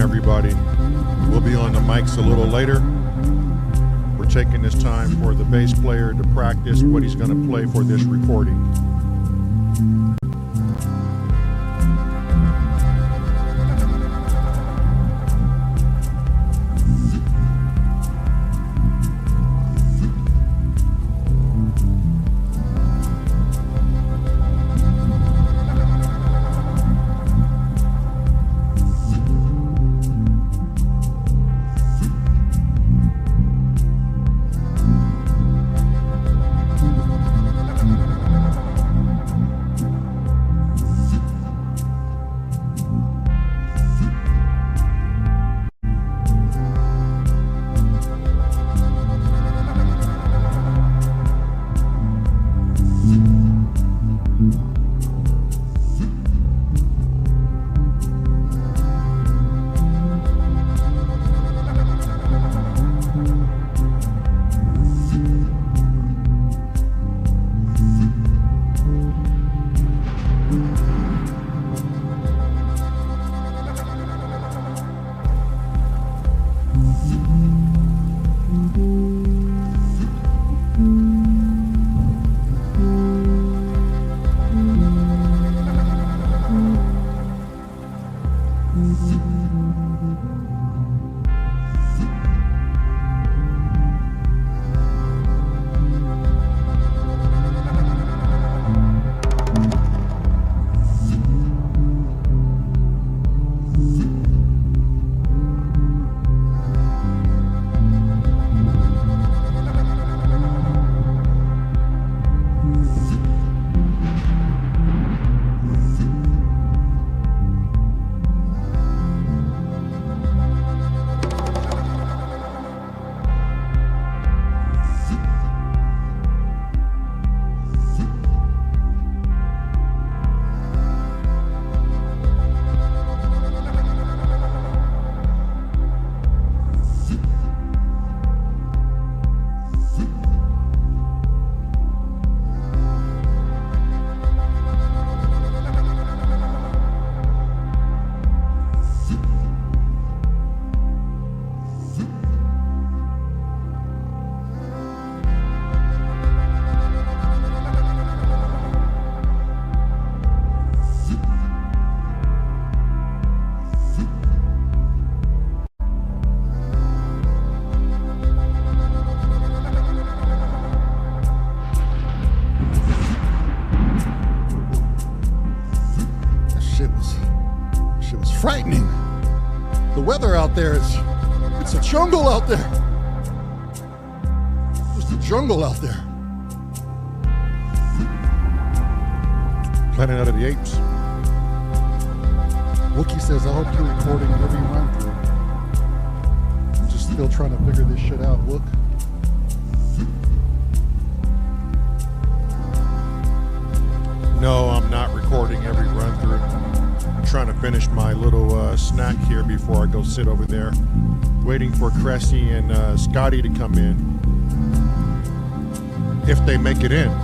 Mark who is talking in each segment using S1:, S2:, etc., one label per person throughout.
S1: Everybody, we'll be on the mics a little later. We're taking this time for the bass player to practice what he's going to play for this recording.
S2: frightening. The weather out there it's a jungle out there. Just a jungle out there.
S1: Planet of the Apes.
S2: Wookie says, I hope you're recording every run through. I'm just still trying to figure this shit out, Wook.
S1: No, I'm not recording every run through. I'm trying to finish my little snack here before I go sit over there, waiting for Cressy and Scotty to come in, if they make it in.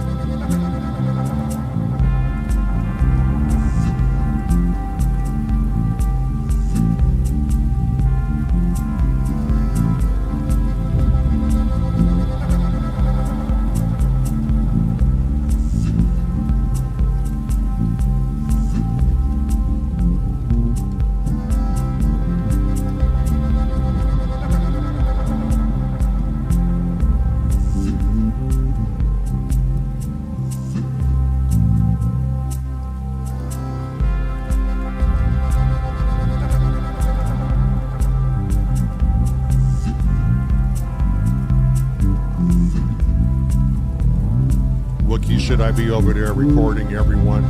S1: Should I be over there recording everyone?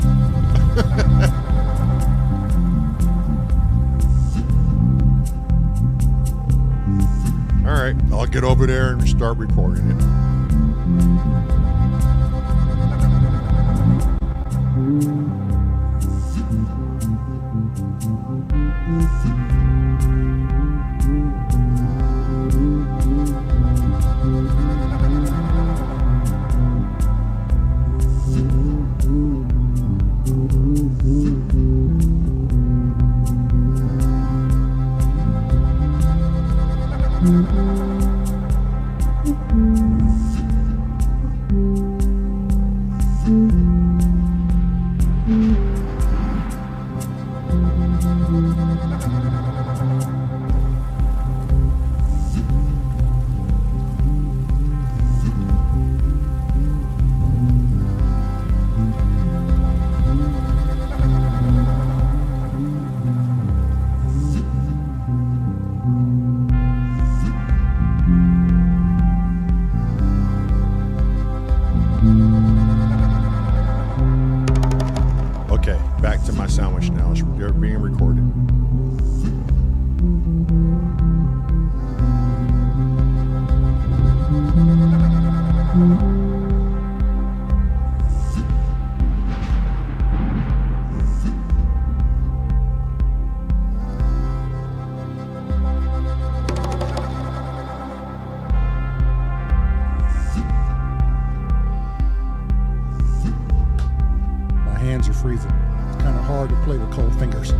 S1: All right, I'll get over there and start recording it. Okay, back to my sandwich now. They're being recorded.
S2: Hands are freezing. It's kind of hard to play with cold fingers.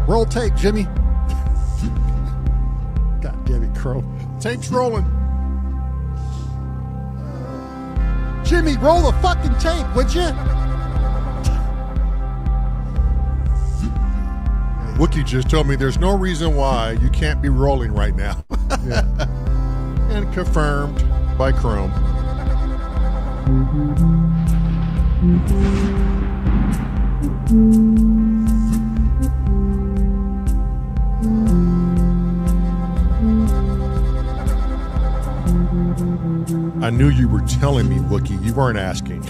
S2: Roll tape, Jimmy. God damn it, Crow.
S1: Tape's rolling.
S2: Jimmy, roll the fucking tape, would you?
S1: Wookie just told me there's no reason why you can't be rolling right now.
S2: Yeah.
S1: And confirmed by Chrome. I knew you were telling me, Wookie. You weren't asking.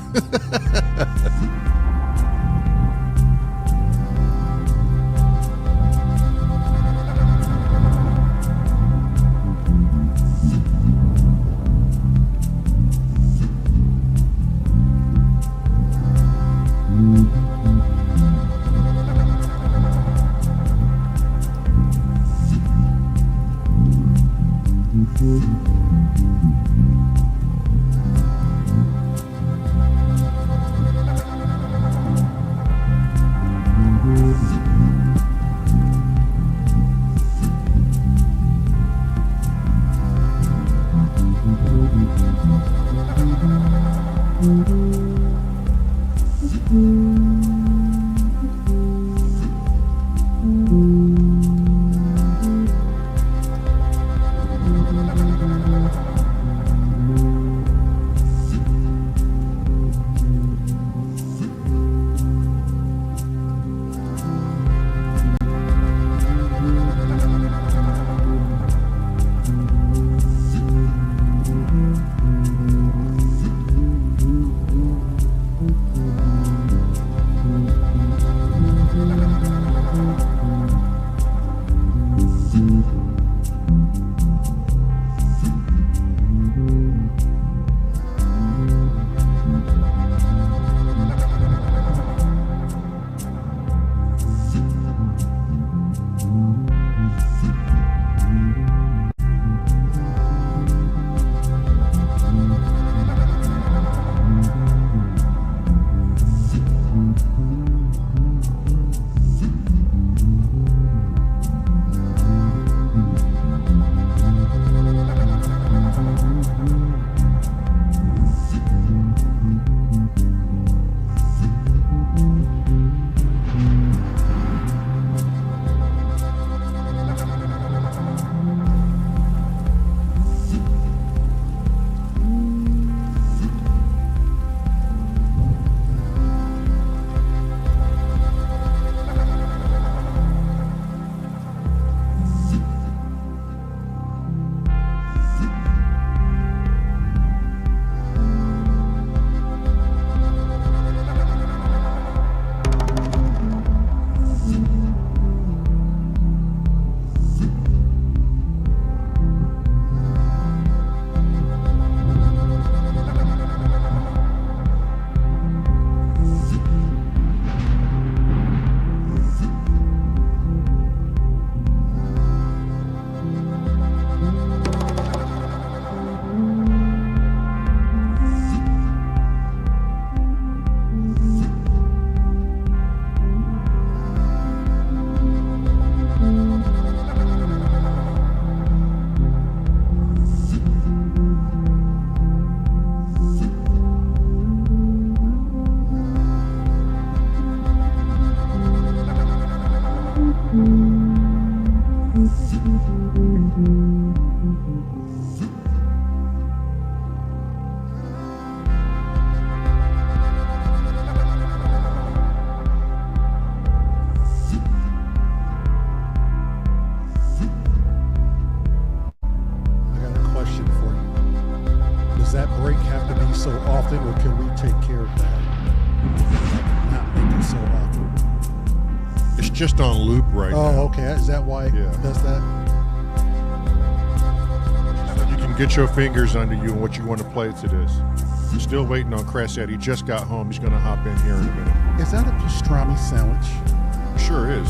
S2: So often, or can we take care of that? Like, not make it so often.
S1: It's just on loop right now.
S2: Oh, okay. Is that why it does that?
S1: So you can get your fingers under you and what you want to play to this. I'm still waiting on Crescent. He just got home. He's going to hop in here in a minute.
S2: Is that a pastrami sandwich?
S1: Sure is.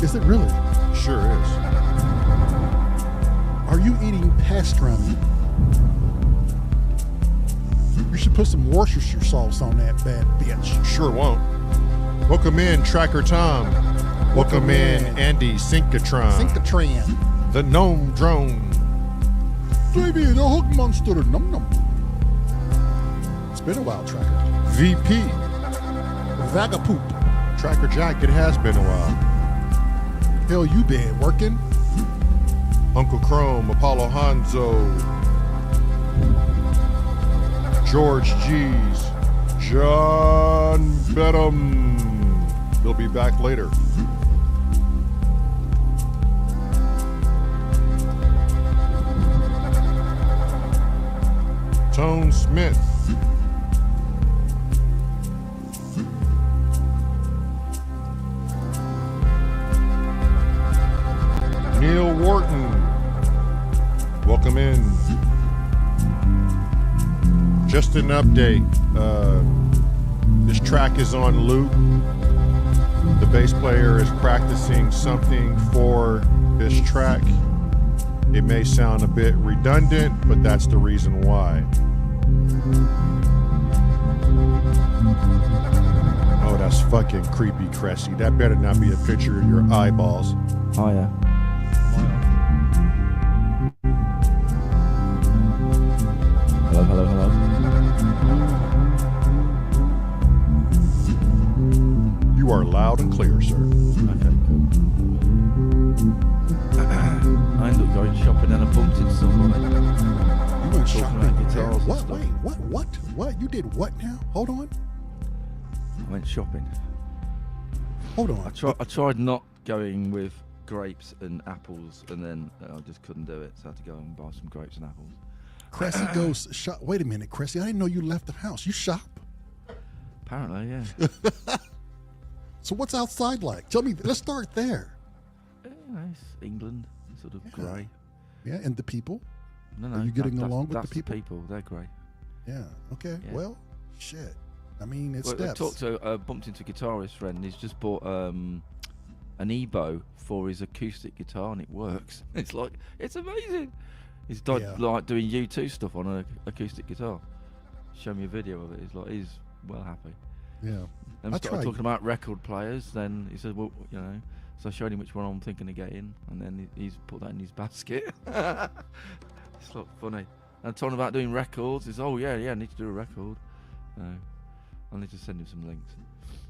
S2: Is it really?
S1: Sure is.
S2: Are you eating pastrami? You should put some Worcestershire sauce on that bad bitch.
S1: Sure won't. Welcome in, Tracker Tom. Welcome in, Andy Syncatron.
S2: Syncatron.
S1: The Gnome Drone.
S2: Baby, the hook monster. Num num. It's been a while, Tracker.
S1: VP.
S2: Vagapoop.
S1: Tracker Jack, it has been a while.
S2: Hell, you been working?
S1: Uncle Chrome, Apollo Hanzo. George G's, John Bedham. They'll be back later. Tone Smith. Neil Wharton. Welcome in. Just an update. This track is on loop. The bass player is practicing something for this track. It may sound a bit redundant, but that's the reason why. Oh, that's fucking creepy, Cressy. That better not be a picture of your eyeballs.
S3: Oh, yeah. Hello, hello, hello.
S1: You are loud and clear, sir.
S3: Okay, cool. I ended up going shopping and I bumped into someone.
S2: You went shopping?
S3: Guitars
S2: What?
S3: and stuff.
S2: Wait, what? You did what now? Hold on.
S3: I went shopping.
S2: Hold on.
S3: I tried not going with grapes and apples, and then I just couldn't do it, so I had to go and buy some grapes and apples.
S2: Cressy goes shop. Wait a minute, Cressy. I didn't know you left the house. You shop?
S3: Apparently, yeah.
S2: So what's outside like? Tell me. Let's start there.
S3: It's England, sort of grey.
S2: Yeah, and the people?
S3: No,
S2: Are you getting along with the
S3: that's
S2: people?
S3: They're grey.
S2: Yeah. Okay.
S3: Yeah.
S2: Well, shit. I mean, it's
S3: I
S2: steps.
S3: bumped into a guitarist friend. And he's just bought an Ebo for his acoustic guitar, and it works. It's amazing. He's like doing U2 stuff on an acoustic guitar. Show me a video of it. He's well happy.
S2: Yeah.
S3: And we started talking about record players. Then he said, well, you know. So I showed him which one I'm thinking of getting, and then he's put that in his basket. It's like funny. And told him about doing records. He said, oh yeah, I need to do a record. I need to send him some links.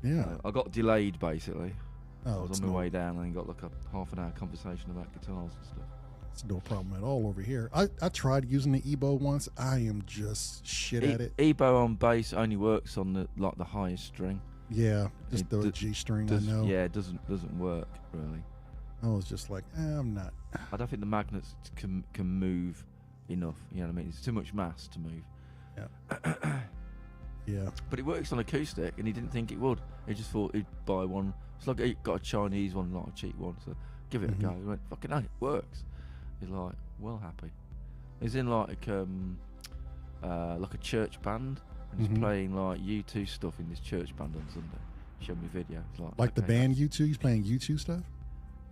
S2: Yeah.
S3: I got delayed basically.
S2: Oh,
S3: I was on my way down and got like a half-an-hour conversation about guitars and stuff.
S2: It's no problem at all over here. I tried using the Ebo once. I am just shit at it.
S3: Ebo on bass only works on the highest string.
S2: Yeah, just the G string. I know.
S3: Yeah, it doesn't work really.
S2: I was just like, I'm not.
S3: I don't think the magnets can move enough. You know what I mean? It's too much mass to move.
S2: Yeah. Yeah.
S3: But it works on acoustic, and he didn't think it would. He just thought he'd buy one. It's like he got a Chinese one, not a cheap one. So give it a go. He went, fucking hell, it works. He's like, well happy. He's in like a church band, and he's playing like U2 stuff in this church band on Sunday. Showed me a video. It's
S2: like the band U2. He's playing U2 stuff.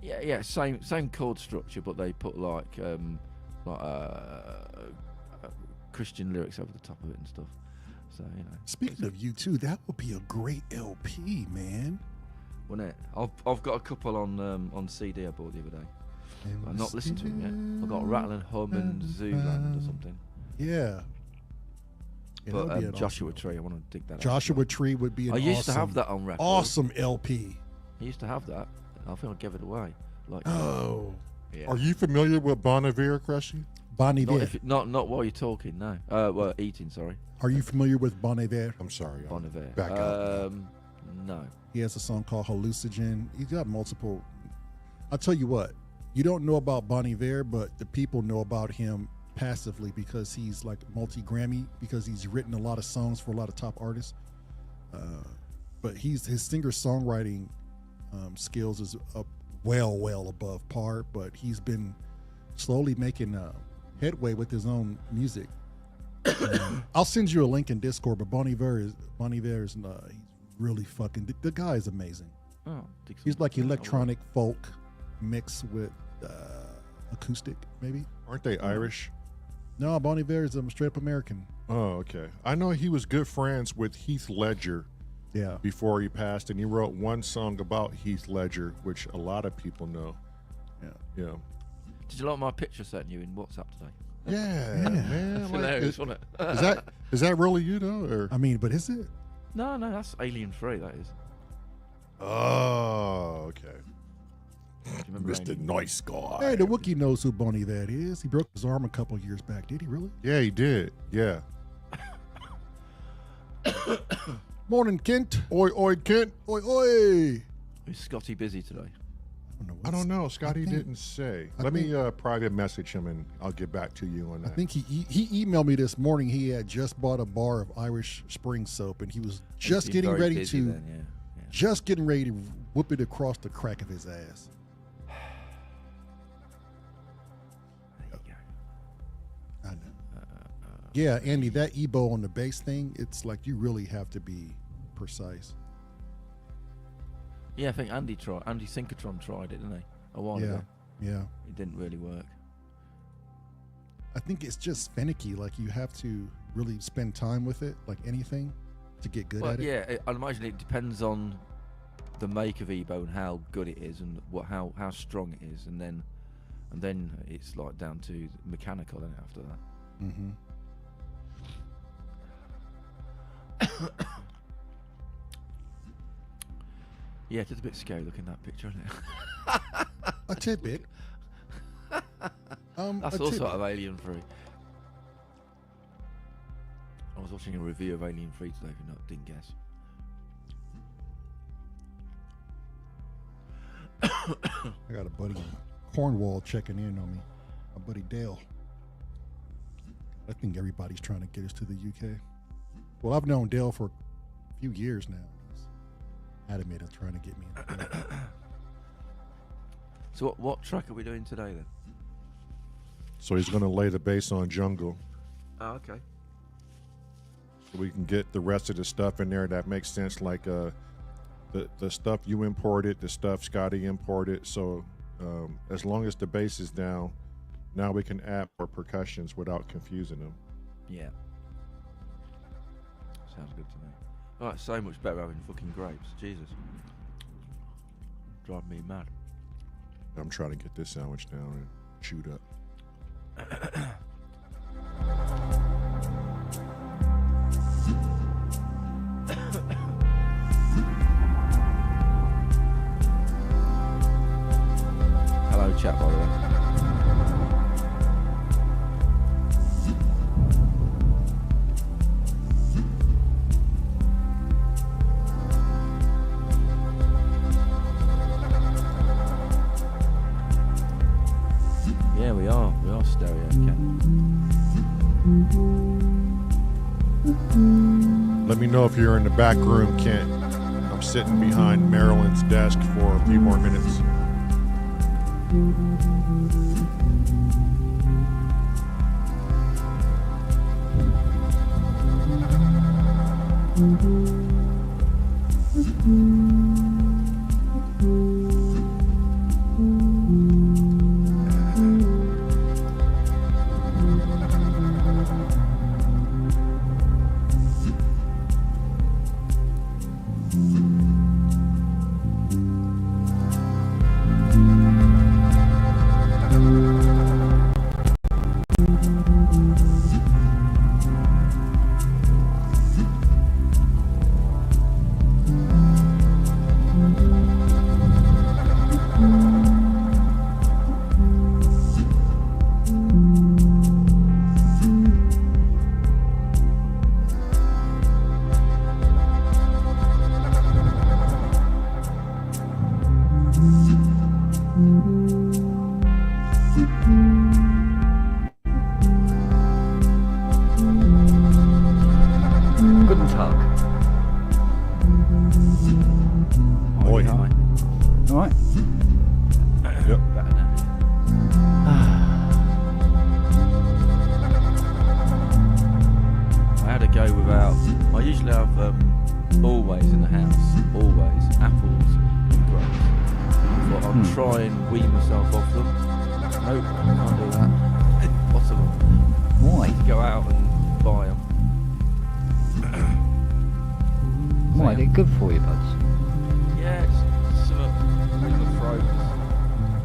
S3: Yeah, same chord structure, but they put like Christian lyrics over the top of it and stuff. So you know.
S2: Speaking of U2, that would be a great LP, man.
S3: Wouldn't it? I've got a couple on CD I bought the other day. I've not listened to them yet. I've got Rattle and Hum and Zooland or something.
S2: Yeah.
S3: But Joshua Tree, I want to dig that out.
S2: Joshua Tree would be an
S3: I used to have that on record.
S2: Awesome LP.
S3: I used to have that. I think I gave it away. Like,
S2: Oh,
S3: yeah.
S1: Are you familiar with Bon Iver, Crushy?
S2: Bon
S3: Not,
S2: Iver.
S3: not while you're talking, no. Well, eating, sorry.
S2: Are you familiar with Bon Iver?
S1: I'm sorry.
S3: Bon Iver.
S1: Back up.
S3: No.
S2: He has a song called Hallucinogen. He's got multiple. I'll tell you what, you don't know about Bon Iver, but the people know about him passively because he's like multi-Grammy, because he's written a lot of songs for a lot of top artists. But his singer-songwriting skills is well above par, but he's been slowly making headway with his own music. I'll send you a link in Discord, but Bon Iver is he's really fucking, the guy is amazing.
S3: Oh,
S2: He's like electronic folk mixed with acoustic, maybe.
S1: Aren't they Irish?
S2: No, Bon Iver is straight up American.
S1: Oh, okay. I know he was good friends with Heath Ledger
S2: Yeah.
S1: before he passed, and he wrote one song about Heath Ledger, which a lot of people know.
S2: Yeah.
S1: Yeah.
S3: Did you like my picture sent you in WhatsApp today?
S1: Yeah, man.
S3: That's
S1: like,
S3: hilarious, wasn't it?
S1: is that really you though? Or
S2: I mean, but is it?
S3: No, that's Alien 3, that is.
S1: oh, okay.
S3: Do you remember
S1: Mr.
S3: Alien?
S1: Nice Guy.
S2: Hey, the Wookiee knows who Bon Iver is. He broke his arm a couple years back. Did he really?
S1: Yeah, he did. Yeah.
S2: Morning, Kent.
S1: Oi, oi, Kent.
S2: Oi, oi.
S3: Is Scotty busy today?
S1: I don't know. Scotty
S2: think-
S1: didn't say.
S2: I
S1: Let me private message him, and I'll get back to you on
S2: I
S1: that.
S2: think he emailed me this morning. He had just bought a bar of Irish Spring soap, and he was just
S3: He's
S2: getting
S3: very
S2: ready
S3: busy
S2: to
S3: then, yeah.
S2: just getting ready to whip it across the crack of his ass.
S3: There you go.
S2: I know. Yeah, Andy, that Ebo on the bass thing, it's like you really have to be precise.
S3: Yeah, I think Andy Synchrotron tried it, didn't he? A while
S2: Yeah,
S3: ago.
S2: yeah.
S3: It didn't really work.
S2: I think it's just finicky. Like you have to really spend time with it, like anything, to get good
S3: Well,
S2: at it.
S3: yeah, I imagine it depends on the make of Ebo and how good it is and how strong it is, and then it's like down to mechanical, then after that.
S2: Mm-hmm.
S3: Yeah, it's a bit scary looking that picture, isn't it?
S2: A tidbit.
S3: That's
S2: a
S3: also
S2: tidbit.
S3: out of Alien 3. I was watching a review of Alien 3 today, if you didn't guess.
S2: I got a buddy in Cornwall checking in on me. My buddy Dale. I think everybody's trying to get us to the UK. Well, I've known Dale for a few years now. He's adamant of trying to get me in.
S3: So what track are we doing today then?
S1: So he's going to lay the bass on Jungle,
S3: Oh, okay.
S1: so we can get the rest of the stuff in there that makes sense, like the stuff you imported, the stuff Scotty imported. So as long as the bass is down, now we can add more percussions without confusing them.
S3: Yeah. Sounds good to me. Oh, it's so much better having fucking grapes. Jesus. Drive me mad.
S1: I'm trying to get this sandwich down and chewed up.
S3: Hello, chat, by the way. Yeah, we are stereo, okay.
S1: Let me know if you're in the back room, Kent. I'm sitting behind Marilyn's desk for a few more minutes.
S4: All right.
S1: Yep.
S3: Better now. I had to go without. I usually have always in the house, always apples and grapes. But I'll try and wean myself off them. Nope, can't do that. Impossible.
S4: Why?
S3: Go out and buy them.
S4: Why? They're good for you, buds.
S3: Yeah, it's some of the throat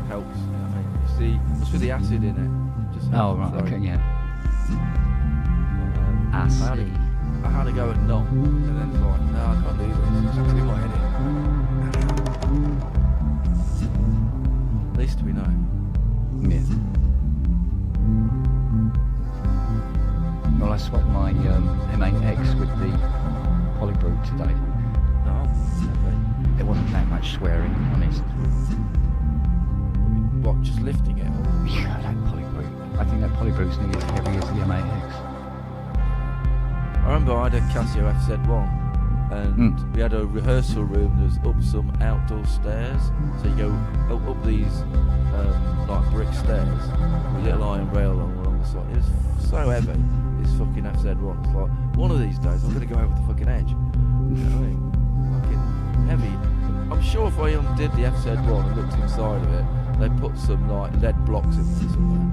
S3: helps. You know what I mean, you see, what's with the acid in it? Just
S4: Oh,
S3: helps the
S4: right.
S3: throat.
S4: Okay, yeah.
S3: I had to go and knock, and then it's like, no, I can't do this. It's just in my head. At least we know.
S4: Yeah. Well, I swapped my M8X with the Polybrute today.
S3: No, okay.
S4: There wasn't that much swearing, honest.
S3: What, just lifting it? Or?
S4: Yeah, that Polybrute. I think that Polybrute's nearly as heavy as the M8X.
S3: I remember I had a Casio FZ1, and we had a rehearsal room. There's up some outdoor stairs, so you go up these like brick stairs with a little iron rail along the side. It was so heavy. This fucking FZ1. It's like one of these days I'm gonna go over the fucking edge. You know what I mean? Fucking heavy. I'm sure if I undid the FZ1 and looked inside of it, they put some like lead blocks in there somewhere.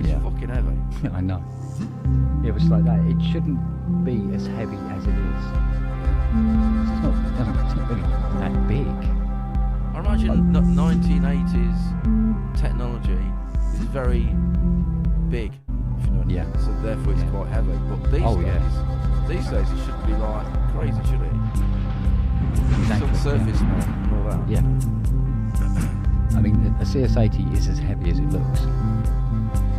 S3: It's fucking heavy.
S4: I know. It was like that. It shouldn't be as heavy as it is. It's not really that big.
S3: I imagine 1980s technology is very big, if you know what I mean.
S4: Yeah.
S3: So therefore it's quite heavy. But these days it shouldn't be like crazy, should it?
S4: Exactly,
S3: Some surface now and all that.
S4: Yeah. I mean, a CS80 is as heavy as it looks.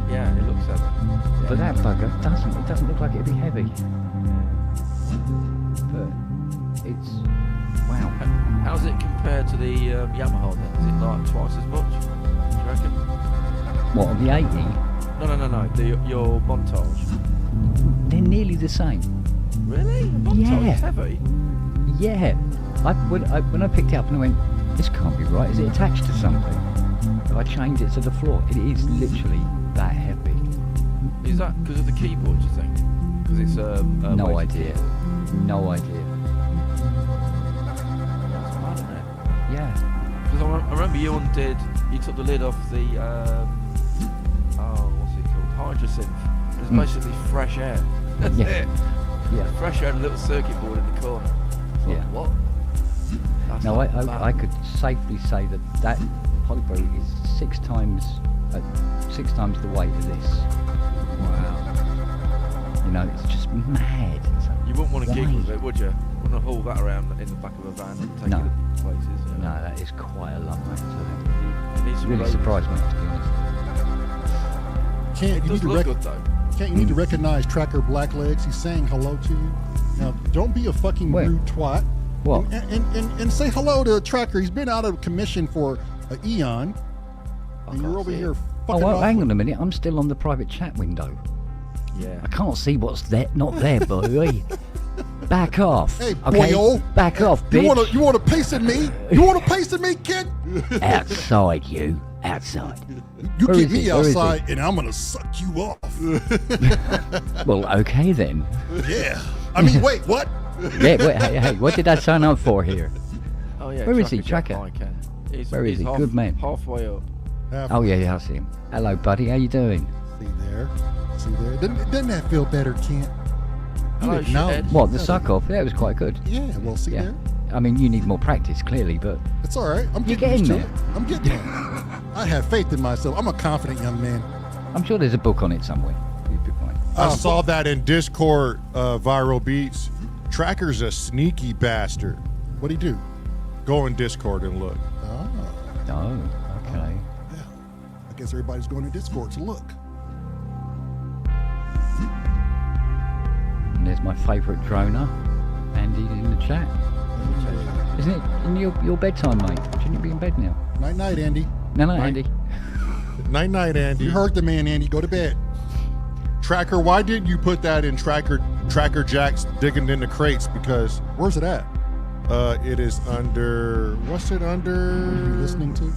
S3: Yeah, it looks heavy. Yeah.
S4: But that bugger doesn't. It doesn't look like it'd be heavy. But it's wow.
S3: How's it compared to the Yamaha then? Is it like twice as much? Do you reckon?
S4: What, on the 80?
S3: No. Your montage.
S4: They're nearly the same.
S3: Really? The montage is heavy?
S4: Yeah. When I picked it up and I went, this can't be right. Is it attached to something? So I changed it to the floor. It is literally that heavy.
S3: Is that because of the keyboard, do you think? Because it's
S4: no
S3: weighted
S4: idea.
S3: keyboard?
S4: No idea.
S3: That's mad, isn't it?
S4: Yeah.
S3: Because I remember you took the lid off the, what's it called? Hydrosynth. It's basically fresh air. That's it.
S4: Yeah.
S3: Fresh air and a little circuit board in the corner. It's like,
S4: Yeah.
S3: what? That's
S4: No,
S3: like
S4: I could safely say that Polybrute is 6 times the weight of this.
S3: Wow.
S4: You know, it's just mad.
S3: You wouldn't want to gig
S4: Why?
S3: with it, would you? Wouldn't want to haul that around in the back of a van and take
S4: No.
S3: it places. You know?
S4: No, that is quite a lump, mate. So
S3: It needs
S4: it
S3: some
S4: really
S3: rollers.
S4: surprised me, to be honest.
S3: It does look good though.
S2: Can't you need to recognize Tracker Blacklegs? He's saying hello to you. Now, don't be a fucking
S4: Where?
S2: rude twat.
S4: What?
S2: And say hello to Tracker. He's been out of commission for an eon. And you're over here
S4: Oh,
S2: fucking
S4: well,
S2: off
S4: hang
S2: with-
S4: on a minute. I'm still on the private chat window.
S3: Yeah.
S4: I can't see what's there, not there, boy. Back off.
S2: Hey,
S4: okay?
S2: boyo.
S4: Back off, bitch.
S2: You wanna pace at me? You wanna pace at me, kid?
S4: Outside, you. Outside.
S2: You
S4: Where
S2: get
S4: is
S2: me
S4: he? Where is he?
S2: outside and I'm gonna suck you off.
S4: Well, okay then.
S2: Yeah. I mean, wait, what?
S4: Yeah, wait, hey, what did I sign up for here?
S3: Oh yeah.
S4: Where is he,
S3: Tracker?
S4: Tracker?
S3: I can.
S4: Where is he? Good man.
S3: Halfway up.
S4: Oh, yeah, I see him. Hello, buddy. How you doing?
S2: See there. Doesn't that feel better, Kent?
S3: Hello,
S2: didn't know.
S3: shithead.
S4: What, the suck off? Yeah, it was quite good.
S2: Yeah, well, see
S4: Yeah.
S2: there.
S4: I mean, you need more practice, clearly, but
S2: It's all right. I'm
S4: You're
S2: getting used to
S4: getting
S2: it. I'm getting there. I have faith in myself. I'm a confident young man.
S4: I'm sure there's a book on it somewhere. You'd be fine.
S1: I saw that in Discord viral beats. Tracker's a sneaky bastard.
S2: What'd he do?
S1: Go in Discord and look.
S2: Oh,
S4: Oh, okay.
S2: yeah. I guess everybody's going to Discord to look.
S4: And there's my favourite droner, Andy, in the chat. Isn't it in your bedtime, mate? Shouldn't you be in bed now?
S2: Night, night, Andy.
S4: No, Andy.
S1: Night night, Andy.
S2: You heard the man, Andy. Go to bed.
S1: Tracker, why didn't you put that in Tracker Jack's digging in the crates? Because
S2: Where's it at?
S1: It is under. What's it under?
S2: What are you listening to?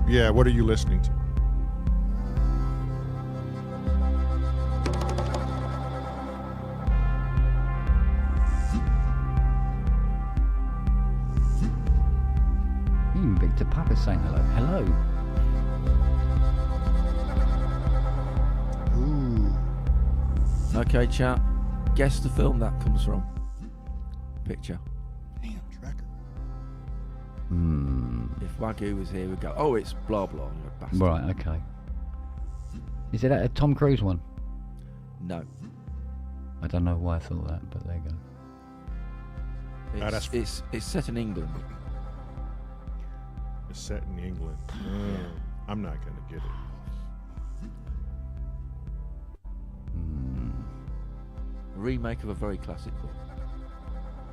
S1: Yeah, what are you listening to?
S4: Even Victor Papa's saying hello. Hello.
S2: Ooh.
S3: Okay, chat. Guess the film that comes from. Picture.
S2: Damn, tracker.
S3: If Wagyu was here, we'd go, oh, it's blah blah. You bastard.
S4: Right, okay. Is it a Tom Cruise one?
S3: No.
S4: I don't know why I thought that, but there you go.
S3: It's set in England.
S1: It's set in England. I'm not gonna get it.
S3: Remake of a very classic book.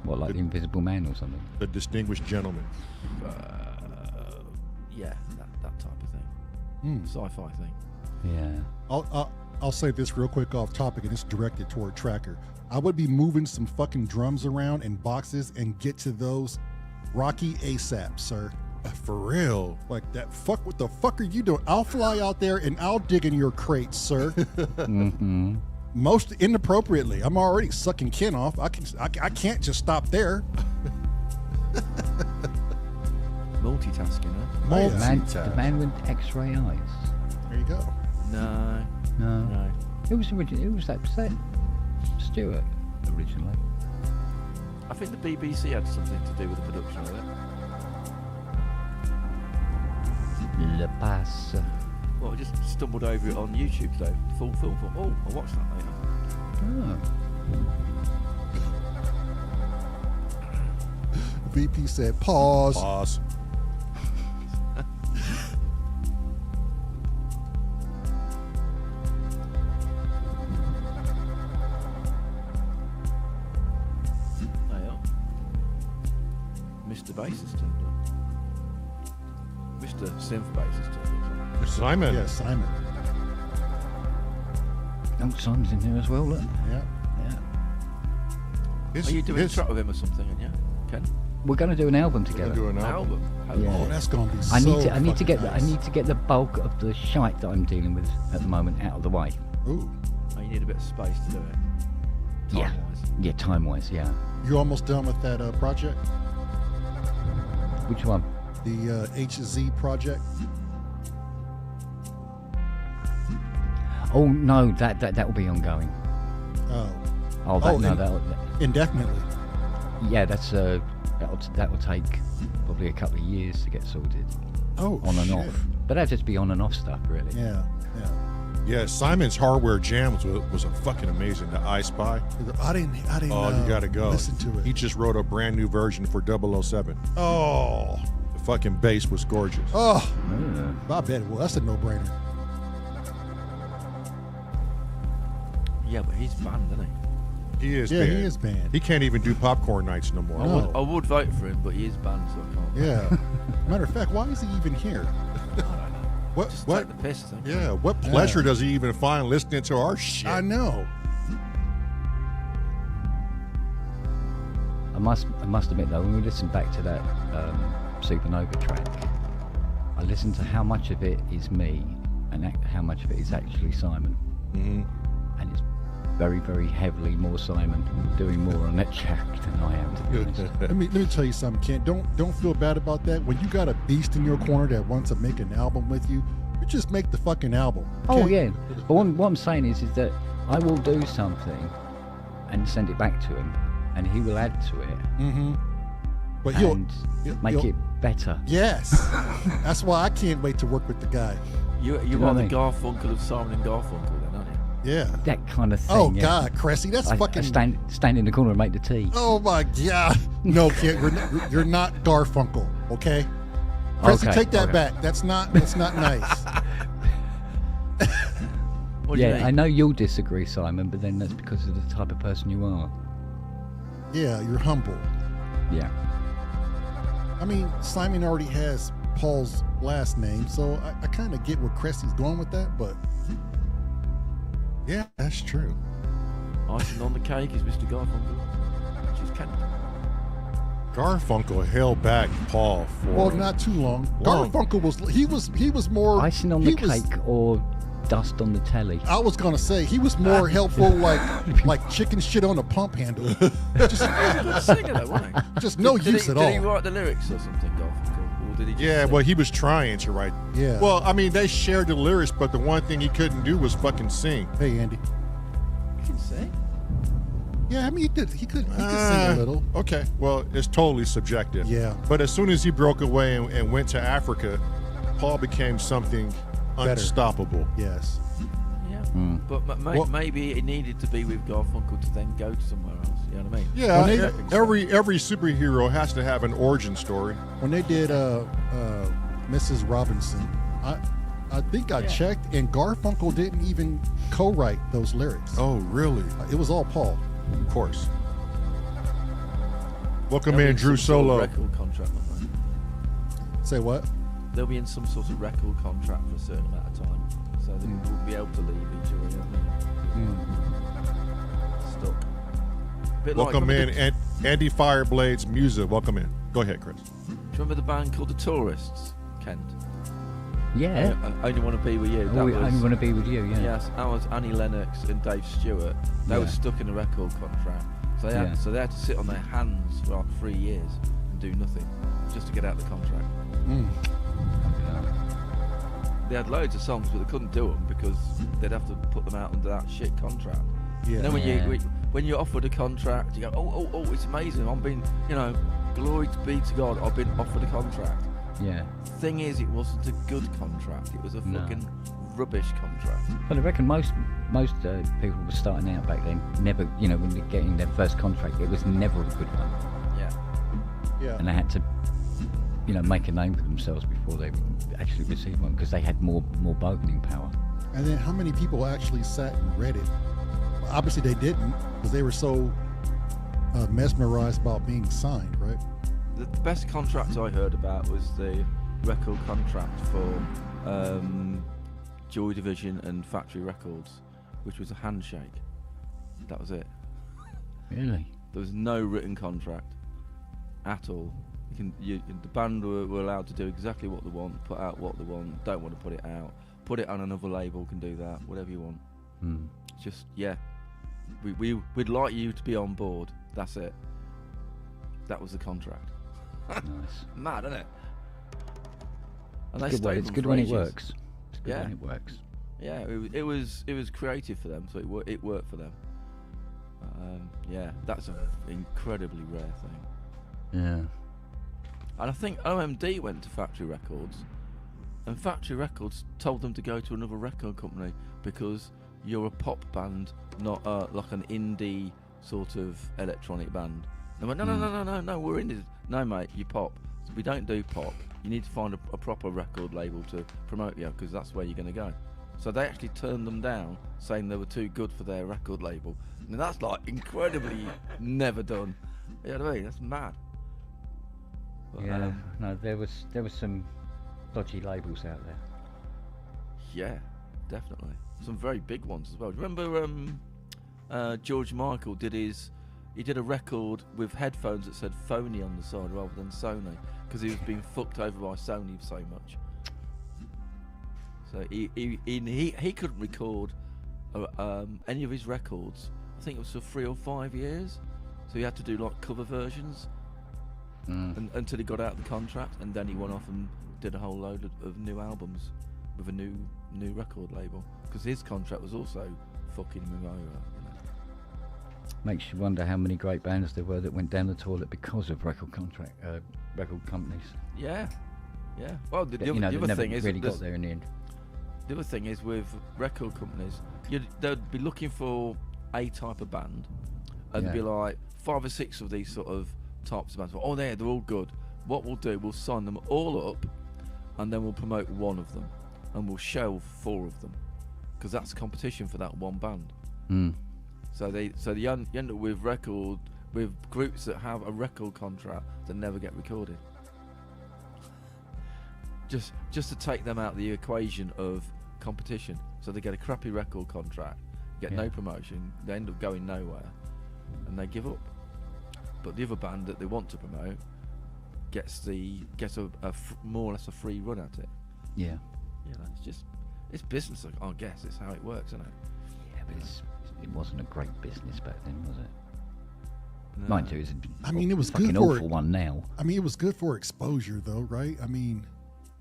S4: What, like The Invisible Man or something?
S1: The Distinguished Gentleman.
S3: Yeah, that type of thing. Sci-fi thing.
S4: Yeah.
S2: I'll say this real quick off topic, and it's directed toward tracker. I would be moving some fucking drums around and boxes and get to those Rocky ASAP, sir.
S1: For real.
S2: Like that. Fuck. What the fuck are you doing? I'll fly out there and I'll dig in your crates, sir.
S4: Mm-hmm.
S2: Most inappropriately. I'm already sucking Ken off. I can't just stop there.
S3: Multitasking, huh?
S2: Oh,
S4: The man with X-ray eyes.
S2: There you go.
S3: No.
S4: It was originally. It was that Stewart originally.
S3: I think the BBC had something to do with the production of it.
S4: Le Passe.
S3: Well, I just stumbled over it on YouTube today. Full film. Oh, I'll watch that later.
S4: Oh.
S2: VP said, pause.
S1: Pause.
S3: Mr. Bassist turned up. Mr. Synth Bassist turned up.
S1: Simon.
S2: Yeah, Simon.
S4: Oh, Simon's in here as well, look.
S2: Yeah.
S3: Are you doing a track with him or something, aren't you, Ken?
S4: We're going to do an album together.
S1: Do an album.
S3: Album?
S4: Yeah.
S2: Oh, that's gonna be
S4: I
S2: so
S4: need to get
S2: fucking
S4: I
S2: nice.
S4: need to get the bulk of the shite that I'm dealing with at the moment out of the way.
S2: Ooh.
S3: Oh, you need a bit of space to do it.
S4: Yeah.
S3: Time-wise.
S4: Yeah, time-wise, yeah.
S2: You're almost done with that project?
S4: Which one?
S2: The HZ project?
S4: Oh no, that will be ongoing.
S2: Oh.
S4: Oh, that
S2: Indefinitely.
S4: yeah, that's that will take probably a couple of years to get sorted.
S2: Oh,
S4: On and
S2: shit.
S4: off, but that'll just be on and off stuff, really.
S2: Yeah.
S1: Yeah, Simon's Hardware Jams was a fucking amazing. The I Spy.
S2: I didn't.
S1: Oh, you gotta go.
S2: Listen to it.
S1: He just wrote a brand new version for 007.
S2: Oh.
S1: The fucking bass was gorgeous.
S2: Oh.
S4: Yeah.
S2: I bet. Well, that's a no-brainer.
S3: Yeah, but he's banned, isn't he?
S1: He is
S2: Yeah,
S1: banned.
S2: he is banned.
S1: He can't even do popcorn nights no more.
S2: No.
S3: I would vote for him, but he is banned, so I can't.
S2: Yeah. Matter of fact, why is he even here?
S1: What?
S3: Just
S1: What?
S3: take the piss, I think.
S1: Yeah. What pleasure does he even find listening to our shit?
S2: I know.
S4: I must admit though, when we listened back to that Supernova track, I listened to how much of it is me and how much of it is actually Simon,
S1: Mhm.
S4: and it's very, very heavily more Simon doing more on that track than I am, to be honest.
S2: Let me tell you something, Kent. Don't feel bad about that. When you got a beast in your corner that wants to make an album with you, you just make the fucking album.
S4: Oh
S2: okay?
S4: yeah, but what I'm saying is that I will do something and send it back to him, and he will add to it
S2: Mm-hmm. But
S4: and make
S2: he'll-
S4: it better.
S2: Yes. That's why I can't wait to work with the guy.
S3: You
S4: know
S3: are
S4: what I
S3: the
S4: mean?
S3: Garfunkel of Simon and Garfunkel, then, aren't you?
S2: Yeah.
S4: That kind of thing.
S2: Oh
S4: yeah.
S2: God, Cressy, that's
S4: I
S2: fucking.
S4: stand in the corner and make the tea.
S2: Oh my God. No, Kent, you're not Garfunkel. Okay. Cressy,
S4: Okay,
S2: take that
S4: okay.
S2: back. That's not nice.
S3: What do you
S4: Yeah,
S3: mean?
S4: I know you'll disagree, Simon, but then that's because of the type of person you are.
S2: Yeah, you're humble.
S4: Yeah.
S2: I mean, Simon already has Paul's last name, so I kind of get where Cressy's going with that, but
S1: Yeah, that's true.
S3: Icing on the cake is Mr. Garfunkel, which is Ken.
S1: Garfunkel held back Paul for
S2: Well, not too long.
S1: Long.
S2: Garfunkel was more
S4: Icing on the
S2: he was-
S4: cake or dust on the telly.
S2: I was gonna say he was more helpful, like chicken shit on a pump handle. Just,
S3: Good singer though, wasn't he?
S2: just no
S3: Did
S2: use
S3: he,
S2: at
S3: Did he
S2: all.
S3: write the lyrics or something, Garfunkel? Or did he just
S1: Yeah,
S3: sing?
S1: well, he was trying to write.
S2: Yeah.
S1: Well, I mean, they shared the lyrics, but the one thing he couldn't do was fucking sing.
S2: Hey, Andy.
S3: He can sing.
S2: Yeah, I mean, he could sing a little.
S1: Okay, well, it's totally subjective.
S2: Yeah.
S1: But as soon as he broke away and went to Africa, Paul became something
S2: Better.
S1: unstoppable.
S2: Yes.
S3: Yeah. But
S1: Well-
S3: maybe it needed to be with Garfunkel to then go to somewhere else. You know what I mean?
S1: Yeah,
S2: When they-
S1: every superhero has to have an origin story.
S2: When they did Mrs. Robinson, I think I
S3: Yeah.
S2: checked, and Garfunkel didn't even co-write those lyrics.
S1: Oh, really?
S2: It was all Paul.
S1: Of course. Welcome
S3: They'll be
S1: in, Drew
S3: some sort of
S1: Solo.
S3: record contract, won't they?
S2: Say what?
S3: They'll be in some sort of record contract for a certain amount of time, so they will be able to leave each other. You know what I mean? Stuck. Bit like,
S1: Welcome in,
S3: remember the-
S1: Andy Fireblades Musa. Welcome in. Go ahead, Chris.
S3: Do you remember the band called the Tourists, Kent?
S4: Yeah.
S3: I only want to be with you. That
S4: Oh,
S3: was,
S4: I only want to be with you. Yeah.
S3: Yes, that was Annie Lennox and Dave Stewart. They were
S4: Yeah.
S3: stuck in a record contract, so they had to sit on their hands for like 3 years and do nothing just to get out the contract. They had loads of songs, but they couldn't do them because they'd have to put them out under that shit contract.
S2: Yeah.
S3: And then
S4: Yeah.
S3: when you're offered a contract, you go, oh, it's amazing. I'm being, glory be to God, I've been offered a contract.
S4: Yeah.
S3: Thing is, it wasn't a good contract. It was a
S4: No.
S3: fucking rubbish contract.
S4: Well, I reckon most people were starting out back then. Never, when they're getting their first contract, it was never a good one,
S3: Yeah.
S2: Yeah.
S4: and they had to, make a name for themselves before they actually received one because they had more bargaining power.
S2: And then how many people actually sat and read it? Obviously they didn't, because they were so mesmerized about being signed, right?
S3: The best contract I heard about was the record contract for Joy Division and Factory Records, which was a handshake. That was it.
S4: Really?
S3: There was no written contract at all. The band were allowed to do exactly what they want, put out what they want. Don't want to put it out, put it on another label, can do that, whatever you want. Just we'd like you to be on board. That's it. That was the contract.
S4: Nice.
S3: Mad, isn't it? And they
S4: Good when,
S3: stayed
S4: it's
S3: on
S4: good
S3: for
S4: when it
S3: ages.
S4: works. It's good
S3: Yeah.
S4: when it works.
S3: Yeah, it was creative for them, so it worked for them. That's an incredibly rare thing.
S4: Yeah.
S3: And I think OMD went to Factory Records, and Factory Records told them to go to another record company because you're a pop band, not like an indie sort of electronic band. They went, no, we're indie. No, mate, you pop. We don't do pop. You need to find a proper record label to promote you because that's where you're going to go. So they actually turned them down, saying they were too good for their record label. And that's like incredibly never done. You know what I mean? That's mad. But,
S4: Yeah. No, there was some dodgy labels out there.
S3: yeah, definitely. Some very big ones as well. Do you remember George Michael did a record with headphones that said phony on the side rather than Sony because he was being fucked over by Sony so much. So he couldn't record any of his records. I think it was for 3 or 5 years. So he had to do like cover versions until he got out of the contract, and then he went off and did a whole load of new albums with a new record label because his contract was also fucking him over.
S4: Makes you wonder how many great bands there were that went down the toilet because of record companies.
S3: Yeah. Well, the
S4: That,
S3: other
S4: that never
S3: thing is
S4: really
S3: that
S4: got there in the end.
S3: the other thing is with record companies, they'd be looking for a type of band, and there'd be like 5 or 6 of these sort of types of bands. Oh, they're all good. What we'll do, we'll sign them all up, and then we'll promote one of them, and we'll shelve 4 of them, because that's competition for that one band. So you end up with groups that have a record contract that never get recorded. Just to take them out of the equation of competition, so they get a crappy record contract, get no promotion, they end up going nowhere, and they give up. but the other band that they want to promote gets more or less a free run at it.
S4: Yeah.
S3: You know, it's business. I guess it's how it works, isn't it?
S4: Yeah, but it wasn't a great business back then, was it?
S3: No.
S4: Mind you, it's
S2: it was
S4: fucking
S2: good for
S4: awful one now.
S2: I mean, it was good for exposure, though, right? I mean,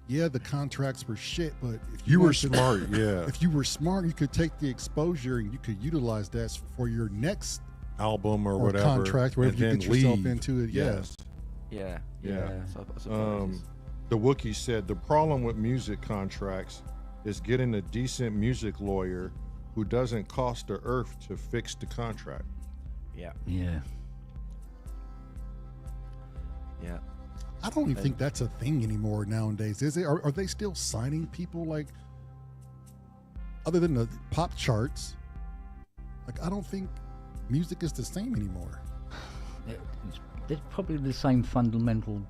S2: yeah, the contracts were shit, but if
S1: You were
S2: wanted to-
S1: smart, yeah.
S2: If you were smart, you could take the exposure and you could utilize that for your next
S1: Album or
S2: or
S1: whatever.
S2: contract, wherever
S1: and
S2: you
S1: then
S2: get yourself
S1: leave.
S2: into it.
S1: Yes.
S3: Yeah.
S1: Yeah.
S3: So I suppose
S1: The Wookiee said the problem with music contracts is getting a decent music lawyer who doesn't cost the earth to fix the contract.
S3: yeah.
S4: Yeah.
S3: Yeah.
S2: I don't even think that's a thing anymore nowadays, is it? Are they still signing people like, other than the pop charts? Like, I don't think music is the same anymore.
S4: There's probably the same fundamental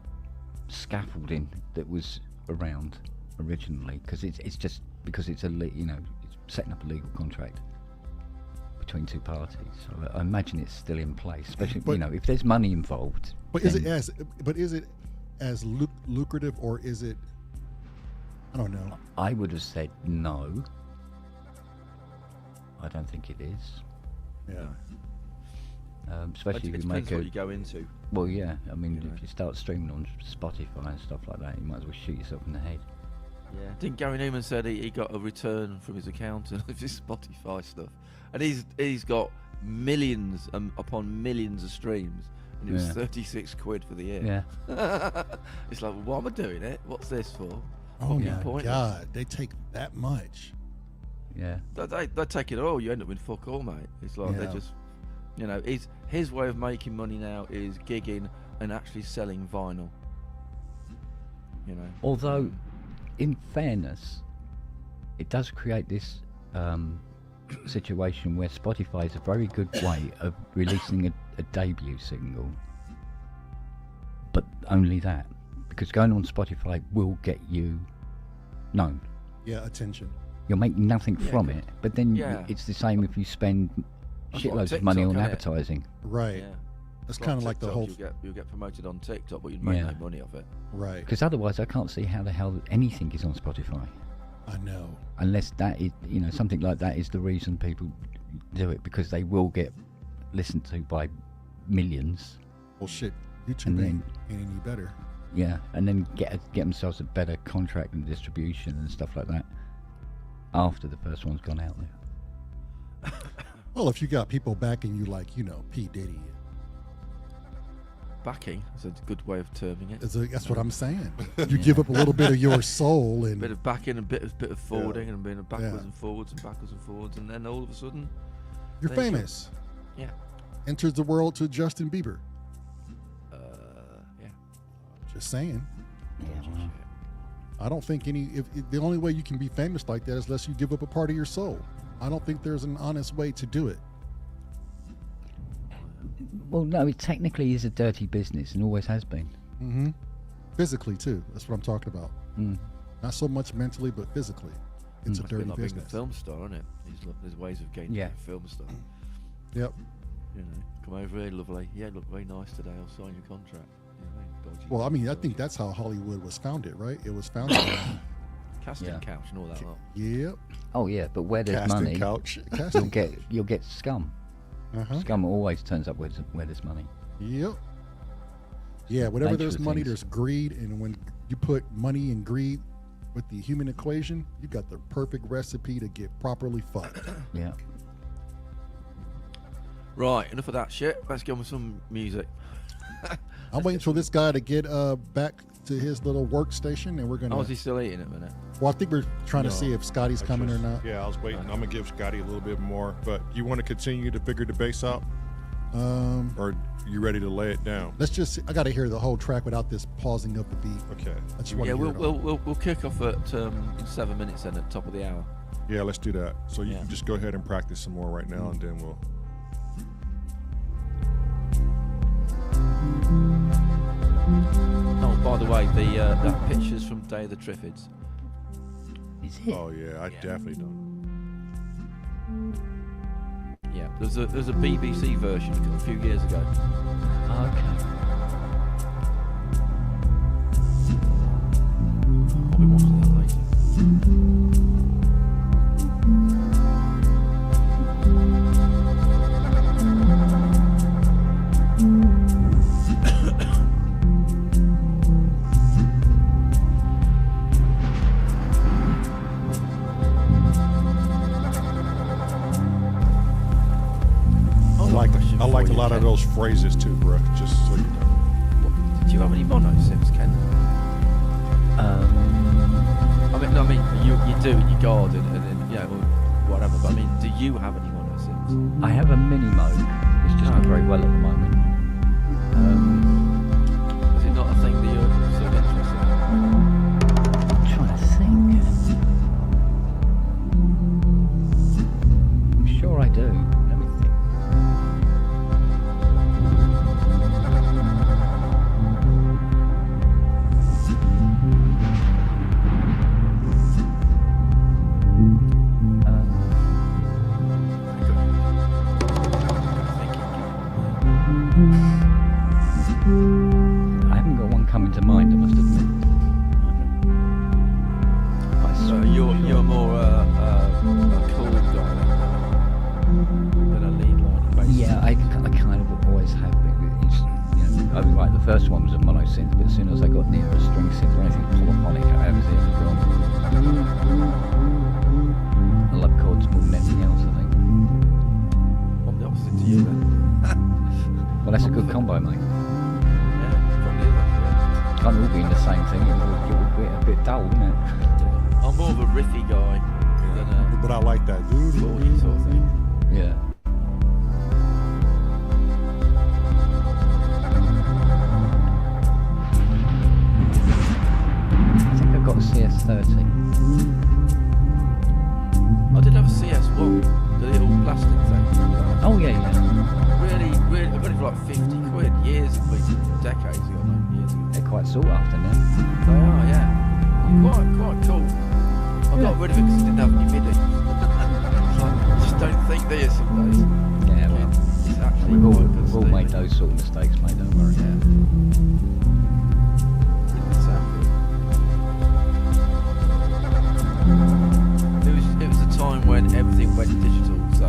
S4: scaffolding that was around originally, because it's just because it's it's setting up a legal contract between two parties. So I imagine it's still in place, especially
S2: But-
S4: if there's money involved.
S2: But is it
S4: then
S2: as lucrative, or is it? I don't know.
S4: I would have said no. I don't think it is.
S2: Yeah.
S4: Especially
S3: It
S4: if you
S3: depends
S4: make
S3: what you go into.
S4: well, yeah. I mean,
S3: You know.
S4: if you start streaming on Spotify and stuff like that, you might as well shoot yourself in the head.
S3: Yeah. Didn't Gary Newman said he got a return from his accountant of his Spotify stuff, and he's got millions upon millions of streams, and it was
S4: Yeah.
S3: 36 quid for the year.
S4: Yeah.
S3: It's like, well, why am I doing it? What's this for?
S2: Oh
S3: Fucking
S2: my
S3: pointless.
S2: God, they take that much.
S4: Yeah.
S3: They take it all. You end up with fuck all, mate. It's like
S2: Yeah.
S3: they just, his way of making money now is gigging and actually selling vinyl. You know.
S4: Although, in fairness, it does create this situation where Spotify is a very good way of releasing a debut single, but only that, because going on Spotify will get you known.
S2: Yeah, attention.
S4: You'll make nothing
S3: Yeah,
S4: from
S3: good.
S4: it, but then
S3: Yeah.
S4: it's the same if you spend
S3: That's what
S4: shitloads of money
S3: TikTok,
S4: on
S3: innit?
S4: advertising.
S2: Right.
S3: Yeah.
S2: That's kind of like the
S3: TikTok,
S2: whole.
S3: You'll get promoted on TikTok, but you'd make
S4: Yeah.
S3: no money off it.
S2: Right.
S4: Because otherwise, I can't see how the hell anything is on Spotify,
S2: I know.
S4: unless that is, something like that is the reason people do it, because they will get listened to by millions.
S2: Well, shit. YouTube
S4: And
S2: ain't any better.
S4: Yeah, and then get themselves a better contract and distribution and stuff like that after the first one's gone out there.
S2: Well, if you got people backing you, like P Diddy,
S3: Backing is a good way of terming it.
S2: that's what I'm saying. You give up a little bit of your soul, and
S3: Bit of backing and bit of forwarding and being backwards
S2: Yeah.
S3: and forwards and backwards and forwards, and then all of a sudden,
S2: you're
S3: there's your-
S2: famous.
S3: yeah,
S2: Enters the world to Justin Bieber.
S3: yeah.
S2: Just saying.
S4: Yeah, well,
S2: I don't think if the only way you can be famous like that is unless you give up a part of your soul. I don't think there's an honest way to do it.
S4: well, no, it technically is a dirty business and always has been.
S2: Mm-hmm. Physically too. That's what I'm talking about.
S4: Mm.
S2: Not so much mentally, but physically. It's a
S3: It's a bit
S2: dirty
S3: like being a
S2: business.
S3: film star, isn't it? There's ways of getting
S4: Yeah.
S3: to be a film star.
S2: Yep.
S3: Come over here, lovely. Yeah, look very nice today. I'll sign your contract. You know what I mean? Dodgy,
S2: Well, I mean, I
S3: dodgy.
S2: think that's how Hollywood was founded, right? It was founded.
S3: casting
S4: Yeah.
S3: couch and all that lot.
S2: Yep.
S4: Oh yeah, but where there's
S1: Casting
S4: money,
S1: couch.
S4: you'll get scum.
S2: Uh-huh.
S4: Scum always turns up where there's money.
S2: Yep. Yeah, whenever
S4: Nature
S2: there's
S4: of
S2: money,
S4: things.
S2: there's greed, and when you put money and greed with the human equation, you got the perfect recipe to get properly fucked.
S4: Yeah.
S3: Right, enough of that shit. Let's go with some music.
S2: I'm waiting for this guy to get back to his little workstation, and we're gonna.
S3: Oh, is he still eating at the minute?
S2: Well, I think we're trying to
S1: No,
S2: see if Scotty's
S1: I
S2: coming or
S1: just-
S2: not.
S1: Yeah, I was waiting. I'm gonna give Scotty a little bit more, but you want to continue to figure the bass out, or you ready to lay it down?
S2: Let's just. I got to hear the whole track without this pausing of the beat.
S1: Okay.
S2: I just want
S3: Yeah,
S2: to hear it all.
S3: we'll kick off at in 7 minutes then at the top of the hour.
S1: Yeah, let's do that. So you
S3: Yeah.
S1: can just go ahead and practice some more right now, and then we'll.
S3: Oh, by the way, that picture's from Day of the Triffids.
S4: Is it?
S1: Oh yeah, I definitely don't.
S3: Yeah, there's a BBC version a few years ago.
S4: Okay.
S3: I'll be watching that later.
S1: I like a lot of those phrases too, bro. Just so you know.
S3: Do you have any mono sims, Ken? I mean, you do in your garden, and then or whatever. But I mean, do you have any mono sims?
S4: I have a mini mode. It's just not very well at the moment.
S3: Is it not a thing that you're sort of interested in?
S4: I'm trying to think. I'm sure I do. Let me think. I haven't got one coming to mind, I must admit.
S3: So you're more a cool guy than a lead line, basically.
S4: Yeah, I kind of always have been. It's, I mean, like the first one was a mono synth, but as soon as I got near a string synth or anything polyphonic, I was gone. I love chords more than anything else, I think.
S3: I'm the opposite to you then.
S4: Well, that's a good combo, mate.
S3: Yeah, probably is actually.
S4: Can't all be in the same thing. It would be a bit dull, wouldn't it?
S3: Yeah. I'm more of a riffy guy than a
S1: But I like that, dude.
S3: chordy sort of thing.
S4: Yeah. I think I've got a CS30.
S3: I did have a CS1, the little plastic thing. Remember that?
S4: Oh, yeah.
S3: Really, I got it for like 50 quid years ago, decades ago, no, years ago.
S4: They're quite sought after now.
S3: They are, yeah. Quite cool. I got rid of it because it didn't have any MIDI. So I just don't think there is some days.
S4: Yeah, well,
S3: It's actually
S4: we've all,
S3: quite good
S4: we've all
S3: stuff.
S4: made those sort of mistakes, mate, don't worry.
S3: Yeah. Didn't sound good. It was a time when everything went digital, so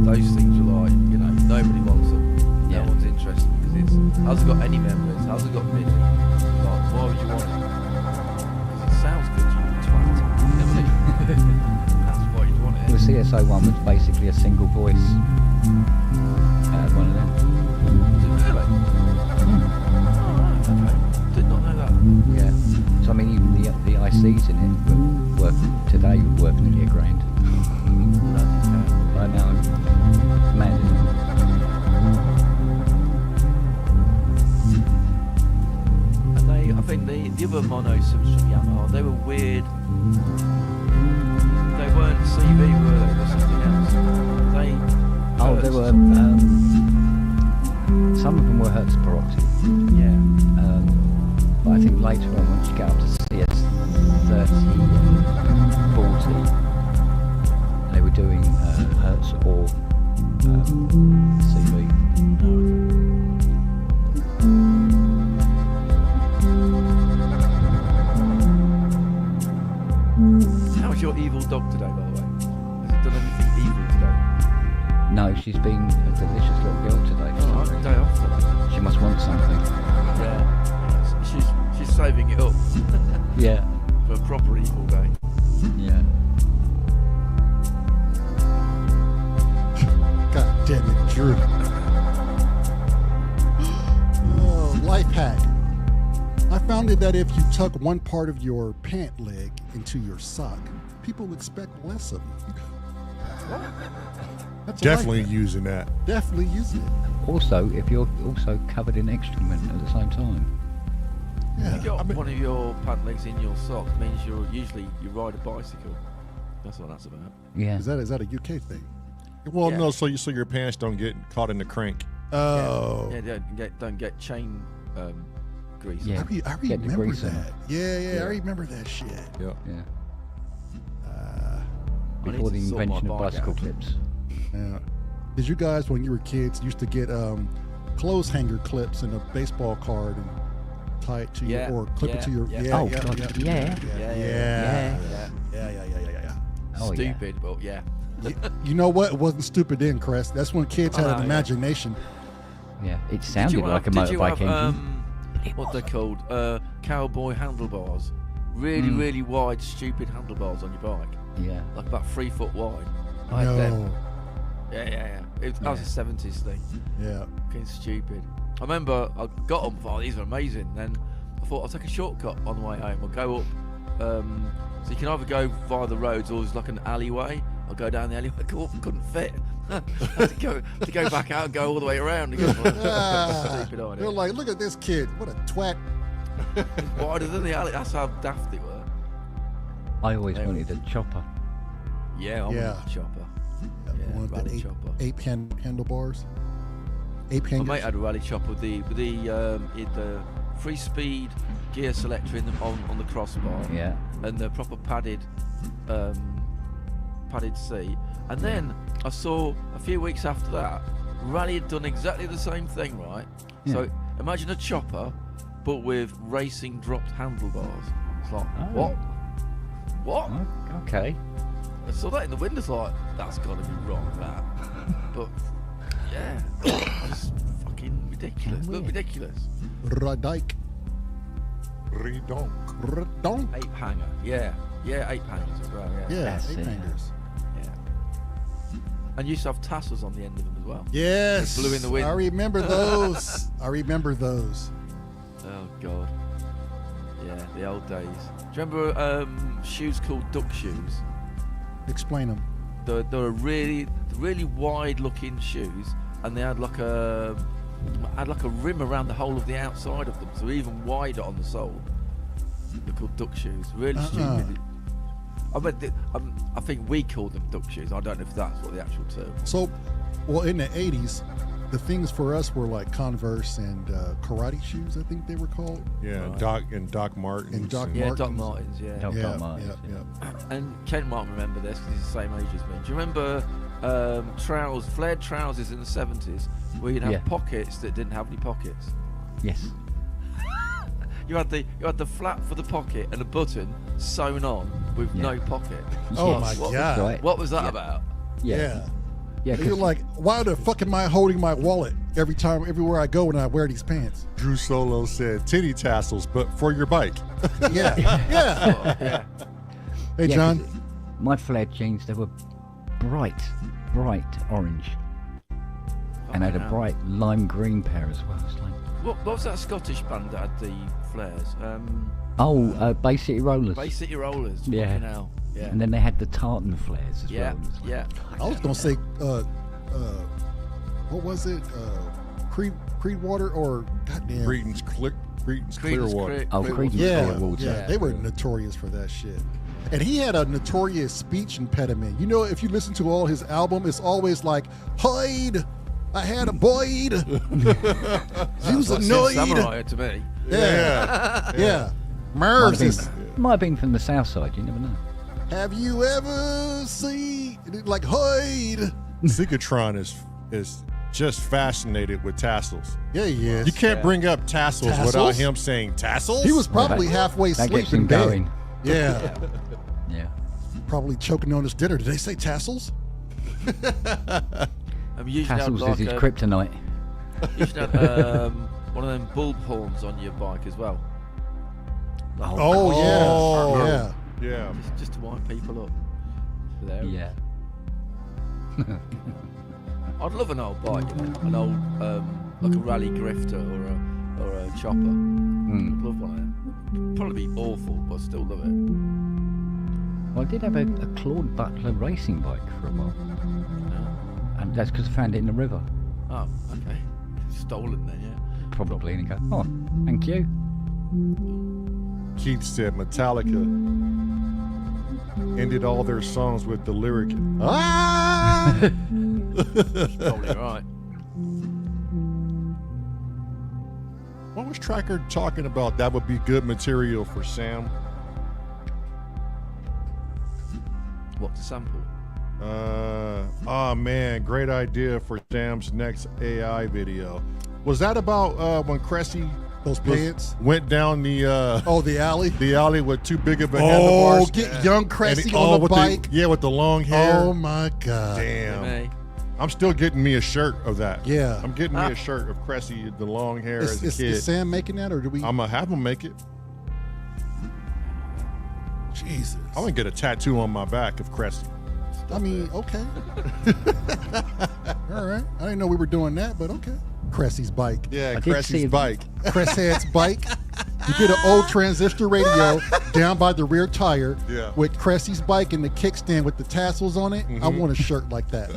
S3: those things were like, nobody wants them.
S4: Yeah.
S3: No one's interested because it's how's it got any memories? How's it got MIDI? Like, why would you want it? Because it sounds good, you twat. That's why you'd want
S4: The
S3: it.
S4: CSO1 was basically a single voice. One of them.
S3: Was it really? Oh, right, okay. Did not know that.
S4: Yeah. So I mean, even the ICs in it were worth today would worth nearly $1,000. Right now, man.
S3: And I think the other mono sims from Yamaha, they were weird. They weren't CV, were they? They were something else.
S4: They were. Some of them were Hertz per octave.
S3: Yeah.
S4: But I think later on, once you get up to CS30 and 40, they were doing Hertz or CV.
S3: How's your evil dog today, by the way? Has it done anything evil today?
S4: No, she's been a delicious little girl today. for some
S3: Oh,
S4: reason.
S3: day off today.
S4: She must want something.
S3: Yeah. She's saving it up
S4: Yeah,
S3: for a proper evil day.
S4: yeah.
S2: God damn it, Drew. Oh, life hack. I found it that if you tuck one part of your pant leg into your sock, people expect less of you. That's a
S1: Definitely
S2: life hack.
S1: using that.
S2: Definitely use it.
S4: Also, if you're also covered in excrement at the same time.
S2: Yeah.
S3: You got
S1: I mean-
S3: one of your pant legs in your sock means you ride a bicycle. That's what that's about.
S4: Yeah.
S2: Is that a UK thing?
S1: Well,
S3: Yeah.
S1: no, so your pants don't get caught in the crank.
S2: Oh.
S3: Yeah, don't get chain grease.
S4: Yeah.
S2: I
S4: Get the
S2: remember
S4: grease on
S2: that. Yeah, I remember that shit.
S1: Yeah.
S4: Yeah.
S3: I need
S4: Before
S3: to
S4: the
S3: sort my
S4: invention of
S3: bike
S4: bicycle
S3: out.
S4: clips.
S2: Yeah. Did you guys, when you were kids, used to get clothes hanger clips in a baseball card and tie it to
S3: Yeah,
S2: your, or clip it to your?
S3: yeah.
S2: Yeah,
S4: Oh,
S2: yeah,
S4: God,
S2: yeah,
S4: yeah.
S3: Yeah.
S4: Oh, yeah.
S3: Stupid, but yeah.
S2: You know what? It wasn't stupid then, Crest. That's when kids had
S3: Oh,
S2: an
S3: yeah.
S2: imagination.
S4: Yeah, it sounded like a
S3: did you
S4: motorbike
S3: have,
S4: engine.
S3: what they're called? Cowboy handlebars. Really, really wide, stupid handlebars on your bike.
S4: Yeah.
S3: Like about 3 foot wide. I had them.
S2: No.
S3: Yeah. That was a 70s thing.
S2: Yeah.
S3: Fucking stupid. I remember I got them, thought these are amazing. Then I thought I'll take a shortcut on the way home. I'll go up. So you can either go via the roads or there's like an alleyway. I'll go down the alleyway. Go up, couldn't fit. I had to go back out and go all the way around again. Stupid idea.
S2: They're like, look at this kid. What a twat.
S3: Wider than the alley. That's how daft they were.
S4: I always wanted a chopper.
S3: Yeah, I
S2: Yeah.
S3: wanted a chopper. Yeah,
S2: One of
S3: rally
S2: the
S3: chopper.
S2: ape handlebars. Ape
S3: My
S2: hangers.
S3: mate had a rally chopper with the 3-speed gear selector on the crossbar.
S4: Yeah.
S3: And the proper padded seat. And then I saw a few weeks after that, Rally had done exactly the same thing, right?
S4: Yeah.
S3: So imagine a chopper, but with racing dropped handlebars. It's like,
S4: Oh.
S3: What?
S4: Oh, okay.
S3: I saw that in the windows, like, that's got to be wrong, that. But, yeah, it's fucking ridiculous. Look ridiculous.
S2: Radike.
S1: Redonk.
S2: Radonk.
S3: Ape hanger, yeah, ape hangers as well, yeah.
S2: Yeah,
S4: That's
S2: ape
S4: it.
S2: hangers.
S3: Yeah. And used to have tassels on the end of them as well.
S2: Yes.
S3: Blew in the wind.
S2: I remember those.
S3: Oh God. Yeah, the old days. Do you remember shoes called duck shoes?
S2: Explain them.
S3: They're really wide-looking shoes, and they had like a rim around the whole of the outside of them, so even wider on the sole. They're called duck shoes. Really stupid. I think we called them duck shoes. I don't know if that's what the actual term was.
S2: So, well, in the 80s, the things for us were like Converse and karate shoes, I think they were called.
S1: Yeah, Doc Martens.
S2: And Doc
S3: Yeah,
S2: Martens.
S3: Doc Martens, yeah.
S4: Doc
S2: Yeah,
S4: Martens,
S2: yeah.
S3: And Ken might remember this because he's the same age as me. Do you remember flared trousers in the 70s where you'd have
S4: Yeah.
S3: pockets that didn't have any pockets?
S4: Yes.
S3: You had the flap for the pocket and a button sewn on with
S4: Yeah.
S3: no pocket.
S2: Oh
S3: Like,
S2: my
S3: what,
S2: God.
S4: Right.
S3: What was that
S4: Yeah.
S3: about?
S4: Yeah.
S2: Yeah.
S4: Yeah.
S2: And you're
S4: 'cause-
S2: like, why the fuck am I holding my wallet everywhere I go when I wear these pants?
S1: Drew Solo said titty tassels, but for your bike.
S2: Yeah. Yeah.
S3: Oh, yeah.
S2: Hey,
S4: yeah,
S2: John.
S4: 'cause my flared jeans, they were bright orange. And I had a
S3: Fucking hell.
S4: bright lime green pair as well. It's like,
S3: What was that Scottish band that had the flares?
S4: Bay City Rollers.
S3: Bay City Rollers.
S4: Yeah.
S3: Fucking hell. Yeah.
S4: And then they had the tartan flares as
S3: yeah.
S4: well. It's like,
S3: Yeah.
S2: I was gonna say, what was it? Creedwater or goddamn?
S1: Creedence Clearwater.
S4: Oh,
S3: Clearwater.
S4: Creedence
S2: Yeah,
S4: Clearwater.
S2: yeah, they were notorious for that shit. And he had a notorious speech impediment. You know, if you listen to all his album, it's always like, Hyde, I had a Boyd. You was
S3: Like Sin
S2: annoyed.
S3: Samurai to me.
S2: Yeah. Yeah.
S4: Might
S2: Mervs
S4: have,
S2: is,
S4: been, might have been from the south side, you never know.
S2: have you ever seen, like, Hyde?
S1: Zigotron is just fascinated with tassels.
S2: Yeah, he is.
S1: You can't bring up tassels, without
S2: Tassels?
S1: him saying tassels.
S2: He was probably
S4: that-
S2: halfway
S4: that
S2: asleep
S4: gets
S2: in
S4: him
S2: bed.
S4: going.
S2: Yeah.
S4: Yeah.
S2: Probably choking on his dinner. Did they say tassels?
S3: You should have
S4: Tassels
S3: like
S4: is his
S3: a-
S4: kryptonite.
S3: You should have one of them bulb horns on your bike as well. Like,
S2: Oh, yeah.
S1: Oh.
S2: Yeah.
S1: Yeah.
S3: just to wind people up. There.
S4: Yeah.
S3: I'd love an old bike, you know, an old like a rally grifter or a chopper.
S4: Mm.
S3: I'd love one of them. Probably be awful, but I still love it.
S4: Well, I did have a Claude Butler racing bike for a while.
S3: Yeah.
S4: And that's because I found it in the river.
S3: Oh, okay. Stolen then, yeah.
S4: Probably. And I go, oh, thank you.
S1: Keith said Metallica ended all their songs with the lyric, ah!
S3: Probably right.
S1: What was Tracker talking about? That would be good material for Sam.
S3: What to sample?
S1: Oh man, great idea for Sam's next AI video. Was that about when Cressy
S2: Those pants.
S1: went down the
S2: The alley.
S1: the alley with too big of a
S2: Oh,
S1: handlebars?
S2: get young Cressy
S1: And
S2: on the
S1: with
S2: bike.
S1: with the long hair.
S2: Oh my God.
S1: Damn.
S3: Hey,
S1: I'm still getting me a shirt of that.
S2: Yeah.
S1: I'm getting me a shirt of Cressy, the long hair
S2: Is,
S1: as a kid.
S2: is Sam making that, or do we?
S1: I'm gonna have him make it.
S2: Jesus.
S1: I'm gonna get a tattoo on my back of Cressy.
S2: I mean, okay. All right. I didn't know we were doing that, but okay. Cressy's bike.
S1: Yeah,
S4: I did see
S1: Cressy's
S4: it.
S1: bike.
S2: Cresshead's bike. You get an old transistor radio down by the rear tire
S1: Yeah.
S2: with Cressy's bike and the kickstand with the tassels on it. I want a shirt like that.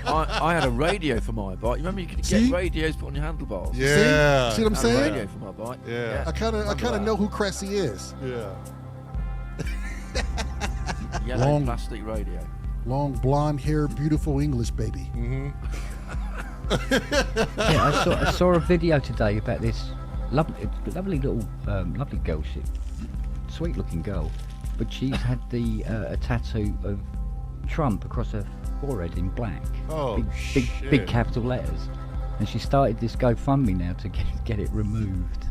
S3: I had a radio for my bike. You remember you could
S2: See?
S3: get radios put on your handlebars?
S1: Yeah.
S2: See what I'm
S3: I had a
S2: saying?
S3: radio for my bike.
S1: Yeah.
S2: I kind of
S3: Remember that?
S2: know who Cressy is.
S1: Yeah.
S3: Yellow
S2: Long-
S3: plastic radio.
S2: Long blonde hair, beautiful English baby.
S4: Yeah, I saw a video today about this lovely little lovely girl, sweet looking girl, but she's had a tattoo of Trump across her forehead in black.
S1: Oh,
S4: big
S1: shit.
S4: capital letters, and she started this GoFundMe now to get it removed.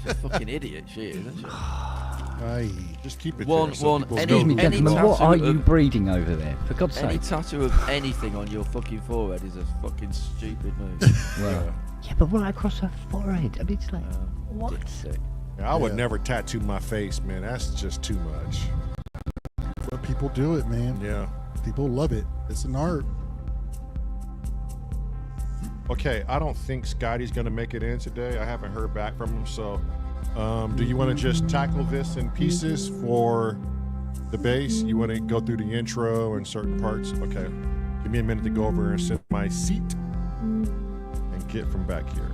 S3: She's a fucking idiot, she is, isn't she?
S2: Aye.
S1: Just keep it
S3: One-
S1: there so
S3: one-
S1: people
S3: any-
S1: know
S4: Excuse me,
S1: who
S3: any
S1: you
S4: gentlemen,
S1: are.
S4: what
S3: tattoo
S4: are you
S3: of-
S4: breeding over there? For God's
S3: Any
S4: sake.
S3: tattoo of anything on your fucking forehead is a fucking stupid move.
S4: Well, yeah, but right across her forehead. I mean, it's like, what?
S3: Dick.
S1: Yeah, I would
S2: Yeah.
S1: never tattoo my face, man. That's just too much.
S2: But people do it, man.
S1: Yeah.
S2: People love it. It's an art.
S1: Okay, I don't think Scotty's gonna make it in today. I haven't heard back from him. So, do you want to just tackle this in pieces for the base? You want to go through the intro and certain parts? Okay, give me a minute to go over and sit my seat and get from back here.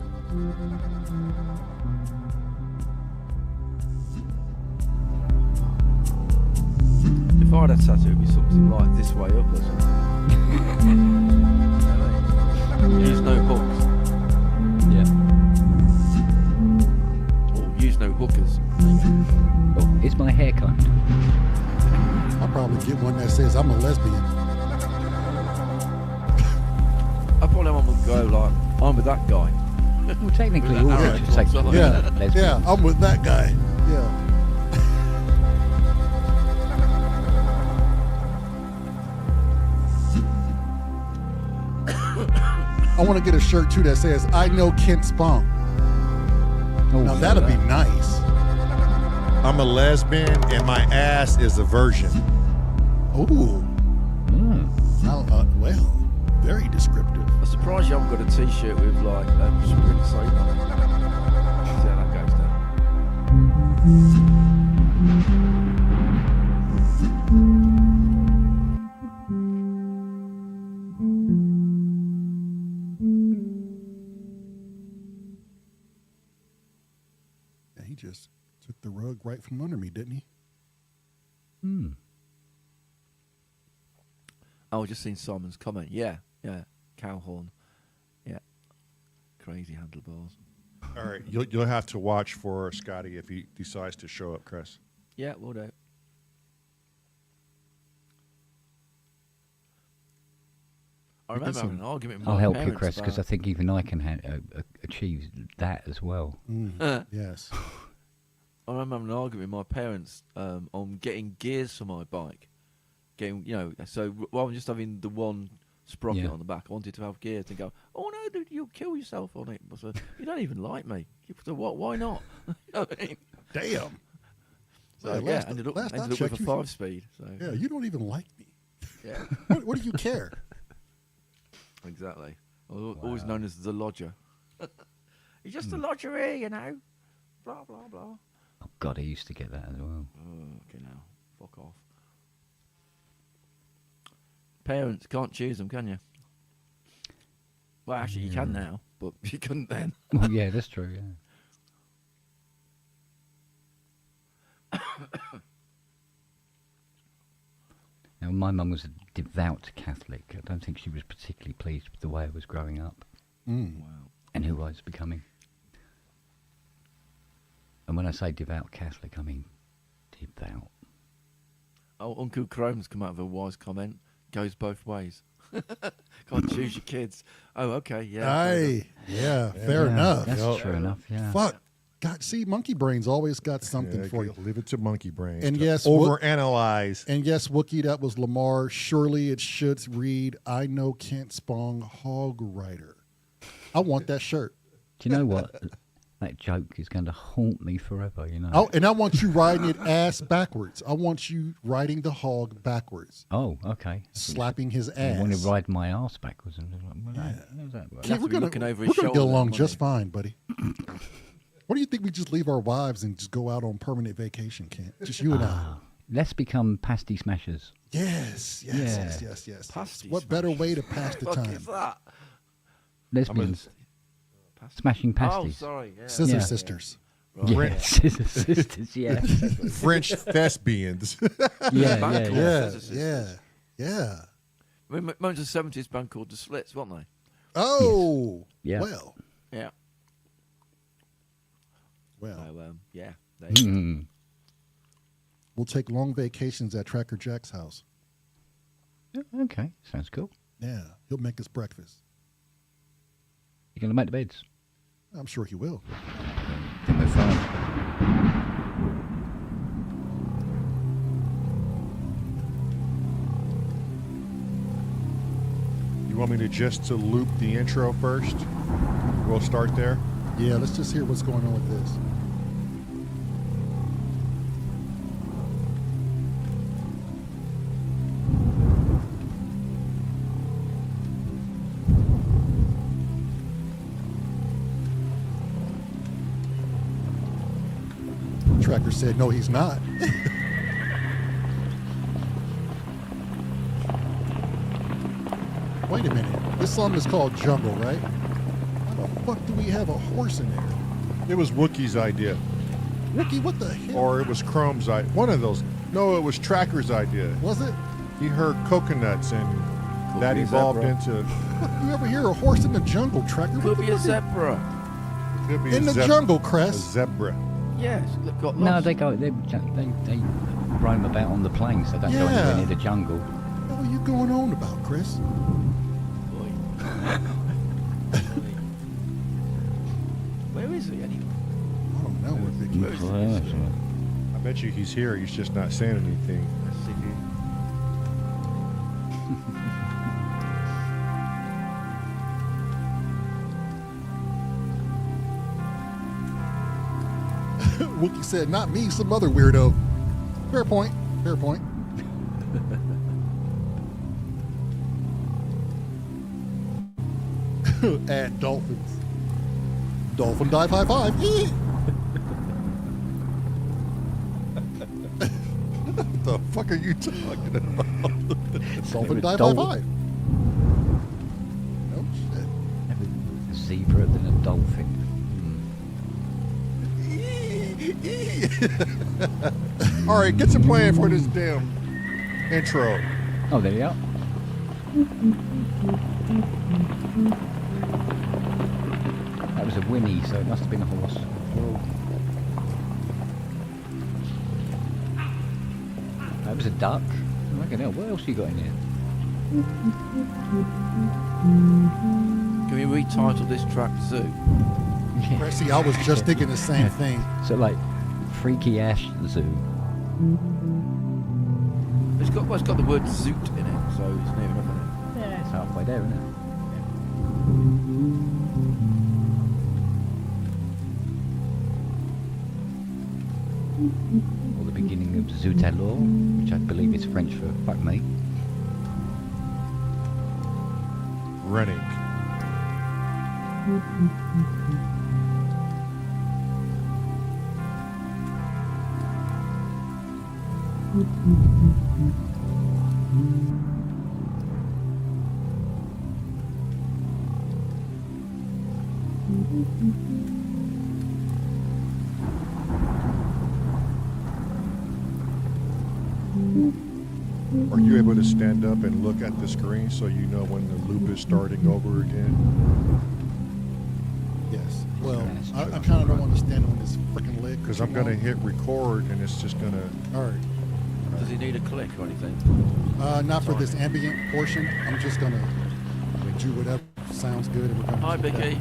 S3: If I had a tattoo, it'd be something like this way up or something. Use no hooks.
S4: Yeah.
S3: Or use no hookers.
S4: Oh, it's my hair kind.
S2: I'll probably get one that says I'm a lesbian.
S3: I probably want to go like, I'm with that guy.
S4: Well, technically,
S3: With
S4: all
S3: that
S4: that
S3: arrow
S4: should take
S3: towards the
S2: Yeah,
S4: lesbian.
S2: yeah, I'm with that guy. Yeah. I want to get a shirt too that says "I know Kent Spunk."
S4: Oh,
S2: Now that'll be nice.
S1: I'm a lesbian and my ass is a virgin.
S2: Ooh,
S4: Mm.
S2: well, very descriptive.
S3: I'm surprised you haven't got a t-shirt with like Sprint soap on it. See how that goes down.
S2: Yeah, he just took the rug right from under me, didn't he?
S4: Hmm.
S3: Oh, I just seen Simon's comment. Yeah, cow horn. Yeah, crazy handlebars.
S1: All right, you'll have to watch for Scotty if he decides to show up, Chris.
S3: Yeah, we'll do. I remember
S2: some-
S3: having an argument with
S4: I'll
S3: my
S4: help you,
S3: parents
S4: Chris, because I
S3: about-
S4: think even I can achieve that as well.
S2: Yes.
S3: I remember having an argument with my parents on getting gears for my bike. So rather than just having the one sprocket
S4: Yeah.
S3: on the back, I wanted to have gears and go, oh no, dude, you'll kill yourself on it. I said, you don't even like me. So what? Why not? You know what I mean?
S2: Damn.
S3: So
S2: Yeah,
S3: yeah,
S2: last-
S3: ended up
S2: last I
S3: with a
S2: checked, you-
S3: 5-speed. So
S2: Yeah, you don't even like me.
S3: yeah,
S2: What do you care?
S3: exactly. I was always known as the lodger. He's just a lodger here, you know. Blah blah blah.
S4: Oh, God, I used to get that as well.
S3: Okay, now fuck off. Parents can't choose them, can you? Well, actually, you can now, but you couldn't then.
S4: Well, yeah, that's true, yeah. Now, my mum was a devout Catholic. I don't think she was particularly pleased with the way I was growing up
S3: Wow.
S4: and who I was becoming. And when I say devout Catholic, I mean devout.
S3: I Oh, Uncle Chrome's come out with a wise comment. Goes both ways. Can't choose your kids. Oh, okay, yeah.
S2: Aye, yeah, fair enough.
S4: That's true enough. Yeah.
S2: Fuck. God, see, monkey brain's always got something for you.
S1: Leave it to monkey brain.
S2: And
S1: to
S2: yes,
S1: overanalyze.
S2: And yes, Wookie, that was Lamar. Surely it should read, I know Kent Spong, Hog Rider. I want that shirt.
S4: Do you know what? That joke is going to haunt me forever, you know.
S2: Oh, and I want you riding it ass backwards. I want you riding the hog backwards.
S4: Oh, okay.
S2: Slapping his
S4: I
S2: ass.
S4: want to ride my ass backwards. And how's that work?
S2: Kent, we're gonna
S3: looking over
S2: we're
S3: his
S2: gonna get
S3: shoulder,
S2: along
S3: won't
S2: just
S3: he?
S2: fine, buddy. What do you think we just leave our wives and just go out on permanent vacation, Kent? Just you and I.
S4: Let's become pasty smashers.
S2: Yes.
S3: Pasty
S2: What better way to pass the
S3: Fuck
S2: time?
S3: is that?
S4: Lesbians. Smashing
S3: Oh,
S4: pasties.
S3: sorry. Yeah.
S2: Scissor
S4: Yeah.
S2: sisters.
S4: Yeah, Scissor Sisters, yeah.
S1: French thespians.
S2: Yeah.
S3: Remember the 70s band called The Slits, weren't they?
S2: Oh,
S4: Yeah.
S2: well.
S3: Yeah.
S2: Well,
S3: Yeah. There you go.
S4: Mm.
S2: we'll take long vacations at Tracker Jack's house.
S4: Okay, sounds cool.
S2: Yeah, he'll make us breakfast.
S4: You going to make the beds?
S2: I'm sure he will.
S4: I think we're fine.
S1: You want me to just to loop the intro first? We'll start there.
S2: Yeah, let's just hear what's going on with this. Tracker said, no, he's not. Wait a minute. This song is called Jungle, right? How the fuck do we have a horse in there?
S1: It was Wookie's idea.
S2: Wookie, what the hell?
S1: Or it was Chrome's idea. One of those. No, it was Tracker's idea.
S2: Was it?
S1: He heard coconuts and that
S3: be a
S1: evolved
S3: zebra.
S1: into.
S2: You ever hear a horse in the jungle, Tracker?
S3: Could be a zebra.
S1: It could be
S2: In
S1: a
S2: the jungle,
S1: A
S2: Crest.
S1: zebra.
S3: Yes. Got
S4: No,
S3: lost.
S4: they roam about on the plains. They don't go
S2: Yeah.
S4: anywhere near the jungle.
S2: What are you going on about, Chris?
S3: Boy. Where is he anyway?
S2: I don't know where Vicky
S3: Where
S2: is.
S3: is he?
S1: I bet you he's here. He's just not saying anything.
S3: Let's see here.
S2: Wookie said, not me, some other weirdo. Fair point. Fair point. Add dolphins. Dolphin dive high five.
S1: What the fuck are you talking about?
S2: Dolphin dive high
S4: Dolphin.
S2: five. Oh shit.
S4: A zebra than a dolphin.
S1: All right, get some plan for this damn intro.
S4: Oh, there you are. That was a whinny, so it must have been a horse. That was a duck. I reckon, hell, what else you got in here?
S3: Can we retitle this track Zoo?
S2: See, I was just thinking the same thing.
S4: So like, Freaky Ash Zoo.
S3: It's got the word zoot in it, so it's near enough, isn't
S4: Yeah, it's halfway there, isn't it? Or the beginning of Zoutalour, which I believe is French for fuck me.
S1: Running. Are you able to stand up and look at the screen so you know when the loop is starting over again?
S2: Yes. Well,
S4: That's
S2: I
S4: true.
S2: kind of don't want to stand on this freaking leg.
S1: Because I'm going to hit record and it's just going to...
S2: All right.
S3: it? Does he need a click or anything?
S2: Not for this
S3: Sorry.
S2: ambient portion. I'm just gonna do whatever sounds good, and we're gonna
S3: Hi,
S2: keep that,
S3: Vicky.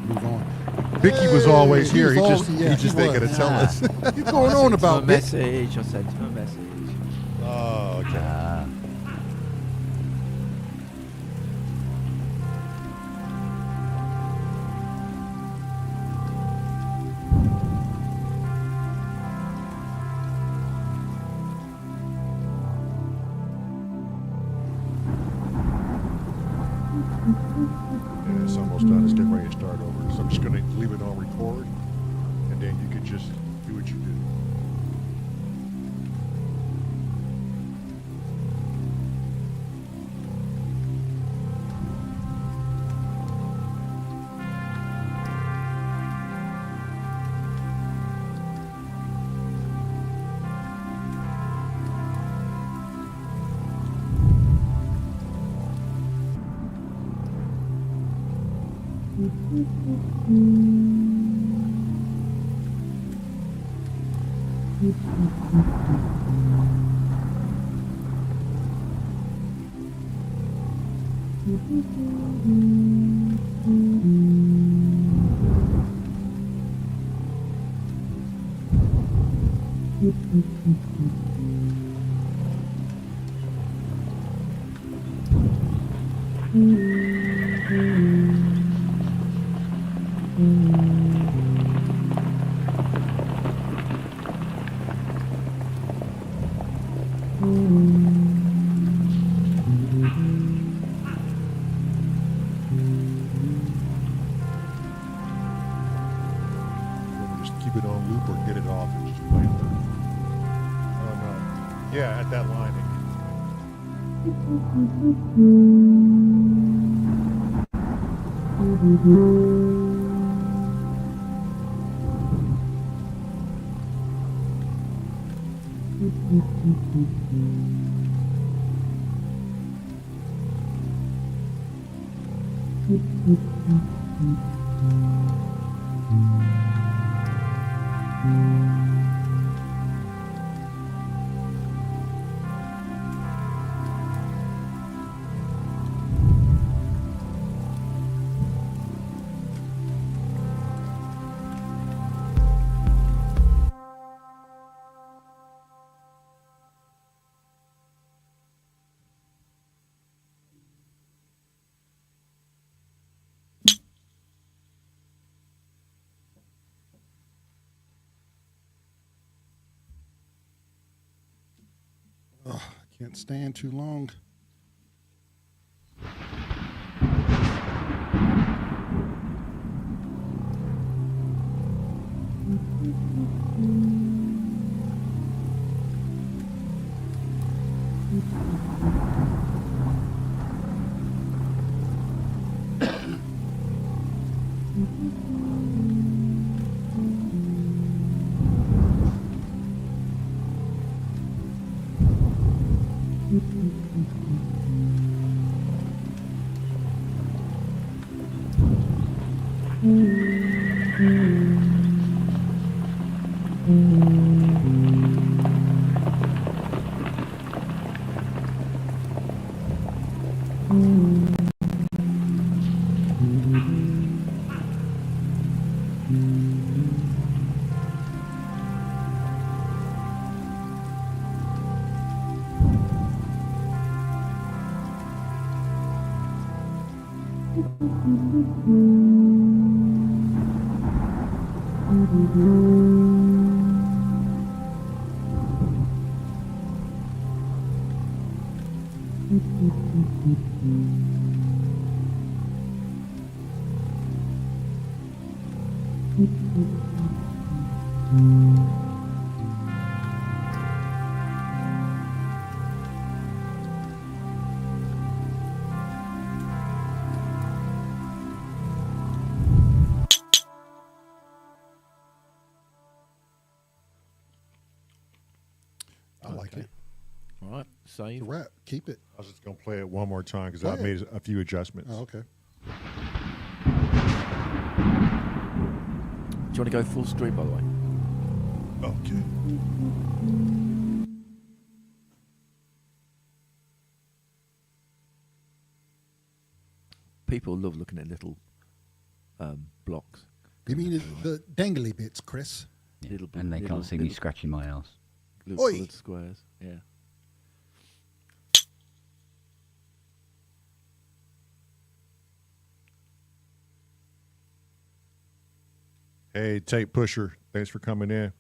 S2: move on.
S1: Vicky was always
S2: Hey,
S1: here. He
S2: was
S1: just
S2: all-
S1: he
S2: yeah,
S1: just
S2: he
S1: ain't
S2: was.
S1: gonna tell
S4: Ah.
S1: us.
S2: What's going on
S3: A
S2: about Vic?
S3: message. I sent him a message.
S1: Oh, okay.
S4: Ah.
S1: Yeah, it's almost done. It's getting ready to start over. So I'm just gonna leave it on record, and then you can just do what you do. Just keep it on loop or get it off and just play it through. I don't know. Yeah, at that line.
S2: Ugh, I can't stand too long. I like
S3: Okay.
S2: it.
S3: All right,
S2: It's
S3: save.
S2: a wrap. Keep it.
S1: I was just gonna play it one more time because
S2: Play
S1: I
S2: it.
S1: made a few adjustments.
S2: Oh, okay.
S3: Do you want to go full stream, by the way?
S1: Okay.
S3: people love looking at little blocks.
S2: You mean the dangly bits, Chris?
S4: Yeah.
S3: Little
S4: And they
S3: little-
S4: can't see me
S3: little-
S4: scratching my ass.
S3: Little
S2: Oi.
S3: coloured squares. Yeah.
S1: Hey, tape pusher. Thanks for coming in.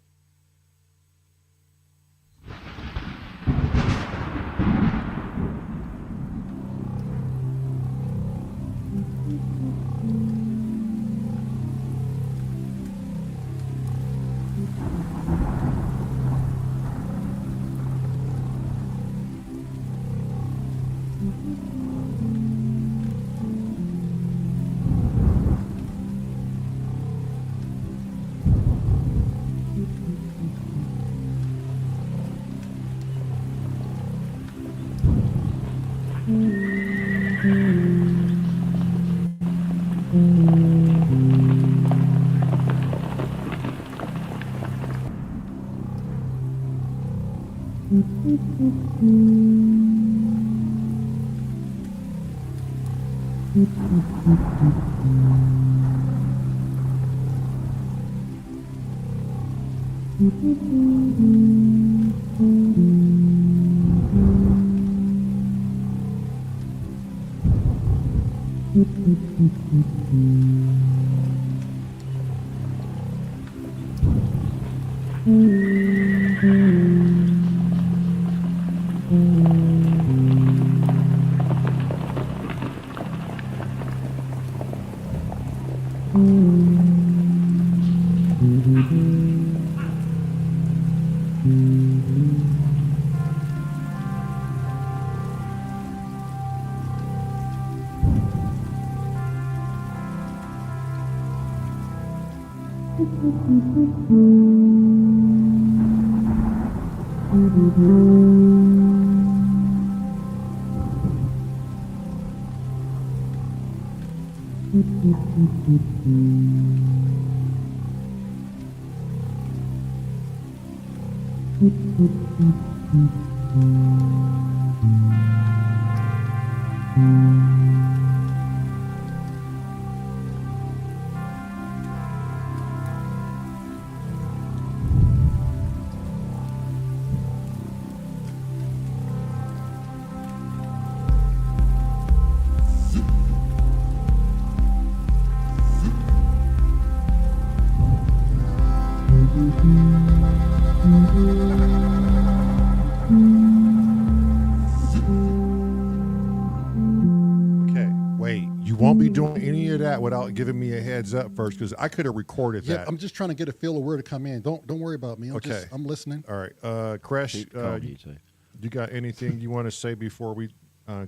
S1: Okay, wait. You won't be doing any of that without giving me a heads up first, because I could have recorded
S2: Yeah,
S1: that.
S2: I'm just trying to get a feel of where to come in. Don't worry about me.
S1: Okay.
S2: I'm listening.
S1: All right, Crash,
S3: Keep calm, you two.
S1: you got anything you want to say before we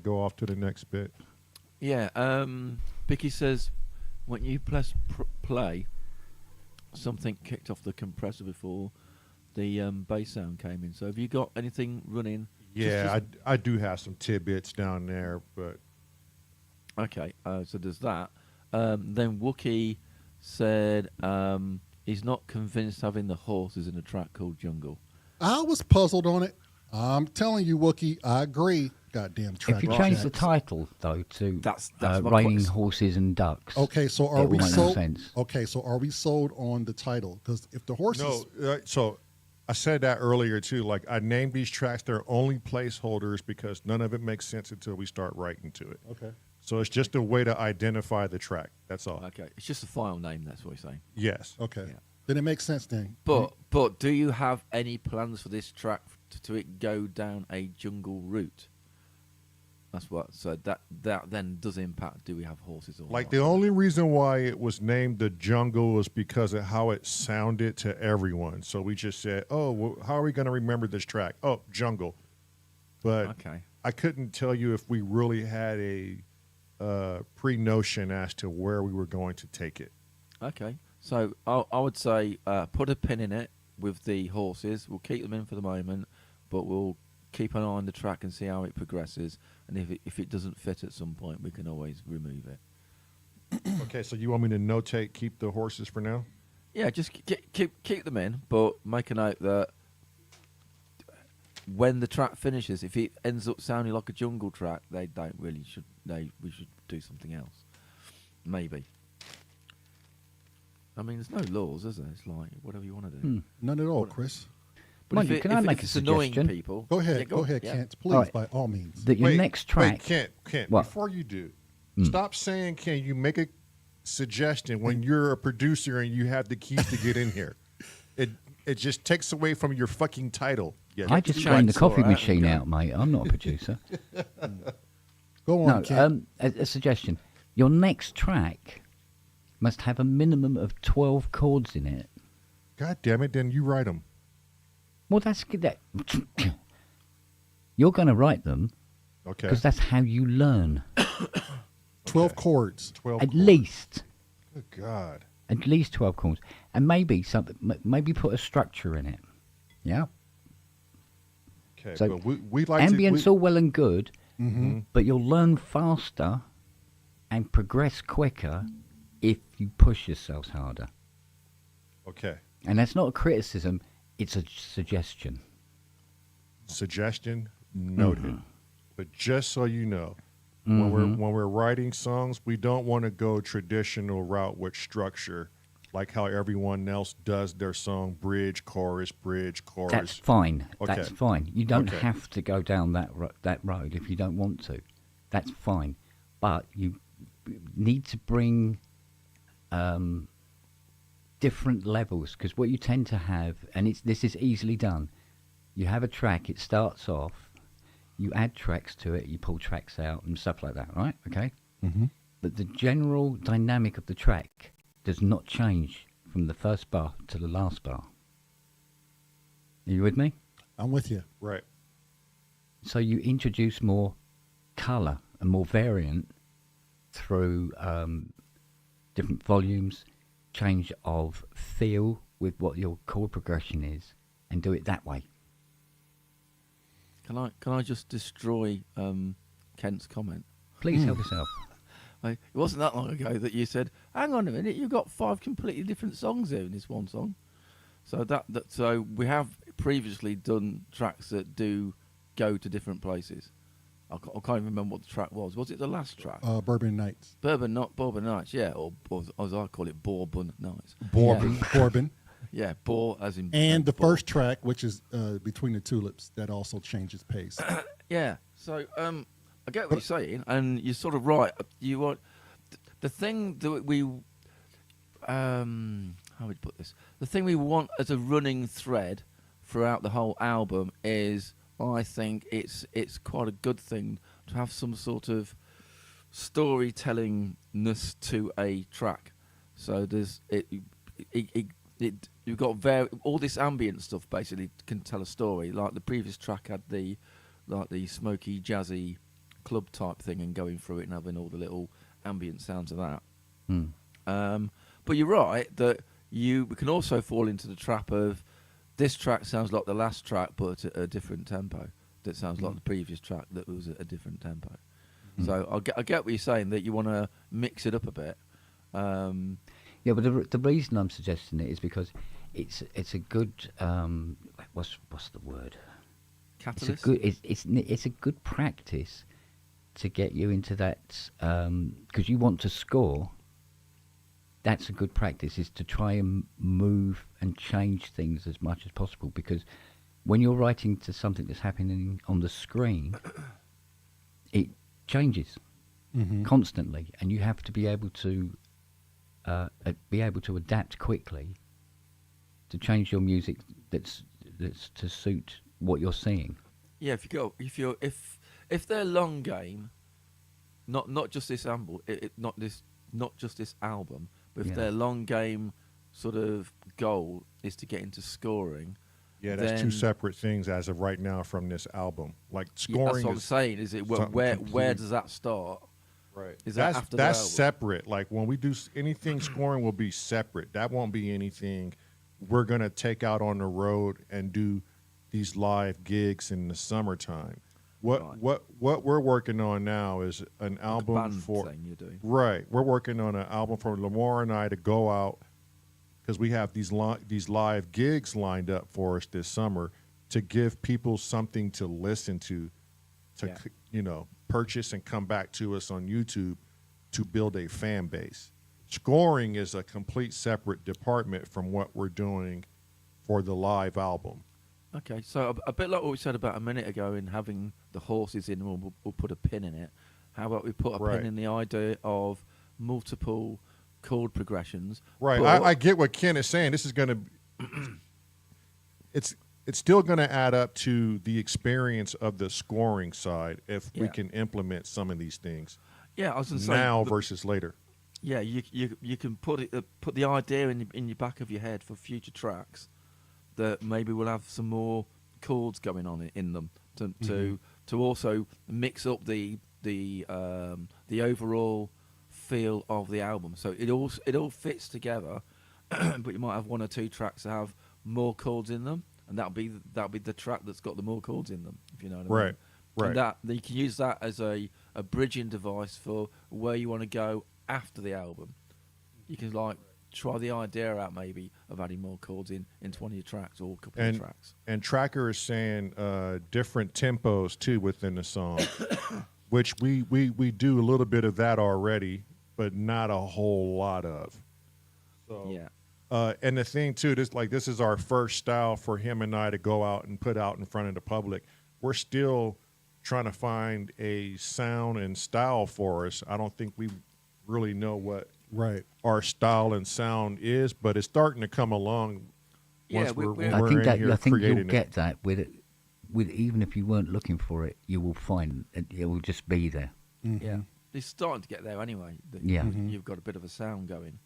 S1: go off to the next bit?
S3: Yeah. Vicky says when you press play, something kicked off the compressor before the bass sound came in. So have you got anything running?
S1: Yeah, I do have some tidbits down there, but
S3: Okay, so there's that. Then Wookie said he's not convinced having the horses in a track called Jungle.
S2: I was puzzled on it. I'm telling you, Wookie, I agree. Goddamn track.
S4: If you change the title though to
S3: That's my
S4: Raining
S3: question.
S4: Horses and Ducks.
S2: Okay, so
S4: it
S2: are
S4: will
S2: we
S4: make
S2: sold?
S4: no sense.
S2: Okay, so are we sold on the title? Because if the horses,
S1: no. So I said that earlier too. Like I named these tracks; they're only placeholders because none of it makes sense until we start writing to it.
S2: okay,
S1: So it's just a way to identify the track. That's all.
S3: Okay, it's just a file name. That's what he's saying.
S1: Yes.
S2: okay,
S3: Yeah.
S2: then it makes sense then.
S3: But do you have any plans for this track to it go down a jungle route? That's what. So that then does impact. Do we have horses or
S1: Like
S3: not?
S1: the only reason why it was named the Jungle was because of how it sounded to everyone. So we just said, "Oh, well, how are we going to remember this track? Oh, Jungle." But
S3: Okay.
S1: I couldn't tell you if we really had a pre-notion as to where we were going to take it.
S3: Okay. So I would say put a pin in it with the horses. We'll keep them in for the moment, but we'll keep an eye on the track and see how it progresses. And if it doesn't fit at some point, we can always remove it.
S1: Okay, so you want me to notate keep the horses for now?
S3: Yeah, just keep them in, but make a note that when the track finishes, if it ends up sounding like a jungle track, they don't really should. We should do something else. maybe. I mean, there's no laws, is there? It's like whatever you want to do.
S2: None at all, Chris.
S3: But
S4: Mind
S3: if
S4: you, can I make a
S3: it's annoying
S4: suggestion?
S3: people,
S2: Go ahead,
S3: yeah,
S2: go ahead,
S3: yeah.
S2: Kent. Please,
S4: All right.
S2: by all means.
S4: That your next track.
S1: Wait, Kent,
S4: What?
S1: before you do, stop saying, can you make a suggestion when you're a producer and you have the keys to get in here? It just takes away from your fucking title. Yeah,
S4: I just drained the coffee
S3: all right,
S4: machine
S3: okay.
S4: out, mate. I'm not a producer.
S2: Go on,
S4: No,
S2: Kent.
S4: a suggestion. Your next track must have a minimum of 12 chords in it.
S1: God damn it, then you write them.
S4: Well, that's good. You're going to write them
S1: Okay.
S4: because that's how you learn.
S2: 12 chords.
S1: 12
S4: At
S1: chords.
S4: least.
S1: Good God.
S4: At least 12 chords. And maybe something. Maybe put a structure in it. Yeah?
S1: Okay,
S4: So,
S1: but we like
S4: Ambient's
S1: to...
S4: all well and good,
S1: Mm-hmm.
S4: but you'll learn faster and progress quicker if you push yourselves harder.
S1: Okay.
S4: And that's not a criticism, it's a suggestion.
S1: Suggestion noted.
S4: Mm-hmm.
S1: But just so you know, when we're writing songs, we don't want to go traditional route with structure, like how everyone else does their song: bridge, chorus, bridge, chorus.
S4: That's fine.
S1: Okay.
S4: That's fine. You don't
S1: Okay.
S4: have to go down that road if you don't want to. That's fine. But you need to bring different levels, because what you tend to have, and this is easily done, you have a track, it starts off, you add tracks to it, you pull tracks out and stuff like that, right? Okay?
S2: Mm-hmm.
S4: But the general dynamic of the track does not change from the first bar to the last bar. Are you with me?
S2: I'm with you.
S1: Right.
S4: So you introduce more colour and more variant through different volumes, change of feel with what your chord progression is, and do it that way.
S3: Can I just destroy Kent's comment?
S4: Please help yourself.
S3: It wasn't that long ago that you said, "Hang on a minute, you've got 5 completely different songs here in this one song." So so we have previously done tracks that do go to different places. I can't even remember what the track was. Was it the last track?
S2: Bourbon Nights.
S3: Bourbon Nights, yeah, or as I call it, Bourbon Nights.
S2: Bourbon. Bourbon.
S3: Yeah, Boar as in.
S2: And the
S3: Boar.
S2: first track, which is Between the Tulips, that also changes pace.
S3: Yeah, so I get what you're saying, and you're sort of right. You want the thing that we how would you put this? The thing we want as a running thread throughout the whole album is, I think it's quite a good thing to have some sort of storytellingness to a track. So there's you've got all this ambient stuff basically can tell a story. Like the previous track had the smoky jazzy club type thing and going through it and having all the little ambient sounds of that. But you're right that we can also fall into the trap of this track sounds like the last track but at a different tempo. That sounds like the previous track that was at a different tempo. So I get what you're saying, that you want to mix it up a bit.
S4: Yeah, but the reason I'm suggesting it is because it's a good what's the word?
S3: Catalyst.
S4: It's a good practice to get you into that, because you want to score. That's a good practice, is to try and move and change things as much as possible, because when you're writing to something that's happening on the screen, it changes constantly, and you have to be able to adapt quickly to change your music that's to suit what you're seeing.
S3: Yeah, if they're long game, not just this album, not just this album, but if their long game sort of goal is to get into scoring.
S1: Yeah, that's two separate things as of right now from this album. Like scoring,
S3: that's what I'm saying. Is it where does that start?
S1: Right.
S3: Is that after
S1: that's
S3: the album?
S1: separate. Like when we do anything, scoring will be separate. That won't be anything we're gonna take out on the road and do these live gigs in the summertime. What we're working on now is an album
S3: band
S1: for
S3: thing you're doing.
S1: Right. We're working on an album for Lamar and I to go out, because we have these live gigs lined up for us this summer, to give people something to listen to purchase and come back to us on YouTube to build a fan base. Scoring is a complete separate department from what we're doing for the live album.
S3: Okay, so a bit like what we said about a minute ago in having the horses in, we'll put a pin in it. How about we put a
S1: Right.
S3: pin in the idea of multiple chord progressions?
S1: Right.
S3: but-
S1: I get what Ken is saying. This is going to, it's still going to add up to the experience of the scoring side if we
S3: Yeah.
S1: can implement some of these things
S3: Yeah, I was going to say
S1: now
S3: the-
S1: versus later.
S3: Yeah, you can put the idea in your back of your head for future tracks that maybe we'll have some more chords going on in them to also mix up the overall feel of the album. So it all fits together, but you might have one or two tracks that have more chords in them, and that'll be the track that's got the more chords in them. If you know what I mean.
S1: Right. Right.
S3: And that you can use that as a bridging device for where you want to go after the album. You can like try the idea out maybe of adding more chords into one of your tracks or a couple of tracks.
S1: And Tracker is saying different tempos too within the song, which we do a little bit of that already, but not a whole lot of. So
S3: Yeah.
S1: and the thing too, this is our first style for him and I to go out and put out in front of the public. We're still trying to find a sound and style for us. I don't think we really know what
S2: Right.
S1: our style and sound is, but it's starting to come along.
S3: Yeah,
S1: Once when
S4: I
S1: we're
S4: think
S1: in
S4: that
S1: here
S4: I think you'll
S1: creating it.
S4: get that with it. With even if you weren't looking for it, you will find it will just be there.
S3: Yeah. It's starting to get there anyway.
S4: Yeah.
S3: You've got a bit of a sound going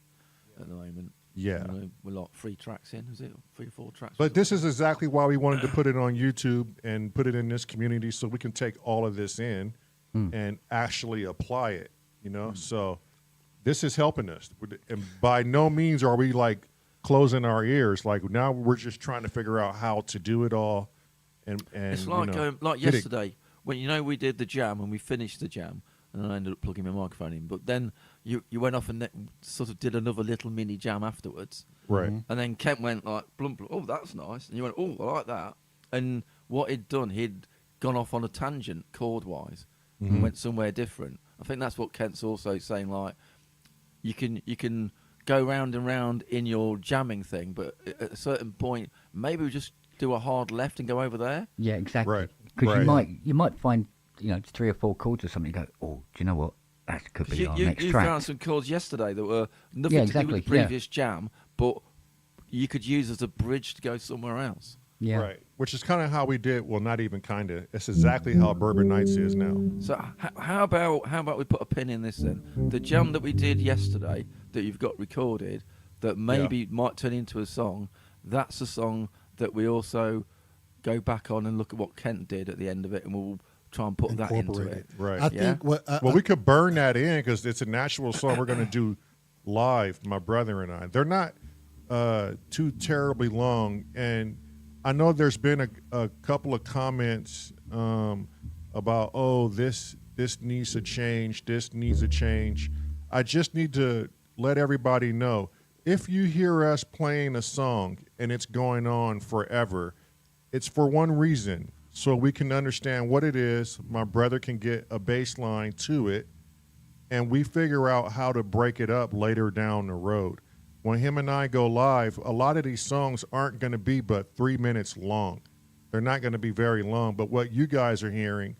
S3: at the moment.
S1: Yeah.
S3: You know, we're like 3 tracks in, is it? 3 or 4 tracks.
S1: But this is exactly why we wanted to put it on YouTube and put it in this community so we can take all of this in and actually apply it, you know? So this is helping us. And by no means are we like closing our ears. Like now we're just trying to figure out how to do it all. And
S3: it's like like
S1: get it-
S3: yesterday when we did the jam and we finished the jam and I ended up plugging my microphone in. But then you went off and sort of did another little mini jam afterwards.
S1: Right.
S3: And then Kent went like, blump, blump, oh, that's nice. And you went, oh, I like that. And what he'd done, he'd gone off on a tangent chord-wise and went somewhere different. I think that's what Kent's also saying, like, you can go round and round in your jamming thing, but at a certain point, maybe we just do a hard left and go over there.
S4: Yeah, exactly.
S1: Right,
S4: Because
S1: right.
S4: you might find 3 or 4 chords or something. You go, oh, do you know what? That could be our next
S3: You
S4: track.
S3: found some chords yesterday that were nothing
S4: Yeah,
S3: to do with the
S4: exactly, yeah.
S3: previous jam, but you could use as a bridge to go somewhere else.
S4: Yeah.
S1: Right. Which is kind of how we did. Well, not even kind of. It's exactly how Bourbon Nights is now.
S3: So how about we put a pin in this then? The jam that we did yesterday that you've got recorded that maybe might turn into a song. That's a song that we also go back on and look at what Kent did at the end of it, and we'll try and put that into
S2: Incorporate
S3: it.
S1: Right.
S2: I
S3: Yeah.
S2: think what
S1: Well, we could burn that in because it's a natural song we're going to do live, my brother and I. They're not too terribly long. And I know there's been a couple of comments about, oh, this needs to change, this needs to change. I just need to let everybody know, if you hear us playing a song and it's going on forever, it's for one reason, so we can understand what it is. My brother can get a bass line to it, and we figure out how to break it up later down the road. When him and I go live, a lot of these songs aren't going to be but 3 minutes long. They're not going to be very long, but what you guys are hearing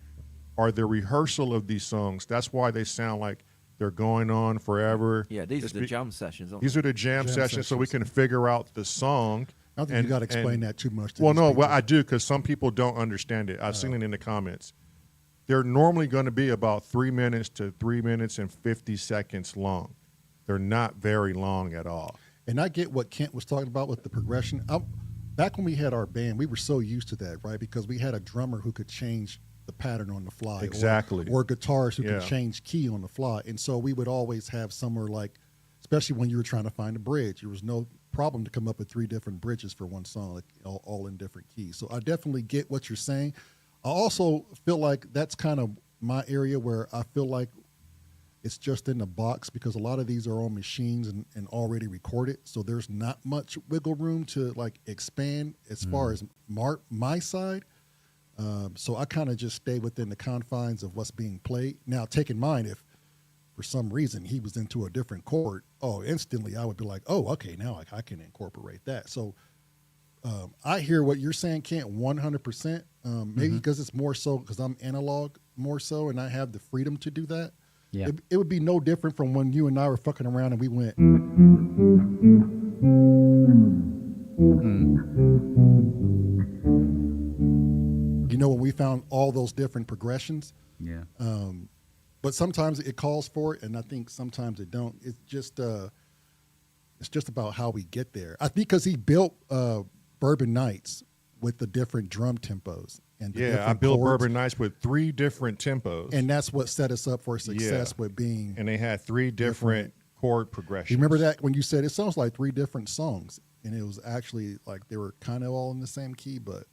S1: are the rehearsal of these songs. That's why they sound like they're going on forever.
S3: Yeah, these
S1: It's
S3: are the jam sessions. Aren't
S1: These
S3: they?
S1: are the jam sessions, so we can figure out the song.
S2: I don't think you got to explain that too much. To
S1: Well,
S2: these
S1: no,
S2: people.
S1: well, I do, because some people don't understand it. I've seen it in the comments. They're normally going to be about 3 minutes to 3 minutes and 50 seconds long. They're not very long at all.
S2: And I get what Kent was talking about with the progression. Back when we had our band, we were so used to that, right? Because we had a drummer who could change the pattern on the fly.
S1: Exactly.
S2: Or guitarists who
S1: Yeah.
S2: could change key on the fly. And so we would always have somewhere like, especially when you were trying to find a bridge, there was no problem to come up with 3 different bridges for one song, like all in different keys. So I definitely get what you're saying. I also feel like that's kind of my area where I feel like it's just in the box, because a lot of these are on machines and already recorded. So there's not much wiggle room to like expand as far as my side. So I kind of just stay within the confines of what's being played. Now, take in mind, if for some reason he was into a different chord, instantly I would be like, oh, okay, now I can incorporate that. So I hear what you're saying, Kent, 100%. Maybe because it's more so because I'm analog more so, and I have the freedom to do that.
S4: Yeah.
S2: It would be no different from when you and I were fucking around and we went. You know, when we found all those different progressions.
S4: Yeah.
S2: But sometimes it calls for it, and I think sometimes it don't. It's just about how we get there. I think because he built Bourbon Nights with the different drum tempos and the
S1: Yeah, I
S2: different
S1: built
S2: chords,
S1: Bourbon Nights with 3 different tempos.
S2: and that's what set us up for success with being.
S1: And they had 3 different chord progressions.
S2: You remember that when you said it sounds like 3 different songs, and it was actually like they were kind of all in the same key, but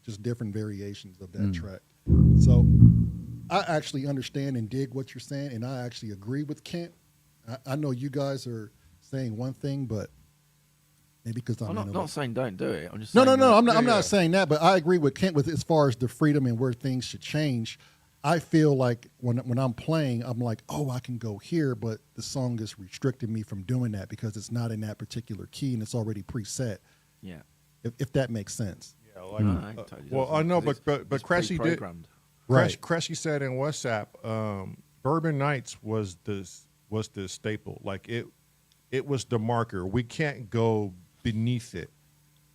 S2: just different variations of that track. So I actually understand and dig what you're saying, and I actually agree with Kent. I know you guys are saying one thing, but maybe because
S3: I'm not saying don't do it. I'm just
S2: no,
S3: saying
S2: I'm not saying that, but I agree with Kent with as far as the freedom and where things should change. I feel like when I'm playing, I'm like, oh, I can go here, but the song is restricting me from doing that because it's not in that particular key and it's already preset.
S3: Yeah.
S2: If that makes sense.
S1: Yeah, like,
S3: No, it totally
S1: well,
S3: doesn't,
S1: I know,
S3: 'cause
S1: but
S3: it's
S1: Cressy did.
S3: pre-programmed.
S2: Right.
S1: Cressy said in WhatsApp, Bourbon Nights was the staple. Like it was the marker. We can't go beneath it.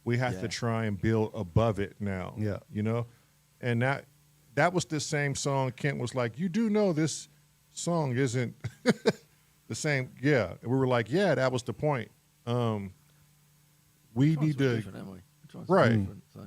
S1: We have to try and build above it now.
S2: Yeah.
S1: You know? And that was the same song. Kent was like, you do know this song isn't the same. Yeah. And we were like, yeah, that was the point. We need to, right.
S3: So.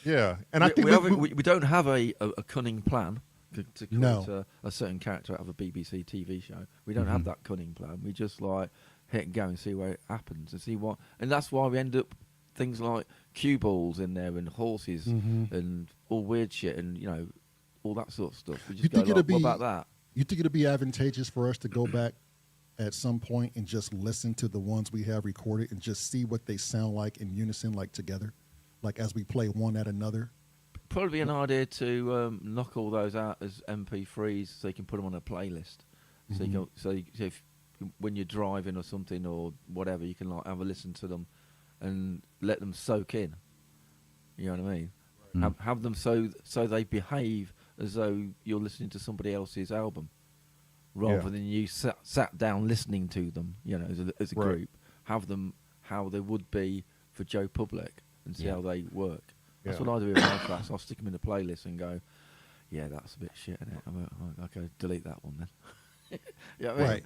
S1: Yeah. And I think
S3: we don't have a cunning plan to
S2: No.
S3: create a certain character out of a BBC TV show. We don't have that cunning plan. We just like hit and go and see where it happens and see what. And that's why we end up things like cue balls in there and horses and all weird shit and, you know, all that sort of stuff. We just go like, what about that?
S2: You think it'd be advantageous for us to go back at some point and just listen to the ones we have recorded and just see what they sound like in unison, like together, like as we play one at another?
S3: Probably be an idea to knock all those out as MP3s so you can put them on a playlist. So you can, so if when you're driving or something or whatever, you can like have a listen to them and let them soak in. You know what I mean? Have them so they behave as though you're listening to somebody else's album, rather than you sat down listening to them. You know, as a group, have them how they would be for Joe Public and see how they work. That's what I do with my tracks. I'll stick them in a playlist and go, yeah, that's a bit shit, isn't it? I'm okay, delete that one then. You know what I mean?
S2: Right.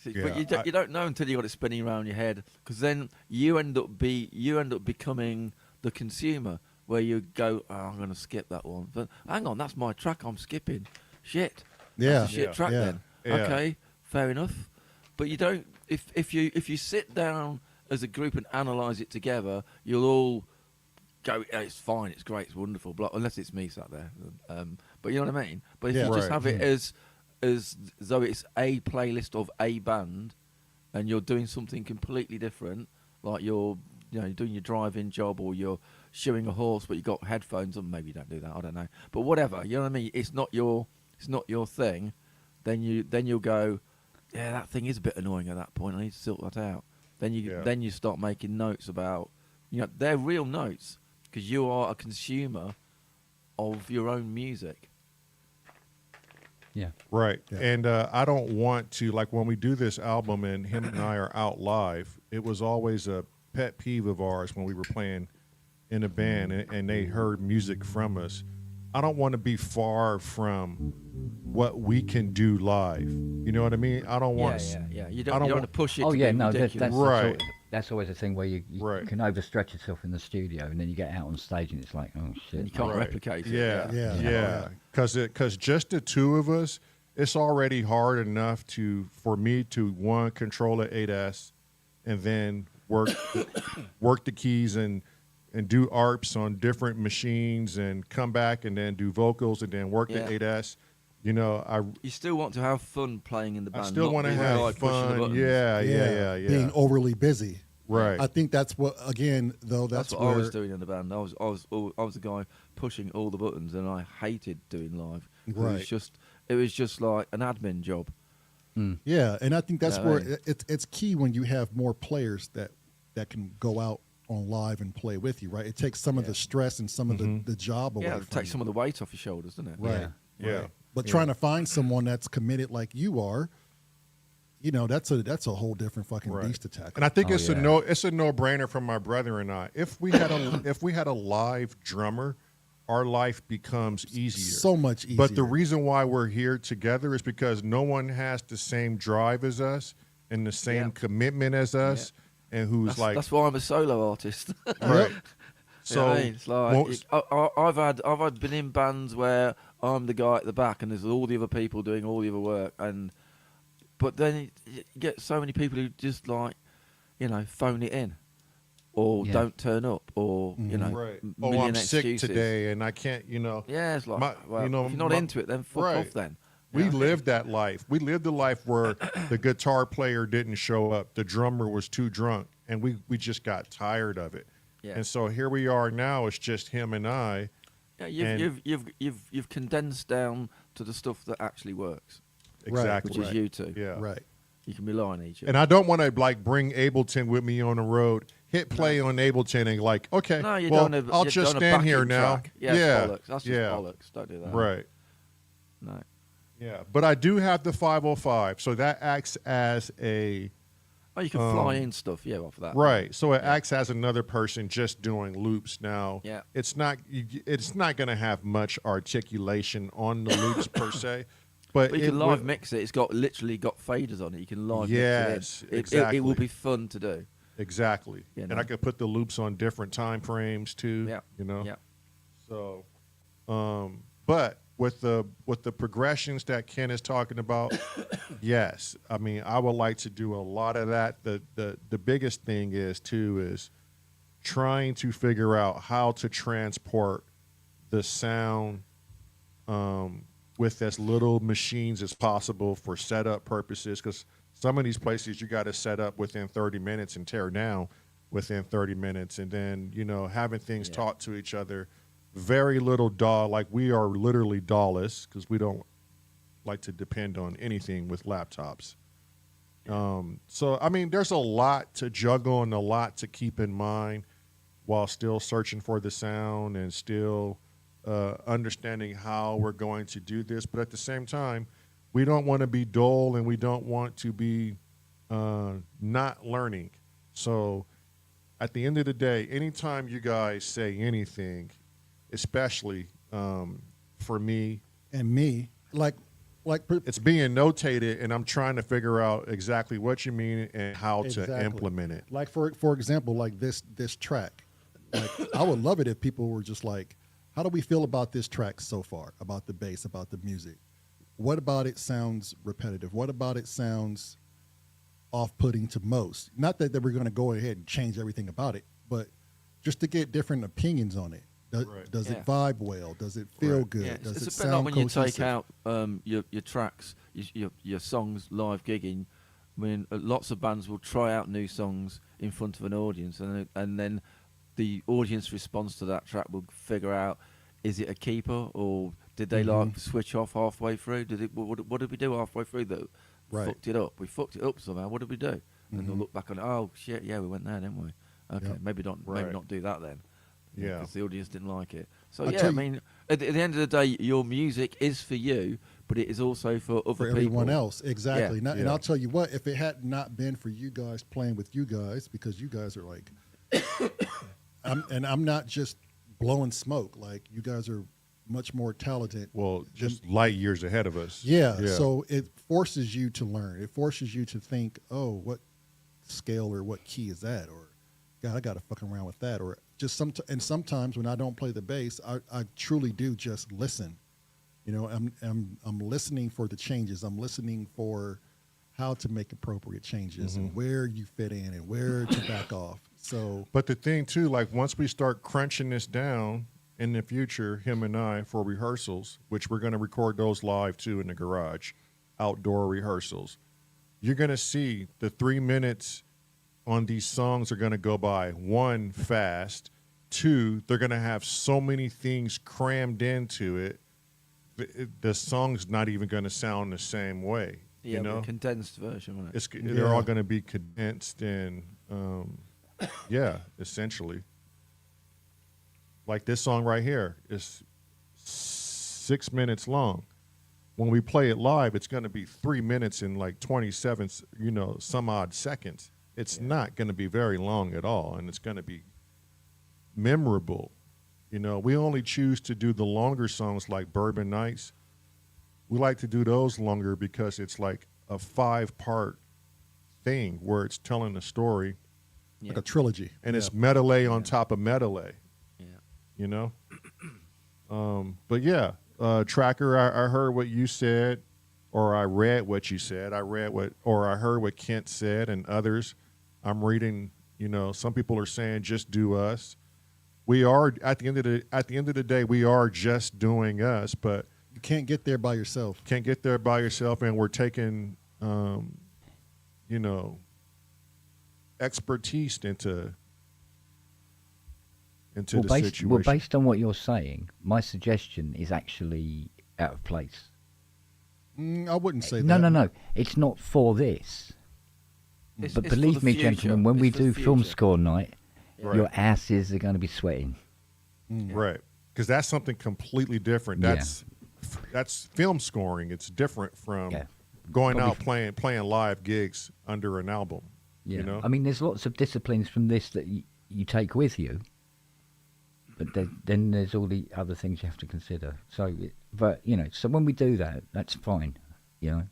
S3: See, but you don't know until you got it spinning around your head, because then you end up becoming the consumer, where you go, oh, I'm going to skip that one. But hang on, that's my track I'm skipping. Shit.
S2: Yeah.
S3: That's a shit track then.
S1: Yeah.
S3: Okay, fair enough. But you don't. If you sit down as a group and analyse it together, you'll all go, oh, it's fine, it's great, it's wonderful. Blah, unless it's me sat there. But you know what I mean. But if you just have it as though it's a playlist of a band, and you're doing something completely different, like you're doing your driving job or you're shoeing a horse, but you got headphones on. Maybe you don't do that. I don't know. But whatever. You know what I mean. It's not your thing. Then you'll go, yeah, that thing is a bit annoying at that point. I need to sort that out. Then you start making notes about, they're real notes because you are a consumer of your own music.
S4: Yeah.
S1: Right.
S2: Yeah.
S1: And I don't want to, like when we do this album and him and I are out live, it was always a pet peeve of ours when we were playing in a band and they heard music from us. I don't want to be far from what we can do live. You know what I mean? I don't want
S3: Yeah. You don't want to push it.
S4: Oh
S3: to
S4: yeah,
S3: be
S4: no,
S3: ridiculous.
S1: Right.
S4: That's always a thing where you
S1: Right.
S4: can overstretch yourself in the studio, and then you get out on stage, and it's like, oh shit.
S3: And you can't
S1: Right.
S3: replicate it.
S2: Yeah.
S1: Because just the two of us, it's already hard enough for me to one control an 8S and then work the keys and do ARPs on different machines and come back and then do vocals and then work the 8S.
S3: You still want to have fun playing in the band.
S1: I still want to
S3: not be
S1: have
S3: like pushing the
S1: fun.
S3: buttons.
S1: Yeah.
S2: Being overly busy.
S1: Right.
S2: I think that's what, again, though,
S3: That's what
S2: where,
S3: I was doing in the band. I was the guy pushing all the buttons, and I hated doing live.
S2: Right.
S3: It was just like an admin job.
S2: Yeah, and I think that's
S3: Yeah,
S2: where
S3: right.
S2: it's key when you have more players that can go out on live and play with you, right? It takes some of the stress and some of the job away
S3: Yeah,
S2: from
S3: take
S2: you.
S3: some of the weight off your shoulders, doesn't it?
S2: Right.
S1: Yeah.
S2: Right. But trying to find someone that's committed like you are, that's a whole different fucking
S1: Right.
S2: beast to tackle.
S1: And I think
S4: Oh,
S1: it's
S4: yeah.
S1: a no brainer for my brother and I. If we had a live drummer, our life becomes easier.
S2: So much easier.
S1: But the reason why we're here together is because no one has the same drive as us and the same
S3: Yeah.
S1: commitment as us, and who's
S3: That's why I'm a solo artist.
S1: right.
S3: So
S1: So
S3: it's like I've been in bands where I'm the guy at the back and there's all the other people doing all the other work, but then you get so many people who just phone it in, or
S4: Yeah.
S3: don't turn up, or
S1: right. Oh,
S3: million
S1: I'm sick
S3: excuses.
S1: today and I can't.
S3: Yeah, it's like
S1: if you're
S3: not into it, then fuck off. Then
S1: We lived that life. We lived the life where the guitar player didn't show up, the drummer was too drunk, and we just got tired of it.
S3: Yeah.
S1: And so here we are now. It's just him and I.
S3: Yeah, you've condensed down to the stuff that actually works,
S1: Exactly.
S3: which is you two.
S1: Yeah.
S2: Right.
S3: You can rely on each other.
S1: And I don't want to bring Ableton with me on the road. Hit play on Ableton and okay.
S3: No, you
S1: well,
S3: don't.
S1: I'll just stand here now.
S3: Yeah,
S1: yeah.
S3: bollocks. That's just bollocks. Don't do that.
S1: Right.
S3: No.
S1: Yeah. But I do have the 505, so that acts as a
S3: Oh, you can fly in stuff. Yeah, off of that.
S1: right. So it acts as another person just doing loops now.
S3: Yeah.
S1: It's not going to have much articulation on the loops per se. But
S3: But you can live mix it. It's literally got faders on it. You can live
S1: Yes,
S3: mix it in.
S1: exactly.
S3: It will be fun to do.
S1: Exactly.
S3: You
S1: And
S3: know.
S1: I could put the loops on different time frames too.
S3: Yeah.
S1: Yeah.
S3: Yeah.
S1: So, but with the progressions that Ken is talking about, yes. I mean, I would like to do a lot of that. The biggest thing is trying to figure out how to transport the sound with as little machines as possible for setup purposes, because some of these places you got to set up within 30 minutes and tear down within 30 minutes, and then having things talk to each other. Very little DAW, like we are literally DAW-less because we don't like to depend on anything with laptops. So I mean, there's a lot to juggle and a lot to keep in mind while still searching for the sound and still understanding how we're going to do this. But at the same time, we don't want to be dull and we don't want to be not learning. So at the end of the day, anytime you guys say anything, especially for me,
S2: And me,
S1: it's being notated, and I'm trying to figure out exactly what you mean and how to
S2: Exactly.
S1: implement it.
S2: like for example, like this track. Like I would love it if people were just like, how do we feel about this track so far? About the bass, about the music. What about it sounds repetitive? What about it sounds off-putting to most? Not that we're going to go ahead and change everything about it, but just to get different opinions on it. Does
S3: Yeah.
S2: it vibe well? Does it feel
S1: Right.
S2: good?
S3: Yeah,
S2: Does
S3: it's
S2: it
S3: a bit like
S2: sound
S3: when you
S2: cohesive?
S3: take out your tracks, your songs live gigging. I mean, lots of bands will try out new songs in front of an audience, and then the audience response to that track will figure out, is it a keeper, or did they like switch off halfway through? What did we do halfway through that
S2: Right.
S3: fucked it up? We fucked it up somehow. What did we do? And they'll look back on it. Oh shit, yeah, we went there, didn't we? Okay,
S2: Yep.
S3: maybe
S1: Right.
S3: not do that then.
S1: Yeah.
S3: Because the audience didn't like it. So
S2: I
S3: yeah,
S2: tell
S3: I
S2: you-
S3: mean, at the end of the day, your music is for you, but it is also for other
S2: For
S3: people.
S2: everyone else, exactly.
S3: Yeah.
S2: And
S1: Yeah.
S2: I'll tell you what, if it had not been for you guys playing with you guys, because you guys are like, I'm not just blowing smoke. Like you guys are much more talented.
S1: Well, just light years ahead of us.
S2: Yeah. So it forces you to learn. It forces you to think, oh, what scale or what key is that? Or God, I got to fuck around with that. Or just and sometimes when I don't play the bass, I truly do just listen. You know, I'm listening for the changes. I'm listening for how to make appropriate changes and where you fit in and where to back off. So,
S1: But the thing too, like once we start crunching this down in the future, him and I, for rehearsals, which we're going to record those live too in the garage, outdoor rehearsals, you're going to see the 3 minutes on these songs are going to go by, one, fast, two, they're going to have so many things crammed into it, the song's not even going to sound the same way.
S3: Yeah,
S1: you know,
S3: condensed version, wasn't it?
S1: they're all going to be condensed and yeah, essentially. Like this song right here is 6 minutes long. When we play it live, it's going to be 3 minutes and like 27, some odd seconds. It's not going to be very long at all, and it's going to be memorable. We only choose to do the longer songs like Bourbon Nights. We like to do those longer because it's like a 5-part thing where it's telling a story.
S2: Like a trilogy.
S1: And it's medley on top of medley.
S3: Yeah.
S1: But yeah, Tracker, I heard what you said, or I read what you said. I heard what Kent said and others. I'm reading, some people are saying just do us. We are at the end of the day, we are just doing us, but
S2: You can't get there by yourself.
S1: And we're taking expertise into the situation.
S4: Well, based on what you're saying, my suggestion is actually out of place.
S2: I wouldn't say
S4: No,
S2: that.
S4: no. It's not for this.
S3: It's
S4: But
S3: for
S4: believe
S3: the
S4: me,
S3: future.
S4: gentlemen, when
S3: It's
S4: we
S3: for the
S4: do film
S3: future.
S4: score night,
S1: Right.
S4: your asses are going to be sweating.
S1: Right. Because that's something completely different.
S4: Yeah.
S1: That's film scoring. It's different from
S4: Yeah.
S1: going
S4: Probably
S1: out playing live gigs under an album.
S4: Yeah. I mean, there's lots of disciplines from this that you take with you, but then there's all the other things you have to consider. So, so when we do that, that's fine.
S2: And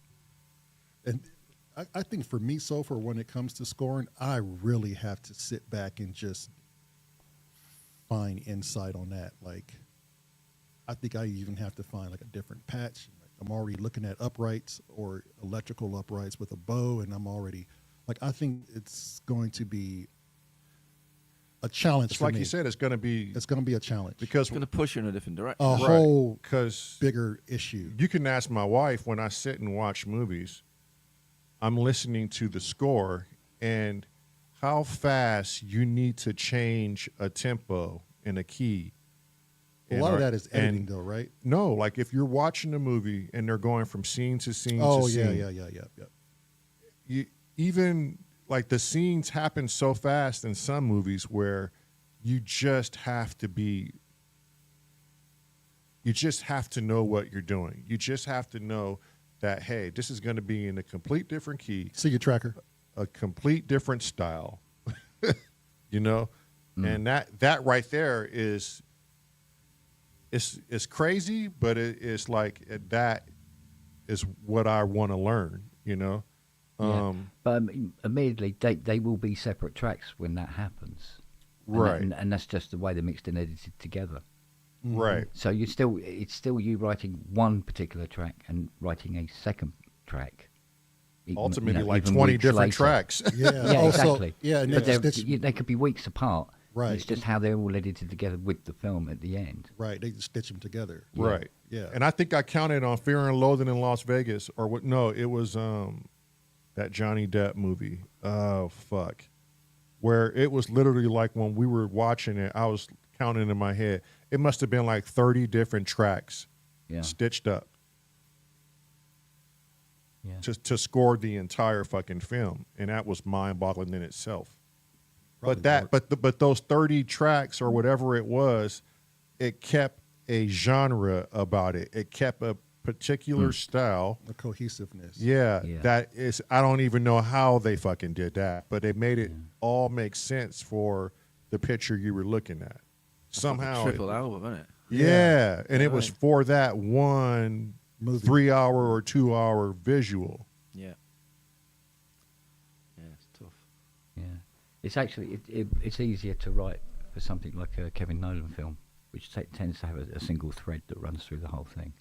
S2: I think for me, so far, when it comes to scoring, I really have to sit back and just find insight on that. Like, I think I even have to find like a different patch. Like, I'm already looking at uprights or electrical uprights with a bow, and I'm already like, I think it's going to be a challenge
S1: It's
S2: for
S1: like
S2: me.
S1: you said, it's going to be
S2: a challenge
S1: because
S3: It's going to push you in a different direction.
S2: a whole
S1: because
S2: bigger issue.
S1: you can ask my wife when I sit and watch movies. I'm listening to the score and how fast you need to change a tempo and a key.
S2: A lot of that is editing, though, right?
S1: No, like if you're watching a movie and they're going from scene to scene
S2: Oh,
S1: to scene.
S2: yeah.
S1: Even like the scenes happen so fast in some movies where you just have to know what you're doing. You just have to know that, hey, this is going to be in a complete different key,
S2: See your tracker.
S1: a complete different style, and that right there is crazy, but it is like that is what I want to learn,
S4: But immediately, they will be separate tracks when that happens.
S1: Right.
S4: And that's just the way they're mixed and edited together.
S1: Right.
S4: So it's still you writing one particular track and writing a second track.
S1: Ultimately, like
S4: even
S1: 20
S4: weeks
S1: different
S4: later.
S1: tracks.
S2: Yeah,
S4: Yeah,
S2: also,
S4: exactly.
S2: Yeah, and
S4: But
S2: they
S4: they could be weeks apart.
S2: Right.
S4: It's just how they're all edited together with the film at the end.
S2: right. They stitch them together.
S1: Right.
S2: Yeah.
S1: And I think I counted on Fear and Loathing in Las Vegas, or what? No, it was that Johnny Depp movie. Oh fuck, where it was literally like when we were watching it, I was counting in my head. It must have been like 30 different tracks stitched up to score the entire fucking film, and that was mind-boggling in itself. But those 30 tracks or whatever it was, it kept a genre about it. It kept a particular style.
S2: The cohesiveness.
S1: Yeah,
S4: Yeah.
S1: that is. I don't even know how they fucking did that, but they made it all make sense for the picture you were looking at. Somehow,
S3: Triple album, isn't it?
S1: yeah, and it was for that one
S2: Movie.
S1: 3-hour or 2-hour visual.
S3: Yeah. Yeah, it's tough.
S4: Yeah, it's actually it's easier to write for something like a Kevin Nolan film, which tends to have a single thread that runs through the whole thing.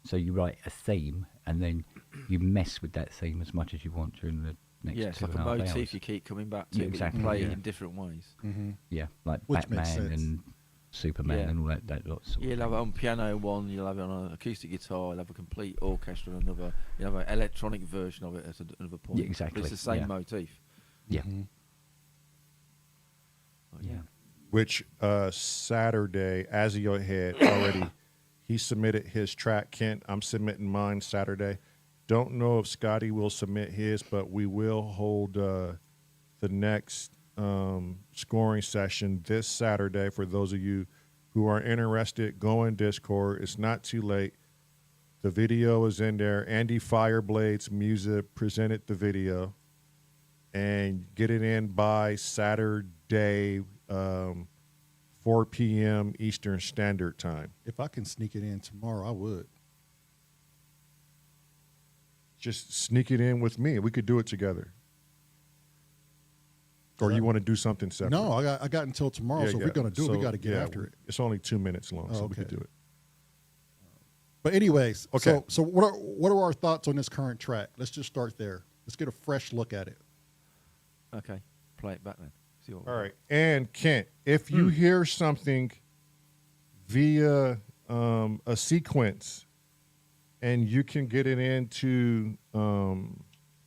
S4: So you write a theme, and then you mess with that theme as much as you want during the next
S3: Yeah, it's
S4: 2.5
S3: like a motif
S4: hours.
S3: you keep coming back to.
S4: Yeah,
S3: but
S4: exactly,
S3: You play it
S4: yeah.
S3: in different ways.
S2: Mm-hmm.
S4: Yeah, like
S2: Which makes
S4: Batman
S2: sense.
S4: and Superman
S3: Yeah.
S4: and all that lot. Sort of
S3: You'll have
S4: thing.
S3: it on piano one, you'll have it on an acoustic guitar, you'll have a complete orchestra on another, you'll have an electronic version of it at another point.
S4: Yeah, exactly,
S3: But it's the same
S4: yeah.
S3: motif.
S4: Yeah,
S2: Mm-hmm.
S3: Oh, yeah.
S1: Which Saturday, Azio had already, he submitted his track. Kent, I'm submitting mine Saturday. don't know if Scotty will submit his, but we will hold the next scoring session this Saturday. For those of you who are interested, go in Discord. It's not too late. The video is in there. Andy Fireblade's music presented the video. And get it in by Saturday, 4 p.m. Eastern Standard Time.
S2: If I can sneak it in tomorrow, I would.
S1: Just sneak it in with me. We could do it together. Or you want to do something separate?
S2: No, I got until tomorrow.
S1: Yeah,
S2: so if we're gonna do it, we got to get after it.
S1: It's only 2 minutes long, so we
S2: okay.
S1: could do it.
S2: But anyways,
S1: Okay.
S2: So what are our thoughts on this current track? Let's just start there. Let's get a fresh look at it.
S3: Okay, play it back then. See what
S1: All right. And Kent, if you hear something via a sequence and you can get it into,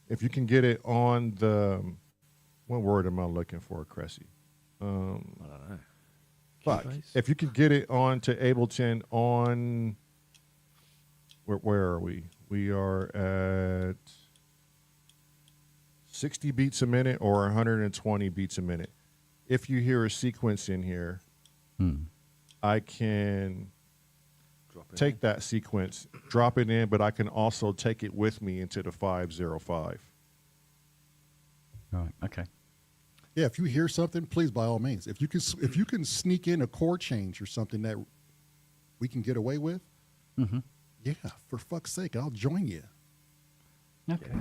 S1: if you can get it on the, what word am I looking for, Cressy?
S3: I don't know.
S1: Fuck.
S3: Keybase?
S1: If you could get it on to Ableton on, where are we? We are at 60 beats a minute or 120 beats a minute. If you hear a sequence in here, I can take that sequence, drop it in, but I can also take it with me into the 505.
S4: Right. Okay.
S2: Yeah, if you hear something, please by all means. If you can sneak in a chord change or something that we can get away with, yeah, for fuck's sake, I'll join you.
S4: Okay.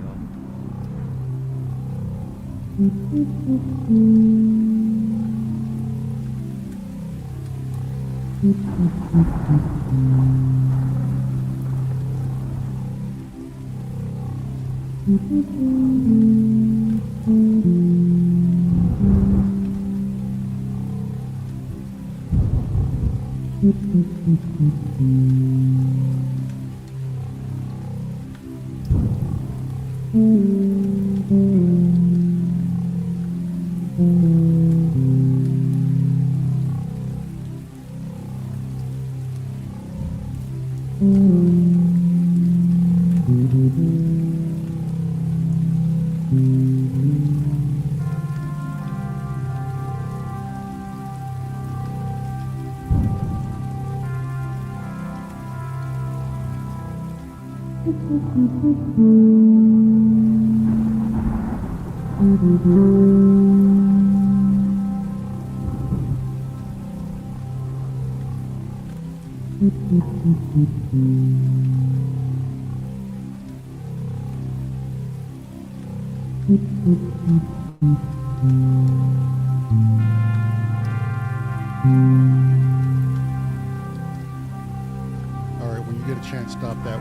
S2: All right, when you get a chance, stop that.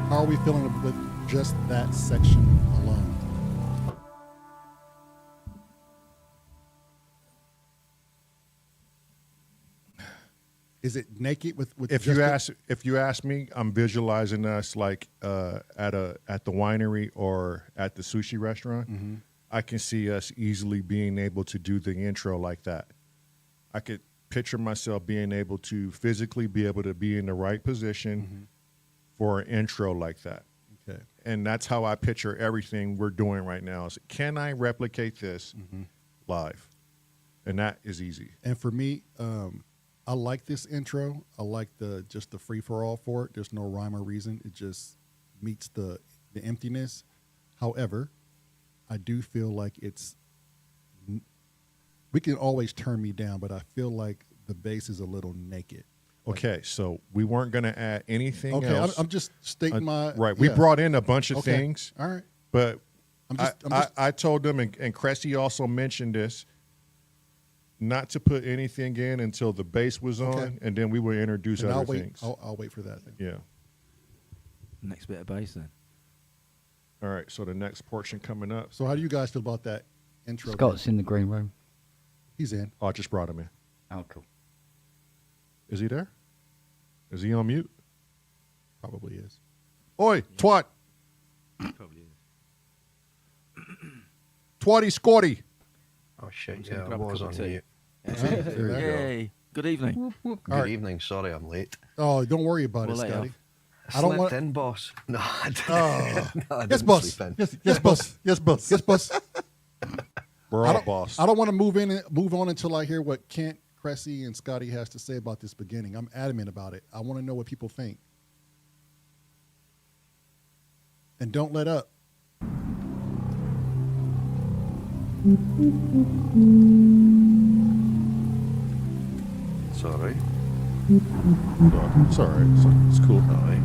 S2: How are we feeling with just that section alone? Is it naked with
S1: If
S2: just
S1: you ask me, I'm visualizing us like at the winery or at the sushi restaurant. I can see us easily being able to do the intro like that. I could picture myself being able to physically be able to be in the right position for an intro like that.
S2: Okay.
S1: And that's how I picture everything we're doing right now. Is can I replicate this live? And that is easy.
S2: And for me, I like this intro. I like just the free for all for it. There's no rhyme or reason. It just meets the emptiness. However, I do feel like we can always turn me down, but I feel like the bass is a little naked.
S1: Okay, so we weren't going to add anything
S2: Okay,
S1: else.
S2: I'm just stating my
S1: right. We
S2: yeah.
S1: brought in a bunch of
S2: Okay.
S1: things,
S2: All right.
S1: but
S2: I'm just
S1: I told them, and Cressy also mentioned this, not to put anything in until the bass was on,
S2: Okay.
S1: and then we will introduce
S2: and
S1: other
S2: I'll wait.
S1: things.
S2: I'll wait for that. Then.
S1: Yeah.
S3: Next bit of bass then.
S1: All right, so the next portion coming up.
S2: So how do you guys feel about that intro?
S4: Scott's in the green room.
S2: He's in.
S1: Oh, I just brought him in.
S4: Oh, cool.
S1: Is he there? Is he on mute?
S2: Probably is.
S1: Oi, twat.
S3: Probably is.
S1: Twatty squatty.
S5: Oh shit,
S3: just gonna
S5: yeah, I
S3: grab a
S5: was
S3: cup
S5: on
S3: of tea.
S5: mute.
S2: There you go.
S3: Yay. Good evening.
S5: Good
S2: right.
S5: evening, sorry I'm late.
S2: Oh, don't worry about
S3: We'll
S2: it,
S3: let you
S2: Scotty.
S3: off.
S2: I don't
S5: slept
S2: want.
S5: in, boss. No, I didn't.
S2: Oh.
S5: No, I
S2: Yes,
S5: didn't
S2: boss.
S5: sleep in.
S2: Yes, boss. Yes, boss. Yes, boss.
S1: We're
S2: I
S1: all
S2: don't,
S1: boss.
S2: I don't want to move on until I hear what Kent, Cressy, and Scotty has to say about this beginning. I'm adamant about it. I want to know what people think. And don't let up.
S5: Sorry.
S1: It's all right. It's cool.
S5: Aye.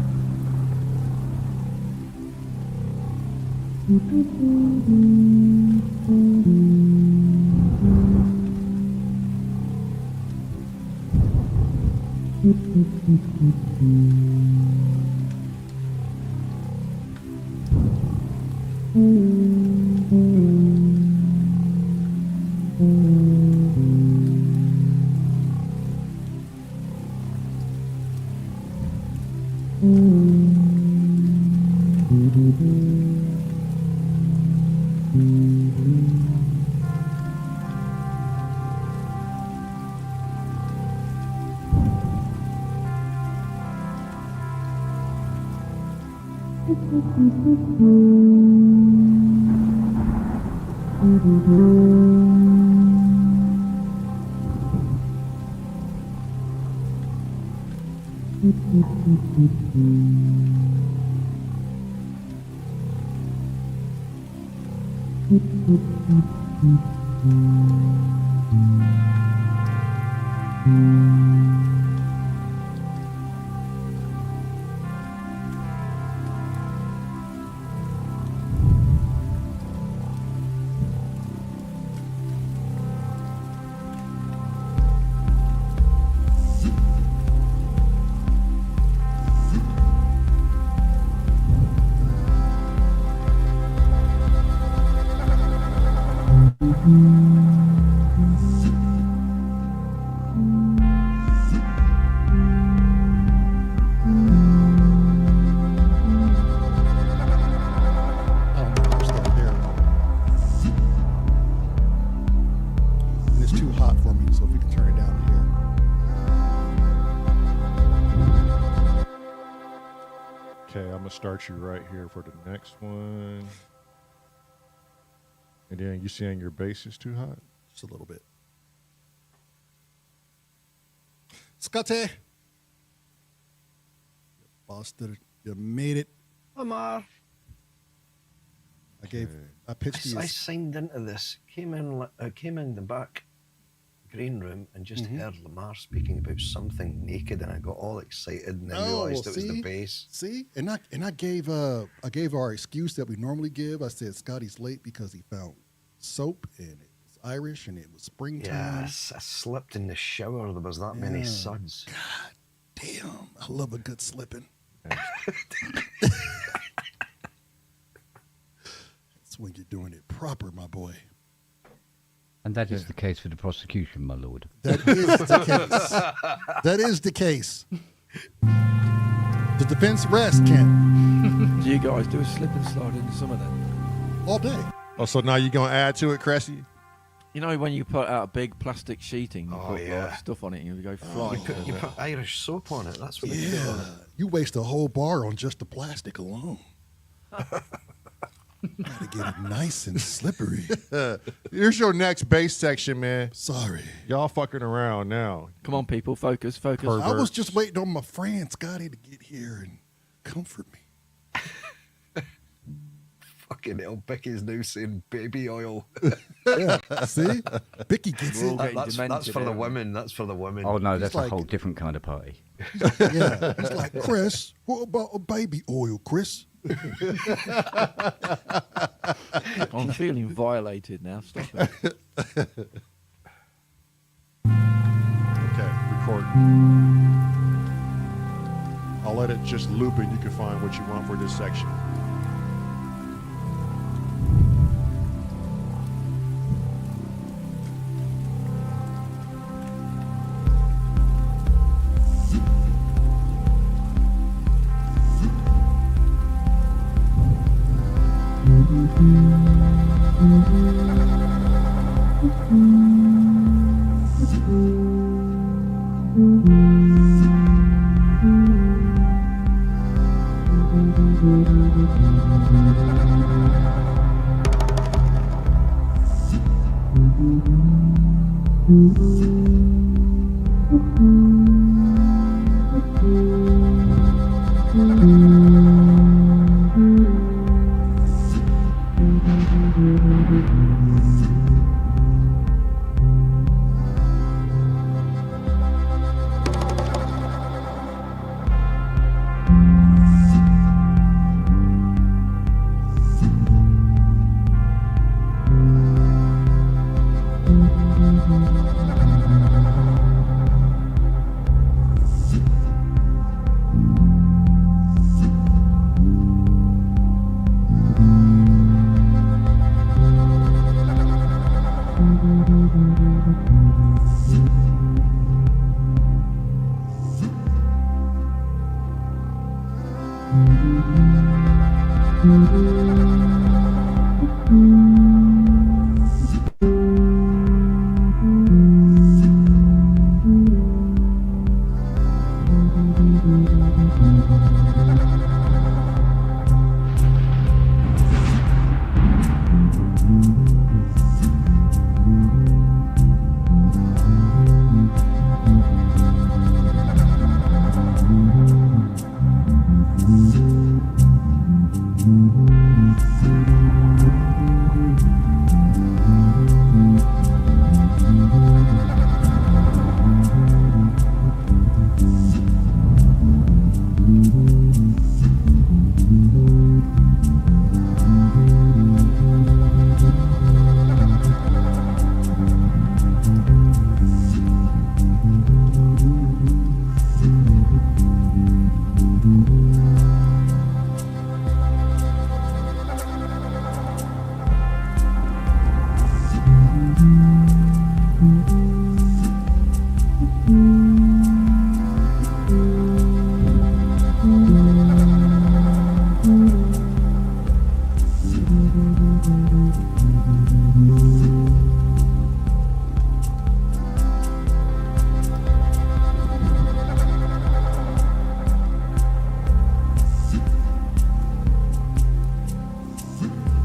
S2: I don't know if I'm still there. And it's too hot for me, so if we can turn it down here.
S1: Okay, I'm gonna start you right here for the next one. And then you saying your bass is too hot?
S2: Just a little bit. Scotty. Bastard. You made it.
S5: Lamar.
S2: I pitched you.
S5: I signed into this, came in the back green room and just heard Lamar speaking about something naked, and I got all excited and then realised it was the bass.
S2: See? And I gave our excuse that we normally give. I said Scotty's late because he found soap and it was Irish and it was springtime.
S5: Yes, I slipped in the shower. There was that many
S2: Yeah.
S5: suds.
S2: God damn. I love a good slipping. That's when you're doing it proper, my boy.
S4: And that is the case for the prosecution, my lord.
S2: That is the case. That is the case. The defense rests, Kent,
S3: Do you guys do a slip and slide in the summer then?
S2: all day.
S1: Oh, so now you're gonna add to it, Cressy?
S3: You know when you put out a big plastic sheeting, you
S5: Oh,
S3: put
S5: yeah.
S3: like, stuff on it and you go flying.
S5: You put Irish soap on it. That's what you do on it.
S2: Yeah. You waste a whole bar on just the plastic alone. Gotta get it nice and slippery.
S1: Here's your next bass section, man.
S2: Sorry.
S1: Y'all fucking around now.
S3: Come on, people, focus.
S1: Pervert.
S2: I was just waiting on my friend Scotty to get here and comfort me.
S5: Fucking hell, Becky's now saying baby oil.
S2: Yeah. See? Bicky gets
S3: We're all
S2: it.
S3: getting
S5: That's
S3: demented
S5: for the
S3: here.
S5: women. That's for the women.
S4: Oh no, that's
S2: like-
S4: a whole different kind of party.
S2: Yeah. He's like, Chris, what about a baby oil, Chris?
S3: I'm feeling violated now. Stop it.
S1: Okay, record. I'll let it just loop and you can find what you want for this section.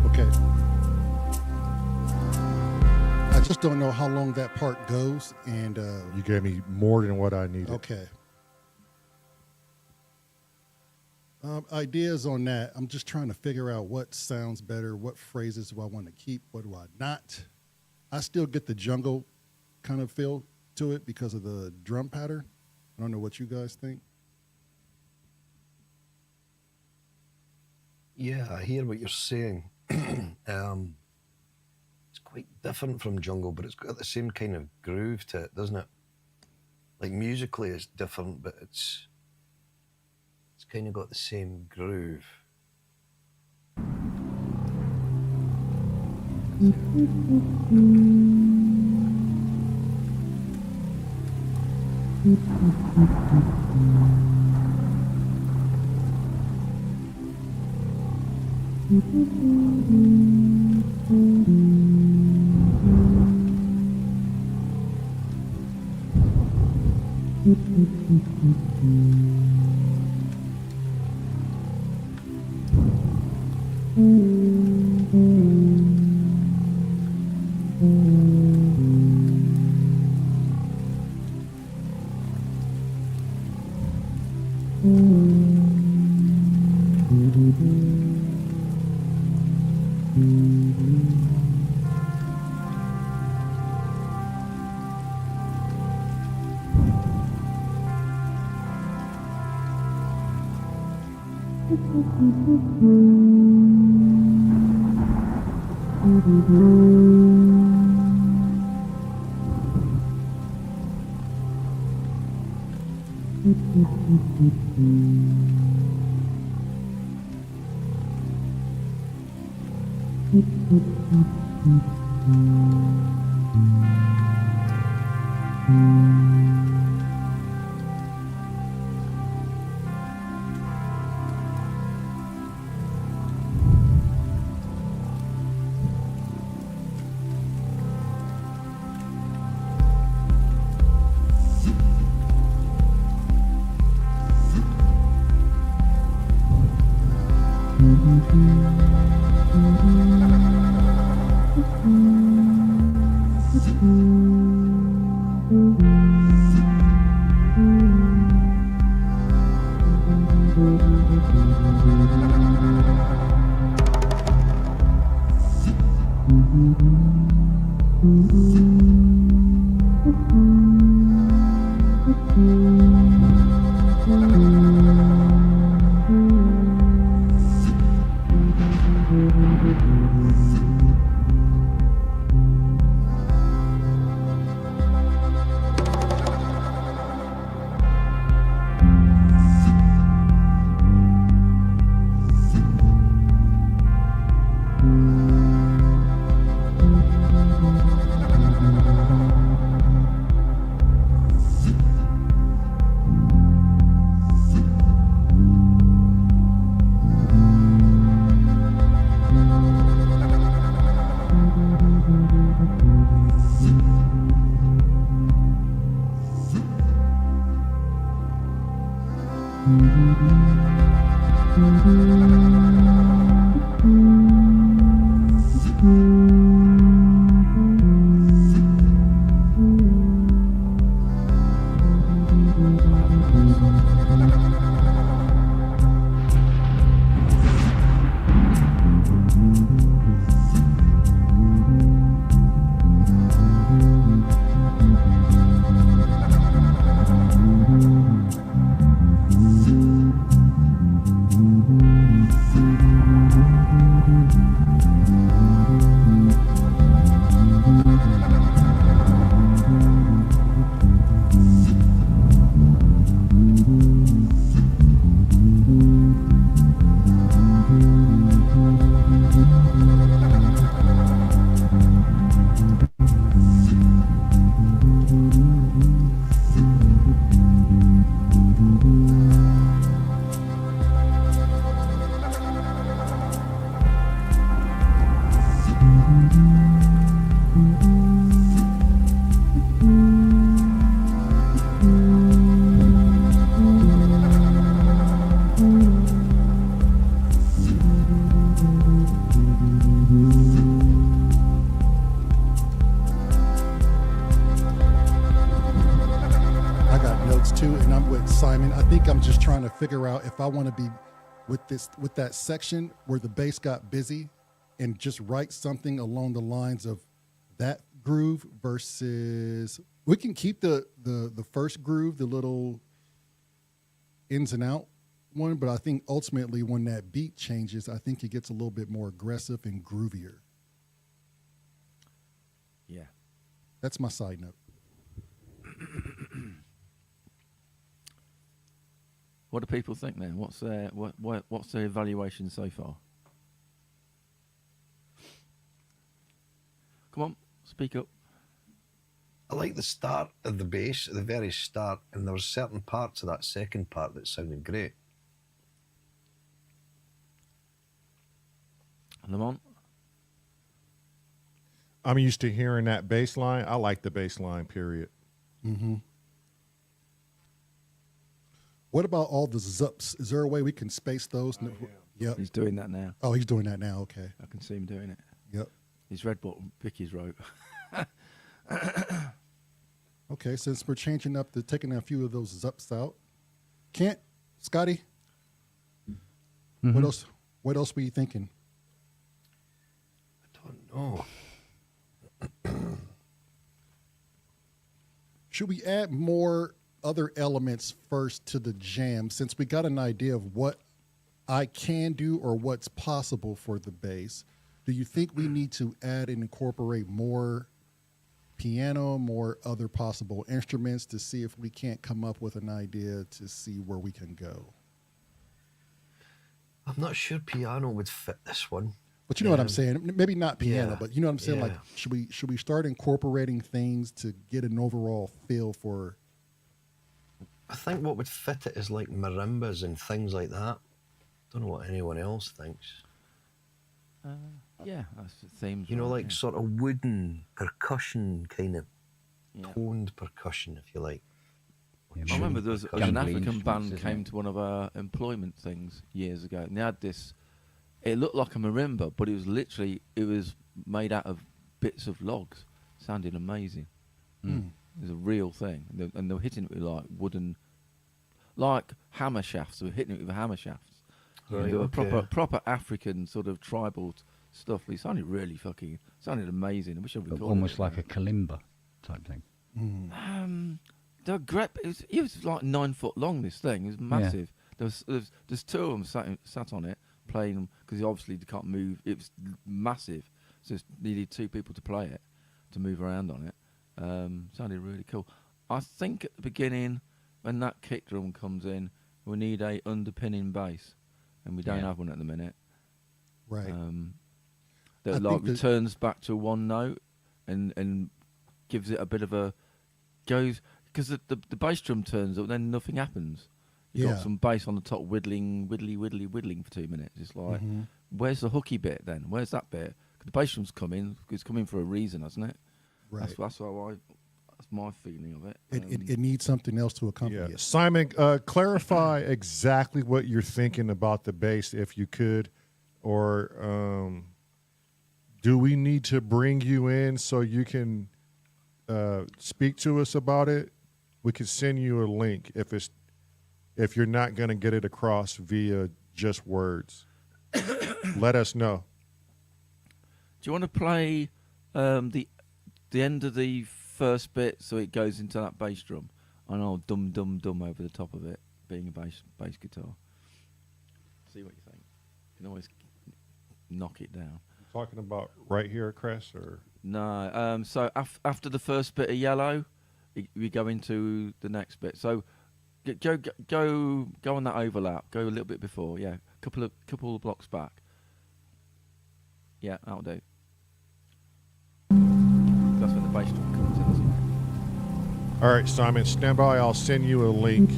S2: Okay. I just don't know how long that part goes, and
S1: You gave me more than what I needed.
S2: okay. Ideas on that. I'm just trying to figure out what sounds better, what phrases do I want to keep, what do I not. I still get the jungle kind of feel to it because of the drum pattern. I don't know what you guys think.
S5: Yeah, I hear what you're saying. It's quite different from jungle, but it's got the same kind of groove to it, doesn't it? Like musically, it's different, but it's kind of got the same groove.
S2: Trying to figure out if I want to be with that section where the bass got busy and just write something along the lines of that groove versus we can keep the first groove, the little ins and out one, but I think ultimately when that beat changes, I think it gets a little bit more aggressive and groovier.
S3: Yeah.
S2: That's my side note.
S3: What do people think then? What's their evaluation so far? Come on, speak up.
S5: I like the start of the bass, at the very start, and there were certain parts of that second part that sounded great.
S3: Lamont?
S1: I'm used to hearing that bass line. I like the bass line, period.
S2: Mm-hmm. What about all the zups? Is there a way we can space those? Yep.
S3: He's doing that now.
S2: Oh, he's doing that now. Okay.
S3: I can see him doing it.
S2: Yep.
S3: He's read what Vicky's wrote.
S2: Okay, since we're changing up taking a few of those zups out. Kent, Scotty,
S4: Mm-hmm.
S2: What else were you thinking?
S5: I don't know.
S2: Should we add more other elements first to the jam, since we got an idea of what I can do or what's possible for the bass? Do you think we need to add and incorporate more piano, more other possible instruments to see if we can't come up with an idea to see where we can go?
S5: I'm not sure piano would fit this one.
S2: But you know what I'm saying? Maybe not piano,
S5: yeah,
S2: but you know what I'm saying?
S5: yeah.
S2: Like, should we start incorporating things to get an overall feel for?
S5: I think what would fit it is like marimbas and things like that. Don't know what anyone else thinks.
S3: Yeah, that's the theme.
S5: You know, like
S3: yeah.
S5: sort of wooden percussion, kind of
S3: Yeah.
S5: toned percussion, if you like.
S4: Yeah,
S3: I remember there was an
S4: Jungly
S3: African
S4: instruments,
S3: band
S4: isn't
S3: came
S4: it?
S3: to one of our employment things years ago, and they had this it looked like a marimba, but it was made out of bits of logs. Sounded amazing. It was a real thing, and they were hitting it with like wooden, like hammer shafts. They were hitting it with hammer shafts.
S5: Right,
S3: They were
S5: okay.
S3: proper African sort of tribal stuff. It sounded really sounded amazing. I wish I recorded
S4: Almost
S3: it.
S4: like a kalimba type thing.
S3: They're great. It was like 9 foot long. This thing, it was massive. There's two of them sat on it playing them because obviously they can't move. It was massive, so it's needed 2 people to play it, to move around on it. Sounded really cool. I think at the beginning, when that kick drum comes in, we need a underpinning bass, and we don't have one at the minute.
S2: Right.
S3: That
S2: I
S3: like
S2: think that-
S3: returns back to one note and gives it a bit of a goes, because the bass drum turns up, then nothing happens. You got some bass on the top whittling for 2 minutes. It's like, where's the hooky bit then? Where's that bit? 'Cause the bass drum's coming. It's coming for a reason, hasn't it?
S2: Right.
S3: That's my feeling of it.
S2: It needs something else to accompany
S1: Yeah.
S2: it.
S1: Simon, clarify exactly what you're thinking about the bass, if you could, or do we need to bring you in so you can speak to us about it? We can send you a link if you're not going to get it across via just words. Let us know.
S3: Do you want to play the end of the first bit so it goes into that bass drum, and I'll dum dum dum over the top of it, being a bass guitar. See what you think. You can always knock it down.
S1: Talking about right here, Chris, or
S3: No. So after the first bit of yellow, we go into the next bit. So go on that overlap. Go a little bit before. Yeah, couple of blocks back. Yeah, that'll do. That's when the bass drum comes in, isn't it?
S1: all right, Simon, stand by. I'll send you a link.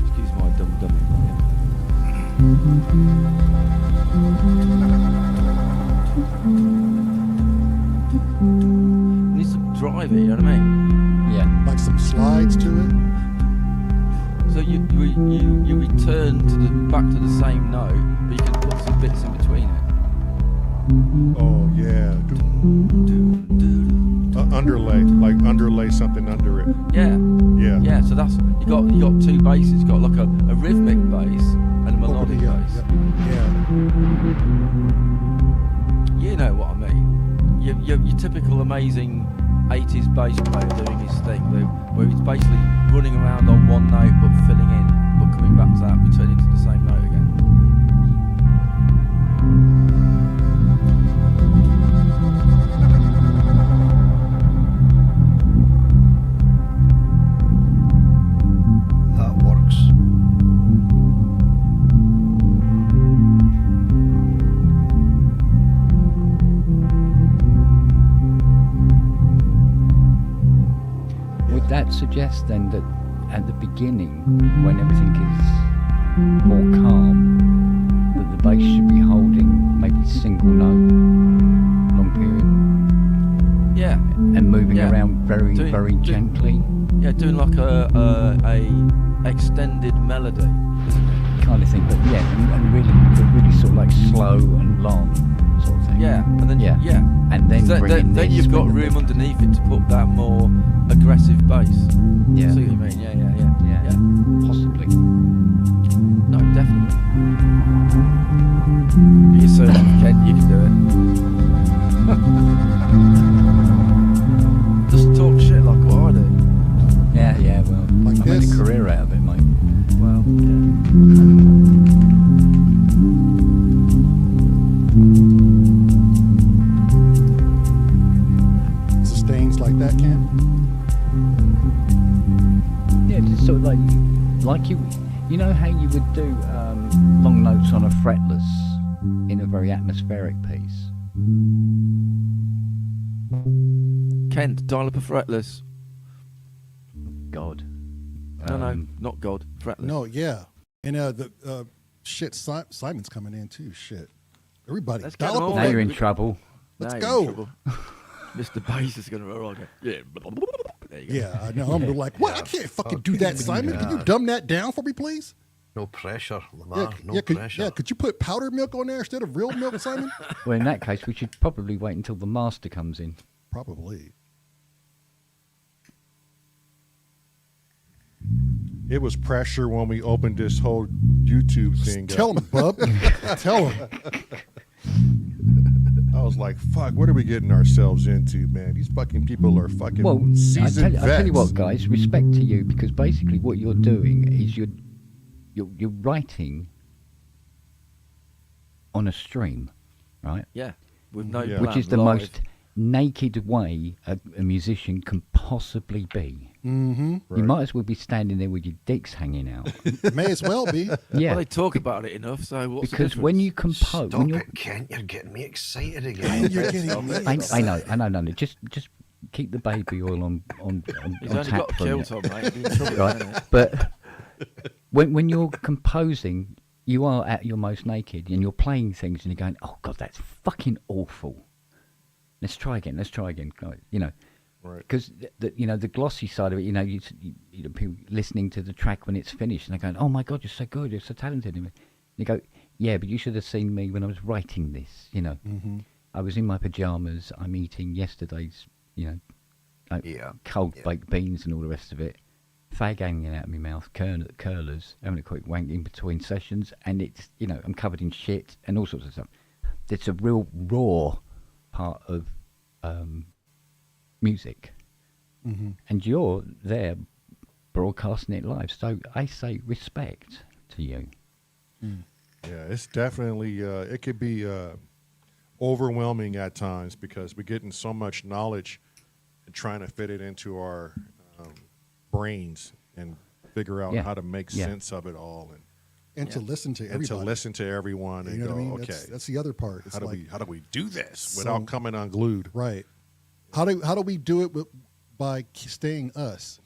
S3: Excuse my dumb dummy. Needs to drive it, you know what I mean?
S4: Yeah.
S2: Like some slides to it.
S3: So you return back to the same note, but you can put some bits in between it.
S1: Oh yeah, underlay something under it.
S3: Yeah,
S1: Yeah.
S3: yeah. So that's you got 2 basses. You got like a rhythmic bass and a melodic
S2: Open it up.
S3: bass.
S2: Yeah.
S3: You know what I mean? Your typical amazing 80s bass player doing his thing, where he's basically running around on one note but filling in, but coming back to that, returning to the same note again.
S5: That works.
S4: Would that suggest then that at the beginning, when everything is more calm, that the bass should be holding maybe single note, long period,
S3: Yeah,
S4: and moving
S3: Yeah.
S4: around very,
S3: Doing-
S4: very
S3: do-
S4: gently,
S3: yeah, doing like a extended melody, isn't it?
S4: kind of thing? But yeah, and really sort of like slow and long, sort of thing.
S3: Yeah, and then
S4: Yeah.
S3: yeah.
S4: And then
S3: So
S4: bring in
S3: then
S4: this
S3: you've got
S4: with the
S3: room
S4: bit.
S3: underneath it to put that more aggressive bass.
S4: Yeah.
S3: See what you mean? Yeah.
S4: Yeah, possibly.
S3: No, definitely. But you certainly can. You can do it. Just talk shit like what I do.
S4: Yeah. Well,
S2: Like
S4: I made
S2: this?
S4: a career out of it, mate.
S3: Well, yeah.
S2: Sustains like that, Ken.
S4: Yeah, just sort of like you know how you would do long notes notes on a fretless in a very atmospheric piece.
S3: Kent, dial up a fretless.
S4: God.
S3: No, not God. Fretless.
S2: No, yeah. And the shit, Simon's coming in too. Shit. Everybody.
S3: Let's
S2: dial
S3: get
S2: up
S3: them
S2: a
S3: all.
S4: Now you're
S2: fretless.
S4: in trouble.
S2: Let's
S3: Now
S2: go.
S3: you're in trouble. Mr. Bass is going to roll. Yeah. There you go.
S2: Yeah, I know. I'm like, what? I can't fucking do that, Simon. Can you dumb that down for me, please?
S5: No pressure, Lamar. No
S2: could,
S5: pressure.
S2: could you put powdered milk on there instead of real milk, Simon?
S4: Well, in that case, we should probably wait until the master comes in.
S2: Probably.
S1: It was pressure when we opened this whole YouTube thing.
S2: Tell him, bub. Tell him.
S1: I was like, fuck, what are we getting ourselves into, man? These fucking people are fucking
S4: Well,
S1: seasoned
S4: I tell you what,
S1: vets.
S4: guys, respect to you, because basically what you're doing is you're writing on a stream, right?
S3: Yeah. With no
S1: Yeah.
S4: Which
S3: plan,
S4: is the
S3: live.
S4: most naked way a musician can possibly be.
S2: Mm-hmm.
S4: You might as well be standing there with your dicks hanging out.
S2: May as well be.
S4: Yeah,
S3: Well, they talk about it enough, so what's
S4: because
S3: the
S4: when you
S3: difference?
S4: compose,
S5: Stop
S4: when you're,
S5: it, Kent. You're getting me excited again.
S2: You're getting me excited.
S4: I know, no, just keep the baby oil on
S3: He's
S4: on
S3: only
S4: tap
S3: got a
S4: for a
S3: kill,
S4: minute.
S3: Tom, mate. He'll be in trouble,
S4: Right,
S3: innit?
S4: but when you're composing, you are at your most naked, and you're playing things, and you're going, "Oh God, that's fucking awful." Let's try again. You know,
S1: Right.
S4: because the glossy side of it, you know, people listening to the track when it's finished, and they're going, "Oh my God, you're so good, you're so talented." And you go, "Yeah, but you should have seen me when I was writing this." You know, I was in my pajamas. I'm eating yesterday's, cold baked beans and all the rest of it. Fag hanging out of my mouth, curlers, having a quick wank in between sessions, and it's, I'm covered in shit and all sorts of stuff. It's a real raw part of music, and you're there broadcasting it live. So I say respect to you.
S1: Yeah, it's definitely, it could be overwhelming at times because we're getting so much knowledge and trying to fit it into our brains and figure out
S4: Yeah.
S1: how to make
S4: Yeah.
S1: sense of it all
S2: And to listen to
S1: and
S2: everybody.
S1: to listen to everyone and
S2: You know
S1: go,
S2: what I mean?
S1: okay,
S2: That's the other part. It's
S1: how do we do this
S2: So-
S1: without coming unglued?
S2: right. How do we do it by staying us?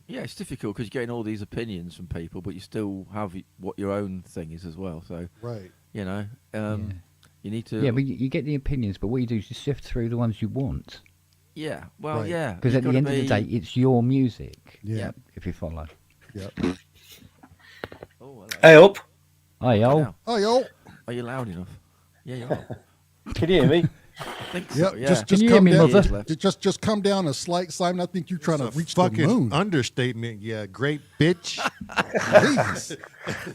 S3: Yeah, it's difficult because you're getting all these opinions from people, but you still have what your own thing is as well. So,
S2: Right.
S3: you need to.
S4: Yeah, but you get the opinions, but what you do is you sift through the ones you want.
S3: Yeah, well,
S2: Right.
S3: yeah.
S4: Because
S3: you've
S4: at the
S3: gotta
S4: end of the day,
S3: be-
S4: it's your music.
S2: Yeah.
S4: If you follow.
S2: Yep.
S3: Oh, hello.
S6: Hey up,
S4: Hi, yo.
S3: Now,
S2: Oh, yo.
S3: are you loud enough? Yeah, you are.
S6: can you hear me?
S3: I think
S2: Yep.
S3: so. Yeah.
S2: Just
S4: Can you
S2: come
S4: hear me,
S2: down.
S4: mother?
S2: Just come down a slight, Simon. I think you're trying to
S1: It's a
S2: reach the
S1: fucking
S2: moon.
S1: understatement. Yeah, great bitch.
S2: Please.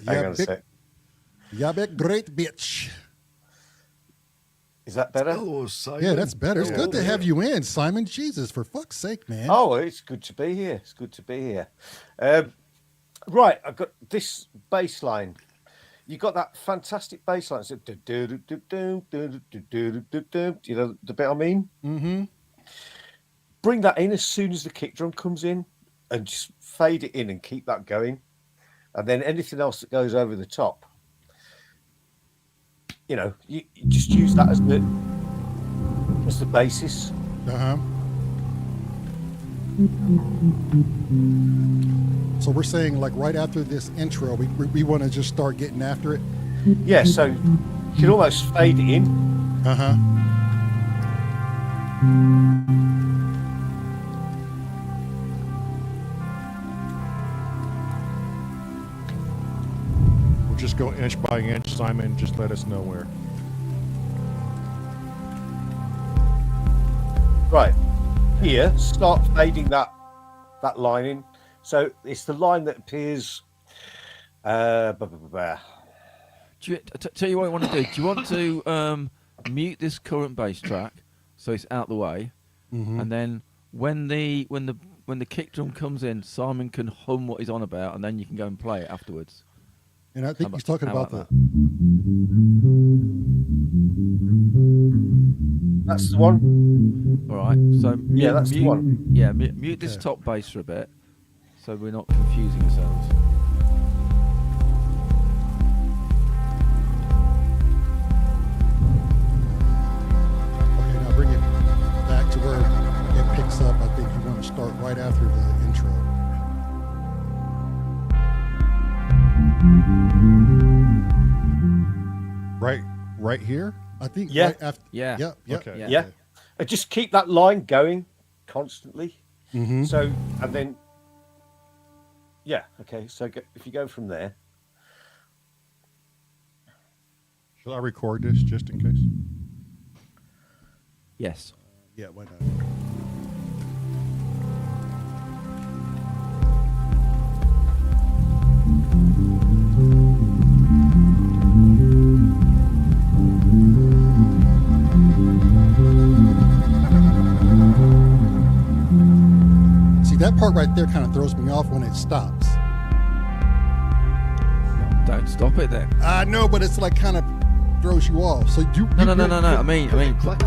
S6: Hang on a sec.
S2: Yeah, big great bitch.
S6: Is that better?
S5: Hello, Simon.
S2: Yeah, that's better. It's
S1: Yeah.
S2: good to have you in, Simon. Jesus, for fuck's sake, man.
S6: Oh, it's good to be here. It's good to be here. Right, I've got this bass line. You got that fantastic bass line. So, you know the bit I mean?
S2: Mm-hmm.
S6: Bring that in as soon as the kick drum comes in and just fade it in and keep that going. And then anything else that goes over the top, you just use that as the basis.
S2: Uh-huh. So we're saying, like, right after this intro, we want to just start getting after it.
S6: Yeah, so you can almost fade it in.
S2: Uh-huh.
S1: We'll just go inch by inch, Simon. Just let us know where.
S6: Right. Here, start fading that line in. So it's the line that appears.
S3: Do you, tell you what I want to do. Do you want to mute this current bass track so it's out the way, and then when the kick drum comes in, Simon can hum what he's on about, and then you can go and play it afterwards.
S2: And I think he's talking
S3: how
S2: about
S3: about
S2: the...
S6: That's the one.
S3: All right. So
S6: Yeah, that's the one.
S3: Yeah, mute this
S2: Okay.
S3: top bass for a bit, so we're not confusing ourselves.
S1: Right here.
S2: I think
S6: Yeah.
S2: right after.
S3: Yeah.
S2: Yep. Yep.
S1: Okay.
S3: Yeah.
S6: Yeah. And just keep that line going constantly.
S2: Mm-hmm.
S6: So, and then, yeah, okay. So if you go from there,
S1: Shall I record this just in case?
S3: Yes.
S2: Yeah. Why not? See, that part right there kind of throws me off when it stops.
S3: Don't stop it then.
S2: I know, but it's like kind of throws you off. So you
S3: No. I mean, put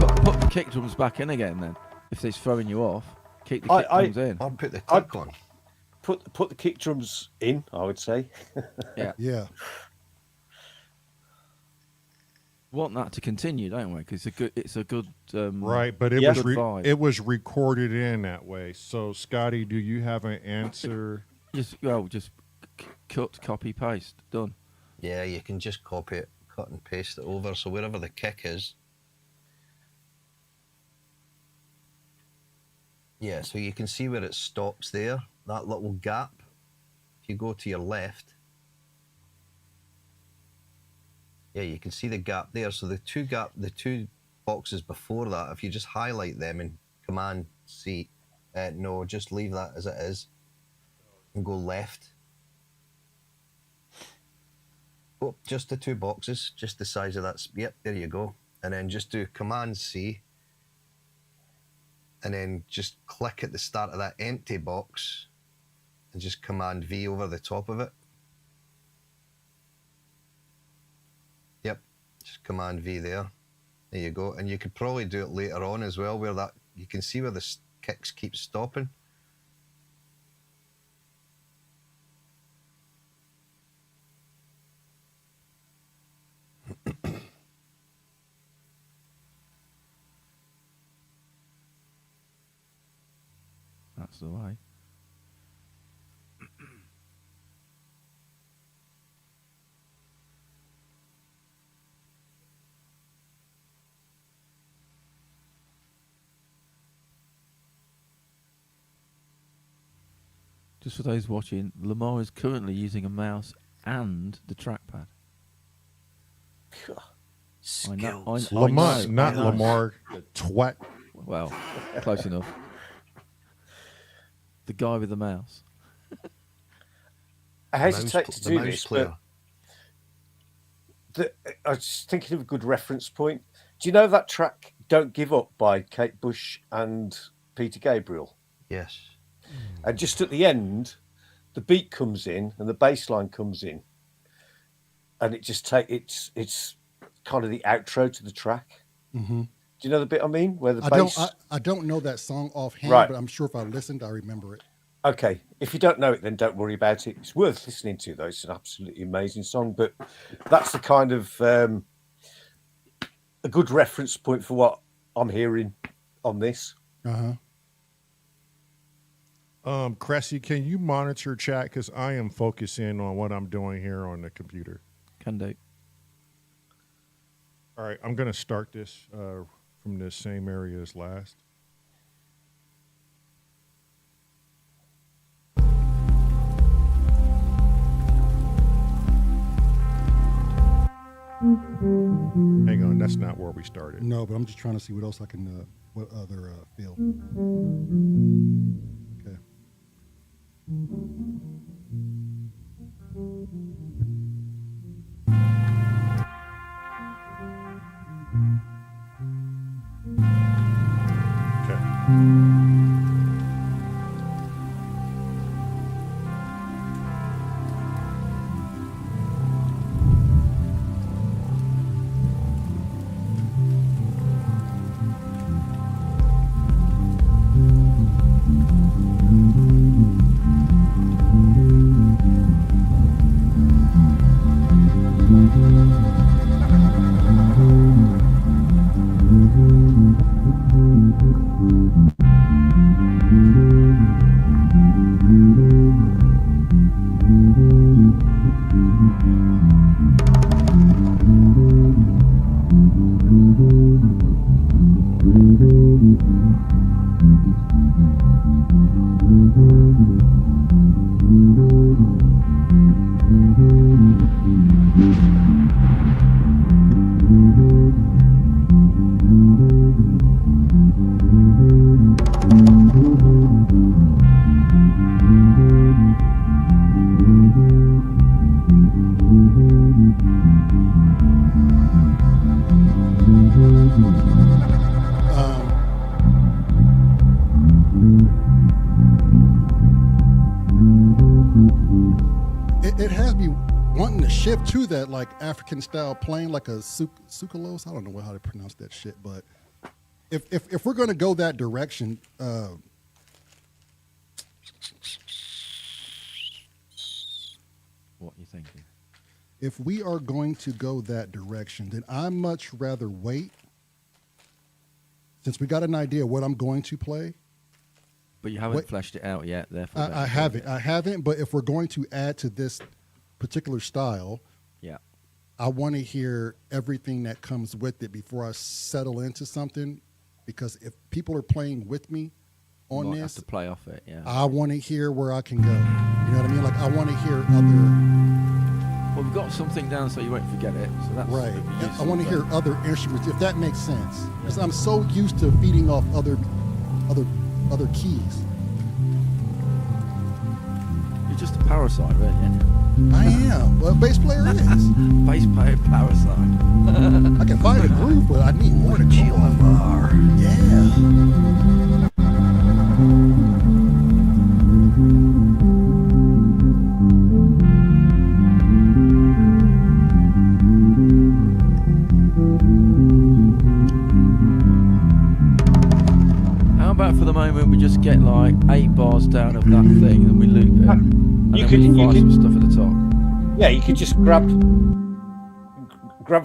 S3: the kick drums back in again then. If it's throwing you off, keep the kick drums in.
S5: I'll put the click on.
S6: put the kick drums in, I would say.
S3: Yeah.
S2: Yeah.
S3: Want that to continue, don't we? Because it's a good.
S1: Right, but it
S6: Yeah.
S1: was
S3: Good vibe.
S1: it was recorded in that way. So, Scotty, do you have an answer?
S3: Just cut, copy, paste, done.
S5: Yeah, you can just copy it, cut and paste it over. So wherever the kick is. Yeah, so you can see where it stops there, that little gap. If you go to your left, yeah, you can see the gap there. So the two boxes before that, if you just highlight them in Command C, no, just leave that as it is, and go left. Oh, just the two boxes, just the size of that. Yep, there you go. And then just do Command C, and then just click at the start of that empty box, and just Command V over the top of it. Yep, just Command V there. There you go. And you could probably do it later on as well, where that you can see where the kicks keep stopping.
S3: That's the way. Just for those watching, Lamar is currently using a mouse and the trackpad. I know.
S1: Lamar,
S3: know,
S1: not
S3: I know.
S1: Lamar, twat.
S3: Well, close enough. The guy with the mouse.
S6: I hesitate to
S5: The
S6: do
S5: mouse
S6: this,
S5: player.
S6: but I was thinking of a good reference point. Do you know that track "Don't Give Up" by Kate Bush and Peter Gabriel?
S5: Yes.
S6: And just at the end, the beat comes in and the bass line comes in, and it just it's kind of the outro to the track.
S2: Mm-hmm.
S6: Do you know the bit I mean? Where the bass.
S2: I don't know that song offhand,
S6: Right.
S2: but I'm sure if I listened, I remember it.
S6: Okay, if you don't know it, then don't worry about it. It's worth listening to, though. It's an absolutely amazing song. But that's the kind of a good reference point for what I'm hearing on this.
S2: Uh huh.
S1: Cressy, can you monitor chat? Because I am focusing on what I'm doing here on the computer.
S3: Can do.
S1: All right, I'm going to start this from the same area as last. Hang on, that's not where we started.
S2: No, but I'm just trying to see what else I can, what other field. Okay.
S1: Okay.
S2: it has me wanting to shift to that like African style playing, like a sukalos. I don't know how to pronounce that shit, but if we're gonna go that direction,
S3: What are you thinking?
S2: if we are going to go that direction, then I'd much rather wait. Since we got an idea what I'm going to play.
S3: But you haven't fleshed it out yet, therefore.
S2: I haven't. But if we're going to add to this particular style,
S3: Yeah.
S2: I want to hear everything that comes with it before I settle into something. Because if people are playing with me on
S3: Might
S2: this,
S3: have to play off it, yeah.
S2: I want to hear where I can go. You know what I mean? Like I want to hear other.
S3: Well, we've got something down so you won't forget it. So that's
S2: Right.
S3: it'd be
S2: I
S3: useful,
S2: want to
S3: but-
S2: hear other instruments, if that makes sense. Because I'm so used to feeding off other keys.
S3: You're just a parasite, really, aren't you?
S2: I am. Well, a bass player is.
S3: Bass player parasite.
S2: I can find a groove, but I need more to chill a bar. Yeah.
S3: How about for the moment we just get like 8 bars down of that thing and we loop it, and
S6: You
S3: then we
S6: could-
S3: fire
S6: you
S3: some
S6: could-
S3: stuff at the top.
S6: Yeah, you could just grab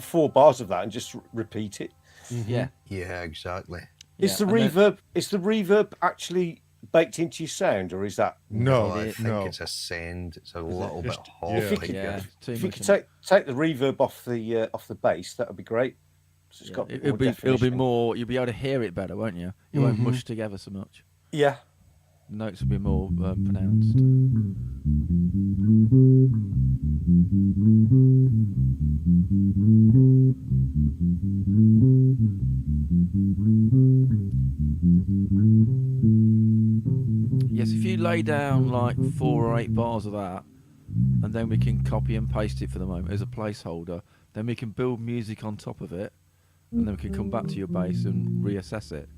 S6: 4 bars of that and just repeat it.
S3: Yeah.
S5: Yeah, exactly.
S6: Is
S3: Yeah,
S6: the
S3: and then-
S6: reverb actually baked into your sound, or is that?
S1: No,
S5: I think
S1: no.
S5: it's a send. It's a
S3: it?
S5: little bit
S1: Just-
S5: hot.
S1: yeah.
S6: If you
S5: like
S6: could-
S3: Yeah, too
S6: If you
S3: much.
S6: could take the reverb off the bass, that would be great. So it's
S3: Yeah,
S6: got
S3: it'll
S6: more
S3: be
S6: definition.
S3: more. You'll be able to hear it better, won't you? You won't mush together so much.
S6: Yeah.
S3: Notes will be more pronounced. Yes, if you lay down like 4 or 8 bars of that, and then we can copy and paste it for the moment as a placeholder, then we can build music on top of it, and then we can come back to your bass and reassess it,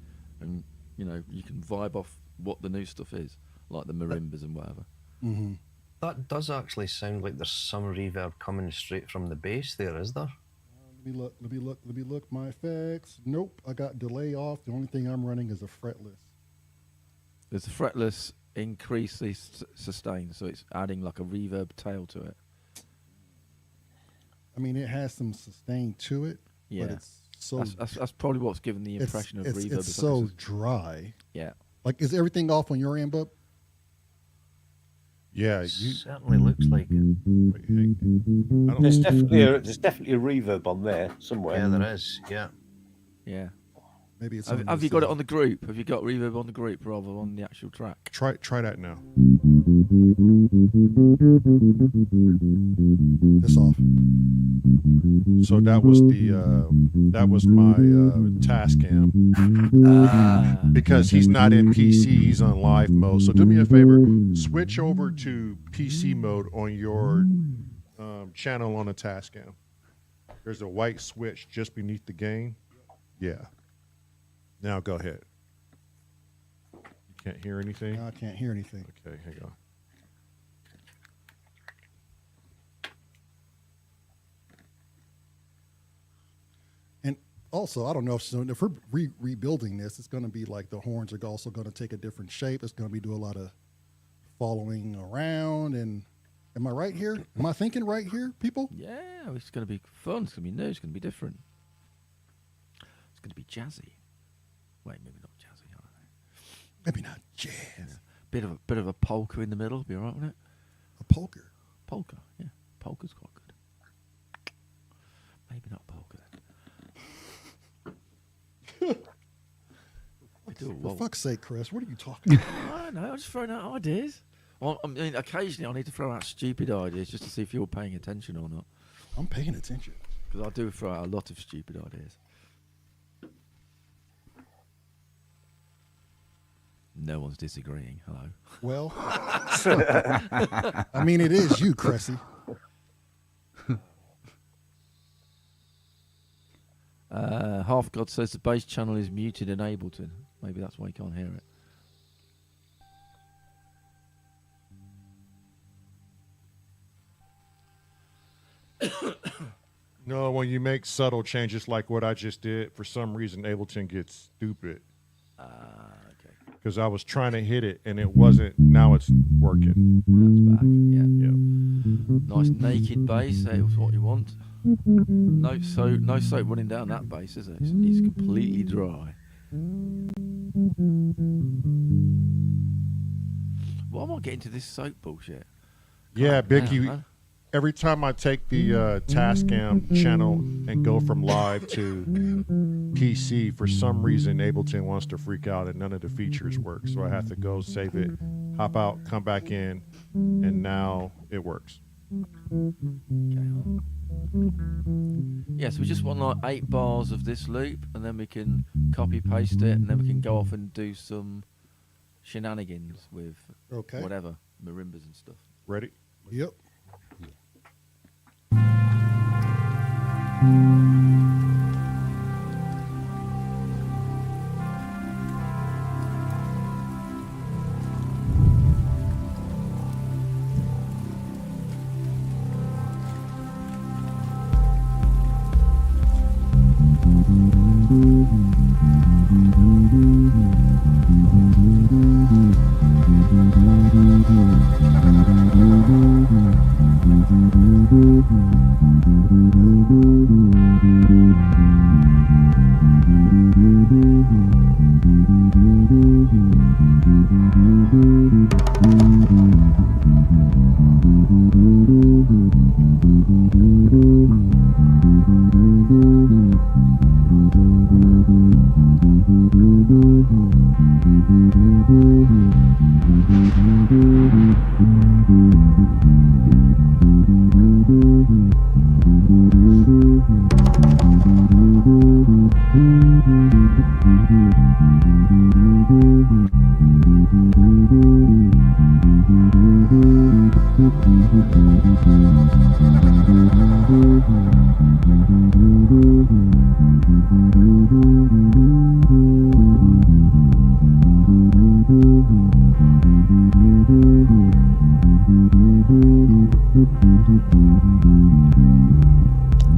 S3: and you know you can vibe off what the new stuff is, like the marimbas and whatever.
S2: Mm-hmm.
S5: That does actually sound like there's some reverb coming straight from the bass there, is there?
S2: Let me look. My effects. Nope. I got delay off. The only thing I'm running is a fretless.
S3: There's a fretless increase the sustain, so it's adding like a reverb tail to it.
S2: I mean, it has some sustain to it,
S3: Yeah,
S2: but it's so
S3: that's probably what's given the impression of reverb.
S2: it's
S3: is
S2: so
S3: like it's
S2: dry.
S3: yeah.
S2: Like, is everything off on your end, Bub?
S1: Yeah, you.
S5: Certainly looks like it.
S1: Wait, hang- I don't-
S6: There's definitely a reverb on there somewhere.
S5: Yeah, there is. Yeah.
S3: Yeah.
S2: Maybe it's.
S3: Have,
S2: on
S3: have
S2: this
S3: you got it
S2: end.
S3: on the group? Have you got reverb on the group rather than on the actual track?
S1: Try that now.
S2: This off.
S1: So that was my Tascam because he's not in PC, he's on live mode. So do me a favor, switch over to PC mode on your channel on a Tascam. There's a white switch just beneath the gain. Yeah. Now go ahead. You can't hear anything?
S2: I can't hear anything.
S1: Okay, hang on.
S2: And also, I don't know if we're rebuilding this, it's going to be like the horns are also going to take a different shape. It's going to be do a lot of following around. And am I right here? Am I thinking right here, people?
S3: Yeah, it's going to be fun. It's going to be new. It's going to be different. It's going to be jazzy. Wait, maybe not jazzy. I don't know.
S2: Maybe not jazz.
S3: Bit of a polka in the middle. Be alright with it.
S2: A polka.
S3: Polka, yeah. Polka's quite good. Maybe not polka then. We do a
S2: For
S3: waltz.
S2: fuck's sake, Chris, what are you talking about?
S3: I don't know. I'm just throwing out ideas. Well, I mean, occasionally I need to throw out stupid ideas just to see if you're paying attention or not.
S2: I'm paying attention.
S3: Because I do throw out a lot of stupid ideas. No one's disagreeing. Hello.
S2: Well, I mean, it is you, Cressy.
S3: Half God says the bass channel is muted in Ableton. Maybe that's why you can't hear it.
S1: No, when you make subtle changes like what I just did, for some reason Ableton gets stupid.
S3: Okay.
S1: Because I was trying to hit it and it wasn't. Now it's working.
S3: That's back. Yeah.
S1: Yeah.
S3: Nice naked bass. That's what you want. No soap running down that bass, is it? It's completely dry. Why am I getting to this soap bullshit?
S1: Yeah,
S3: Damn,
S1: Bicky.
S3: man.
S1: Every time I take the Tascam channel and go from live to PC, for some reason Ableton wants to freak out and none of the features work. So I have to go save it, hop out, come back in, and now it works.
S3: Okay, yes, we just want like 8 bars of this loop, and then we can copy paste it, and then we can go off and do some shenanigans with whatever marimbas and stuff.
S1: Ready?
S2: Yep.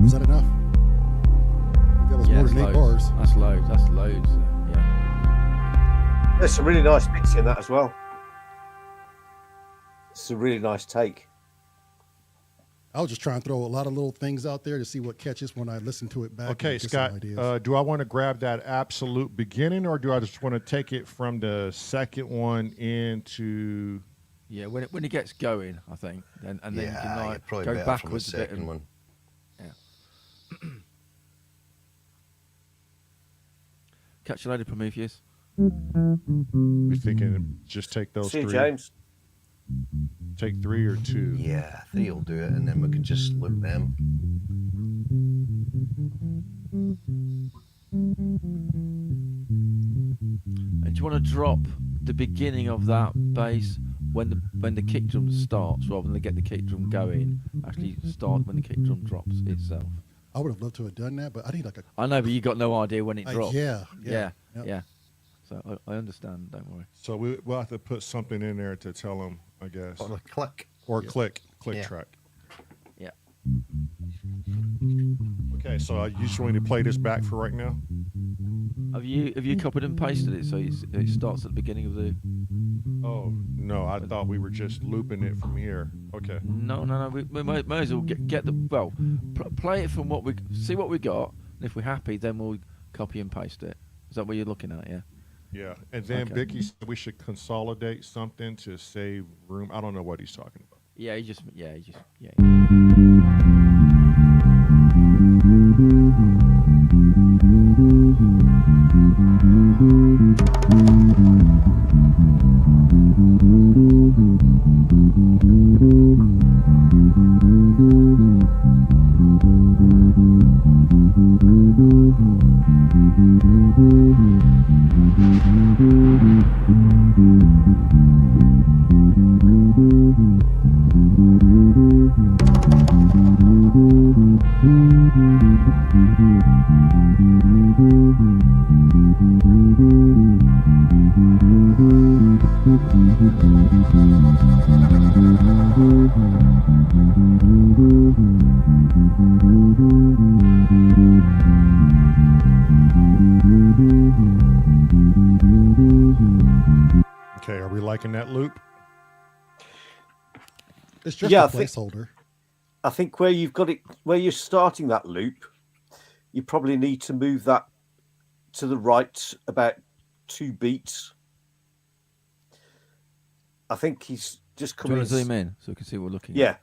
S2: Was that enough? That was more than 8 bars.
S3: That's loads. That's loads. Yeah.
S6: There's some really nice bits in that as well. It's a really nice take.
S2: I was just trying to throw a lot of little things out there to see what catches when I listen to it back.
S1: Okay,
S2: and get some
S1: Scott,
S2: ideas.
S1: do I want to grab that absolute beginning, or do I just want to take it from the second one into...
S3: Yeah, when it gets going, I think, and then you can
S5: you're
S3: like
S5: probably
S3: go
S5: better
S3: backwards
S5: from
S3: a
S5: the
S3: bit.
S5: second one.
S3: Yeah. Catch you later, Prometheus.
S1: We're thinking just take those
S6: See you,
S1: 3.
S6: James.
S1: Take 3 or 2.
S5: Yeah, 3 will do it, and then we can just loop them.
S3: And do you want to drop the beginning of that bass when the kick drum starts, rather than get the kick drum going? Actually, start when the kick drum drops itself.
S2: I would have loved to have done that, but I need like a...
S3: I know, but you got no idea when it drops.
S2: Yeah.
S3: Yeah.
S2: Yep.
S3: So I understand. Don't worry.
S1: So we'll have to put something in there to tell them, I guess.
S5: Or a click.
S1: Or click
S5: Yeah.
S1: track.
S3: Yeah.
S1: Okay, so you just want me to play this back for right now?
S3: Have you copied and pasted it so it starts at the beginning of the?
S1: Oh, no, I thought we were just looping it from here. Okay.
S3: No. We may as well get the play it from what we see what we got. And if we're happy, then we'll copy and paste it. Is that what you're looking at? Yeah.
S1: Yeah, and then
S3: Okay.
S1: Vicky said we should consolidate something to save room. I don't know what he's talking about.
S3: Yeah.
S7: Yeah.
S1: liking that loop?
S2: It's just
S6: Yeah,
S2: a
S6: I think-
S2: placeholder.
S6: I think where you've got it, where you're starting that loop, you probably need to move that to the right about 2 beats. I think he's just
S3: Do you
S6: coming.
S3: want to zoom in so we can see what we're looking at?
S6: Yeah,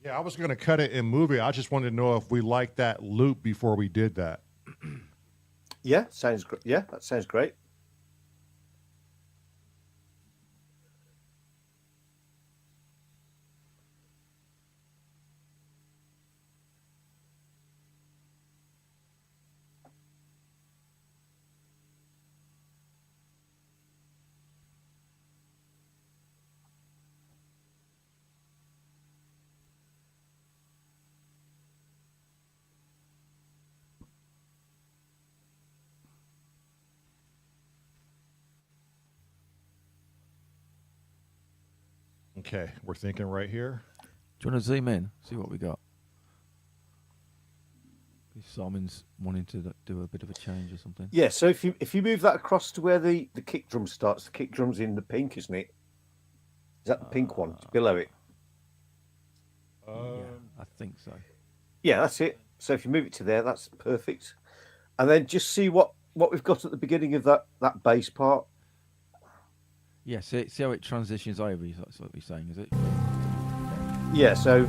S1: Yeah, I was going to cut it and move it. I just wanted to know if we liked that loop before we did that.
S6: yeah, sounds great. Yeah, that sounds great.
S1: Okay, we're thinking right here.
S3: Do you want to zoom in? See what we got. Simon's wanting to do a bit of a change or something.
S6: Yeah, so if you move that across to where the kick drum starts, the kick drum's in the pink, isn't it? Is that the pink one? It's below it.
S3: Yeah, I think so.
S6: Yeah, that's it. So if you move it to there, that's perfect. And then just see what we've got at the beginning of that bass part.
S3: Yeah, see how it transitions over. That's what we're saying, is it?
S6: Yeah, so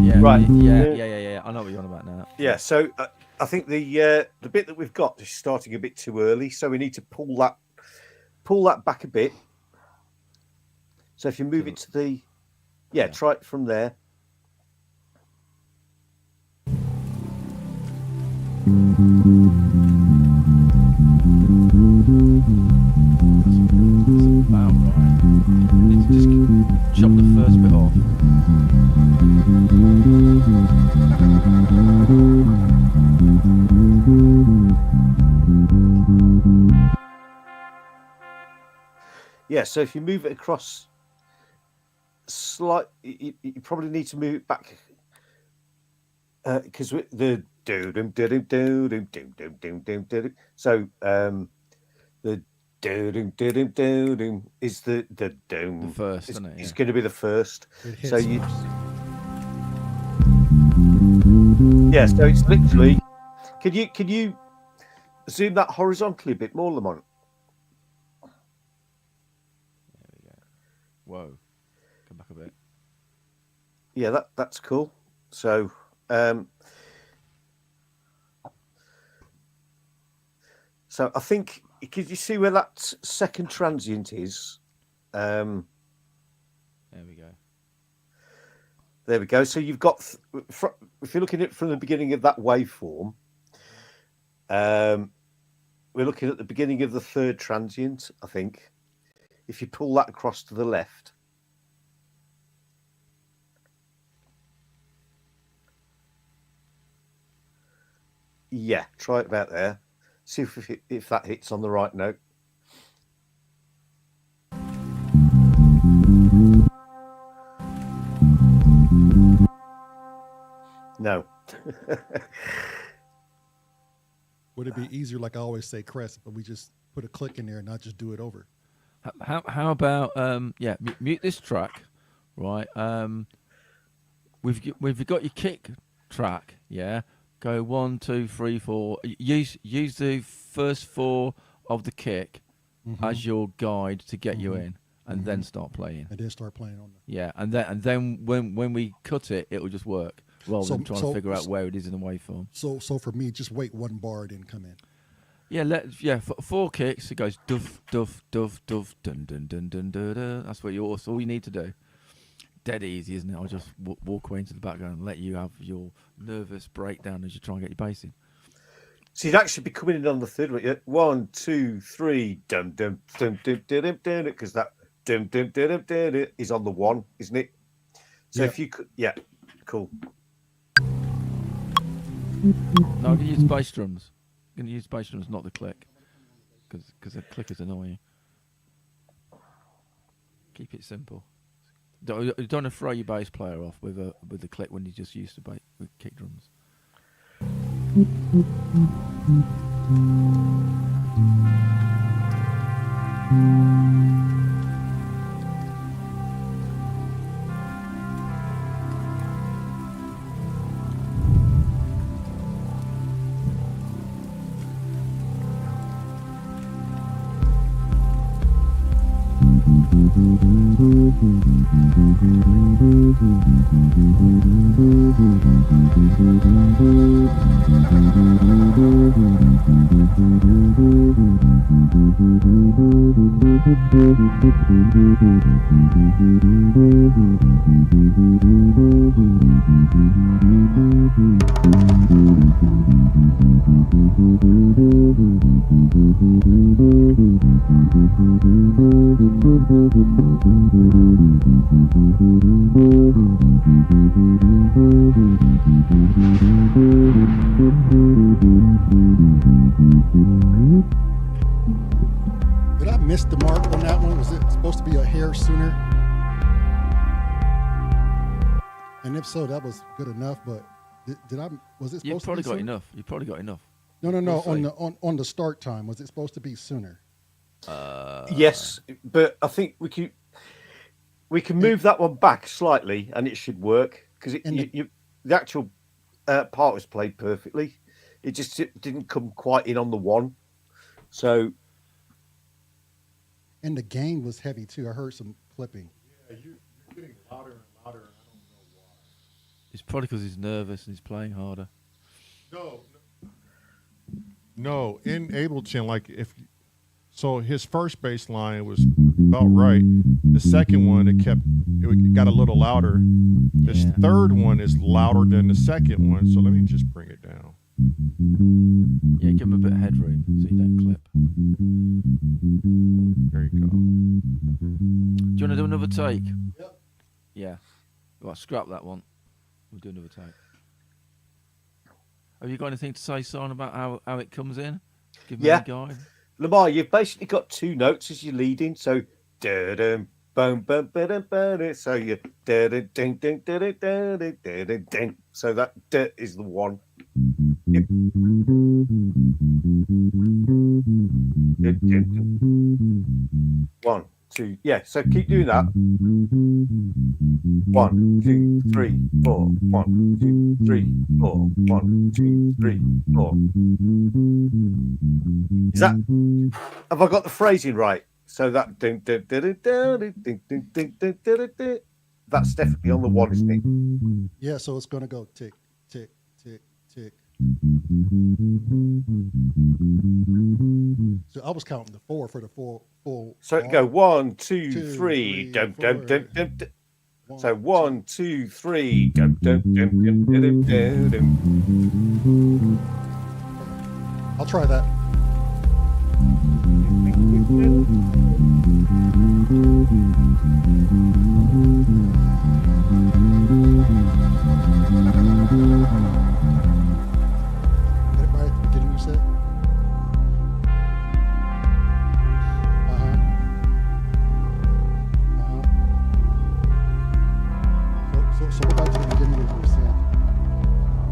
S3: Yeah,
S6: Right.
S3: Yeah. I know what you're on about now.
S6: yeah, so I think the bit that we've got is starting a bit too early, so we need to pull that back a bit. So if you move it to the try it from there.
S3: About right. Need to just chop the first bit off.
S6: Yeah, so if you move it across you probably need to move it back because the do dum dum dum dum dum dum dum dum. So the do dum dum dum dum is the dum.
S3: The first, isn't it?
S6: It's
S3: Yeah.
S6: going to be the first.
S2: It hits
S6: So you
S2: first.
S6: yeah. So it's literally. Can you zoom that horizontally a bit more, Lamont?
S3: There we go. Whoa. Come back a bit.
S6: Yeah, that's cool. So so I think could you see where that second transient is?
S3: There we go.
S6: There we go. So you've got if you're looking at it from the beginning of that waveform, we're looking at the beginning of the third transient, I think. If you pull that across to the left. Yeah, try it about there. See if that hits on the right note. No.
S2: Would it be easier, like I always say, Crest, but we just put a click in there and not just do it over?
S3: How about mute this track, right? We've got your kick track, yeah. Go 1, 2, 3, 4. Use the first 4 of the kick as your guide to get you in, and then start playing.
S2: And then start playing on the.
S3: Yeah, and then when we cut it, it'll just work rather than trying to figure out where it is in the waveform.
S2: So for me, just wait one bar, then come in.
S3: Yeah, 4 kicks. It goes duff, duff, duff, duff, dun dun dun dun dun dun. That's all you need to do. Dead easy, isn't it? I'll just walk away into the background and let you have your nervous breakdown as you try and get your bass in.
S6: So you'd actually be coming in on the third one. 1, 2, 3, dum dum dum dum dum dum, because that dum dum dum dum is on the 1, isn't it? So if you could, cool.
S3: No, I'm gonna use bass drums. I'm gonna use bass drums, not the click, because the click is annoying. Keep it simple. You don't want to throw your bass player off with the click when you're just used to with kick drums.
S2: Did I miss the mark on that one? Was it supposed to be a hair sooner? And if so, that was good enough. But did I? Was it supposed
S3: You've
S2: to
S3: probably
S2: be
S3: got
S2: sooner?
S3: enough. You've probably got enough.
S2: No.
S3: We'll
S2: On
S3: see.
S2: the on the start time, was it supposed to be sooner?
S6: Yes, but I think we can move that one back slightly, and it should work because the actual part was played perfectly. It just didn't come quite in on the one. So,
S2: And the gain was heavy too. I heard some clipping.
S1: Yeah, you're getting louder and louder, and I don't know why.
S3: It's probably because he's nervous and he's playing harder.
S1: No, in Ableton, like so his first bass line was about right. The second one, it got a little louder. This
S3: Yeah.
S1: third one is louder than the second one. So let me just bring it down.
S3: Yeah, give him a bit of headroom so you don't clip.
S1: There you go.
S3: Do you want to do another take?
S2: Yep.
S3: Yeah. Right, scrap that one. We'll do another take. Have you got anything to say, Son, about how it comes in? Give me
S6: Yeah.
S3: a guide.
S6: Lamar, you've basically got two notes as you're leading. So, da-dum, boom, boom, ba-dum, ba-dum. So you da-dum, ding, ding, da-dum, da-dum, da-dum, ding. So that da is the one. Yep. One, two, yeah. So keep doing that. 1, 2, 3, 4. 1, 2, 3, 4. 1, 2, 3, 4. Is that? Have I got the phrasing right? So that ding, ding, ding, ding, ding, ding, ding, ding, ding, ding, ding. That's definitely on the one, isn't it?
S2: Yeah, so it's gonna go tick, tick, tick, tick. So I was counting the 4 for the full.
S6: So it go 1, 2,
S2: 2,
S6: 3,
S2: 3,
S6: dum, dum,
S2: 4.
S6: dum, dum, dum. So 1, 2, 3, dum, dum, dum, dum, dum, dum, dum.
S2: I'll try that. Get it right at the beginning, you said? So go back to the beginning of your sample.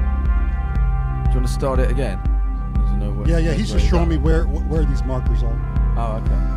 S3: Do you want to start it again? Does he know where-
S2: Yeah, he's
S3: where
S2: just
S3: he's
S2: showing
S3: at?
S2: me where these markers are.
S3: Oh, okay.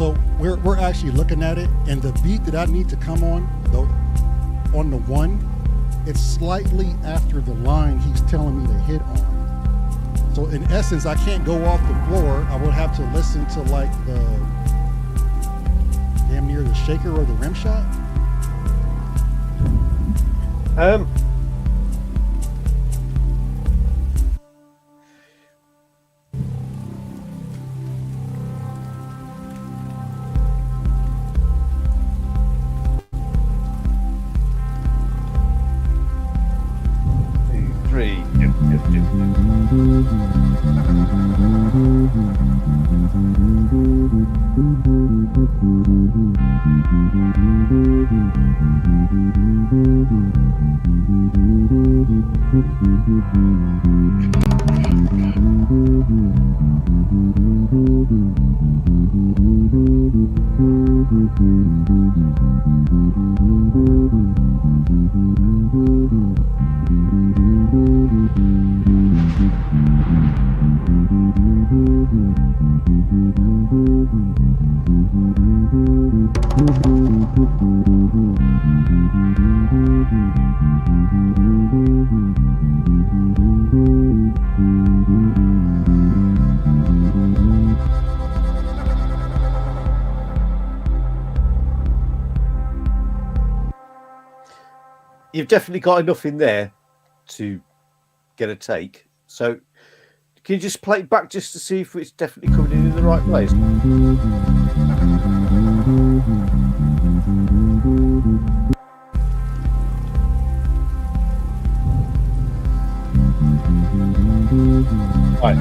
S2: So we're actually looking at it, and the beat that I need to come on the one, it's slightly after the line he's telling me to hit on. So in essence, I can't go off the floor. I would have to listen to like the damn near the shaker or the rim shot.
S6: You've definitely got enough in there to get a take. So can you just play it back just to see if it's definitely coming in the right place? Right.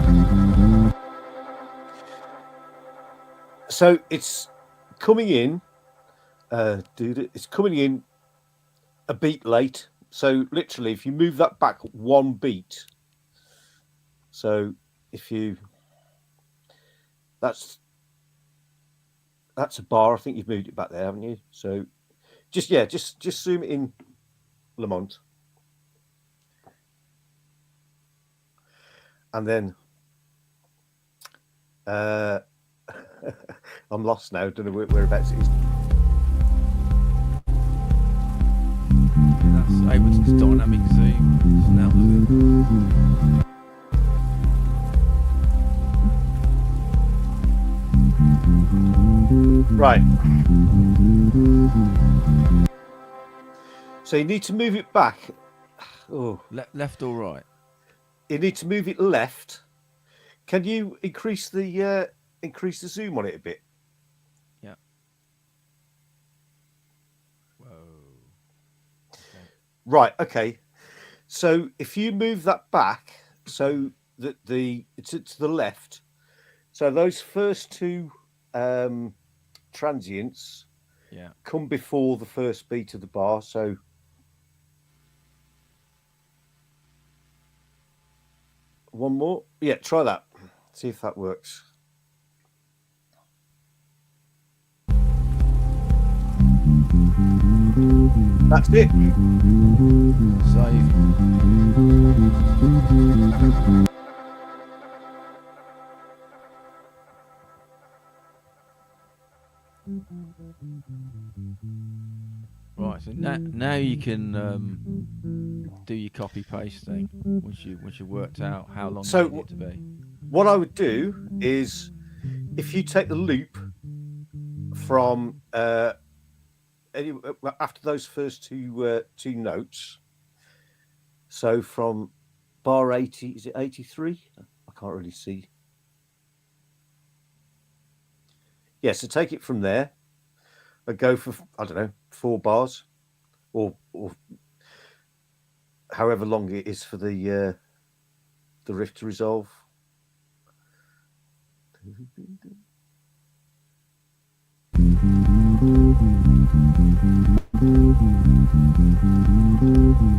S6: So it's coming in, it's coming in a beat late. So literally, if you move that back one beat, so if you, that's a bar. I think you've moved it back there, haven't you? So just zoom it in, Lamont, and then I'm lost now. Don't know whereabouts it is.
S3: That's Ableton's dynamic zoom. So now
S6: right. So you need to move it back. Oh,
S3: left or right?
S6: You need to move it left. Can you increase the zoom on it a bit?
S3: Yeah. Whoa. Okay.
S6: Right. Okay. So if you move that back, so that it's to the left, so those first two transients, come before the first beat of the bar. So one more. Yeah, try that. See if that works. That's it.
S3: Save. Right, so now you can do your copy paste thing once you worked out how long you need it to be.
S6: What I would do is, if you take the loop from after those first two notes, so from bar 80, is it 83? I can't really see. Yeah, so take it from there and go for, I don't know, 4 bars, or however long it is for the riff to resolve. Do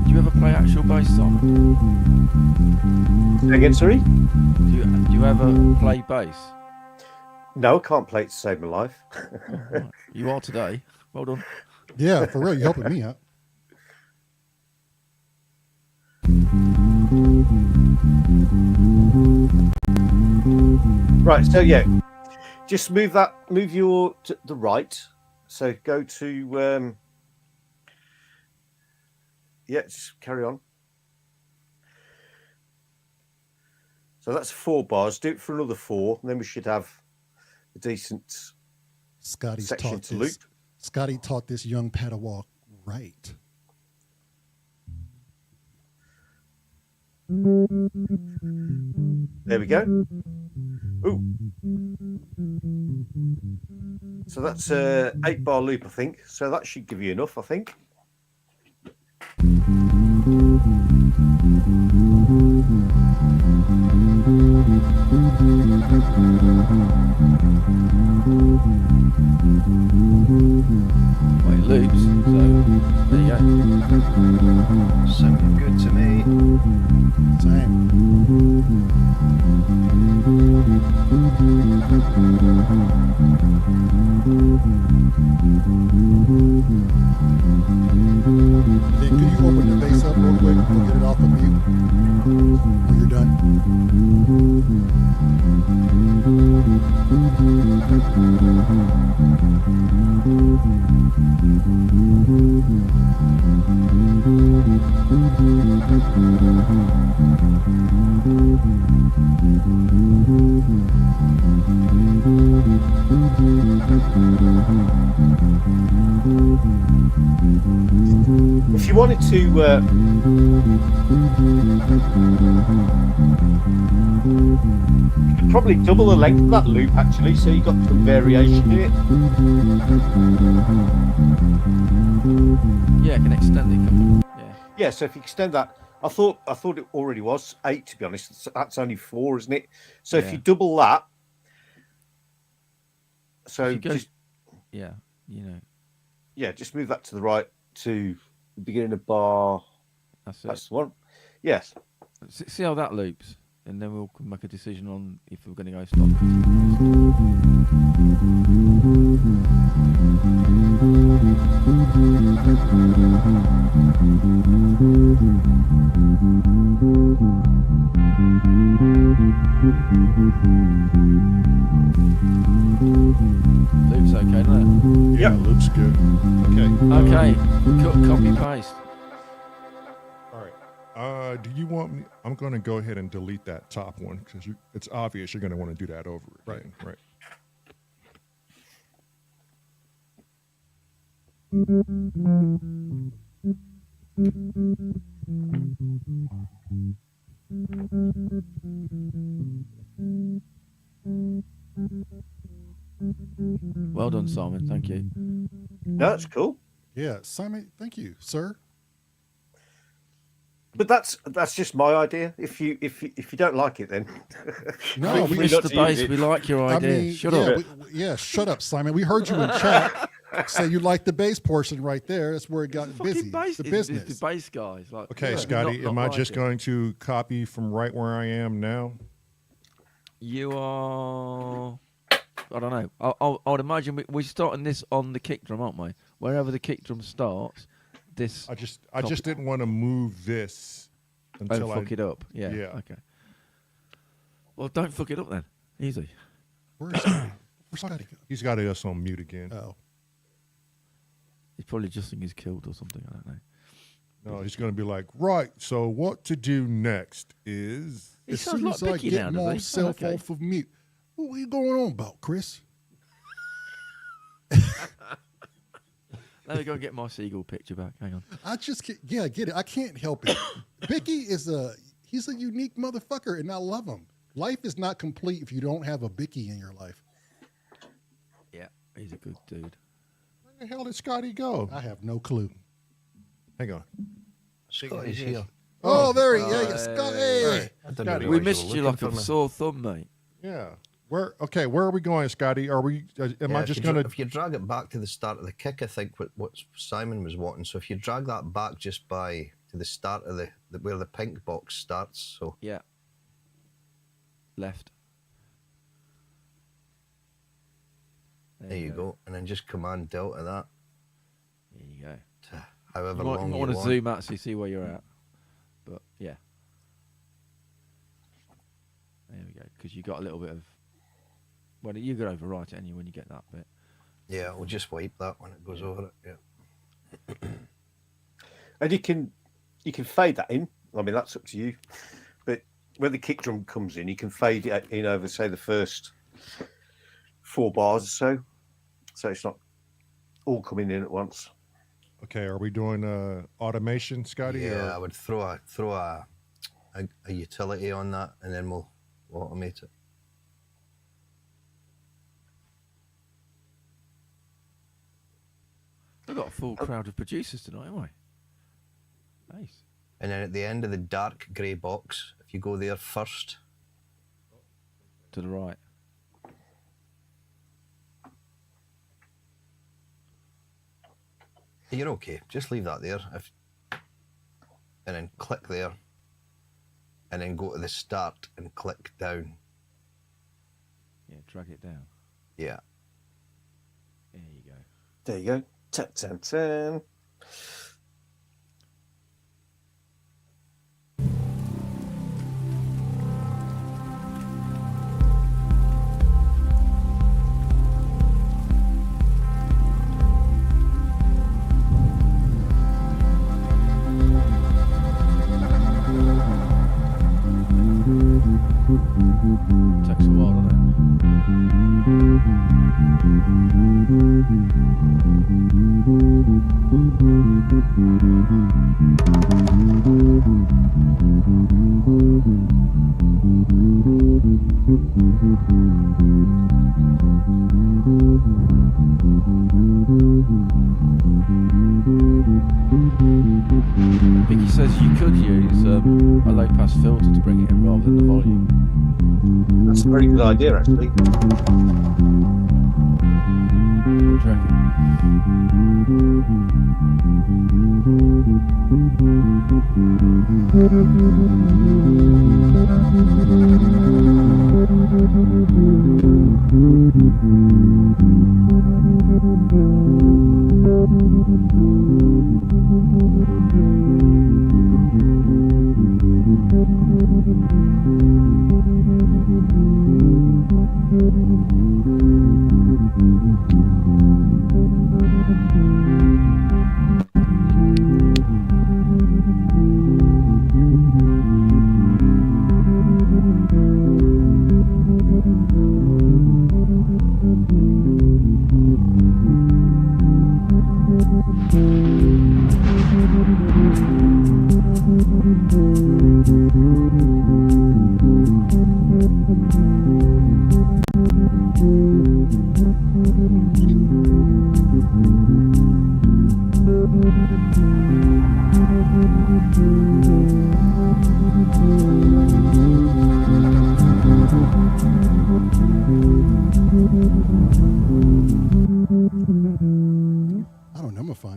S3: you ever play actual bass song?
S6: Say again, sorry?
S3: Do you ever play bass?
S6: No, I can't play it to save my life.
S3: Right. You are today. Well done.
S2: Yeah, for real, you're helping me out.
S6: Right, so yeah, Just move your to the right. So go to just carry on. So that's 4 bars. Do it for another 4, and then we should have a decent
S2: Scotty's
S6: section
S2: taught
S6: to
S2: this.
S6: loop.
S2: Scotty taught this young Padawan right.
S6: There we go. Ooh. So that's a 8-bar loop, I think. So that should give you enough, I think.
S3: Well, it loops, so there you go.
S5: Sounded good to me.
S2: Same. Then could you open the bass up real quick? We'll get it off of mute when you're done.
S6: If you wanted to, you could probably double the length of that loop actually, so you got some variation in it.
S3: Yeah, I can extend it. Can yeah.
S6: Yeah, so if you extend that, I thought it already was 8 to be honest. That's only 4, isn't it? So if
S3: Yeah.
S6: you double that, so
S3: If you go-
S6: just
S3: Yeah, you know,
S6: just move that to the right to the beginning of bar.
S3: that's it.
S6: That's the one. Yes.
S3: See how that loops, and then we'll make a decision on if we're going to go stop. Loops okay, doesn't
S1: Yeah,
S6: Yep.
S1: loops good. Okay.
S3: it? Okay, copy paste.
S1: All right. Do you want me? I'm going to go ahead and delete that top one because it's obvious you're going to want to do that over again. Right.
S3: Well done, Simon. Thank you.
S6: That's cool.
S2: Yeah, Simon, thank you, sir.
S6: But that's just my idea. If you don't like it, then
S2: No,
S6: Free
S2: we,
S6: not
S3: Mr.
S6: to use
S3: Bass,
S6: it.
S3: we like your
S2: I
S3: idea.
S2: mean,
S3: Shut
S2: yeah,
S3: up.
S2: shut up, Simon. We heard you in chat say you like the bass portion right there. That's where it got
S3: Fucking
S2: busy.
S3: bass,
S2: The
S3: it's
S2: business.
S3: the bass guys. Like,
S1: Okay,
S3: yeah,
S1: Scotty,
S3: not
S1: am I
S3: like
S1: just
S3: it.
S1: going to copy from right where I am now?
S3: You are. I don't know. I would imagine we're starting this on the kick drum, aren't we? Wherever the kick drum starts, this.
S1: I just didn't want to move this
S3: and
S1: until
S3: fuck it up. Yeah.
S1: Yeah.
S3: Okay. Well, don't fuck it up then. Easy.
S2: Where's Scotty? Where's Scotty?
S1: He's got us on mute again.
S2: Oh,
S3: He's probably just think he's killed or something. I don't know.
S1: No, he's going to be like, right. So what to do next is
S3: He
S2: as
S3: sounds
S2: soon
S3: like
S2: as I
S3: Bicky
S2: get
S3: now, does he?
S2: myself
S3: Okay.
S2: off of mute. What are you going on about, Chris?
S3: Let me go and get my seagull picture back. Hang on.
S2: I just can't, I get it. I can't help it. Bicky he's a unique motherfucker, and I love him. Life is not complete if you don't have a Bicky in your life.
S3: Yeah, he's a good dude.
S1: where the hell did Scotty go?
S2: I have no clue.
S1: Hang on.
S5: Scotty's here.
S2: Oh, there he is. Scotty.
S1: Hey.
S5: I didn't
S1: Scotty.
S3: We
S5: realise
S3: missed
S5: were
S3: you
S5: looking
S3: like
S5: for
S3: a
S5: me.
S3: sore thumb, mate.
S1: Yeah. Where are we going, Scotty? Are we? Am
S5: Yeah,
S1: I
S5: if
S1: just
S5: you
S1: going
S5: dra-
S1: to?
S5: If you drag it back to the start of the kick, I think what Simon was wanting. So if you drag that back just to the start of the where the pink box starts. So
S3: Yeah. Left.
S5: there you go, and then just Command Delta that
S3: There you go.
S5: to however
S3: You might,
S5: long you
S3: want
S5: want.
S3: to zoom out so you see where you're at. But yeah. There we go. Because you got a little bit of Well, you could overwrite it anyway when you get that bit.
S5: Yeah, we'll just wipe that when it goes over it. Yeah.
S6: And you can fade that in. I mean, that's up to you. But when the kick drum comes in, you can fade it in over, say, the first 4 bars or so. So it's not all coming in at once.
S1: Okay, are we doing automation, Scotty?
S5: Yeah, I would throw a utility on that, and then we'll automate it.
S3: We've got a full crowd of producers tonight, haven't we? Nice.
S5: And then at the end of the dark grey box, if you go there first.
S3: To the right.
S5: You're okay. Just leave that there. And then click there. And then go to the start and click down.
S3: Yeah, drag it down.
S5: Yeah.
S3: There you go.
S6: There you go. Tan, tan, tan.
S3: Takes a while, doesn't Vicky says you could use a low pass filter to bring it in rather than the volume.
S6: That's a very good idea, actually.
S3: What do you reckon?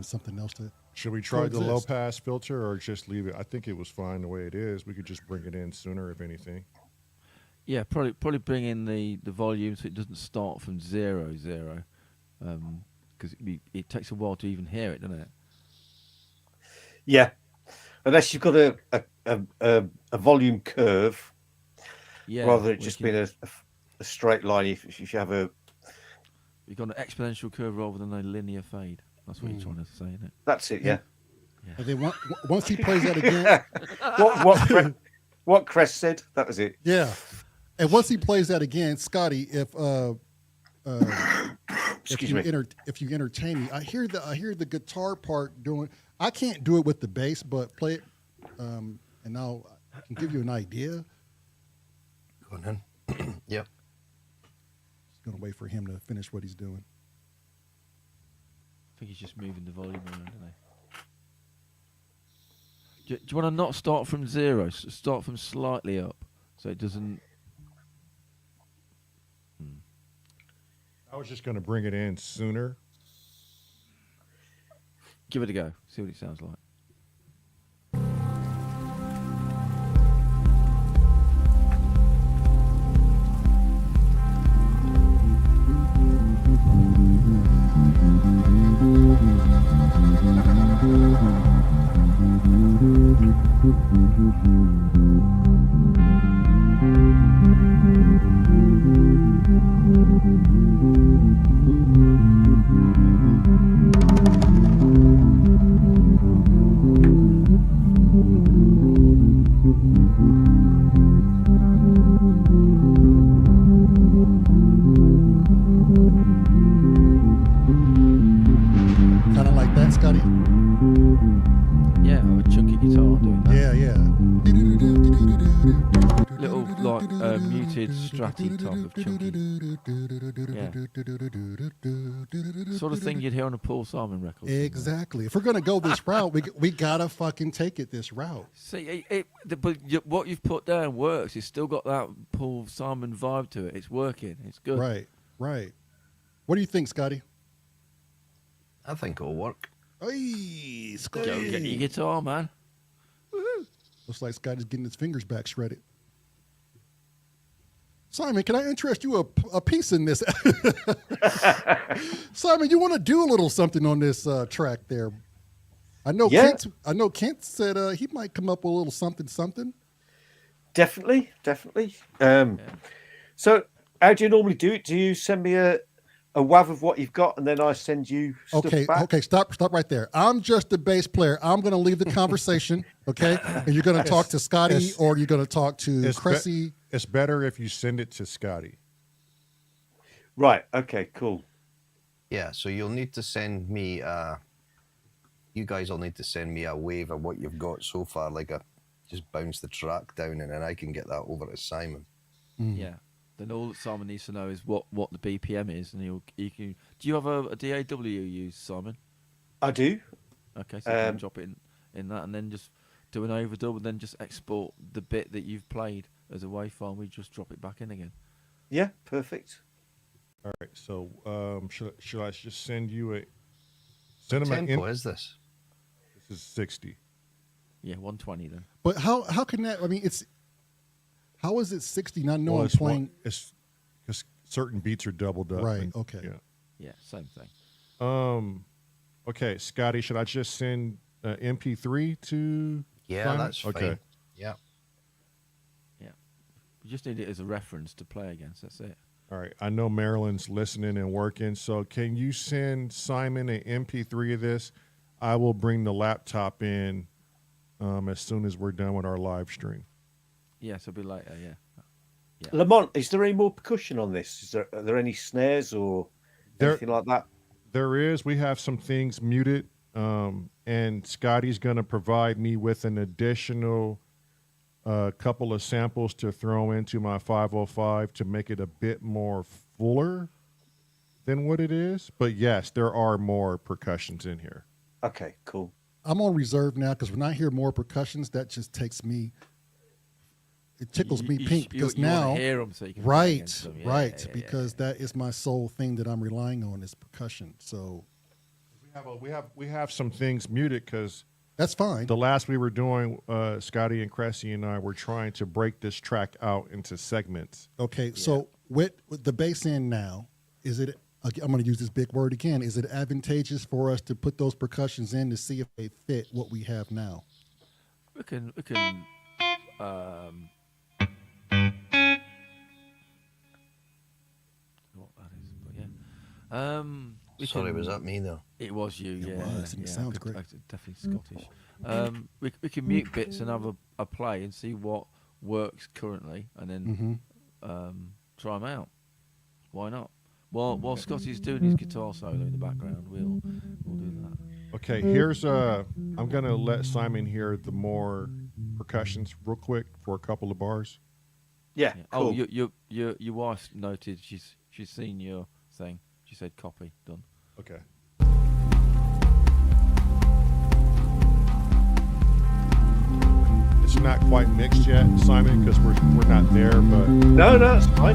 S2: Something else to.
S1: Should we try the low
S2: coexist.
S1: pass filter or just leave it? I think it was fine the way it is. We could just bring it in sooner, if anything.
S3: Yeah, probably bring in the volume so it doesn't start from 0, because it takes a while to even hear it, doesn't it?
S6: Yeah, unless you've got a volume curve,
S3: Yeah.
S6: rather than it just being a straight line. If you have
S3: you've got an exponential curve rather than a linear fade. That's what you're trying to say, isn't it?
S6: that's it. Yeah.
S2: And then once he plays that again,
S6: what Crest said, that was it.
S2: yeah. And once he plays that again, Scotty, if
S6: Excuse me.
S2: if you entertain me, I hear the guitar part doing. I can't do it with the bass, but play it, and now I can give you an idea.
S5: Going in. Yep.
S2: Just gonna wait for him to finish what he's doing.
S3: I think he's just moving the volume around, isn't he? Do you want to not start from 0? Start from slightly up, so it doesn't.
S1: I was just going to bring it in sooner.
S3: Give it a go. See what it sounds like. stratty type of chunky. Sort of thing you'd hear on a Paul Simon record.
S2: Exactly. If we're gonna go this route, we gotta fucking take it this route.
S3: See, but what you've put down works. It's still got that Paul Simon vibe to it. It's working. It's good.
S2: Right. What do you think, Scotty?
S5: I think it'll work.
S2: Hey, Scotty.
S3: Go get your guitar, man.
S2: Looks like Scotty's getting his fingers back shredded. Simon, can I interest you a piece in this? Simon, you want to do a little something on this track there? I know.
S6: Yeah.
S2: Kent said he might come up with a little something.
S6: Definitely. So, how do you normally do it? Do you send me a WAV of what you've got, and then I send you stuff back?
S2: Okay, stop right there. I'm just the bass player. I'm going to leave the conversation, okay? And you're going to talk to Scotty, or you're going to talk to Cressy.
S1: It's better if you send it to Scotty.
S6: Right. Okay. Cool.
S5: Yeah, so you'll need to send me. You guys will need to send me a wave of what you've got so far, just bounce the track down, and then I can get that over to Simon.
S3: Yeah. Then all that Simon needs to know is what the BPM is, and he can. Do you have a DAW you use, Simon?
S6: I do.
S3: Okay, so you can drop it in that, and then just do an overdub, and then just export the bit that you've played as a waveform. We just drop it back in again.
S6: Yeah. Perfect.
S1: All right. So should I just send you a cinema?
S5: Tempo is this?
S1: This is 60.
S3: Yeah, 120 then.
S2: But how can that? I mean, how is it 60? Not knowing playing.
S1: It's because certain beats are doubled up.
S2: Right. Okay.
S1: Yeah.
S3: Yeah, same thing.
S1: Okay, Scotty, should I just send MP3 to?
S5: Yeah,
S1: Simon?
S5: that's fine.
S1: Okay.
S5: Yeah.
S3: You just need it as a reference to play against. That's it.
S1: All right. I know Marilyn's listening and working, so can you send Simon an MP3 of this? I will bring the laptop in as soon as we're done with our live stream.
S3: Yeah, so it'll be later. Yeah.
S6: Lamont, is there any more percussion on this? Are there any snares or anything like that?
S1: There is. We have some things muted, and Scotty's going to provide me with an additional couple of samples to throw into my 505 to make it a bit more fuller than what it is. But yes, there are more percussions in here.
S6: Okay, cool.
S2: I'm on reserve now because when I hear more percussions, that just takes me. It tickles me pink because
S3: you
S2: now,
S3: wanna hear 'em so you can play against them. Yeah,
S2: because that is my sole thing that I'm relying on is percussion. So
S1: we have some things muted because
S2: that's fine.
S1: the last we were doing, Scotty and Cressy and I were trying to break this track out into segments.
S2: Okay, so with the bass in now, is it? I'm going to use this big word again. Is it advantageous for us to put those percussions in to see if they fit what we have now?
S3: We can. What that is, but yeah.
S5: Sorry, was that me though?
S3: It was you,
S2: It
S3: yeah.
S2: was, and it
S3: yeah,
S2: sounds great.
S3: Definitely Scottish. We can mute bits and have a play and see what works currently, and then try them out. Why not? While Scotty's doing his guitar solo in the background, we'll do that.
S1: Okay, here's I'm gonna let Simon hear the more percussions real quick for a couple of bars.
S6: Yeah.
S3: Oh,
S6: Cool.
S3: your wife noted she's seen your thing. She said copy done.
S1: Okay. It's not quite mixed yet, Simon, because we're not there, but
S6: No, that's fine.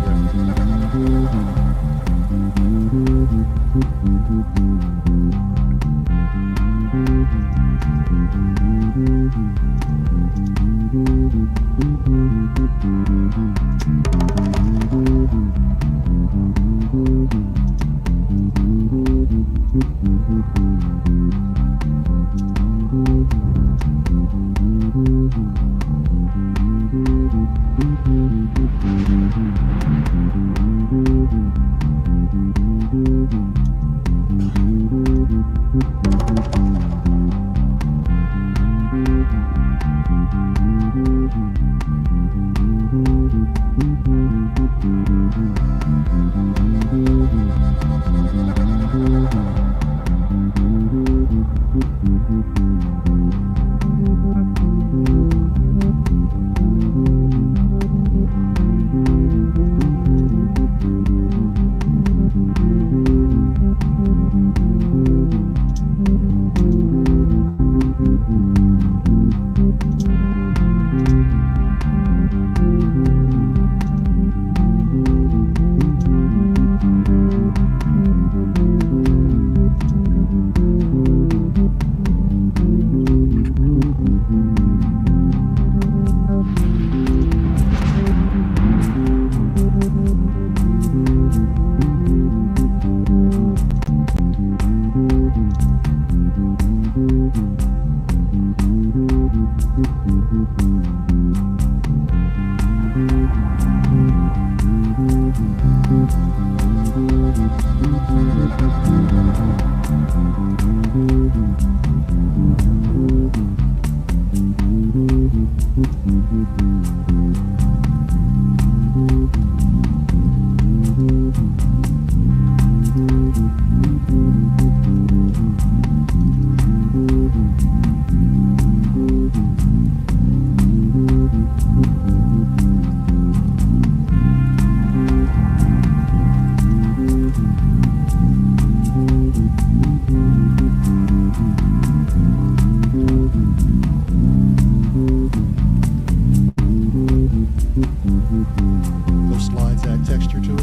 S2: Those slides add texture to it.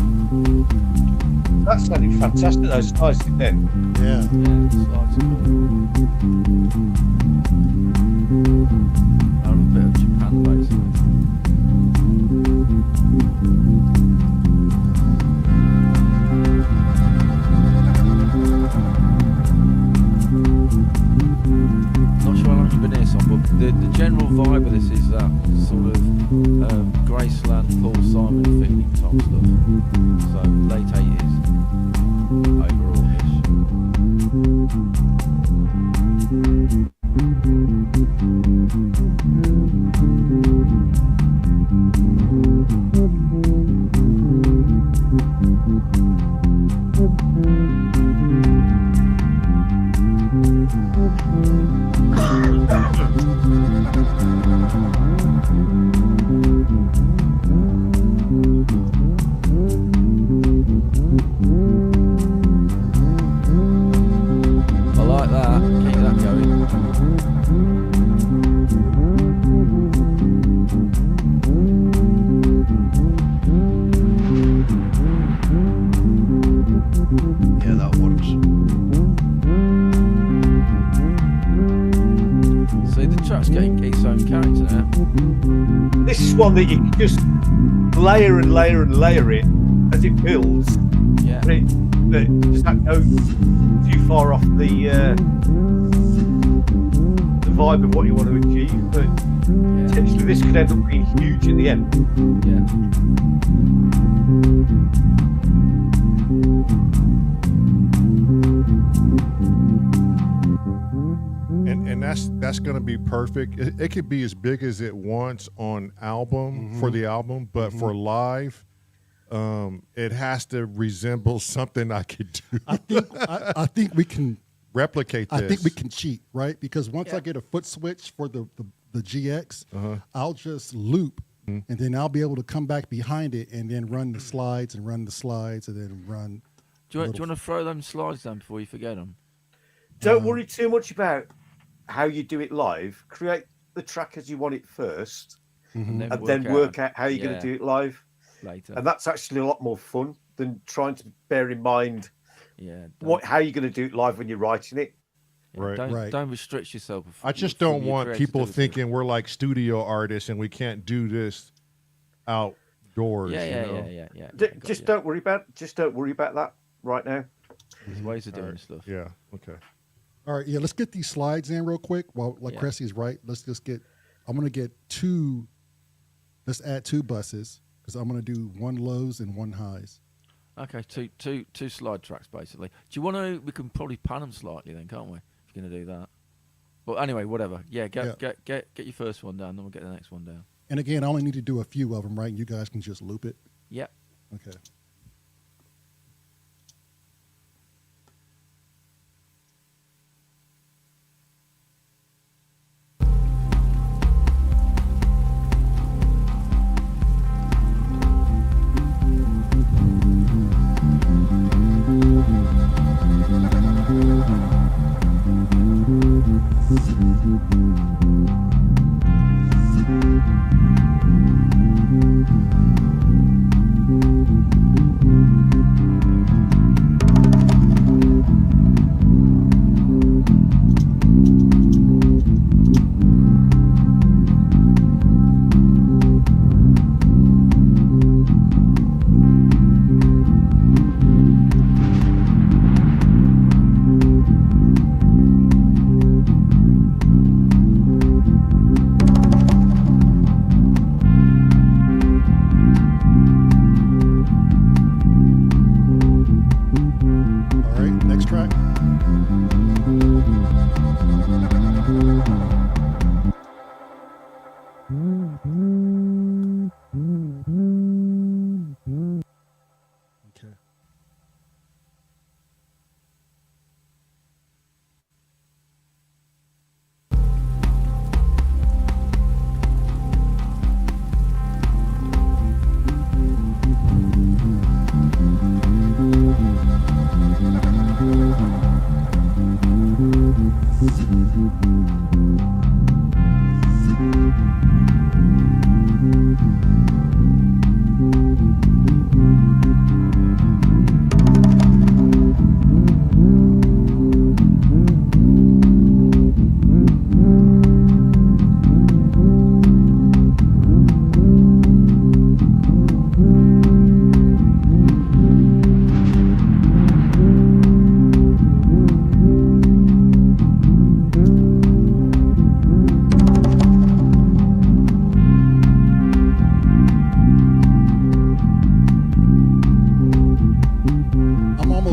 S6: That sounded fantastic. Those slides then.
S2: Yeah.
S3: Yeah, the slides are cool. I'm a bit of Japan basically. Not sure how long you've been here, son, but the general vibe of this is that sort of Graceland, Paul Simon feeling type stuff. So late 80s overall-ish. I like that. Keep that going.
S5: Yeah, that works.
S3: See, the track's getting its own character now.
S6: This is one that you can just layer and layer and layer it as it builds.
S3: Yeah.
S6: But it does not go too far off the vibe of what you want to achieve. But
S3: Yeah.
S6: potentially this could end up being huge in the end.
S3: Yeah.
S1: And that's going to be perfect. It could be as big as it wants on album for the album, but for live, it has to resemble something I could do.
S2: I think we can
S1: Replicate this.
S2: I think we can cheat, right? Because once I get a foot switch for the GX, I'll just loop, and then I'll be able to come back behind it and then run the slides and run the slides and then run.
S3: Do you want to throw them slides down before you forget them?
S6: Don't worry too much about how you do it live. Create the track as you want it first, and then work out how you're going to do it live
S3: later.
S6: And that's actually a lot more fun than trying to bear in mind how you're going to do it live when you're writing it.
S1: Right.
S3: Don't restrict yourself.
S1: I just don't want people thinking we're like studio artists and we can't do this outdoors.
S3: Yeah.
S6: Just don't worry about that right now.
S3: There's ways of doing stuff.
S1: Yeah. Okay.
S2: All right. Yeah. Let's get these clides in real quick. While Cressy's right. Let's just get. I'm gonna get two. Let's add two buses because I'm gonna do one lows and one highs.
S3: Okay, two slide tracks basically. Do you want to? We can probably pan them slightly then, can't we? If you're gonna do that. But anyway, whatever. Yeah, get your first one down, then we'll get the next one down.
S2: And again, I only need to do a few of them, right? You guys can just loop it.
S3: Yep.
S2: Okay.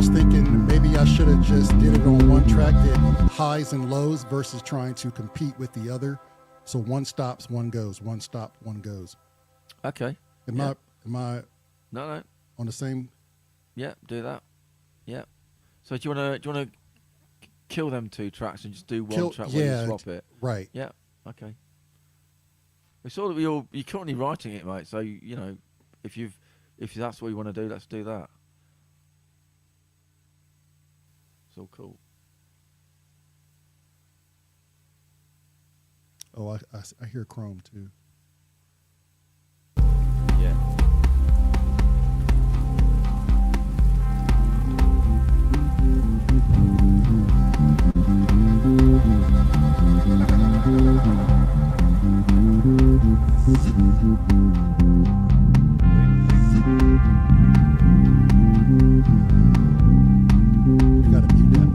S2: was thinking maybe I should have just did it on one track, did highs and lows versus trying to compete with the other. So one stops, one goes. One stop, one goes.
S3: Okay.
S2: Am I
S3: No.
S2: on the same?
S3: Yeah, do that. Yeah. So do you wanna kill them 2 tracks and just do one track where you swap it?
S2: Right.
S3: Yeah. Okay. It's all that you're currently writing it, mate. So you know, if that's what you want to do, let's do that. It's all cool.
S2: Oh, I hear Chrome too.
S3: Yeah.
S2: You gotta mute that.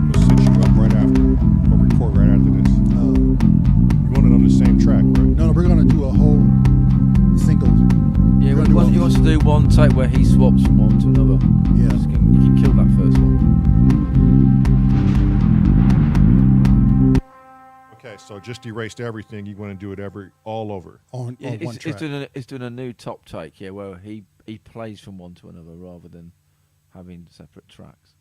S1: We'll set you up right after. We'll record right after this. You want it on the same track, right?
S2: No, we're gonna do a whole single.
S3: Yeah,
S2: We're gonna do
S3: he wants to do one take where he swaps from one to another.
S2: Yeah.
S3: You can kill that first one.
S1: Okay, so just erased everything. You want to do it all over.
S2: on
S3: Yeah,
S2: one track.
S3: it's doing a new top take, yeah, where he plays from one to another rather than having separate tracks.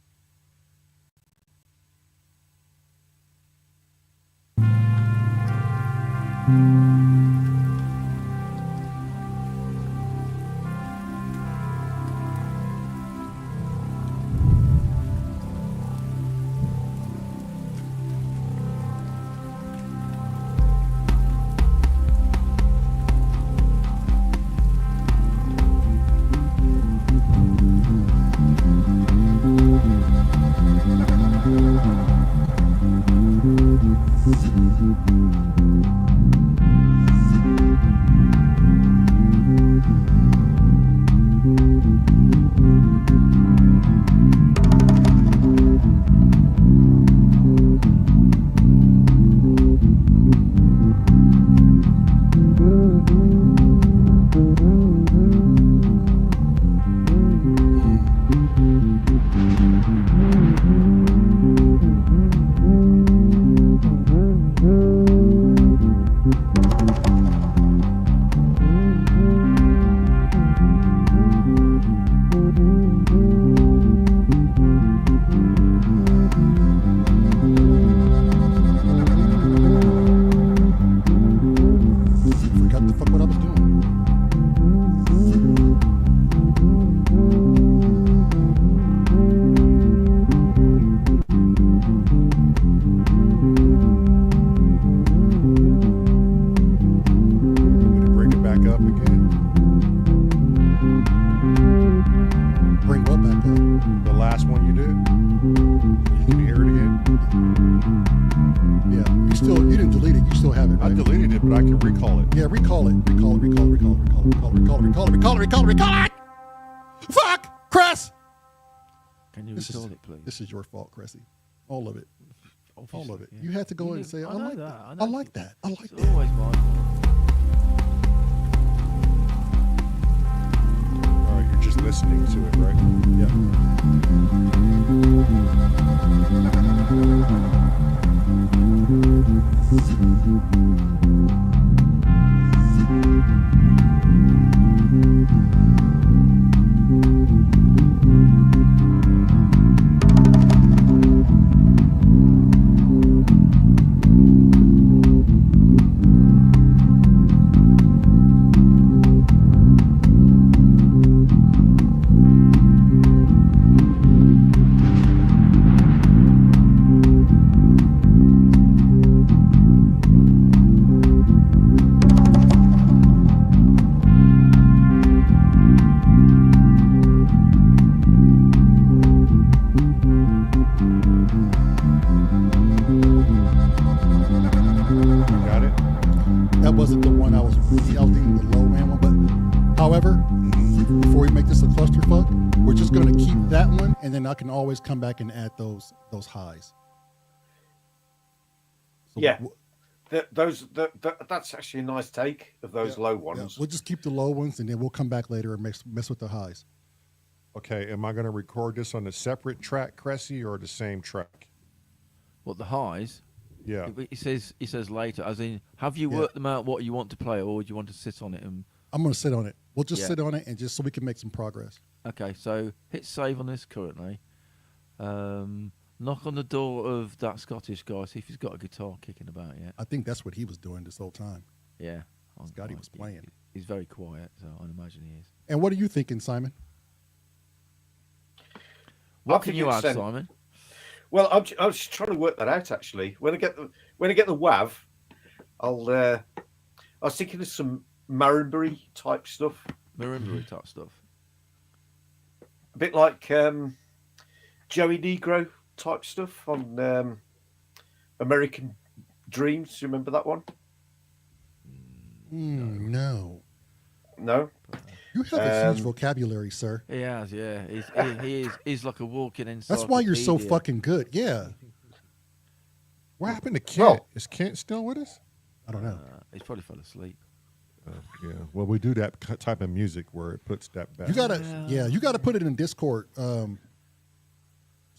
S2: Forgot the fuck what I was doing.
S1: I'm gonna bring it back up again.
S2: Bring what back up?
S1: The last one you did. You can hear it again.
S2: Yeah, you didn't delete it. You still have it,
S1: I
S2: right?
S1: deleted it, but I can recall it.
S2: Yeah, recall it. Recall it. Fuck, Cress.
S3: Can you
S2: This
S3: restore
S2: is
S3: it, please?
S2: this is your fault, Cressy. All of it. All
S3: Obviously,
S2: of it.
S3: yeah.
S2: You had to go and say,
S3: I
S2: I
S3: know
S2: like
S3: that.
S2: that.
S3: I
S2: I
S3: know.
S2: like that. I like
S3: It's
S2: that.
S3: always my fault.
S1: All right, you're just listening to it, right?
S2: Yeah.
S1: You got it?
S2: That wasn't the one I was thinking the low end one, but however, before we make this a clusterfuck, we're just gonna keep that one, and then I can always come back and add those highs. So
S6: Yeah. That's actually a nice take of those low
S2: yeah,
S6: ones.
S2: we'll just keep the low ones, and then we'll come back later and mess with the highs.
S1: Okay, am I going to record this on a separate track, Cressy, or the same track?
S3: What, the highs?
S1: Yeah.
S3: He says later, as in, have you worked them out what you want to play, or do you want to sit on it? And
S2: I'm going to sit on it. We'll just
S3: Yeah.
S2: sit on it and just so we can make some progress.
S3: okay, so hit save on this currently. Knock on the door of that Scottish guy, see if he's got a guitar kicking about yet.
S2: I think that's what he was doing this whole time.
S3: Yeah.
S2: Scotty was playing.
S3: He's very quiet, so I'd imagine he is.
S2: And what are you thinking, Simon?
S3: What
S6: I
S3: can
S6: think
S3: you
S6: it's,
S3: add, Simon?
S6: Well, I was just trying to work that out actually. When I get the WAV, I was thinking of some Marimbury type stuff,
S3: Marimba type stuff.
S6: a bit like Joey Negro type stuff on American Dreams. Do you remember that one?
S2: No.
S6: No.
S2: You have a huge vocabulary, sir.
S3: He has, yeah. He's like a walking encyclopedia.
S2: That's why you're so fucking good. Yeah.
S1: What happened to Kent?
S6: Well-
S1: Is Kent still with us?
S2: I don't know.
S3: He's probably fell asleep.
S1: Yeah. Well, we do that type of music where it puts that back.
S2: You gotta put it in Discord,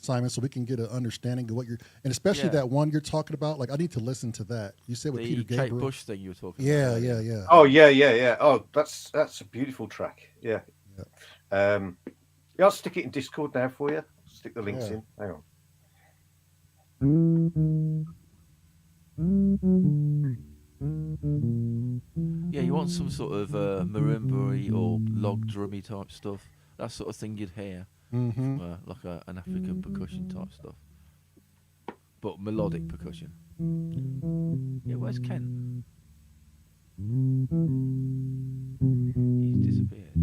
S2: Simon, so we can get an understanding of what you're, and especially
S3: Yeah.
S2: that one you're talking about. Like, I need to listen to that. You said with
S3: The
S2: Peter
S3: Kate
S2: Gabriel.
S3: Bush thing you were talking
S2: Yeah,
S3: about.
S2: yeah.
S6: Oh yeah. Oh, that's a beautiful track. Yeah. Yeah, I'll stick it in Discord now for you. Stick the links
S2: Yeah.
S6: in. Hang on.
S3: Yeah, you want some sort of marimba or log drummy type stuff. That sort of thing you'd hear.
S2: Mm-hmm.
S3: Like an African percussion type stuff. But melodic percussion. Yeah, where's Ken? He's disappeared.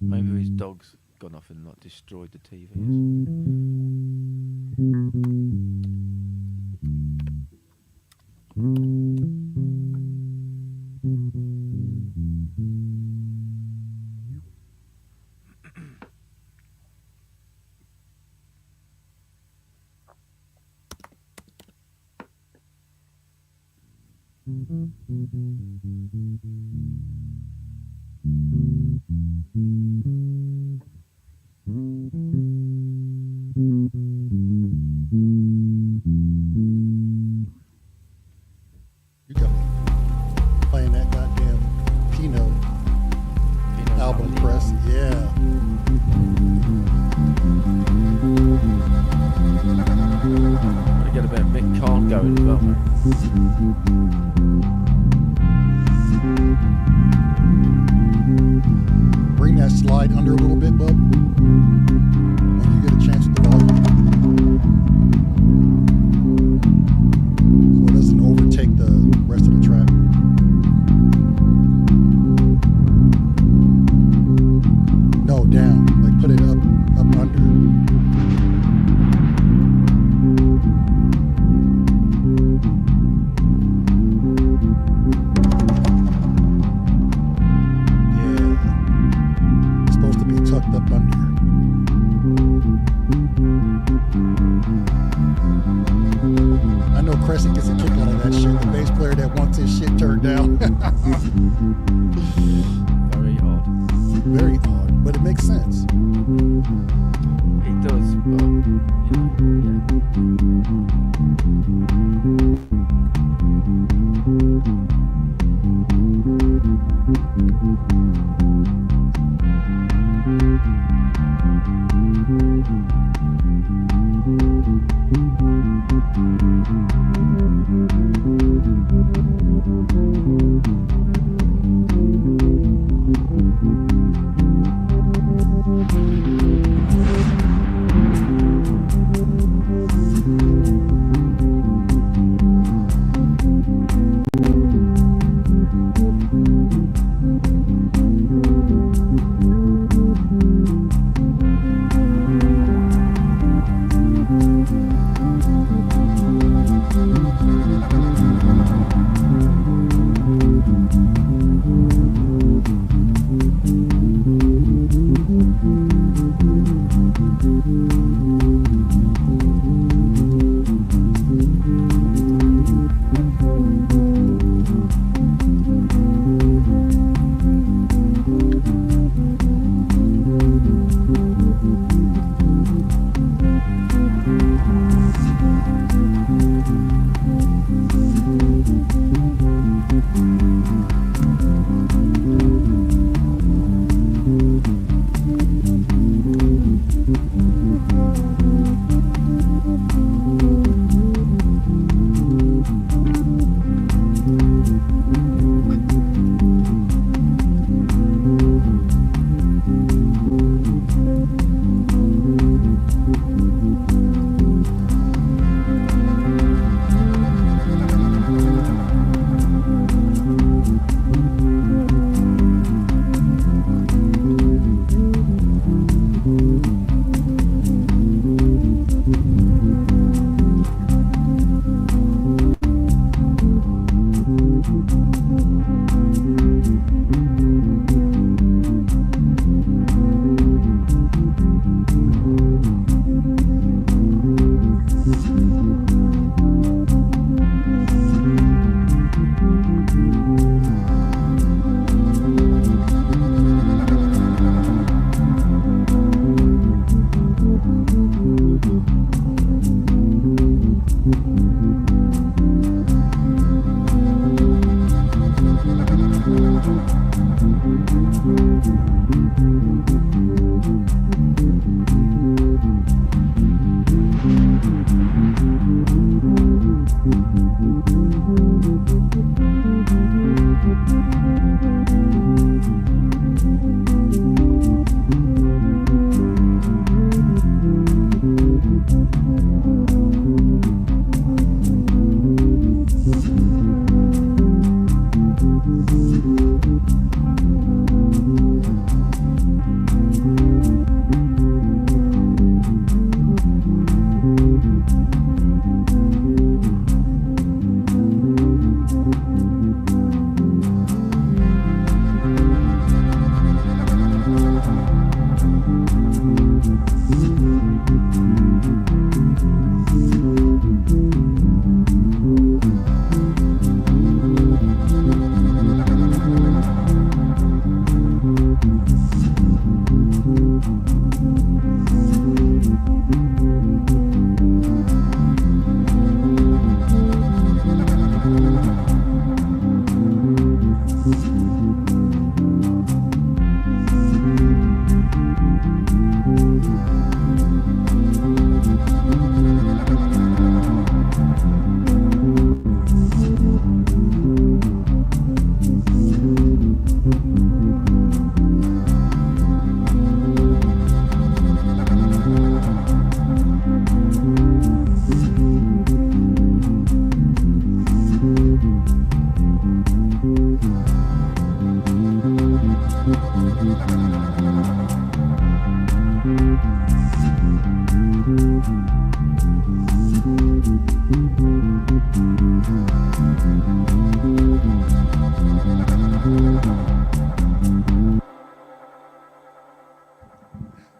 S3: Maybe his dog's gone off and like destroyed the TV. or something.
S2: You got me playing that goddamn Pinot album press. Yeah.
S3: We get a bit of Mick Khan going as well, man.
S2: Bring that slide under a little bit, bub. When you get a chance with the volume. So it doesn't overtake the rest of the track. No, down. Like put it up under. Yeah. It's supposed to be tucked up under. I know Cressy gets a kick out of that shit. The bass player that wants his shit turned down.
S3: Very odd.
S2: Very odd, but it makes sense.
S3: It does, but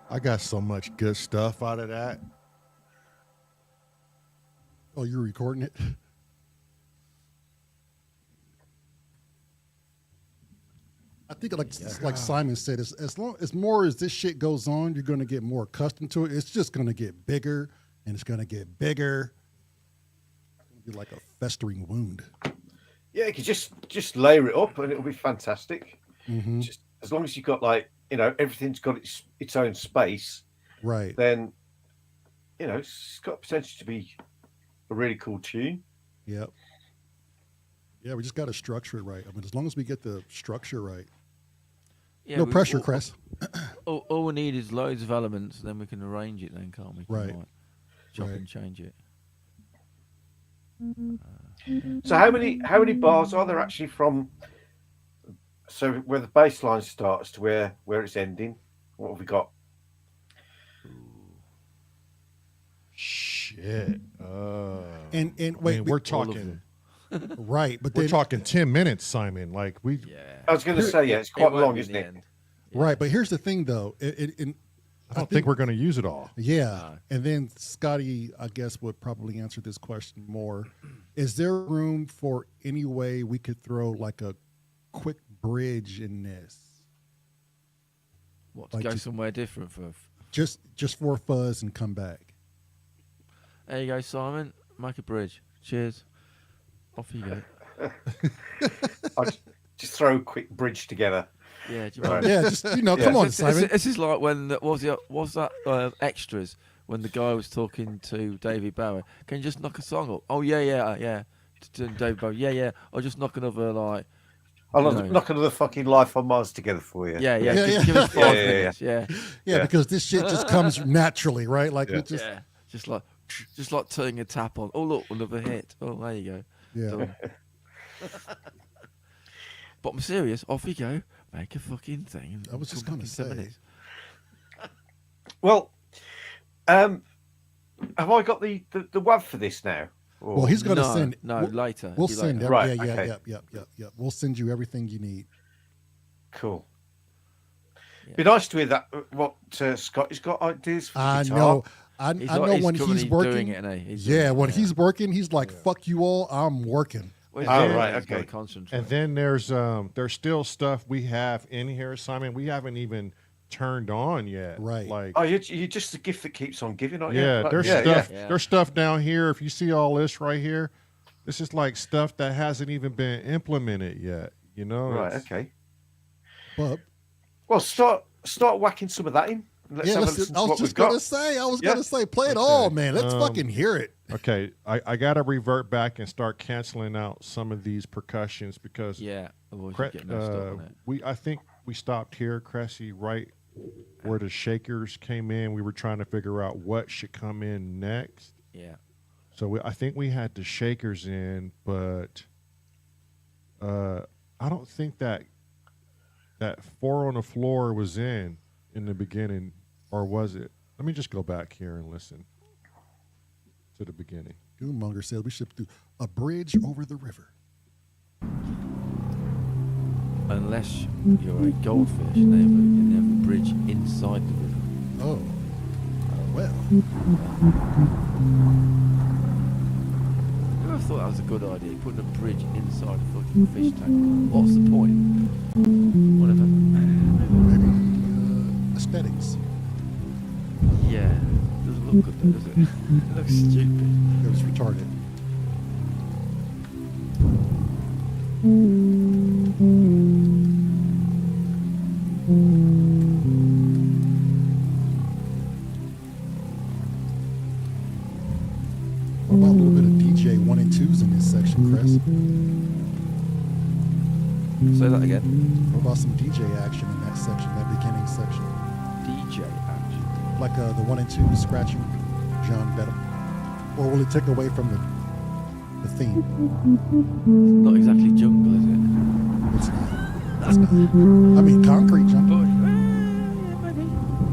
S1: I got so much good stuff out of that.
S2: Oh, you're recording it? I think like Simon said, as long as more as this shit goes on, you're going to get more accustomed to it. It's just going to get bigger, and it's going to get bigger. It's going to be like a festering wound.
S6: Yeah, you can just layer it up, and it'll be fantastic.
S2: Mm-hmm.
S6: Just as long as you've got everything's got its own space,
S2: Right.
S6: then it's got potential to be a really cool tune.
S2: Yep. Yeah, we just got to structure it right. I mean, as long as we get the structure right.
S3: Yeah,
S2: No pressure, Chris.
S3: All we need is loads of elements, then we can arrange it. Then can't we?
S2: Right.
S3: Chop
S2: Right.
S3: and change it.
S6: So how many bars are there actually from? So where the bass line starts to where it's ending? What have we got?
S1: Shit.
S2: And
S1: I
S2: wait,
S1: mean, we're
S3: All of
S1: talking.
S3: them.
S2: right, but
S1: We're
S2: then
S1: talking 10 minutes, Simon. Like we.
S3: Yeah.
S6: I was going to say, yeah, it's quite
S3: won't
S6: long,
S3: be
S6: isn't
S3: in
S6: it?
S3: the end.
S2: right, but here's the thing, though.
S1: I don't think we're going to use it all.
S2: Yeah,
S3: No.
S2: and then Scotty, I guess, would probably answer this question more. Is there room for any way we could throw like a quick bridge in this,
S3: What, to
S2: Like
S3: go
S2: just-
S3: somewhere different for?
S2: just for fuzz and come back?
S3: There you go, Simon. Make a bridge. Cheers. Off you go.
S6: I'll just throw a quick bridge together.
S3: Yeah. Do you
S6: Right.
S3: mind?
S2: Yeah, just come
S6: Yeah.
S2: on,
S3: This
S2: Simon.
S3: is like when was that extras when the guy was talking to David Bowie. Can you just knock a song up? Oh yeah. To David Bowie. Yeah. Or just knock another like.
S6: I'll
S3: No.
S6: knock another fucking Life on Mars together for you.
S3: Yeah.
S2: Yeah.
S3: Give us 5
S6: Yeah.
S3: minutes. Yeah.
S2: Yeah, because this shit just comes naturally, right? Like
S6: Yeah.
S2: we just
S3: Yeah. Just like turning a tap on. Oh look, another hit. Oh, there you go.
S2: yeah.
S3: Done. But I'm serious. Off you go. Make a fucking thing.
S2: I was just
S3: Come
S2: gonna
S3: back in 10
S2: say.
S3: minutes.
S6: Well, have I got the WAV for this now? Or-
S2: Well, he's going to
S3: No,
S2: send.
S3: no, later.
S2: We'll
S3: It'll be
S2: send.
S3: later.
S6: Right,
S2: Yeah.
S6: okay.
S2: Yep. We'll send you everything you need.
S6: Cool.
S3: Yeah.
S6: Be nice to hear that. What Scott has got ideas for the
S2: I
S6: guitar.
S2: know. I
S3: He's
S2: know
S3: like-
S2: when
S3: currently
S2: he's working.
S3: doing it, isn't he? He's
S2: Yeah,
S3: doing
S2: when
S3: it,
S2: he's working, he's like, "Fuck you all, I'm working."
S3: Well, he's
S6: Oh,
S3: doing it,
S6: right,
S3: he's gotta
S6: okay.
S3: concentrate.
S1: And then there's still stuff we have in here, Simon. We haven't even turned on yet.
S2: Right.
S1: Like
S6: Oh, you're just the gift that keeps on giving, aren't you?
S1: yeah,
S6: Like-
S1: there's
S6: yeah,
S1: stuff.
S3: yeah.
S1: There's stuff down here. If you see all this right here, this is like stuff that hasn't even been implemented yet. You know.
S6: Right.
S1: It's-
S6: Okay.
S2: But
S6: Well, start whacking some of that in. Let's
S2: yeah,
S6: have a
S2: listen,
S6: listen to
S2: I was
S6: what we've
S2: just gonna
S6: got.
S2: say. I was
S6: Yeah.
S2: gonna say, play it
S1: Okay.
S2: all, man. Let's fucking hear it.
S1: Okay, I got to revert back and start canceling out some of these percussions because
S3: Yeah, otherwise
S1: Cre-
S3: you get messed up on it.
S1: I think we stopped here, Cressy, right where the shakers came in. We were trying to figure out what should come in next.
S3: Yeah.
S1: So I think we had the shakers in, but I don't think that 4 on the floor was in the beginning, or was it? Let me just go back here and listen to the beginning.
S2: Doommonger said we should do a bridge over the river.
S3: Unless you're a goldfish and they have a bridge inside the river.
S2: Oh, well.
S3: I never thought that was a good idea, putting a bridge inside a fucking fish tank. What's the point? Whatever.
S2: Maybe aesthetics.
S3: Yeah. Doesn't look good though, does it? It looks stupid.
S2: It was retarded. What about a little bit of DJ 1 and 2s in this section, Chris?
S3: Say that again.
S2: What about some DJ action in that section, that beginning section?
S3: DJ action.
S2: Like the 1 and 2 scratching John Bedham? Or will it take away from the theme?
S3: Not exactly jungle, is it?
S2: It's not. It's not. I mean, concrete jungle,
S3: But maybe.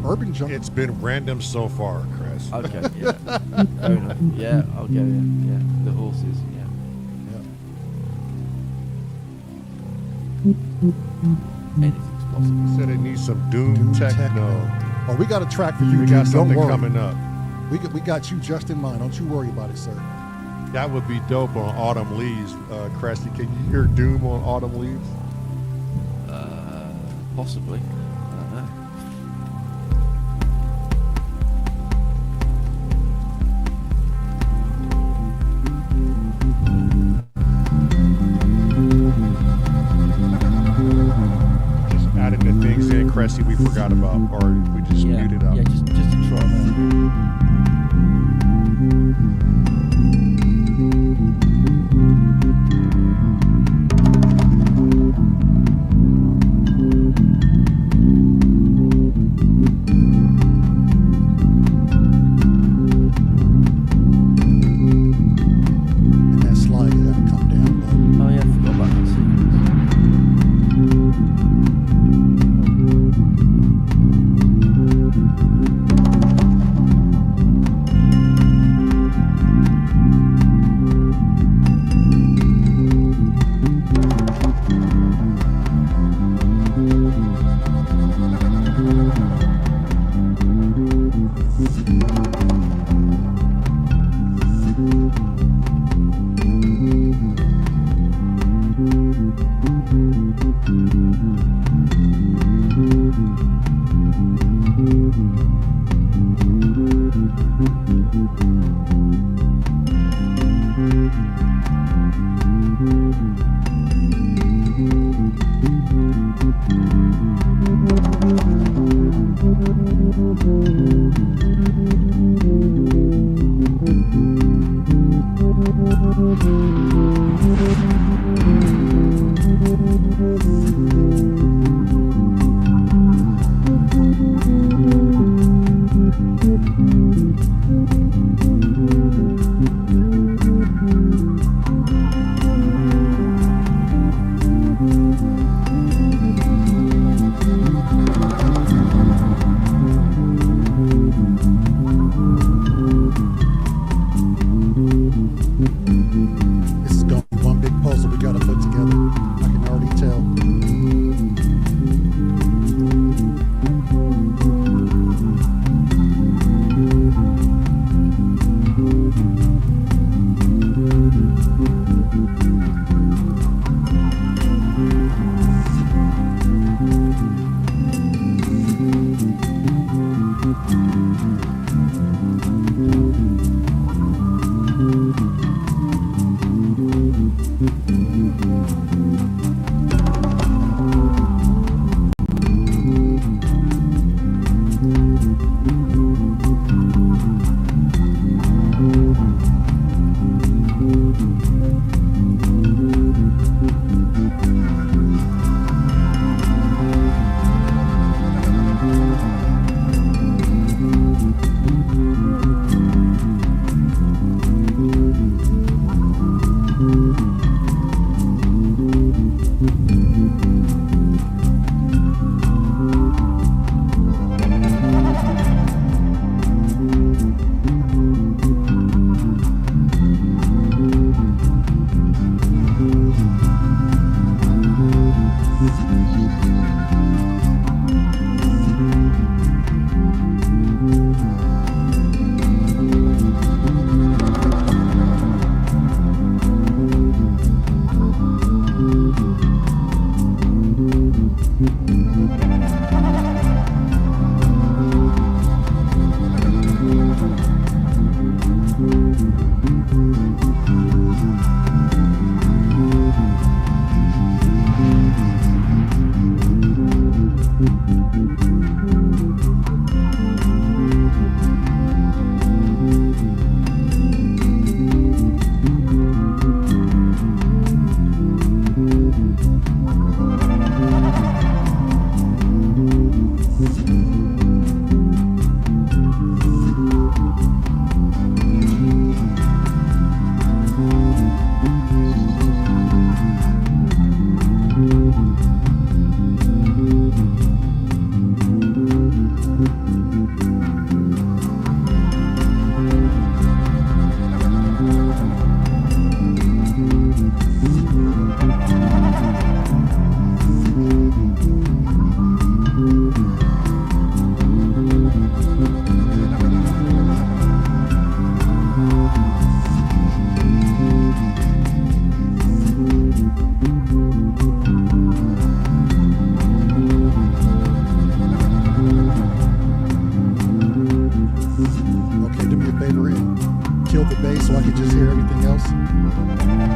S2: urban jungle.
S1: It's been random so far, Chris. grass.
S3: Okay, yeah. Fair enough. Yeah, I'll get it. Yeah, the horses. Yeah. Anything's possible.
S1: Said it needs some doom techno.
S2: Oh, we got a track for you,
S1: We
S2: Jim.
S1: got
S2: Don't
S1: something
S2: worry.
S1: coming up.
S2: We got you just in mind. Don't you worry about it, sir.
S1: That would be dope on Autumn Leaves. Cressy, can you hear doom on Autumn Leaves?
S3: Possibly. I don't know.
S1: Just adding the things in, Cressy, we forgot about, or we just
S3: Yeah,
S1: muted out.
S3: yeah, just to try that.
S2: And that slide gotta come down low.
S3: Oh yeah, I forgot about that sequence.
S2: speaker and kill the bass so I could just hear everything else?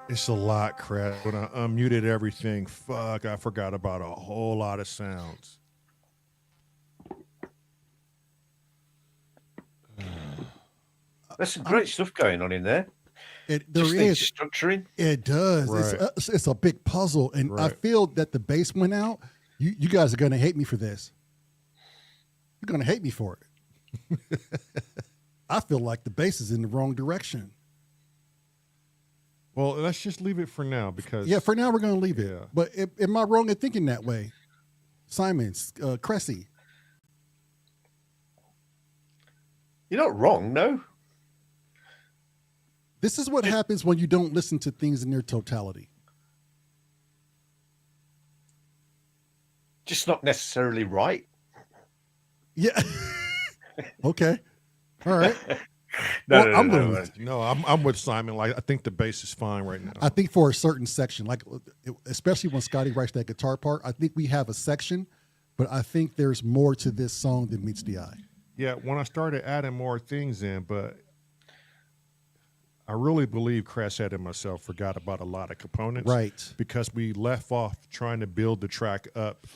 S1: It's a lot, crap. When I unmuted everything, fuck, I forgot about a whole lot of sounds.
S6: There's some great stuff going on in there.
S2: There
S6: Just
S2: is
S6: needs structuring.
S2: It does.
S1: Right.
S2: It's a big puzzle, and I
S1: Right.
S2: feel that the bass went out. You guys are gonna hate me for this. You're gonna hate me for it. I feel like the bass is in the wrong direction.
S1: Well, let's just leave it for now because
S2: Yeah, for now we're gonna leave it.
S1: Yeah.
S2: But am I wrong in thinking that way? Simon, Cressy.
S6: You're not wrong, no.
S2: This is what happens when you don't listen to things in their totality.
S6: Just not necessarily right.
S2: Yeah. Okay. All right.
S6: No,
S2: Well, I'm
S6: no,
S2: gonna-
S6: no, no.
S1: no, I'm with Simon. Like I think the bass is fine right now.
S2: I think for a certain section, like especially when Scotty writes that guitar part, I think we have a section, but I think there's more to this song than meets the eye.
S1: Yeah, when I started adding more things in, but I really believe Cresshead and myself forgot about a lot of components.
S2: Right.
S1: Because we left off trying to build the track up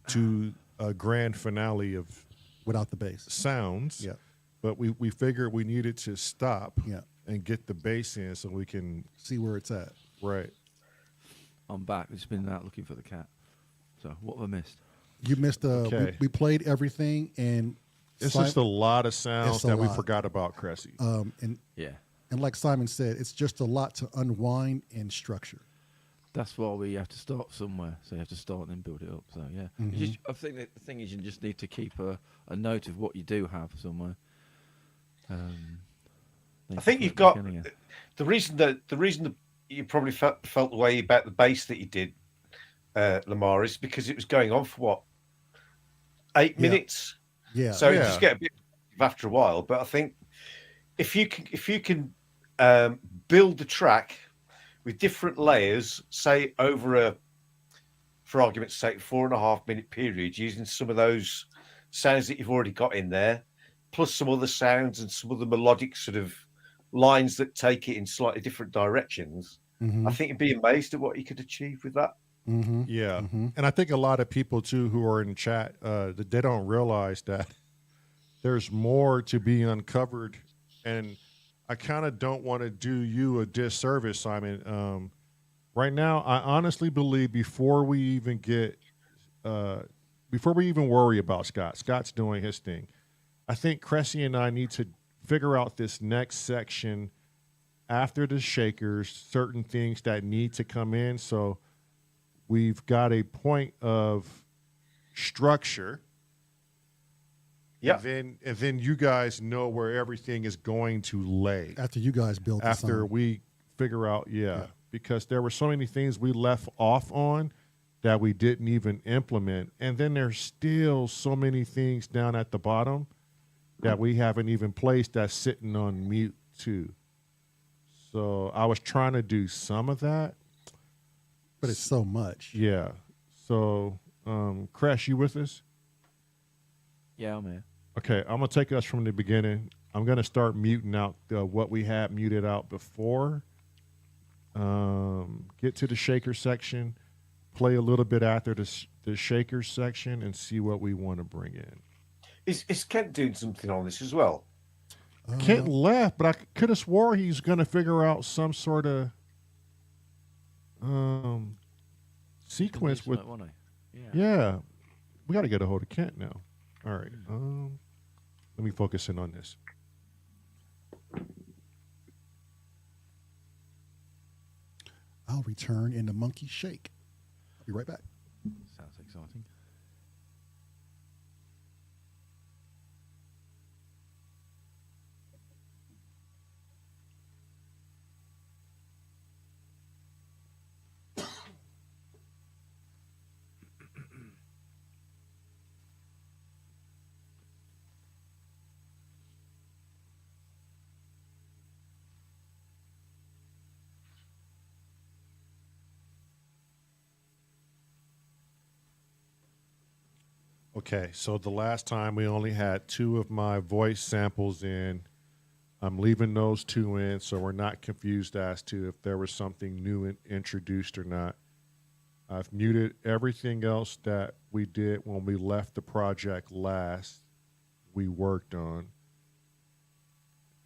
S1: to a grand finale of
S2: Without the bass.
S1: sounds.
S2: Yeah.
S1: But we figured we needed to stop
S2: Yeah.
S1: and get the bass in so we can,
S2: See where it's at.
S1: right.
S3: I'm back. I've just been out looking for the cat. So what have I missed?
S2: You missed
S1: Okay.
S2: we played everything, and
S1: It's
S2: Simon-
S1: just a lot of sounds
S2: It's a
S1: that we
S2: lot.
S1: forgot about, Cressy.
S3: Yeah.
S2: And like Simon said, it's just a lot to unwind and structure.
S3: That's why we have to start somewhere. So you have to start and then build it up. So yeah,
S2: Mm-hmm.
S3: You just, I think that the thing is you just need to keep a note of what you do have somewhere.
S6: I think you've got the reason that you probably felt the way about the bass that you did, Lamar, is because it was going on for what 8 minutes.
S2: Yeah.
S6: So you
S1: Yeah.
S6: just get a bit after a while. But I think if you can build the track with different layers, say over a, for argument's sake, 4.5 minute period, using some of those sounds that you've already got in there, plus some other sounds and some other melodic sort of lines that take it in slightly different directions,
S2: Mhm.
S6: I think you'd be amazed at what you could achieve with that.
S2: Mm-hmm.
S1: Yeah.
S2: Mm-hmm.
S1: And I think a lot of people too who are in chat, they don't realize that there's more to be uncovered. And I kind of don't want to do you a disservice, Simon. Right now, I honestly believe before we even worry about Scott's doing his thing, I think Cressy and I need to figure out this next section after the shakers, certain things that need to come in. So we've got a point of structure.
S6: Yeah.
S1: And then you guys know where everything is going to lay
S2: After you guys built the
S1: after
S2: song.
S1: we figure out,
S2: Yeah.
S1: because there were so many things we left off on that we didn't even implement. And then there's still so many things down at the bottom that we haven't even placed that's sitting on mute too. So I was trying to do some of that.
S2: But it's so much.
S1: Yeah. So, Crash, you with us?
S3: Yeah, I'm here.
S1: Okay, I'm going to take us from the beginning. I'm going to start muting out what we had muted out before. Get to the shaker section, play a little bit after the shaker section, and see what we want to bring in.
S6: Is Kent doing something on this as well?
S1: Kent left, but I could have swore he's going to figure out some sort of sequence with. Yeah, we got to get a hold of Kent now. All right, let me focus in on this.
S2: I'll return in the monkey shake. I'll be right back.
S3: Sounds exciting.
S1: Okay, so the last time we only had 2 of my voice samples in. I'm leaving those 2 in so we're not confused as to if there was something new introduced or not. I've muted everything else that we did when we left the project last we worked on.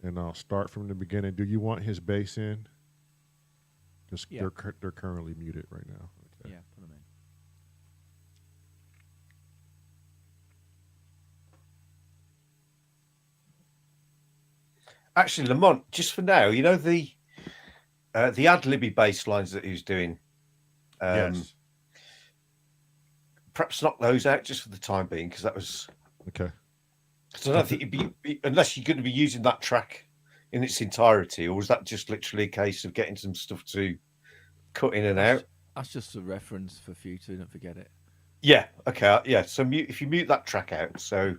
S1: And I'll start from the beginning. Do you want his bass in? Because they're currently muted right now. Okay.
S3: Yeah, put them in.
S6: Actually, Lamont, just for now, you know the ad-libby bass lines that he was doing.
S1: Yes.
S6: Perhaps knock those out just for the time being, because that was
S1: Okay.
S6: Because I don't think you'd be unless you're going to be using that track in its entirety, or was that just literally a case of getting some stuff to cut in and out?
S3: That's just a reference for future. Don't forget it.
S6: Yeah. Okay. Yeah. So if you mute that track out, so.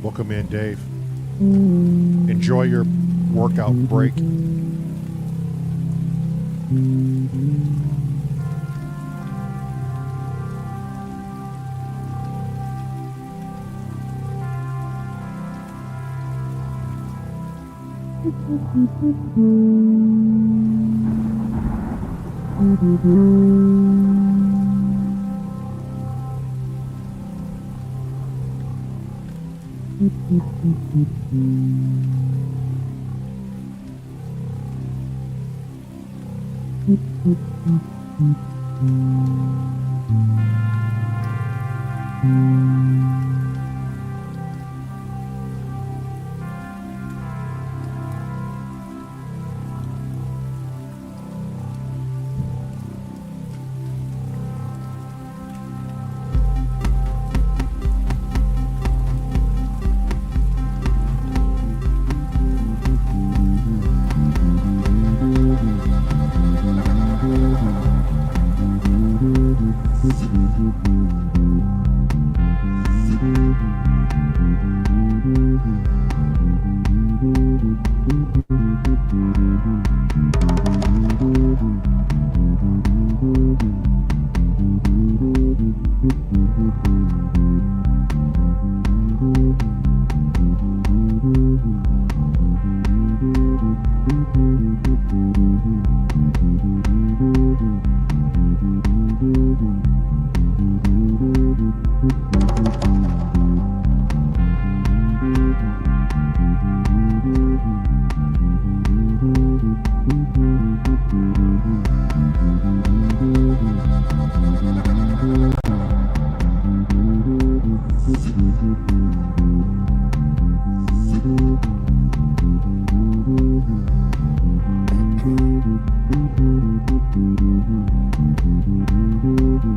S1: Welcome in, Dave. Enjoy your workout break.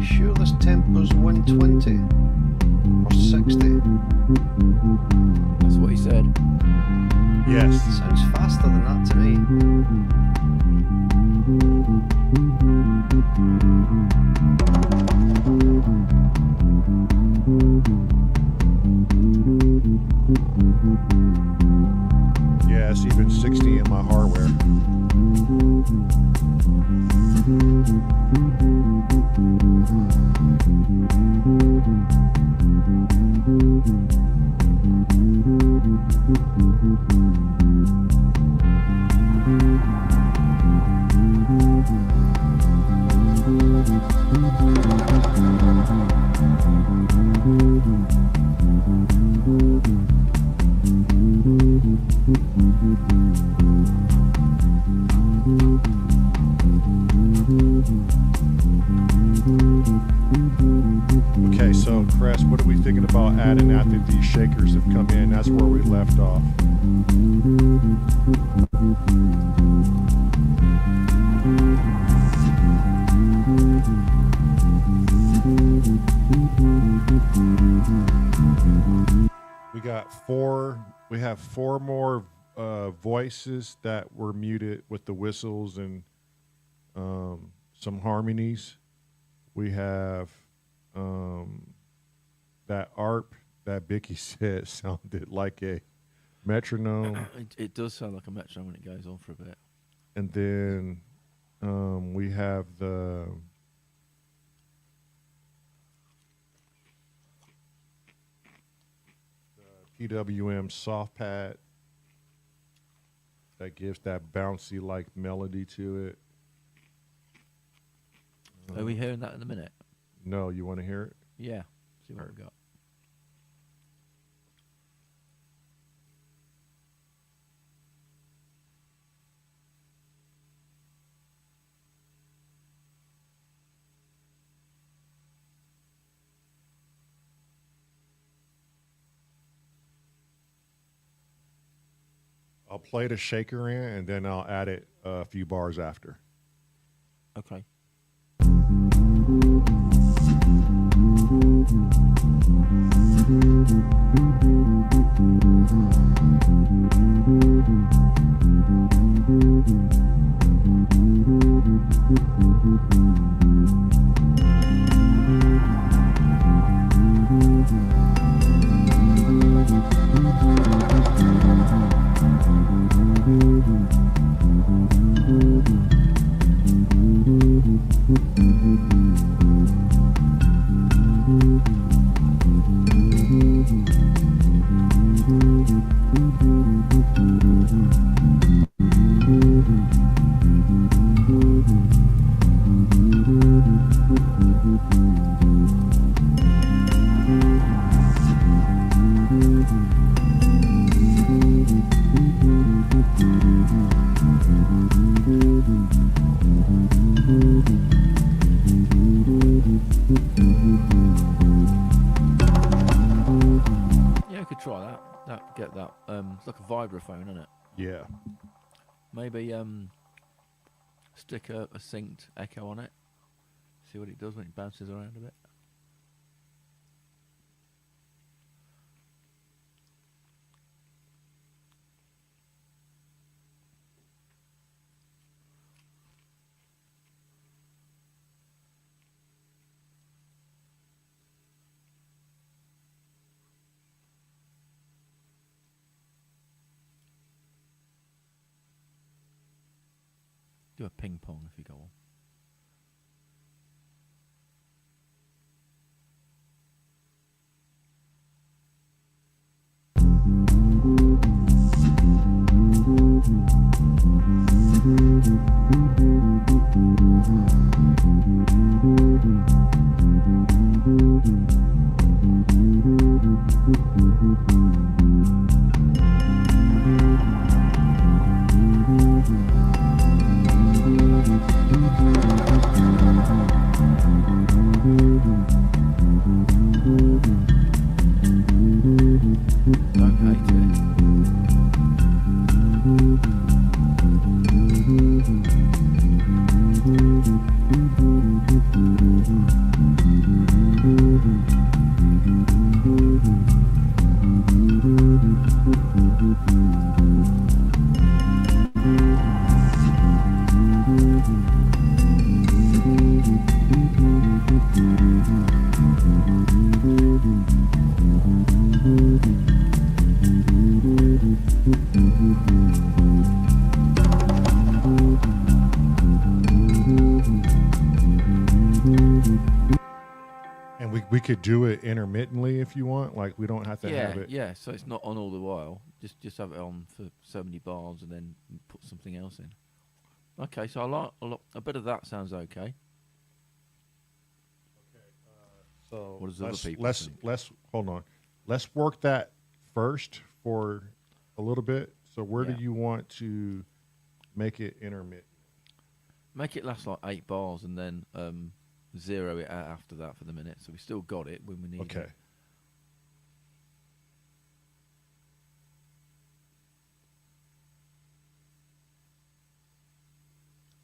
S5: Sure, this tempo's 120. Or 60?
S3: That's what he said.
S1: Yes.
S5: Sounds faster than that to me.
S1: Yeah, it's even 60 in my hardware. Okay, so Crest, what are we thinking about adding after these shakers have come in? That's where we left off. We have four more voices that were muted with the whistles and some harmonies. We have that ARP that Vicky said sounded like a metronome.
S3: It does sound like a metronome when it goes on for a bit.
S1: And then we have the PWM soft pad that gives that bouncy like melody to it.
S3: Are we hearing that in a minute?
S1: No, you want to hear it?
S3: Yeah. See what we got.
S1: I'll play the shaker in and then I'll add it a few bars after.
S3: Okay. Yeah, we could try that. Get that. It's like a vibraphone, isn't it?
S1: Yeah.
S3: Maybe stick a synced echo on it. See what it does when it bounces around a bit. Do a ping pong if you go on.
S1: we could do it intermittently if you want. Like we don't have to have it.
S3: Yeah. So it's not on all the while. Just have it on for so many bars and then put something else in. Okay, so a bit of that sounds okay.
S1: So
S3: what does other people think?
S1: let's hold on. Let's work that first for a little bit. So where do you want to make it intermittent?
S3: Make it last like 8 bars and then zero it out after that for the minute. So we still got it when we need it.
S1: Okay.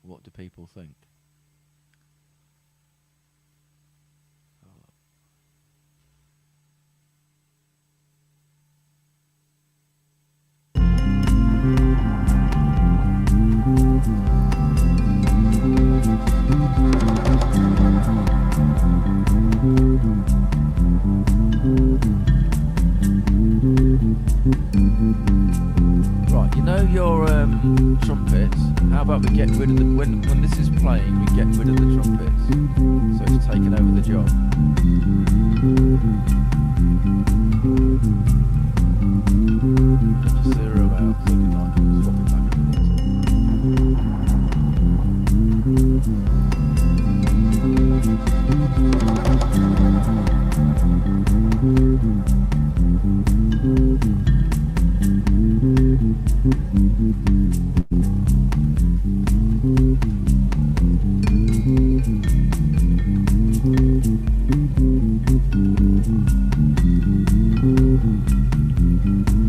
S3: What do people think? Right, you know your trumpets. How about we get rid of the when this is playing, we get rid of the trumpets, so it's taken over the job. Just zero out, so we can like swap it back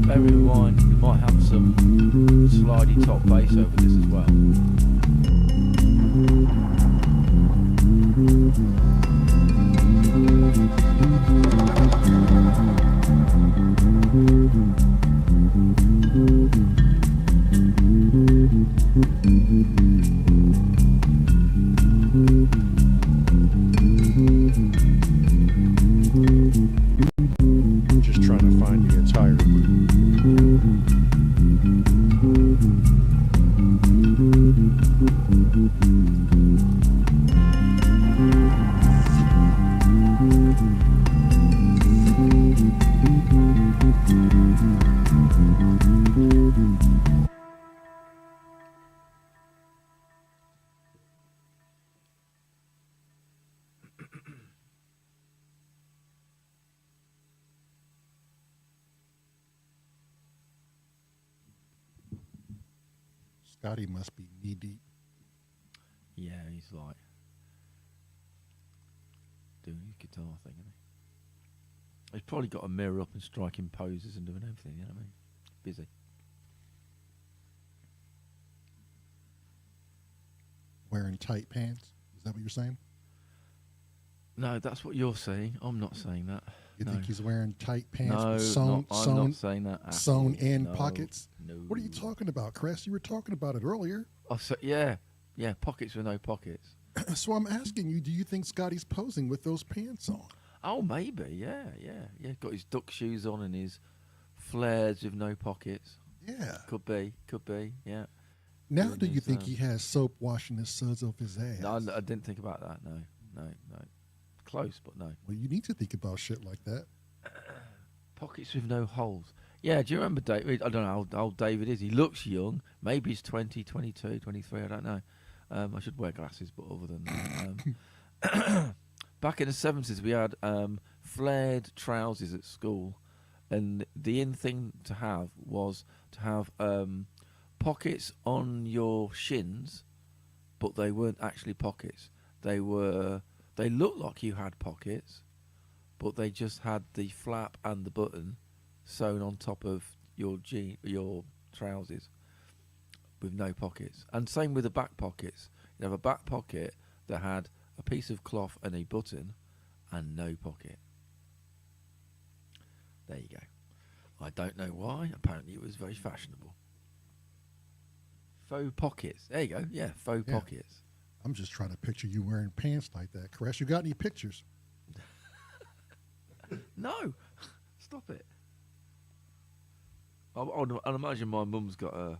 S3: Bear in mind, we might have some slidey top bass over this as well.
S1: Just trying to find the entire loop.
S2: Scotty must be knee deep.
S3: Yeah, he's like doing his guitar thing, isn't he? He's probably got a mirror up and striking poses and doing everything, you know what I mean? Busy.
S2: Wearing tight pants. Is that what you're saying?
S3: No, that's what you're saying. I'm not saying that.
S2: You
S3: No.
S2: think he's wearing tight pants
S3: No,
S2: with sewn,
S3: I'm not saying that. at
S2: sewn
S3: all.
S2: in
S3: No,
S2: pockets?
S3: No.
S2: What are you talking about, Chris? You were talking about it earlier.
S3: Oh, so, yeah, pockets with no pockets.
S2: So I'm asking you, do you think Scotty's posing with those pants on?
S3: Oh, maybe, yeah. Got his duck shoes on and his flares with no pockets.
S2: Yeah.
S3: Could be, yeah.
S2: Now
S3: Doing
S2: do you
S3: his,
S2: think he has soap washing the suds off his ass?
S3: No, I didn't think about that. No. Close, but no.
S2: Well, you need to think about shit like that.
S3: Pockets with no holes. Yeah, do you remember David? I don't know how old David is. He looks young. Maybe he's 20, 22, 23. I don't know. I should wear glasses, but other than that. Back in the 70s, we had flared trousers at school. And the in thing to have was to have pockets on your shins, but they weren't actually pockets. They looked like you had pockets, but they just had the flap and the button sewn on top of your trousers with no pockets. And same with the back pockets. You'd have a back pocket that had a piece of cloth and a button and no pocket. There you go. I don't know why. Apparently it was very fashionable. Faux pockets. There you go. Yeah, faux pockets.
S2: I'm just trying to picture you wearing pants like that. Chris, you got any pictures?
S3: No. Stop it. I'd imagine my mum's got a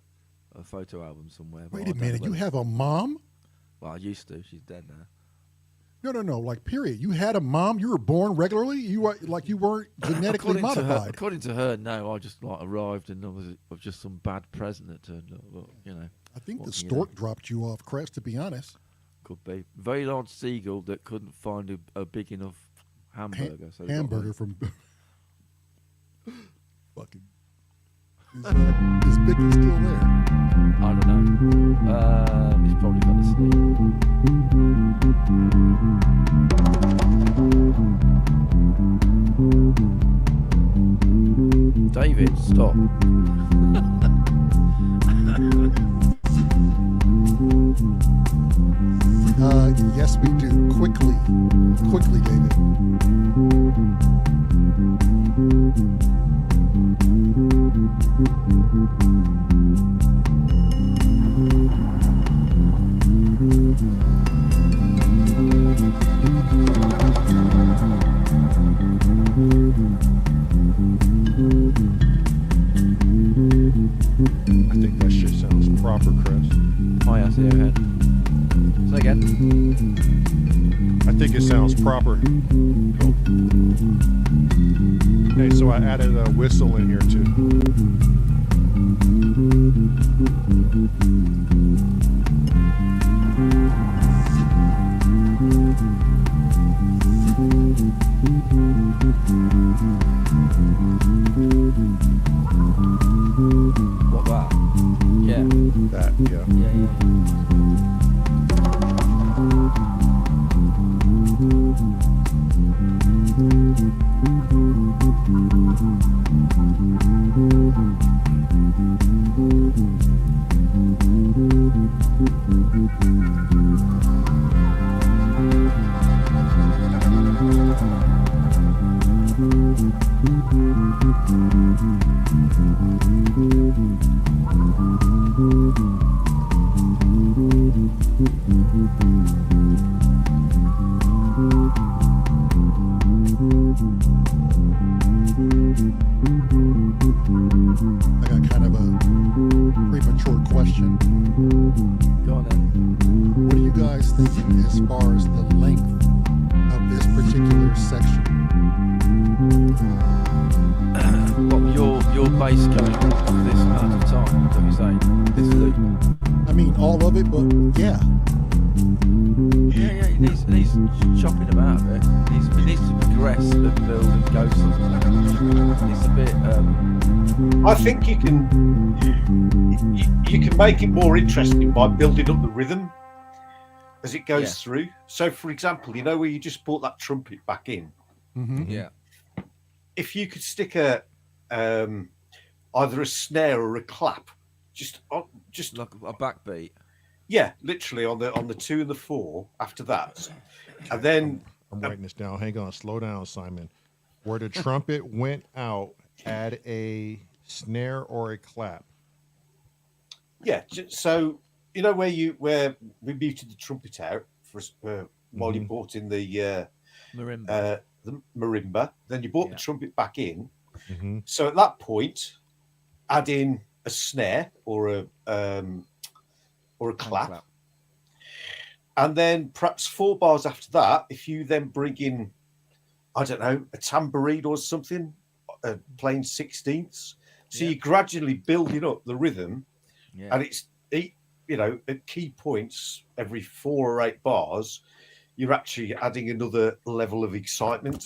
S3: photo album somewhere. but
S2: Wait
S3: I
S2: a
S3: don't know
S2: minute, you
S3: whether-
S2: have a mom?
S3: Well, I used to. She's dead now.
S2: No. Like, period. You had a mom. You were born regularly. You were like you weren't genetically modified.
S3: According to her, no. I just like arrived and there was just some bad present that turned up. But, you know,
S2: I think the
S3: what can you
S2: stork dropped you off, Crest. To be honest,
S3: could be very large seagull that couldn't find a big enough hamburger. So they got
S2: hamburger from fucking. Is Biggie still there?
S3: I don't know. He's probably got to sleep. David, stop.
S2: Yes, we do. Quickly, David.
S1: I think that shit sounds proper, Chris.
S3: Oh, yeah, see ahead. Say again.
S1: I think it sounds proper.
S3: Cool.
S1: Hey, so I added a whistle in here too.
S3: What that? Yeah.
S1: That, yeah.
S3: Yeah.
S2: I got kind of a premature question.
S3: Go on then.
S2: What are you guys thinking as far as the length of this particular section?
S3: What your base going for this amount of time? What are you saying? This loop.
S2: I mean, all of it, but yeah.
S3: Yeah. It needs chopping about a bit. It needs to progress and build and go somewhere. It's a bit.
S6: I think you can make it more interesting by building up the rhythm as it goes through. So, for example, you know where you just brought that trumpet back in.
S2: Mm-hmm.
S3: Yeah.
S6: If you could stick a either a snare or a clap, just
S3: Like a backbeat.
S6: yeah, literally on the 2 and the 4 after that, and then
S1: I'm writing this down. Hang on, slow down, Simon. Where the trumpet went out, add a snare or a clap.
S6: yeah. So you know where we muted the trumpet out for while you brought in the
S3: Marimba.
S6: the marimba, then you brought the trumpet back in.
S1: Mm-hmm.
S6: So at that point, add in a snare or a clap. And then perhaps 4 bars after that, if you then bring in, I don't know, a tambourine or something, playing 16ths. So you're gradually building up the rhythm, and it's at key points every 4 or 8 bars, you're actually adding another level of excitement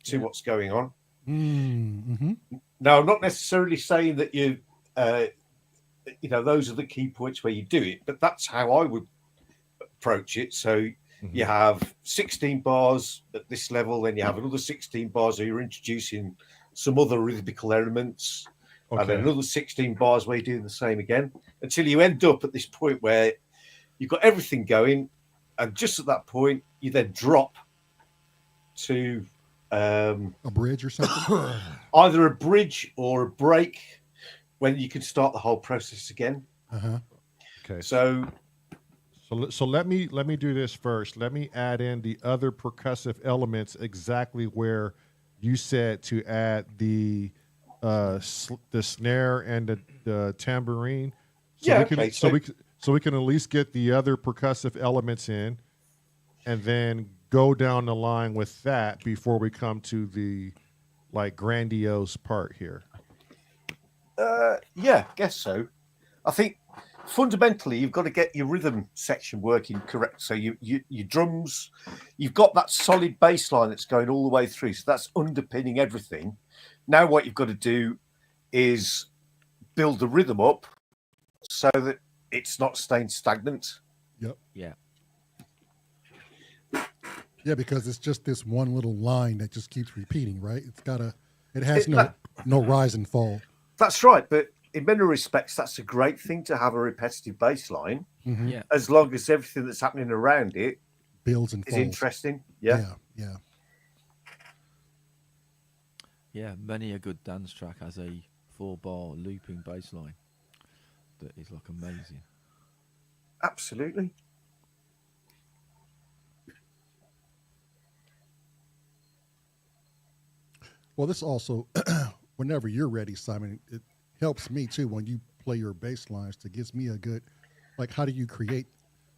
S6: to what's going on.
S2: Mm-hmm.
S6: Now, I'm not necessarily saying that those are the key points where you do it, but that's how I would approach it. So you have 16 bars at this level, then you have another 16 bars where you're introducing some other rhythmical elements, and then another 16 bars where you're doing the same again, until you end up at this point where you've got everything going, and just at that point, you then drop to
S2: a bridge or something.
S6: either a bridge or a break, when you can start the whole process again.
S1: Okay.
S6: So
S1: let me do this first. Let me add in the other percussive elements exactly where you said to add the snare and the tambourine. So we can at least get the other percussive elements in, and then go down the line with that before we come to the like grandiose part here?
S6: Yeah, guess so. I think fundamentally you've got to get your rhythm section working correct. So your drums, you've got that solid bass line that's going all the way through. So that's underpinning everything. Now what you've got to do is build the rhythm up so that it's not staying stagnant.
S2: Yep.
S3: Yeah.
S2: Yeah, because it's just this one little line that just keeps repeating, right? It has no rise and fall.
S6: That's right, but in many respects, that's a great thing to have a repetitive bass line,
S2: Mm-hmm.
S3: Yeah.
S6: as long as everything that's happening around it
S2: Builds and
S6: is
S2: falls.
S6: interesting. Yeah.
S2: Yeah.
S3: Yeah, many a good dance track has a 4-bar looping bass line that is like amazing.
S6: Absolutely.
S2: Well, this also, whenever you're ready, Simon, it helps me too when you play your bass lines. It gives me a good, like, how do you create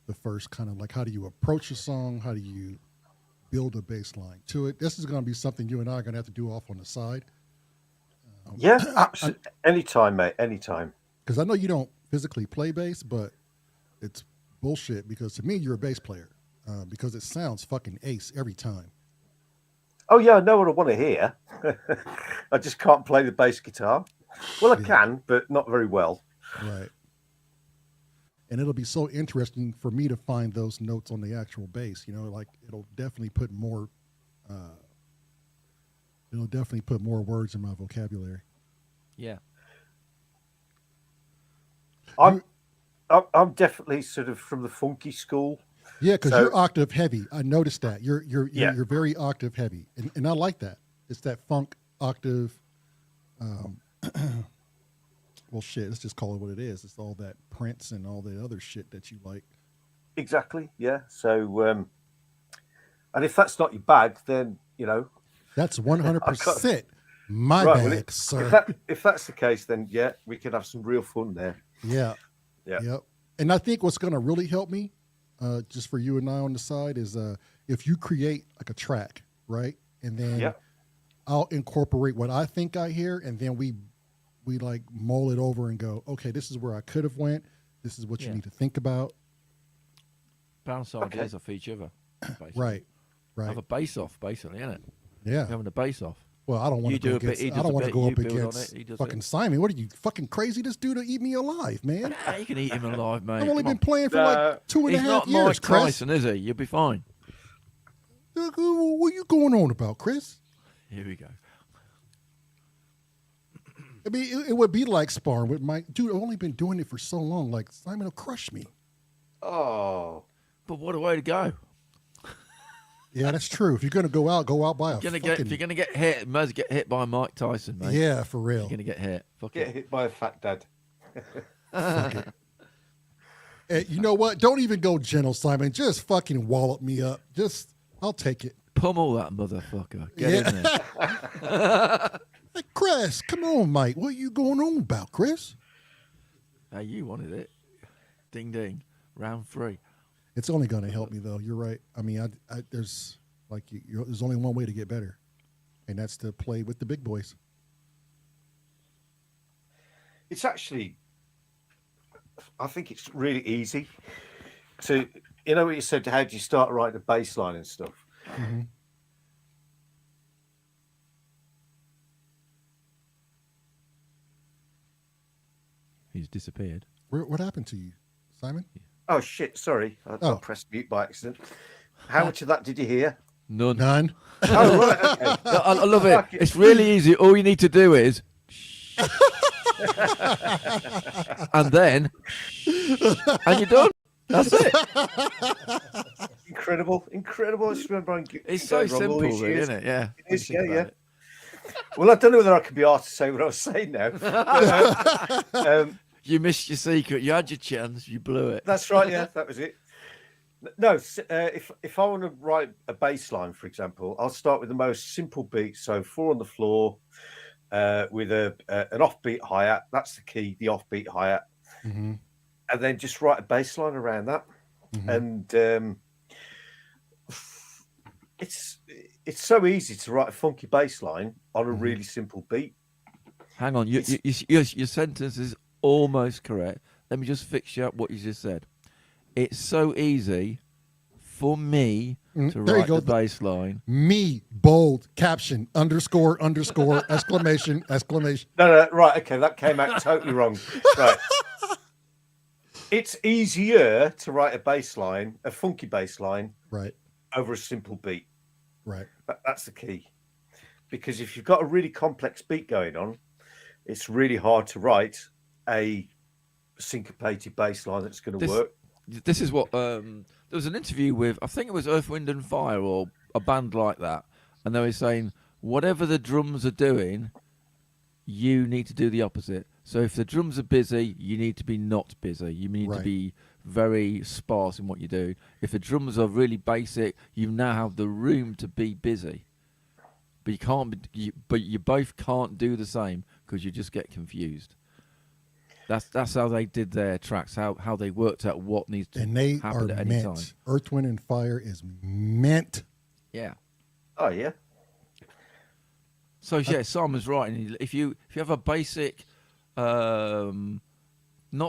S2: the first kind of, like, how do you approach a song? How do you build a bass line to it? This is going to be something you and I are going to have to do off on the side.
S6: Yeah, absolutely. Anytime, mate. Anytime.
S2: Because I know you don't physically play bass, but it's bullshit because to me, you're a bass player because it sounds fucking ace every time.
S6: Oh, yeah, I know what I want to hear. I just can't play the bass guitar. Well, I can, but not very well.
S2: Right. And it'll be so interesting for me to find those notes on the actual bass. You know, like it'll definitely put more words in my vocabulary.
S3: Yeah.
S6: I'm definitely sort of from the funky school.
S2: Yeah, because
S6: So-
S2: you're octave heavy. I noticed that. You're
S6: Yeah.
S2: very octave heavy. And I like that. It's that funk octave. Well, shit, let's just call it what it is. It's all that Prince and all the other shit that you like.
S6: Exactly, yeah. So, and if that's not your bag, then, you know.
S2: That's 100% my
S6: Right,
S2: bag,
S6: well,
S2: sir.
S6: if that's the case, then, yeah, we can have some real fun there.
S2: Yeah.
S6: Yeah.
S2: Yep. And I think what's going to really help me, just for you and I on the side, is if you create like a track, right? And then
S6: Yeah.
S2: I'll incorporate what I think I hear, and then we like mull it over and go, okay, this is where I could have went. This is what you
S3: Yeah.
S2: need to think about.
S3: Bounce ideas off each other. basically.
S2: Right.
S3: Have a bass off, basically, isn't it?
S2: Yeah.
S3: Having a bass off.
S2: Well, I don't want
S3: You
S2: to go
S3: do a bit,
S2: against.
S3: he
S2: I
S3: does
S2: don't
S3: a
S2: want to
S3: bit,
S2: go
S3: you
S2: up
S3: build on
S2: against
S3: it, he does
S2: fucking
S3: it.
S2: Simon. What are you fucking crazy? This dude will eat me alive, man.
S3: You can eat him alive, mate.
S2: I've only
S3: Come
S2: been
S3: on.
S2: playing for like 2.5
S3: He's not
S2: years,
S3: Mike
S2: Chris.
S3: Tyson, is he? You'll be fine.
S2: What are you going on about, Chris?
S3: Here we go.
S2: I mean, it would be like sparring with Mike. Dude, I've only been doing it for so long. Like, Simon will crush me.
S6: Oh.
S3: But what a way to go.
S2: Yeah, that's true. If you're going to go out by a
S3: If you're
S2: fucking...
S3: gonna get hit, you might as well get hit by Mike Tyson, mate.
S2: Yeah, for real.
S3: You're gonna get hit. Fuck
S6: Get
S3: it.
S6: hit by a fat dad.
S2: Hey, you know what? Don't even go gentle, Simon. Just fucking wallop me up. I'll take it.
S3: Pummel that motherfucker. Get in there.
S2: Hey, Chris, come on, Mike. What are you going on about, Chris?
S3: Hey, you wanted it. Ding ding. Round 3.
S2: It's only going to help me, though. You're right. I mean, there's there's only one way to get better, and that's to play with the big boys.
S6: It's actually, I think it's really easy to, you know what you said, how do you start writing a bass line and stuff?
S2: Mm-hmm.
S3: He's disappeared.
S2: What happened to you, Simon?
S6: Oh, shit, sorry. I
S2: Oh.
S6: pressed mute by accident. How much of that did you hear?
S3: None.
S2: None.
S6: Oh, right, okay.
S3: I love it.
S6: Fuck it.
S3: It's really easy. All you need to do is and then and you're done. That's it.
S6: Incredible. I just remember
S3: It's so simple, really, isn't it? Yeah.
S6: It is,
S3: Think
S6: yeah,
S3: about
S6: yeah.
S3: it.
S6: Well, I don't know whether I can be asked to say what I was saying now.
S3: You missed your secret. You had your chance. You blew it.
S6: That's right. Yeah, that was it. No, if I want to write a bass line, for example, I'll start with the most simple beat. So 4 on the floor with an offbeat hi-hat. That's the key, the offbeat hi-hat.
S2: Mm-hmm.
S6: And then just write a bass line around that.
S2: Mm-hmm.
S6: And it's so easy to write a funky bass line on a really simple beat.
S3: Hang on, your sentence is almost correct. Let me just fix you up what you just said. It's so easy for me to
S2: there you
S3: write
S2: go.
S3: the bass line.
S2: Me, bold, caption, underscore, exclamation, exclamation.
S6: No, right, okay, that came out totally wrong. Right. It's easier to write a bass line, a funky bass line,
S2: Right,
S6: over a simple beat.
S2: right.
S6: That's the key. Because if you've got a really complex beat going on, it's really hard to write a syncopated bass line that's going to work.
S3: This is what there was an interview with, I think it was Earth, Wind and Fire or a band like that, and they were saying whatever the drums are doing, you need to do the opposite. So if the drums are busy, you need to be not busy. You need to be very sparse in what you do. If the drums are really basic, you now have the room to be busy. But you can't. But you both can't do the same because you just get confused. That's how they did their tracks. How they worked out what needs to
S2: And they
S3: happen
S2: are
S3: at any
S2: meant.
S3: time.
S2: Earth, Wind, and Fire is meant.
S3: Yeah.
S6: Oh, yeah.
S3: So yeah, Simon's right. And if you have a basic, not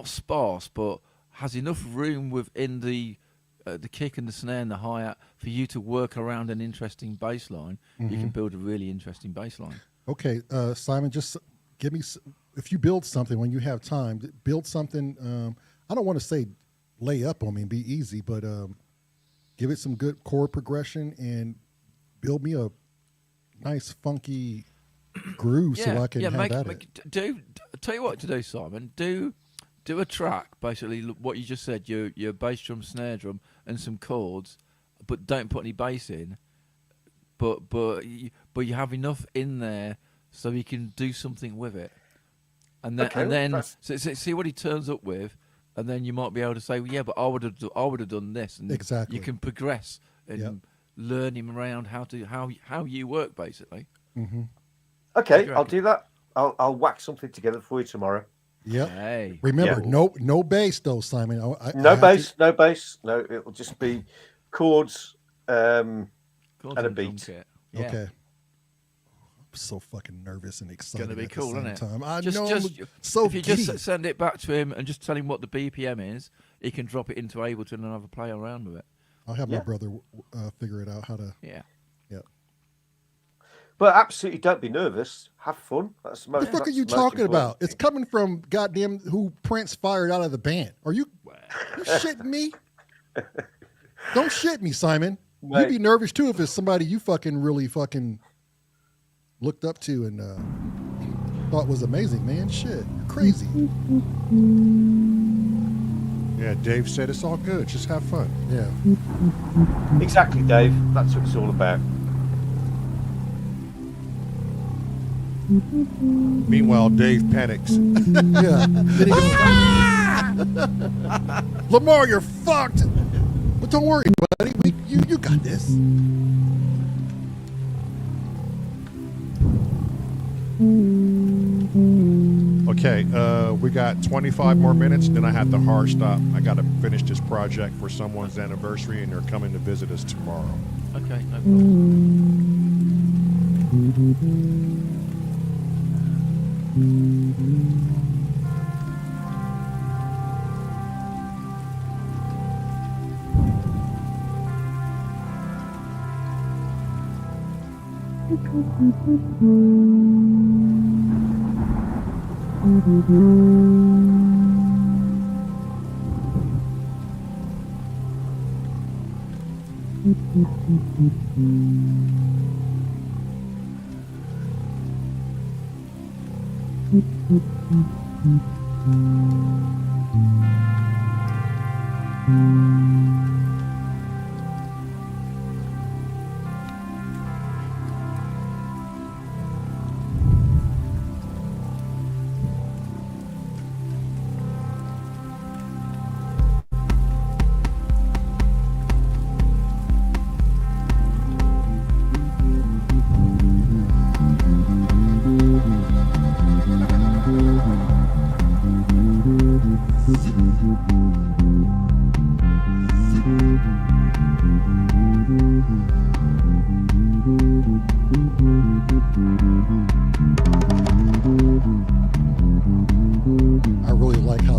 S3: sparse, but has enough room within the kick and the snare and the hi-hat for you to work around an interesting bass line, you can build a really interesting bass line.
S2: Okay, Simon, just give me, if you build something when you have time, build something. I don't want to say lay up on me and be easy, but give it some good chord progression and build me a nice funky groove so I can have at it.
S3: Tell you what to do, Simon. Do a track, basically what you just said, your bass drum, snare drum, and some chords, but don't put any bass in. But you have enough in there so you can do something with it, and then see what he turns up with, and then you might be able to say, well, yeah, but I would have done this, and
S2: exactly.
S3: You can progress and learn him around how you work, basically.
S2: Mm-hmm.
S6: Okay, I'll do that. I'll whack something together for you tomorrow.
S2: Yep.
S3: Hey.
S2: Remember, no bass though, Simon.
S6: No bass. No, it'll just be chords, and a beat.
S3: Yeah.
S2: Okay. I'm so fucking nervous and excited.
S3: It's gonna be
S2: at
S3: cool,
S2: the same
S3: isn't it?
S2: time. I
S3: Just
S2: so
S3: if you
S2: giddy.
S3: just send it back to him and just tell him what the BPM is, he can drop it into Ableton and have a play around with it.
S2: I'll have my brother figure it out how to.
S3: Yeah.
S2: Yeah.
S6: But absolutely, don't be nervous. Have fun. That's the
S2: What
S6: most.
S2: the fuck are you talking about? It's coming from goddamn who Prince fired out of the band. Are you shitting me? Don't shit me, Simon.
S6: Mate.
S2: You'd be nervous too if it's somebody you fucking really fucking looked up to and thought was amazing, man. Shit, you're crazy.
S1: Yeah, Dave said it's all good. Just have fun.
S2: Yeah.
S6: Exactly, Dave. That's what it's all about.
S1: Meanwhile, Dave panics.
S2: Yeah. Lamar, you're fucked. But don't worry, buddy. You got this.
S1: Okay, we got 25 more minutes, then I have to hard stop. I got to finish this project for someone's anniversary, and they're coming to visit us tomorrow.
S3: Okay, no problem.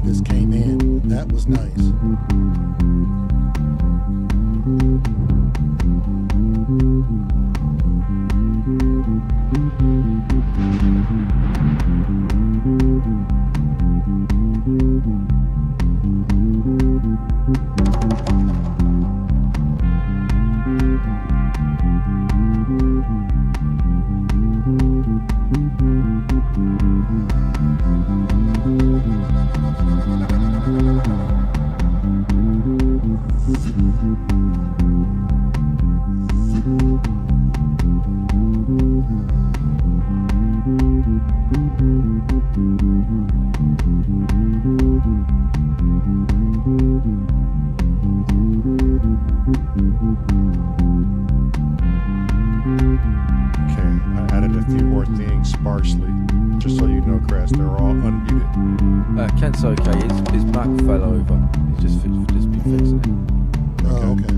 S2: this came in. That was nice.
S3: Kent's okay. His Mac fell over. He's just been fixing it.
S2: Oh, okay.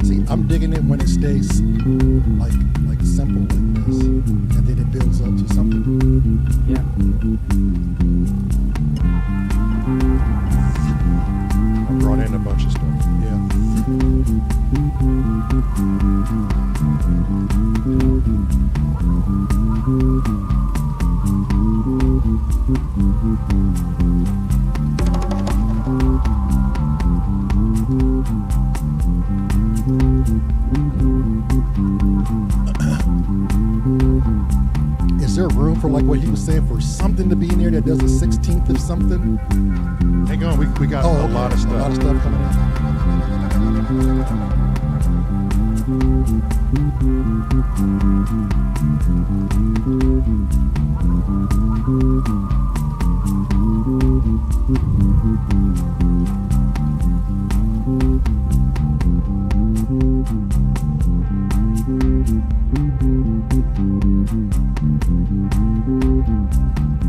S2: See, I'm digging it when it stays like simple like this, and then it builds up to something.
S3: Yeah.
S1: I brought in a bunch of stuff.
S2: Is there room for, like what he was saying, for something to be in there that does a 16th of something?
S1: Hang on, we got
S2: Oh,
S1: a
S2: okay.
S1: lot of stuff.
S2: A lot of stuff coming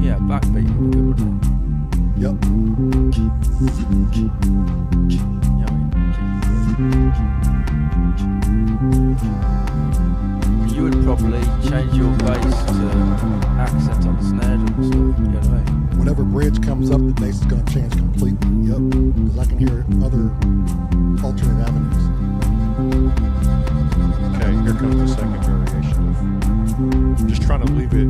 S3: Yeah, backbeat would be good, wouldn't it?
S2: Yep.
S3: You would probably change your bass to accent on the snare drum and stuff. You know what I mean?
S2: Whenever bridge comes up, the bass is going to change completely. Yep. Because I can hear other alternate avenues.
S1: Okay, here comes the second variation of just trying to leave it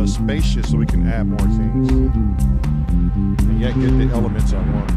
S1: spacious so we can add more things and yet get the elements I want.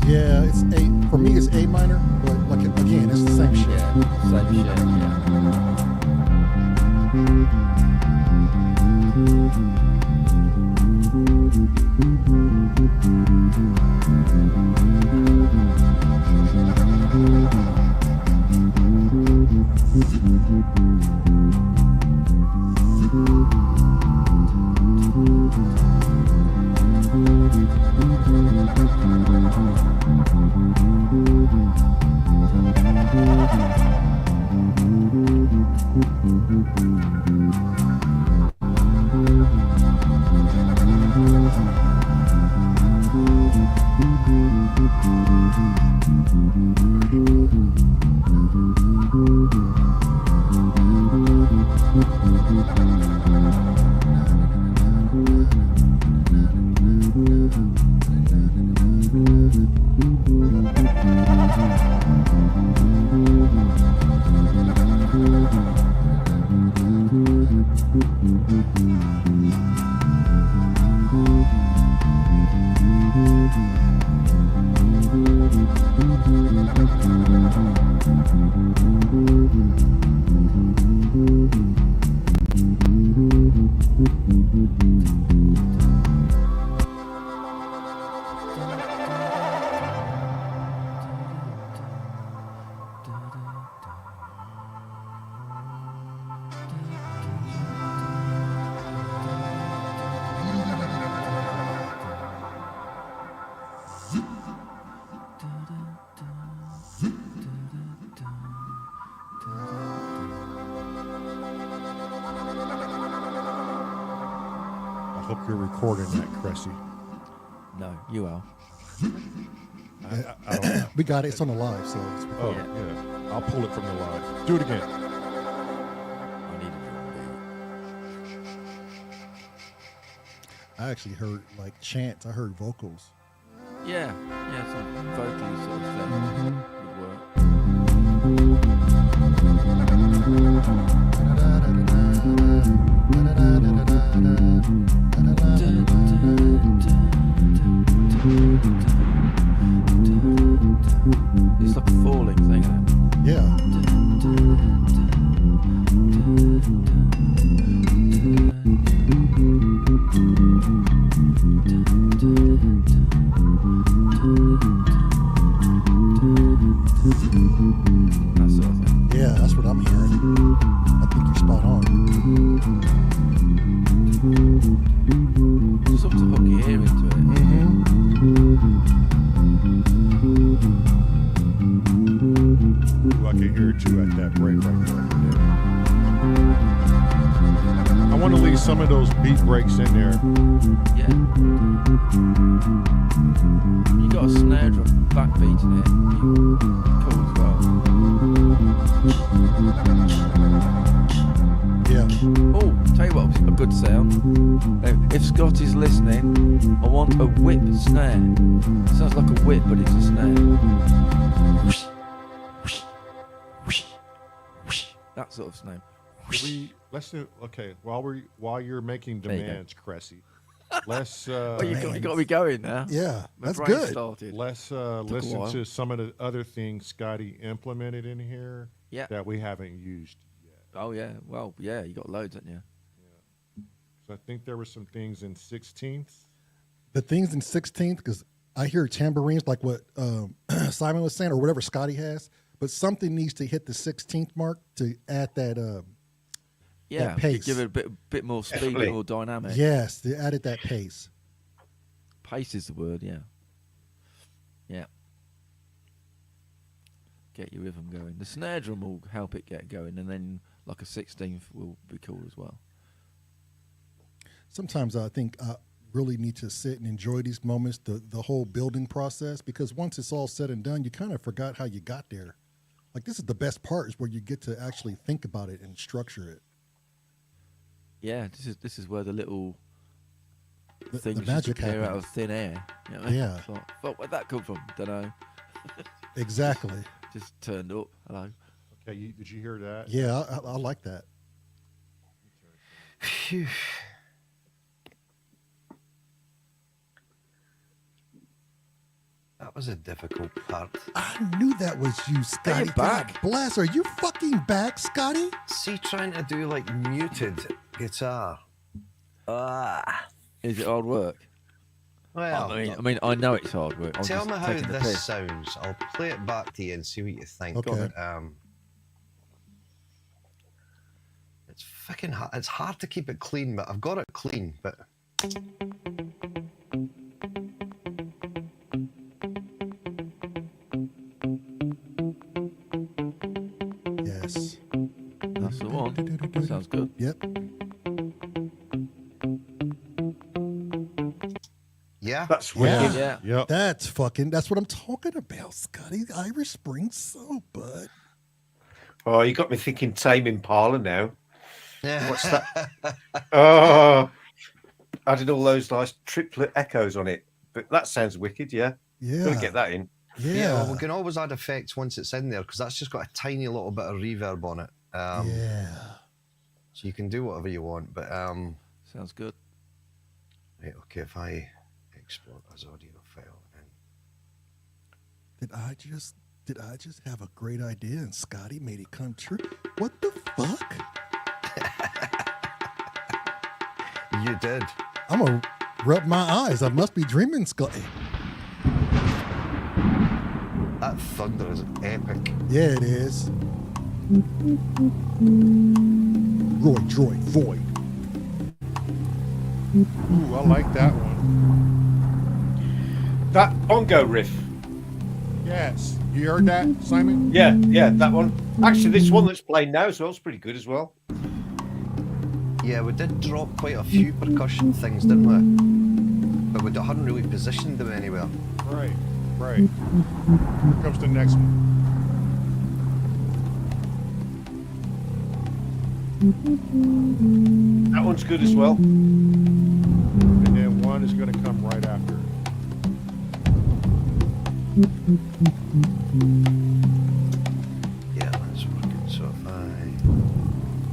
S2: Yeah, it's A. For me, it's A minor, but like again, it's the same shit.
S3: Yeah, same shit. Yeah.
S1: I hope you're recording that, Cressy.
S3: No, you are.
S1: I don't know.
S2: We got it. It's on the live, so it's
S1: Oh,
S2: recorded.
S1: yeah. I'll pull it from the live. Do it again.
S3: I need a
S2: I actually heard like chants. I heard vocals.
S3: Yeah, some vocally sort of thing would work. It's like a falling thing, isn't it?
S2: Yeah.
S3: That sort of thing.
S2: Yeah, that's what I'm hearing. I think you're spot on.
S3: Something to hook your ear into it.
S1: Ooh, I can hear it too at that break right there. I want to leave some of those beat breaks in there.
S3: Yeah. You got a snare drum backbeat in it. Cool as well.
S2: Yeah.
S3: Oh, tell you what, a good sound. If Scott is listening, I want a whip snare. Sounds like a whip, but it's a snare. That sort of snare.
S1: Let's do okay. While you're making
S3: There you go.
S1: demands, Cressy, let's
S3: Oh, you got to be going now.
S2: Yeah,
S3: My
S2: that's
S3: brain
S2: good.
S3: started.
S1: let's
S3: a
S1: listen
S3: while.
S1: to some of the other things Scotty implemented in here
S3: Yeah.
S1: that we haven't used yet.
S3: Oh yeah. Well, yeah. You got loads, haven't you?
S1: So I think there were some things in 16th.
S2: The things in 16th, because I hear tambourines like what Simon was saying or whatever Scotty has, but something needs to hit the 16th mark to add that.
S3: Yeah.
S2: pace.
S3: Give it a bit more speed, a
S6: Definitely.
S3: bit more dynamic.
S2: Yes, they added that pace.
S3: Pace is the word. Yeah. Yeah. Get your rhythm going. The snare drum will help it get going, and then like a 16th will be cool as well.
S2: Sometimes I think I really need to sit and enjoy these moments, the whole building process, because once it's all said and done, you kind of forgot how you got there. Like this is the best part, is where you get to actually think about it and structure it.
S3: Yeah, this is where the little
S2: The
S3: things just
S2: magic
S3: appear out
S2: happens.
S3: of thin air. You know?
S2: Yeah.
S3: It's like, fuck, where'd that come from? Don't know.
S2: Exactly.
S3: Just turned up. Hello.
S1: Okay, did you hear that?
S2: Yeah, I like that.
S5: Phew. That was a difficult part.
S2: I knew that was you, Scotty.
S3: back.
S2: God bless. Are you fucking back, Scotty?
S5: See, trying to do like muted guitar.
S3: Is it hard work?
S5: Well,
S3: I know it's hard work. I'm
S5: tell
S3: just
S5: me how
S3: taking the
S5: this
S3: piss.
S5: sounds. I'll play it back to you and see what you think.
S2: Okay.
S5: It's fucking hard. It's hard to keep it clean, but I've got it clean. But
S2: Yes.
S3: That's the one. That sounds good.
S2: Yep.
S5: yeah,
S6: That's
S2: Yeah.
S6: wicked.
S3: Yeah.
S1: Yep.
S2: That's what I'm talking about, Scotty. Irish Spring soap, bud.
S6: Oh, you got me thinking Tame Impala now. What's
S5: that?
S6: Oh, added all those nice triplet echoes on it. But that sounds wicked, yeah.
S2: Yeah.
S6: Gotta get that in.
S5: Yeah, well, we can always add effects once it's in there because that's just got a tiny little bit of reverb on it.
S2: Yeah.
S5: So you can do whatever you want. But
S3: Sounds good.
S5: right, okay, if I export as audio file, and
S2: Did I just have a great idea and Scotty made it come true? What the fuck?
S5: you did.
S2: I'm gonna rub my eyes. I must be dreaming, Scotty.
S5: That thunder is epic.
S2: Yeah, it is. Roy, Droid, Void.
S1: Ooh, I like that one.
S6: That bongo riff.
S1: Yes. You heard that, Simon?
S6: Yeah, that one. Actually, this one that's playing now as well is pretty good as well.
S5: Yeah, we did drop quite a few percussion things, didn't we? But we hadn't really positioned them anywhere.
S1: Right. Here comes the next one.
S6: That one's good as well.
S1: And then one is going to come right after.
S5: Yeah, that's working. So if I...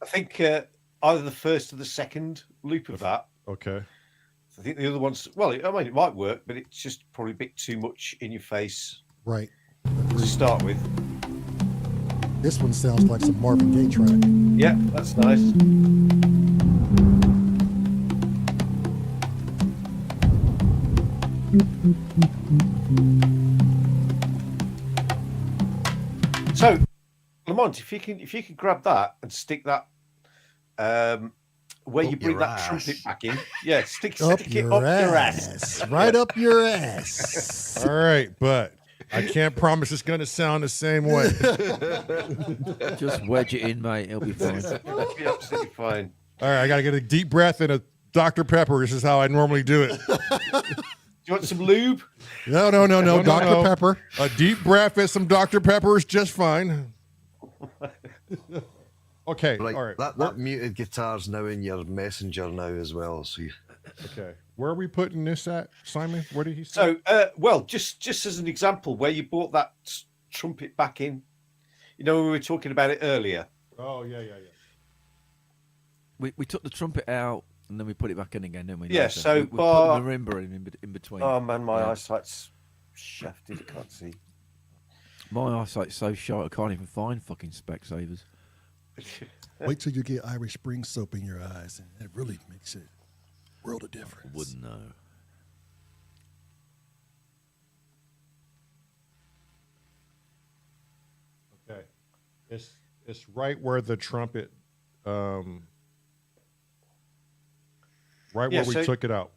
S6: I think either the first or the second loop of that.
S1: Okay.
S6: I think the other one's, well, I mean, it might work, but it's just probably a bit too much in your face
S2: Right.
S6: to start with.
S2: This one sounds like some Marvin Gaye track.
S6: Yeah, that's nice. So, Lamont, if you can grab that and stick that where
S5: Up
S6: you bring
S5: your
S6: that
S5: ass.
S6: trumpet back in, yeah, stick
S2: Up
S6: it
S2: your
S6: up your
S2: ass.
S6: ass.
S2: Right up your ass.
S1: All right, but I can't promise it's going to sound the same way.
S3: Just wedge it in, mate. It'll be fine.
S6: That'll be absolutely fine.
S1: All right, I got to get a deep breath and a Dr. Pepper. This is how I normally do it.
S6: Do you want some lube?
S2: No. Dr. Pepper.
S1: A deep breath and some Dr. Pepper is just fine. Okay,
S5: Right,
S1: all right.
S5: that muted guitar's now in your messenger now as well. So
S1: Okay, where are we putting this at, Simon? What did he say?
S6: So, well, just as an example, where you brought that trumpet back in, you know, we were talking about it earlier.
S1: Oh, yeah.
S3: We took the trumpet out and then we put it back in again, didn't we?
S6: Yeah,
S3: Later?
S6: so
S3: we put the marimba in between.
S6: Oh man, my
S3: Yeah.
S6: eyesight's shafted. I can't see.
S3: My eyesight's so sharp I can't even find fucking Specsavers.
S2: Wait till you get Irish Spring soap in your eyes, and it really makes it a world of difference.
S3: Wouldn't know.
S1: Okay, it's right where the trumpet, right
S6: Yeah,
S1: where we
S6: so-
S1: took it out.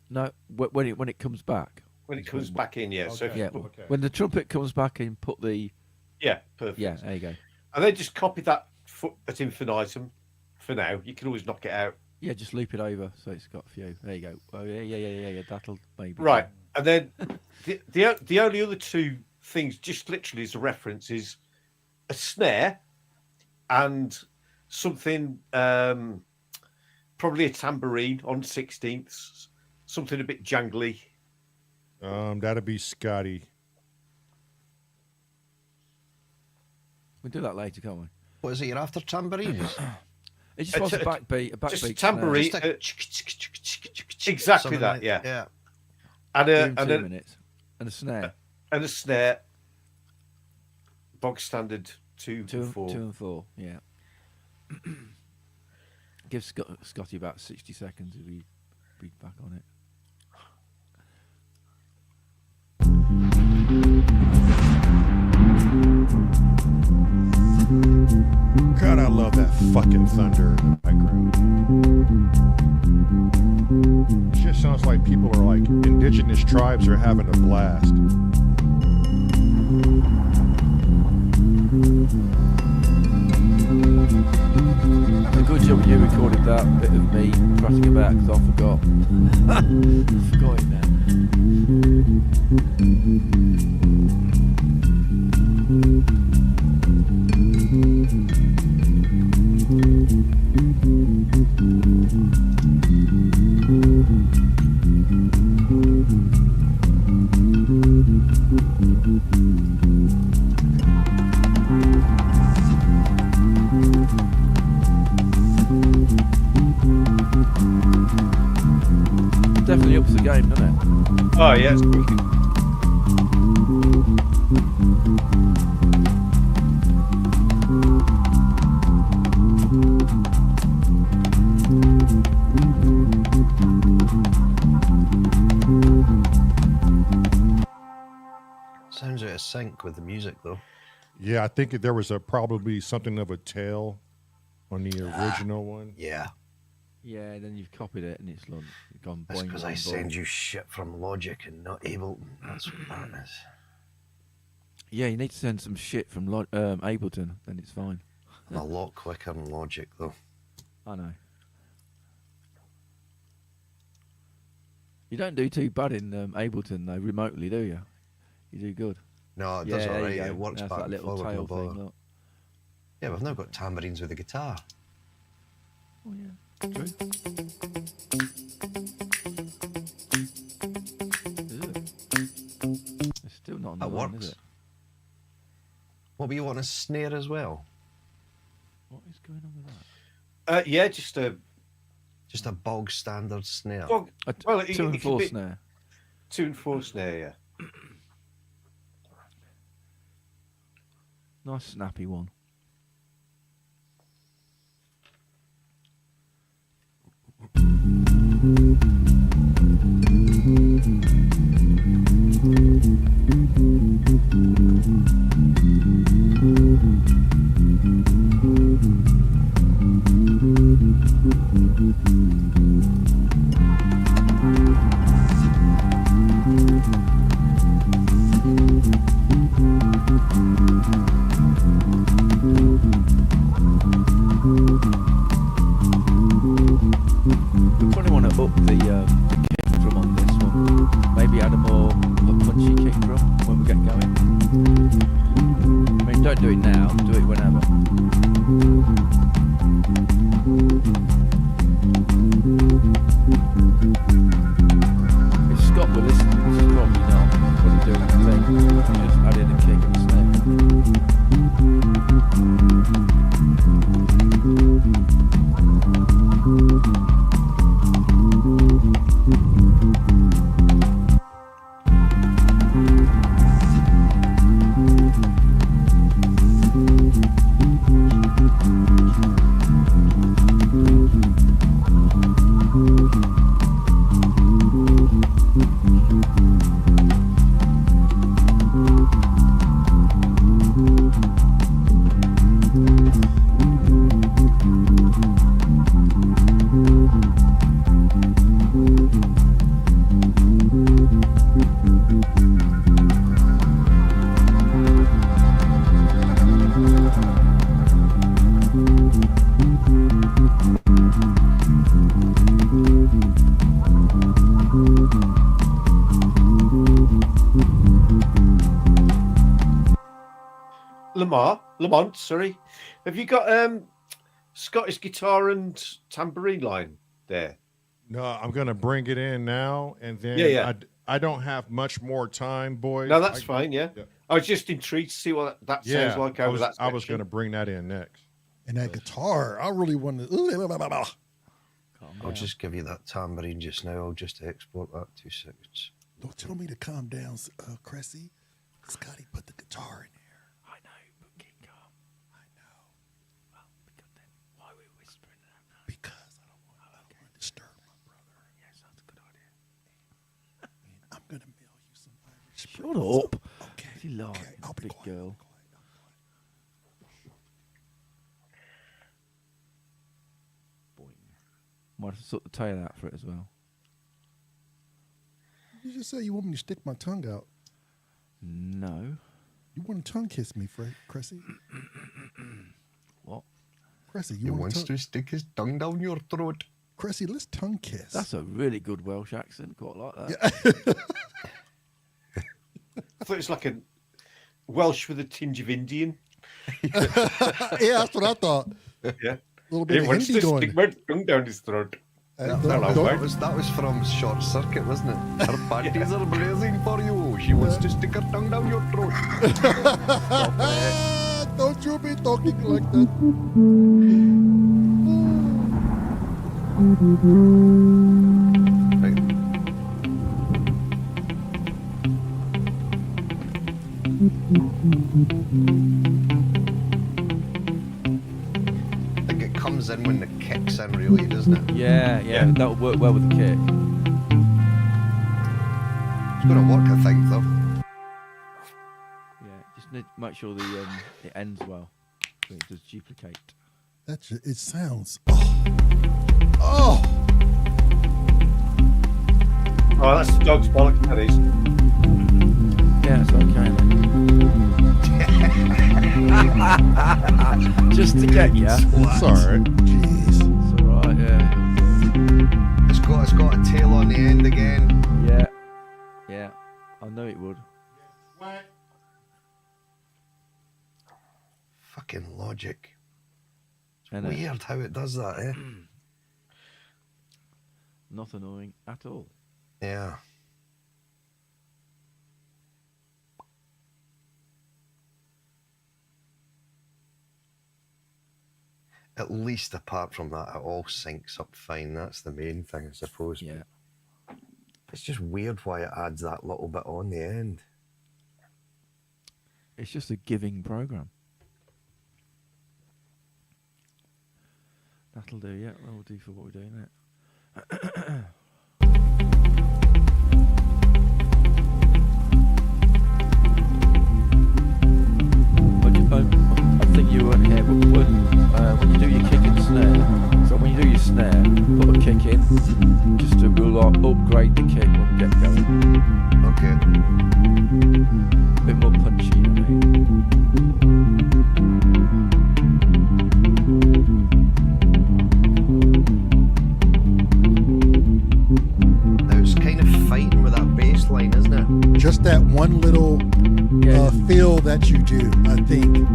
S3: No, when it comes back.
S6: When it comes back in, yeah. So, if
S3: Yeah,
S6: you put-
S1: Okay.
S3: when the trumpet comes back in, put the
S6: yeah, perfect.
S3: yeah. There you go.
S6: And then just copy that foot at infinitum for now. You can always knock it out.
S3: Yeah, just loop it over so it's got a few. There you go. Oh yeah. That'll maybe.
S6: Right. And then the only other two things, just literally as a reference, is a snare and something, probably a tambourine on 16ths, something a bit jangly.
S1: That'd be Scotty.
S3: We'll do that later, can't we?
S5: What is it? You're after tambourines?
S3: It just wants a backbeat,
S6: Just a
S3: snare.
S6: tambourine. Exactly
S5: Something
S6: that,
S5: like-
S6: yeah.
S5: Yeah.
S6: And
S3: Give
S6: a,
S3: him
S6: and
S3: 2
S6: a,
S3: minutes. And a snare.
S6: and a snare. Bog standard 2
S3: Two
S6: and 4.
S3: and 4, yeah. Give Scotty about 60 seconds if he be back on it.
S1: God, I love that fucking thunder in the background. It just sounds like people are like indigenous tribes are having a blast.
S3: A good job you recorded that bit of me prattling about because I forgot. I forgot it now. Definitely ups the game, doesn't it?
S6: Oh, yeah. It's pretty good.
S5: Sounds out of sync with the music, though.
S1: Yeah, I think there was probably something of a tail on the original one.
S5: Yeah.
S3: Yeah, then you've copied it and it's gone
S5: That's
S3: boing.
S5: because
S3: boing,
S5: I
S3: boing.
S5: send you shit from Logic and not Ableton. That's what that is.
S3: Yeah, you need to send some shit from Ableton, then it's fine.
S5: I'm a lot quicker in Logic, though.
S3: I know. You don't do too bad in Ableton, though, remotely, do you? You do good.
S5: No, it does
S3: there
S5: alright.
S3: you go.
S5: It works
S3: That's
S5: back
S3: that
S5: and
S3: little
S5: forward, no
S3: tail
S5: bother.
S3: thing, look.
S5: Yeah, we've now got tambourines with the guitar.
S3: Oh, yeah. True. Ugh. It's still not on the
S5: That
S3: line,
S5: works.
S3: is it?
S5: What, but you want a snare as well?
S3: What is going on with that?
S6: Yeah, just a...
S5: Just a bog standard snare.
S6: Well, well, it
S3: 2 and
S6: could
S3: 4
S6: be
S3: snare.
S6: 2 and 4 snare, yeah.
S3: Nice snappy one. We probably want to up the kick drum on this one. Maybe add a more punchy kick drum when we get going. I mean, don't do it now, do it whenever. If Scott were listening, which is probably not, what he's doing, I think, just add in a kick and a snare.
S6: Lamont, sorry. Have you got Scottish guitar and tambourine line there?
S1: No, I'm gonna bring it in now, and then
S6: Yeah, yeah.
S1: I don't have much more time, boys.
S6: No, that's fine. Yeah.
S1: Yeah.
S6: I was just intrigued to see what that sounds like over that
S1: I was
S6: section.
S1: going to bring that in next.
S2: And that guitar, I really wanted.
S5: I'll just give you that tambourine just now. I'll just export that 2 seconds.
S2: Don't tell me to calm down, Cressy. Scotty put the guitar in there.
S3: I know, but keep calm.
S2: I know.
S3: Well, because then why are we whispering that now?
S2: Because I don't want to disturb my brother.
S3: Yes, that's a good idea.
S2: And I'm going to mail you some Irish.
S3: Shut up.
S2: Okay.
S3: You lie,
S2: Okay, I'll be
S3: big
S2: quiet.
S3: girl. Might have to sort the tail out for it as well.
S2: You just say you want me to stick my tongue out.
S3: No.
S2: You want to tongue kiss me, Cressy?
S3: What?
S2: Cressy,
S5: He
S2: you want
S5: wants to stick his tongue down your throat.
S2: Cressy, let's tongue kiss.
S3: That's a really good Welsh accent. Quite like that.
S6: I thought it was like a Welsh with a tinge of Indian.
S2: Yeah, that's what I thought.
S6: Yeah.
S2: A little bit
S6: He
S2: of
S6: wants
S2: Hindi
S6: to
S2: going.
S6: stick my tongue down his throat.
S5: That was from Short Circuit, wasn't it? Her panties are blazing for you. She wants to stick her tongue down your throat.
S2: Don't you be talking like that.
S5: Right. I think it comes in when the kick's in, really, doesn't it?
S3: Yeah, that'll work well with the kick.
S5: It's going to work, I think, though.
S3: Yeah, just need to make sure the it ends well, so it does duplicate.
S2: It sounds. Oh.
S6: Oh, that's the dog's bollock, that is.
S3: Yeah, it's okay. Then. Just to get you.
S1: It's all right.
S2: Jeez.
S3: It's all right. Yeah.
S5: It's got a tail on the end again.
S3: Yeah. I know it would.
S5: Fucking logic.
S3: Isn't it?
S5: Weird how it does that, eh?
S3: Not annoying at all.
S5: Yeah. At least apart from that, it all syncs up fine. That's the main thing, I suppose.
S3: Yeah.
S5: It's just weird why it adds that little bit on the end.
S3: It's just a giving program. That'll do, yeah. That'll do for what we're doing, innit? I think you weren't here, but when you do your kick and snare, so when you do your snare, put a kick in, just to upgrade the kick when we get going.
S5: Okay.
S3: A bit more punchy, you know what I mean?
S5: Now it's kind of fighting with that bass line, isn't it?
S2: Just that one little feel that you do, I think.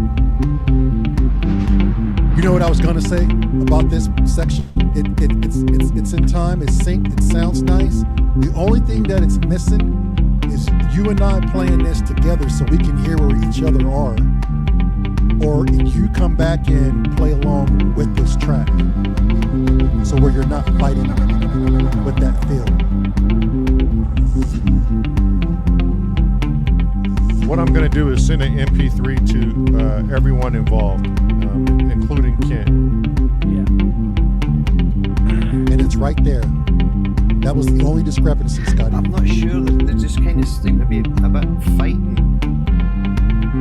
S2: You know what I was gonna say about this section? It's in time, it's synced, it sounds nice. The only thing that it's missing is you and I playing this together so we can hear where each other are. Or you come back and play along with this track. So where you're not fighting with that feel.
S1: What I'm going to do is send an MP3 to everyone involved, including Kent.
S3: Yeah.
S2: And it's right there. That was the only discrepancy, Scotty.
S5: I'm not sure. They just kind of seem to be a bit fighting.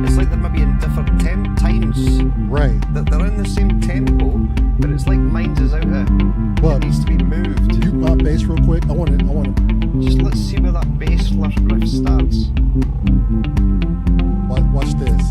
S5: It's like they're maybe in different times.
S2: Right.
S5: That they're in the same tempo, but it's like mine's is out of.
S2: What?
S5: It needs to be moved.
S2: Mute my bass real quick. I want to.
S5: Just let's see where that bass riff starts.
S2: Watch this.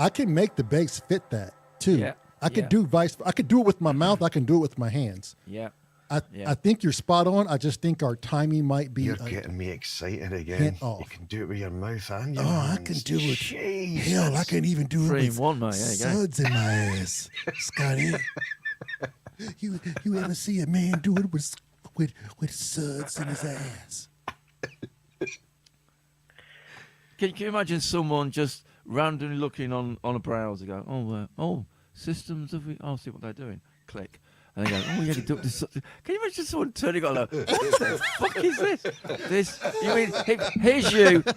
S2: I can make the bass fit that too.
S3: Yeah,
S2: I could
S3: yeah.
S2: do I could do it with my mouth. I can do it with my hands.
S3: Yeah.
S2: I think you're spot on. I just think our timing might be.
S7: You're getting me excited again.
S2: hint off.
S7: You can do it with your mouth and your
S2: I
S7: hands.
S2: can do it.
S7: Jeez,
S2: Hell, I can even do it
S3: 3 in
S2: with
S3: 1, mate. There you go.
S2: suds in my ass, Scotty. You ever see a man do it with suds in his ass?
S3: Can you imagine someone just randomly looking on a browser, go, systems of, I'll see what they're doing. Click. And they go, oh, yeah, they do this. Can you imagine someone turning on, like, what the fuck is this? You mean,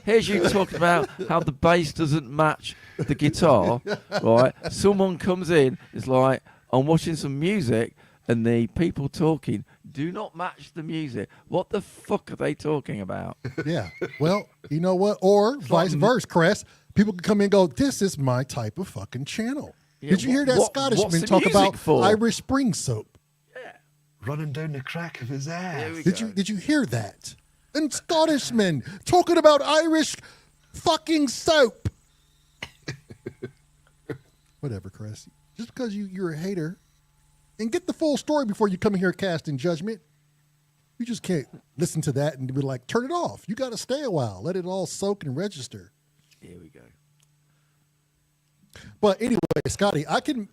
S3: here's you talking about how the bass doesn't match the guitar, right? Someone comes in, it's like, I'm watching some music, and the people talking do not match the music. What the fuck are they talking about?
S2: Yeah. Well, you know what? Or vice versa, Cress. People can come in and go, this is my type of fucking channel.
S3: Yeah,
S2: Did you hear that
S3: what's
S2: Scottishman
S3: the
S2: talk
S3: music
S2: about
S3: for?
S2: Irish spring soap?
S7: running down the crack of his ass.
S2: Did you hear that? And Scottishman talking about Irish fucking soap. Whatever, Chris. Just because you're a hater, and get the full story before you come in here casting judgment. You just can't listen to that and be like, turn it off. You got to stay a while. Let it all soak and register.
S3: Here we go.
S2: But anyway, Scotty, I can,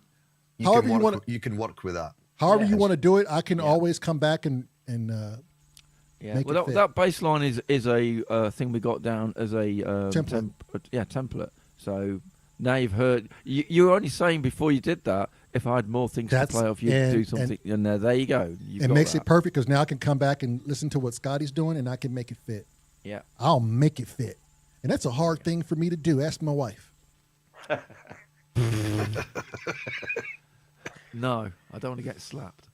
S5: You
S2: however
S5: can
S2: you
S5: work,
S2: want to,
S5: you can work with that.
S2: however
S3: Yeah.
S2: you want to do it, I can always come back and
S3: Yeah,
S2: make
S3: well,
S2: it fit.
S3: that bass line is a thing we got down as a
S2: Template.
S3: template. So now you've heard. You were only saying before you did that, if I had more things
S2: That's-
S3: to play off, you'd
S2: and-
S3: do something. And there you go. You've
S2: it
S3: got
S2: makes
S3: that.
S2: it perfect because now I can come back and listen to what Scotty's doing and I can make it fit.
S3: Yeah.
S2: I'll make it fit. And that's a hard thing for me to do. Ask my wife.
S3: No, I don't want to get slapped.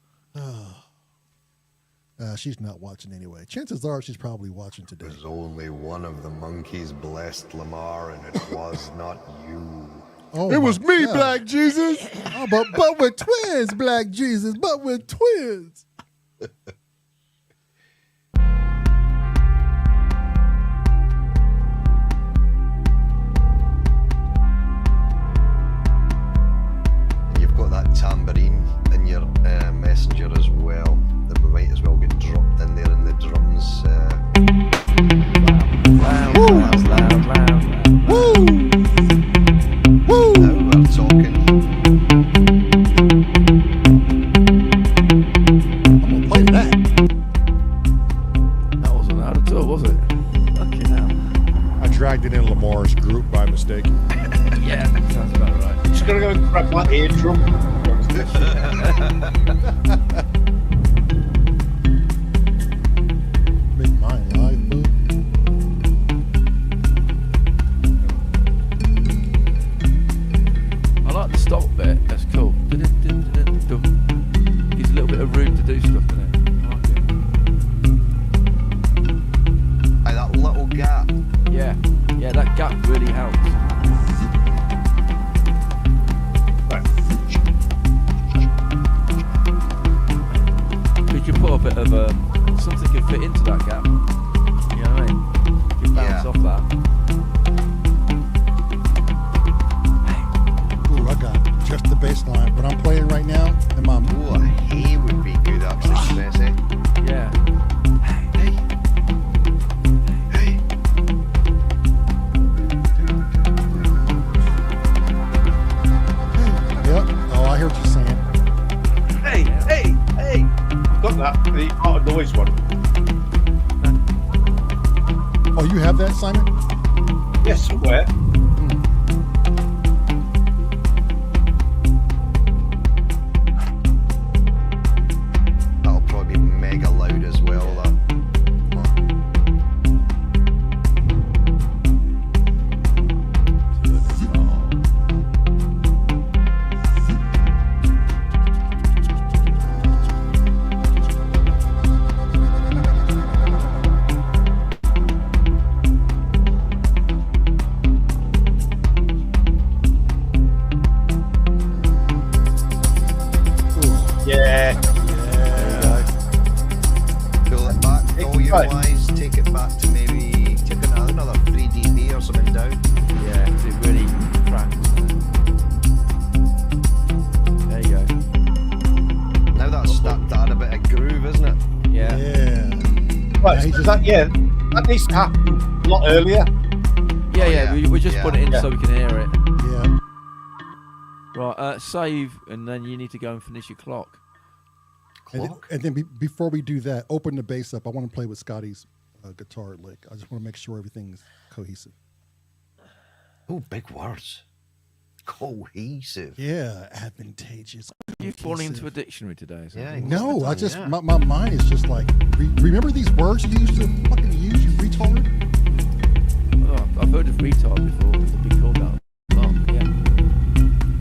S2: She's not watching anyway. Chances are she's probably watching today.
S5: There's only one of the monkeys blessed Lamar, and it was not you.
S2: Oh,
S1: It was
S2: my
S1: me,
S2: God.
S1: Black Jesus.
S2: Oh, but with twins, Black Jesus. But with twins.
S5: You've got that tambourine in your messenger as well. That we might as well get dropped in there in the drums.
S3: Loud.
S2: Woo! Woo!
S5: Now we're talking.
S2: I'm gonna play that.
S3: That wasn't loud at all, was it? Fucking hell.
S1: I dragged it in Lamar's group by mistake.
S3: Yeah, sounds about right.
S6: Just gonna go and grab my eardrum.
S2: Make mine live, boo.
S3: I like the stop bit. That's cool. Gives a little bit of room to do stuff in it. I like it.
S5: Aye, that little gap.
S3: Yeah, that gap really helps. We could put a bit of something could fit into that gap. You know what I mean? You can bounce
S5: Yeah.
S3: off that.
S2: Ooh, I got just the bass line. What I'm playing right now, and my
S5: Oh, a hay would be good actually, Smessy.
S3: Yeah.
S5: Hey. Hey.
S2: yep. Oh, I hear what you're saying.
S6: Hey. Got that. The art of noise one.
S2: Oh, you have that, Simon?
S6: Yes, somewhere.
S5: That'll probably be mega loud as well. That.
S6: Yeah, that needs to happen a lot earlier.
S3: Yeah,
S5: Oh,
S3: yeah.
S5: yeah.
S3: We just
S5: Yeah.
S3: put it in
S6: Yeah.
S3: so we can hear it.
S2: Yeah.
S3: Right, save, and then you need to go and finish your clock.
S5: Clock?
S2: And then before we do that, open the bass up. I want to play with Scotty's guitar lick. I just want to make sure everything's cohesive.
S5: Oh, big words. Cohesive.
S2: Yeah, advantageous.
S3: You've fallen into a
S2: cohesive.
S3: dictionary today. So
S5: Yeah.
S2: No, I just
S5: Yeah.
S2: my mind is just like remember these words you used to fucking use, you retard.
S3: Oh, I've heard of retard before. They've been called that. Oh, yeah.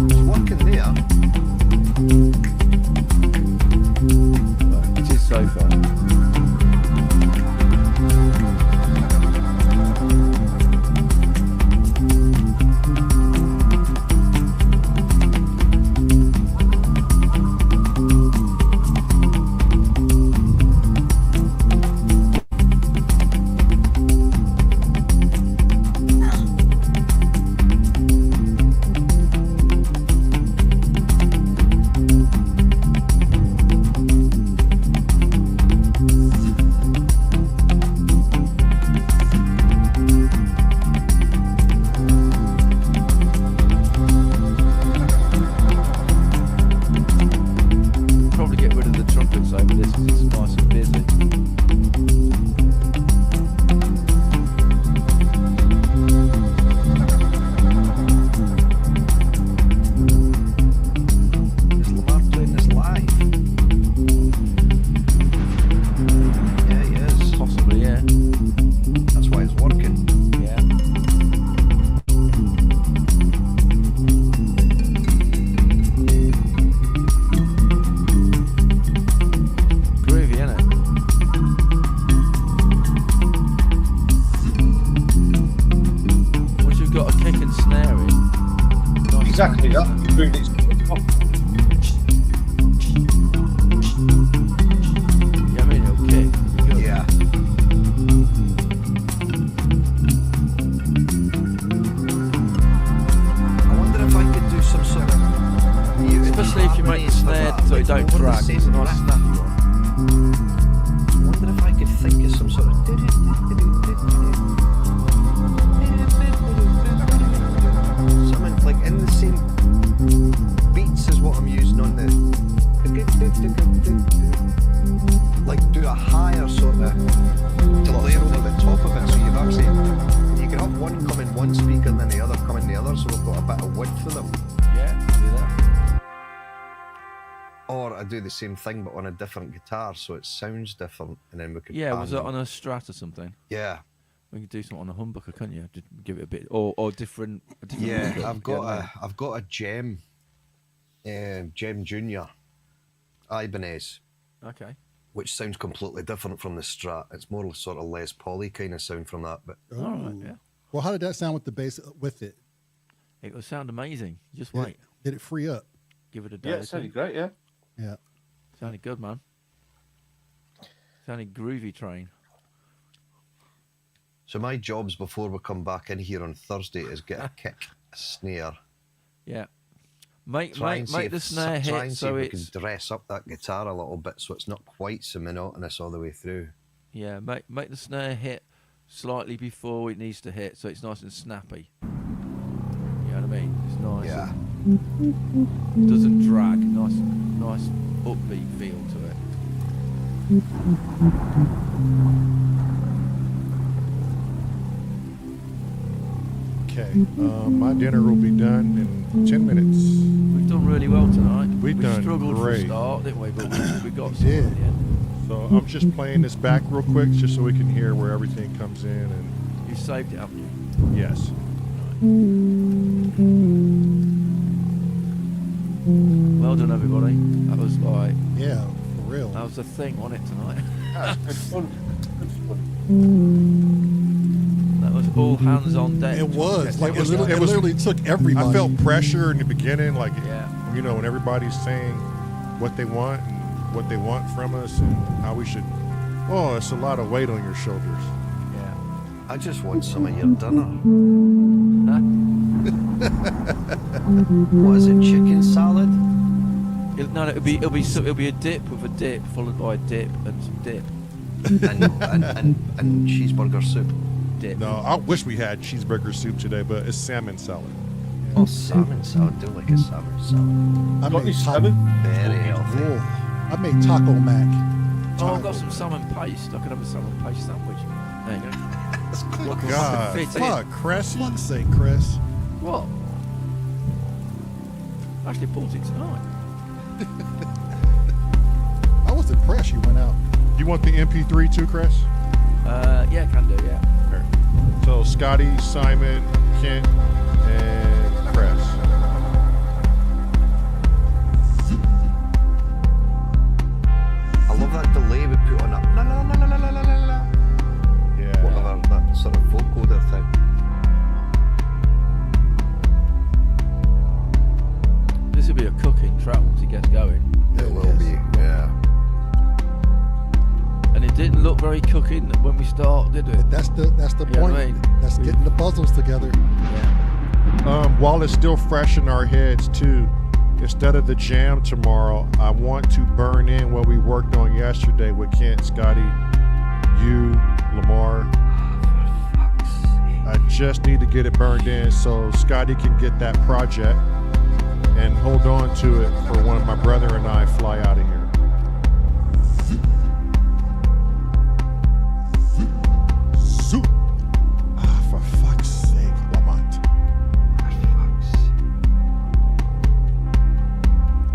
S5: It's working there.
S3: It is so far. Probably get rid of the trumpets over this because it's nice and busy.
S5: Is Lamar playing this live? Yeah, he is.
S3: Possibly, yeah.
S5: That's why it's working.
S3: Yeah. Groovy, isn't it? Once you've got a kick and snare in. Nice
S6: Exactly
S3: and
S6: that.
S3: snappy,
S6: Doing it.
S3: Yeah, I mean, it'll kick. It'll be good.
S5: Yeah. I wonder if I could do some sort of.
S3: Especially if you make the
S5: harmonies for
S3: snare
S5: that,
S3: so it
S5: like,
S3: don't
S5: over the
S3: drag.
S5: same
S3: It's a nice
S5: breath.
S3: snappy one.
S5: I wonder if I could think of some sort of. Something like in the same beats as what I'm using on the. Like do a higher sort of to layer over the top of it, so you've actually you can have one come in one speaker and then the other come in the other, so we've got a bit of width for them.
S3: Yeah, do that.
S5: Or I do the same thing but on a different guitar, so it sounds different, and then we could.
S3: Yeah, was
S5: pan
S3: it
S5: them.
S3: on a Strat or something?
S5: Yeah,
S3: We could do something on a humbucker, couldn't you? Just give it a bit, or different. A different
S5: yeah.
S3: look,
S5: I've got a Gem Junior Ibanez,
S3: Okay.
S5: which sounds completely different from the Strat. It's more sort of Les Pauly kind of sound from that, but
S3: All right.
S2: Ooh.
S3: Yeah.
S2: Well, how did that sound with the bass with it?
S3: It will sound amazing. Just
S2: Did it-
S3: wait.
S2: Did it free up?
S3: Give it a day.
S6: Yeah,
S3: or
S6: it
S3: two.
S6: sounded great, yeah.
S2: Yeah.
S3: Sounded good, man. Sounded groovy, train.
S5: so my jobs before we come back in here on Thursday is get a kick, a snare,
S3: Yeah. Make
S5: try and see
S3: make
S5: if,
S3: the snare
S5: try
S3: hit
S5: and see
S3: so
S5: if we
S3: it's
S5: can dress up that guitar a little bit so it's not quite so monotonous all the way through.
S3: yeah. Make the snare hit slightly before it needs to hit, so it's nice and snappy. You know what I mean? It's nice.
S5: Yeah.
S3: and doesn't drag. Nice upbeat feel to it.
S1: Okay, my dinner will be done in 10 minutes.
S3: We've done really well tonight.
S1: We've
S3: we
S1: done
S3: struggled for a
S1: great.
S3: start, didn't we? But we got
S2: We
S3: some
S2: did.
S3: at the end.
S1: So I'm just playing this back real quick just so we can hear where everything comes in. And
S3: You saved it, haven't you?
S1: yes,
S3: Well done, everybody. That was like
S2: Yeah, for real.
S3: That was the thing on it tonight.
S6: That's good fun. Good fun.
S3: That was all hands on deck.
S2: It was like
S1: was-
S2: it
S1: it was-
S2: literally took everybody.
S1: I felt pressure in the beginning, like
S3: Yeah.
S1: you know, when everybody's saying what they want and what they want from us and how we should. Oh, it's a lot of weight on your shoulders.
S3: Yeah.
S5: I just want some of your dinner.
S3: Huh?
S5: What is it? Chicken salad?
S3: No, it'll be a dip with a dip followed by a dip and some dip.
S5: and cheeseburger soup.
S3: Dip.
S1: No, I wish we had cheeseburger soup today, but it's salmon salad.
S5: Oh, salmon salad. Do like a salmon salad.
S2: I
S6: Got
S2: made
S6: any
S2: taco.
S6: salmon?
S5: Very healthy.
S2: Oh, I made taco mac.
S3: Oh, I've got some salmon paste. I could have a salmon paste sandwich. There you go.
S1: God,
S3: Fit in.
S1: fuck, Cressy.
S2: Fuck's sake, Chris.
S3: What? I actually bought it tonight.
S2: I was impressed you went out.
S1: You want the MP3 too, Chris?
S3: Yeah, can do, yeah.
S1: So Scotty, Simon, Kent, and Chris.
S5: I love that delay we put on that. La la la la la la la la.
S1: Yeah.
S5: Whatever, that sort of vocoder thing.
S3: This will be a cooking track once it gets going.
S5: It will be, yeah.
S3: And it didn't look very cooking when we start, did it?
S2: That's the
S3: You know
S2: point.
S3: what I mean?
S2: That's getting the puzzles together.
S3: Yeah.
S1: While it's still fresh in our heads too, instead of the jam tomorrow, I want to burn in what we worked on yesterday with Kent, Scotty, you, Lamar. I just need to get it burned in so Scotty can get that project and hold on to it for when my brother and I fly out of here. Zoop. Ah, for fuck's sake, Lamont.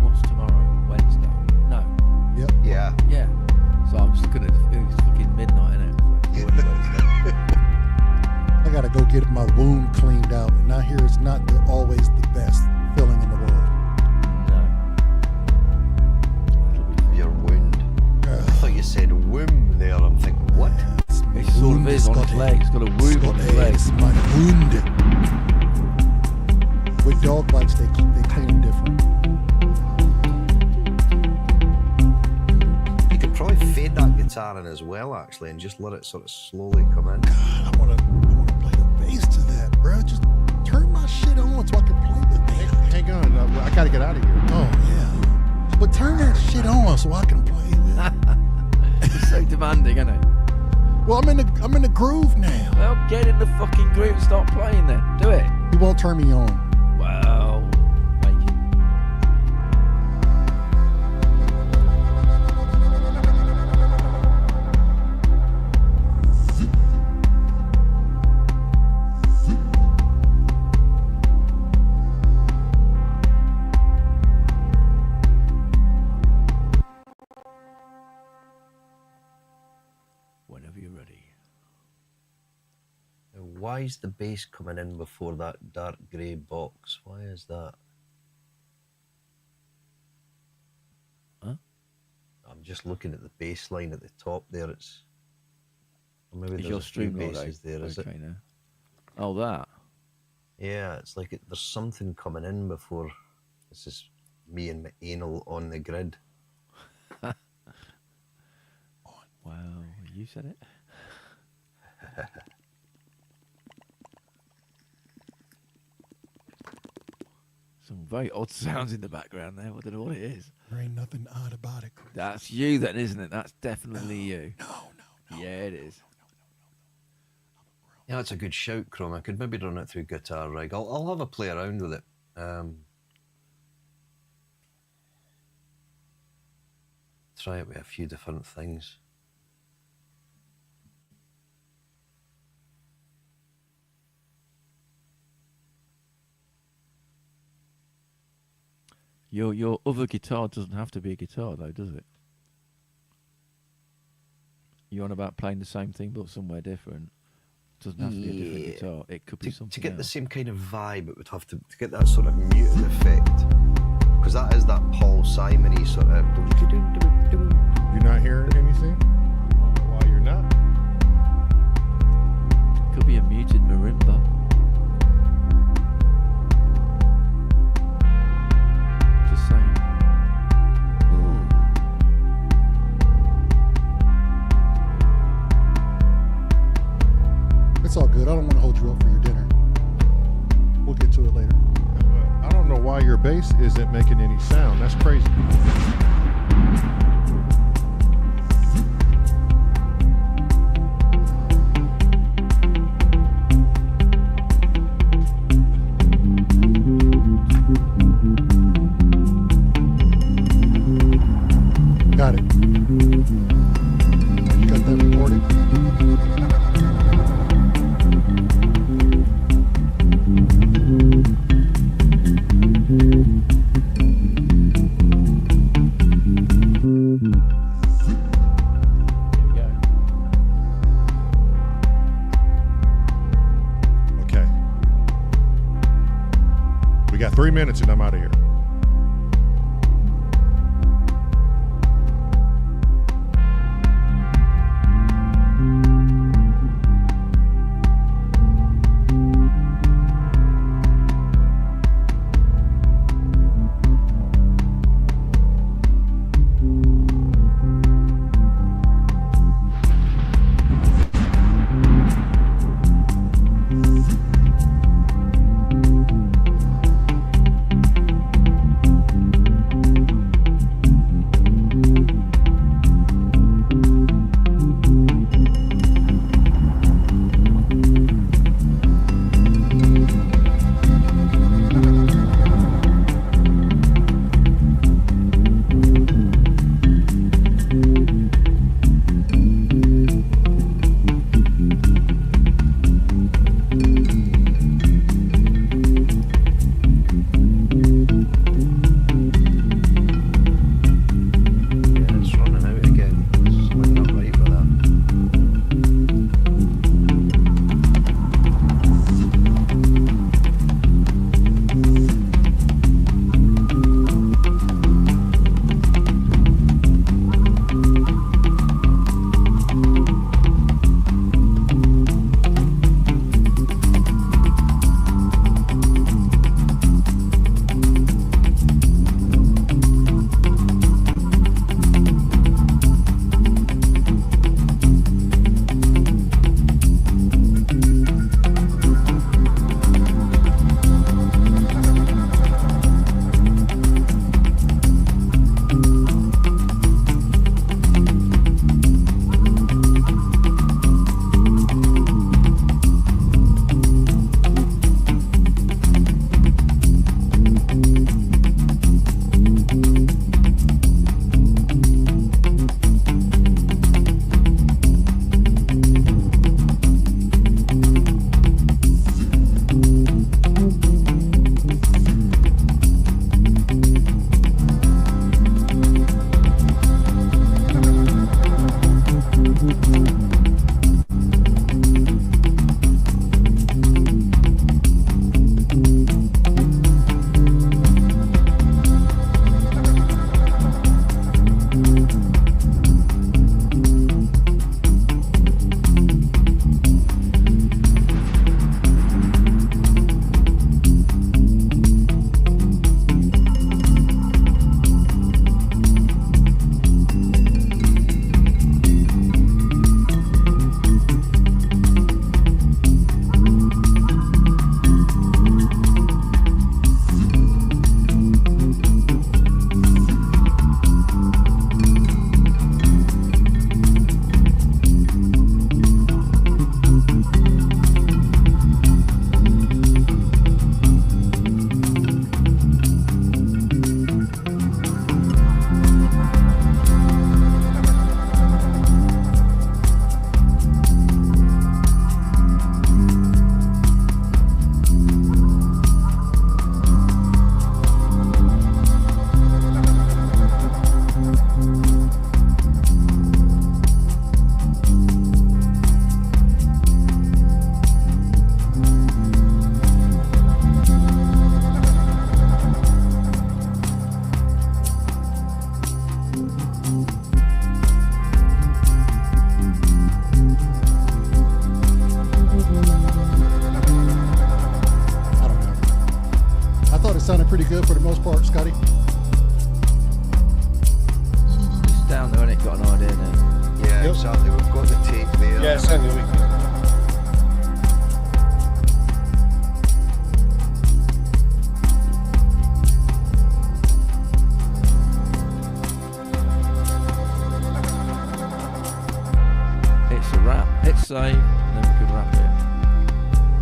S3: What's tomorrow? Wednesday? No.
S2: Yep.
S5: Yeah.
S3: Yeah. So I'm just looking at it's fucking midnight, innit? So it's Wednesday.
S2: I gotta go get my wound cleaned out, and I hear it's not always the best feeling in the world.
S3: No. It'll be
S5: Your wound. I thought you said womb there. I'm thinking, what?
S3: It sort of is on his leg. It's got a wound on his leg.
S2: It's my wound. With dog bites, they clean them different.
S5: You could probably fade that guitar in as well, actually, and just let it sort of slowly come in.
S2: God, I wanna play the bass to that, bro. Just turn my shit on so I can play the bass.
S1: Hang on, I gotta get out of here.
S2: Oh yeah, but turn that shit on so I can play with it.
S3: It's so demanding, isn't it?
S2: Well, I'm in the groove now.
S3: Well, get in the fucking groove and start playing then. Do it.
S2: He won't turn me on.
S3: Wow. Make it. Whenever you're ready.
S5: Now, why is the bass coming in before that dark grey box? Why is that?
S3: Huh?
S5: I'm just looking at the bass line at the top there. It's or maybe
S3: Is
S5: there's
S3: your
S5: a few
S3: Streamyard
S5: basses there, is it?
S3: okay now? Oh, that.
S5: Yeah, it's like there's something coming in before. This is me and my anal on the grid.
S3: Wow, you said it. Some very odd sounds in the background there. I don't know what it is.
S2: There ain't nothing odd about it, Chris.
S3: That's you then, isn't it? That's definitely you.
S2: No.
S3: Yeah, it is.
S5: Yeah, that's a good shout, Chrome. I could maybe run it through Guitar Rig. I'll have a play around with it. Try it with a few different things.
S3: Your other guitar doesn't have to be a guitar, though, does it? You're on about playing the same thing but somewhere different. Doesn't have to be a different guitar. It could be something
S5: To get the
S3: else.
S5: same kind of vibe, it would have to get that sort of muted effect. because that is that Paul Simon-y sort of.
S1: You're not hearing anything? I don't know why you're not.
S3: Could be a muted marimba. Just saying.
S2: It's all good. I don't want to hold you up for your dinner. We'll get to it later.
S1: I don't know why your bass isn't making any sound. That's crazy.
S2: Got it. You got that recorded?
S1: Okay. We got 3 minutes and I'm out of here.
S2: sounded pretty good for the most part, Scotty.
S3: It's down there, and it got an idea now.
S5: Yeah,
S2: Yep.
S5: exactly. We've got the tape there.
S6: Yeah, certainly we can.
S3: It's a wrap. Hit save, and then we can wrap it.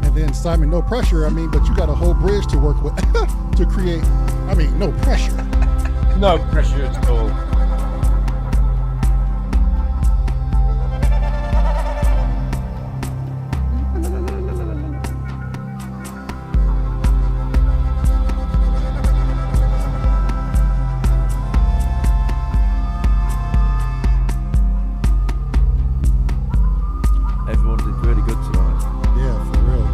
S2: And then Simon, no pressure. I mean, but you got a whole bridge to work with to create. I mean, no pressure.
S6: No pressure at all.
S3: Everyone did really good tonight.
S2: Yeah, for real.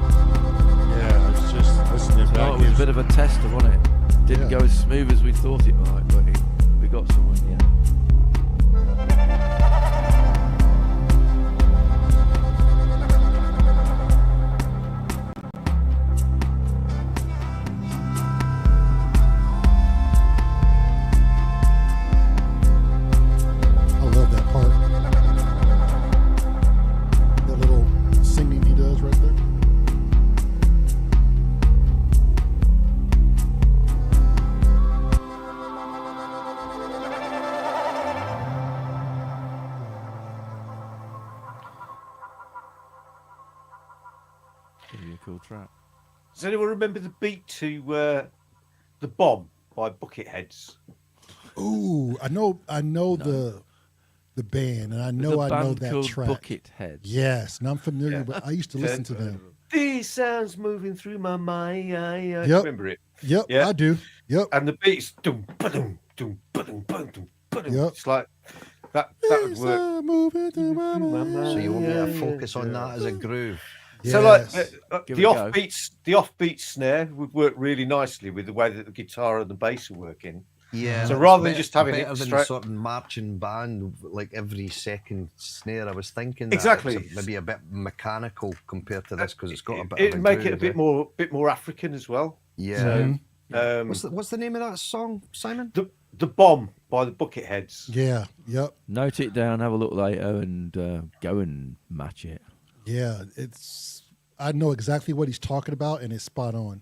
S1: Yeah, it's just listening
S3: No,
S1: back.
S3: it was a
S1: is-
S3: bit of a tester, wasn't it? Didn't
S2: Yeah.
S3: go as smooth as we thought it might, but we got somewhere. Yeah.
S2: I love that part. That little singing he does right there.
S3: Gonna be a cool track.
S6: Does anyone remember the beat to The Bomb by Bucketheads?
S2: Ooh, I know the band, and I
S3: There's
S2: know
S3: a
S2: I know
S3: band
S2: that
S3: called
S2: track.
S3: Bucketheads.
S2: Yes, and I'm familiar,
S6: Yeah.
S2: but I used to listen to them.
S6: These sounds moving through my mind.
S2: Yep.
S6: Remember it?
S2: Yep,
S6: Yeah.
S2: I do. Yep.
S6: And the beat's dum ba-dum, dum ba-dum, ba-dum, ba-dum.
S2: Yep.
S6: It's like that would work.
S5: So you want me to focus on that as a groove?
S6: So like
S2: Yes.
S3: Give
S6: the
S3: it a go.
S6: offbeat snare would work really nicely with the way that the guitar and the bass are working.
S5: Yeah.
S6: So
S5: it's
S6: rather than just having it
S5: better than
S6: straight-
S5: sort of marching band, like every second snare, I was thinking that
S6: Exactly.
S5: it's maybe a bit mechanical compared to this because it's got a bit.
S6: It'd
S5: of a
S6: make it a
S5: groove,
S6: bit
S5: eh?
S6: more African as well.
S5: Yeah.
S6: So,
S2: Mm-hmm.
S5: What's the name of that song, Simon?
S6: the Bomb by the Bucketheads.
S2: Yeah. Yep.
S3: Note it down, have a look later, and go and match it.
S2: Yeah. I know exactly what he's talking about, and it's spot on.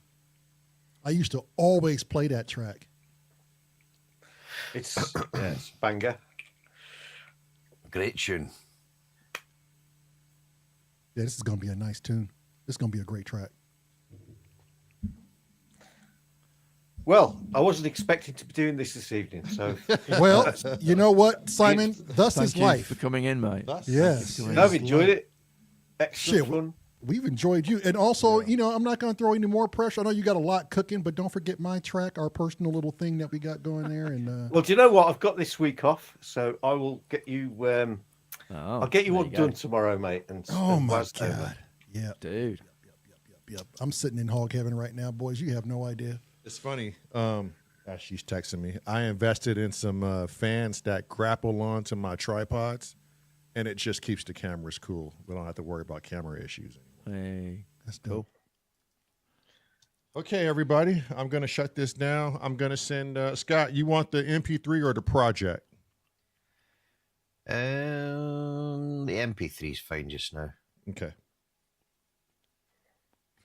S2: I used to always play that track.
S6: It's it's banger.
S5: Great tune.
S2: Yeah, this is gonna be a nice tune. This is gonna be a great track.
S6: Well, I wasn't expecting to be doing this evening, so
S2: Well, you know what, Simon? Thus
S3: Thank
S2: is
S3: you
S2: life.
S3: for coming in, mate.
S2: Yes.
S6: I've enjoyed it. Excellent
S2: Shit,
S6: fun.
S2: We've enjoyed you. And also, you know, I'm not going to throw any more pressure. I know you got a lot cooking, but don't forget my track, our personal little thing that we got going there. And
S6: Well, do you know what? I've got this week off, so I will get you.
S3: Oh,
S6: I'll get you
S3: there
S6: one
S3: go.
S6: done tomorrow, mate. And
S2: oh
S6: and
S2: my
S6: whilst over.
S2: God. Yeah.
S3: Dude.
S2: Yep. I'm sitting in hog heaven right now, boys. You have no idea.
S1: It's funny. As she's texting me, I invested in some fans that grapple onto my tripods, and it just keeps the cameras cool. We don't have to worry about camera issues anymore.
S3: Hey.
S2: That's dope.
S1: Okay, everybody, I'm going to shut this down. I'm going to send Scott. You want the MP3 or the project?
S5: The MP3 is fine just now.
S1: Okay.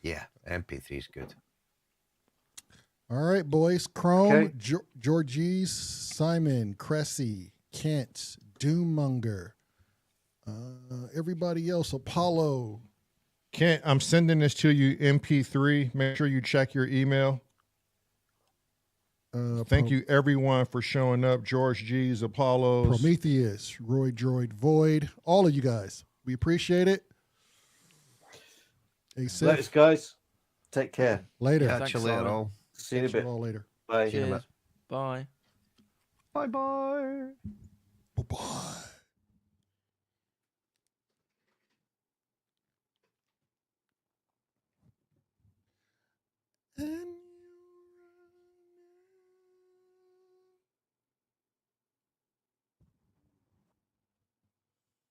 S5: Yeah, MP3 is good.
S2: All right, boys. Chrome,
S6: Okay.
S2: Georgie's, Simon, Cressy, Kent, Doommonger, everybody else, Apollo.
S1: Kent, I'm sending this to you MP3. Make sure you check your email. Thank you, everyone, for showing up. George G's, Apollos.
S2: Prometheus, Roy Droid, Void, all of you guys. We appreciate it. Hey,
S6: Let
S2: Seth,
S6: us, guys. Take care.
S2: later.
S5: Catch
S3: Thanks,
S5: you later,
S3: Simon.
S5: all.
S6: See you in a
S2: Catch you
S6: bit.
S2: all later.
S6: Bye.
S3: Cheers. Bye.
S5: Bye bye.
S2: Bye-bye.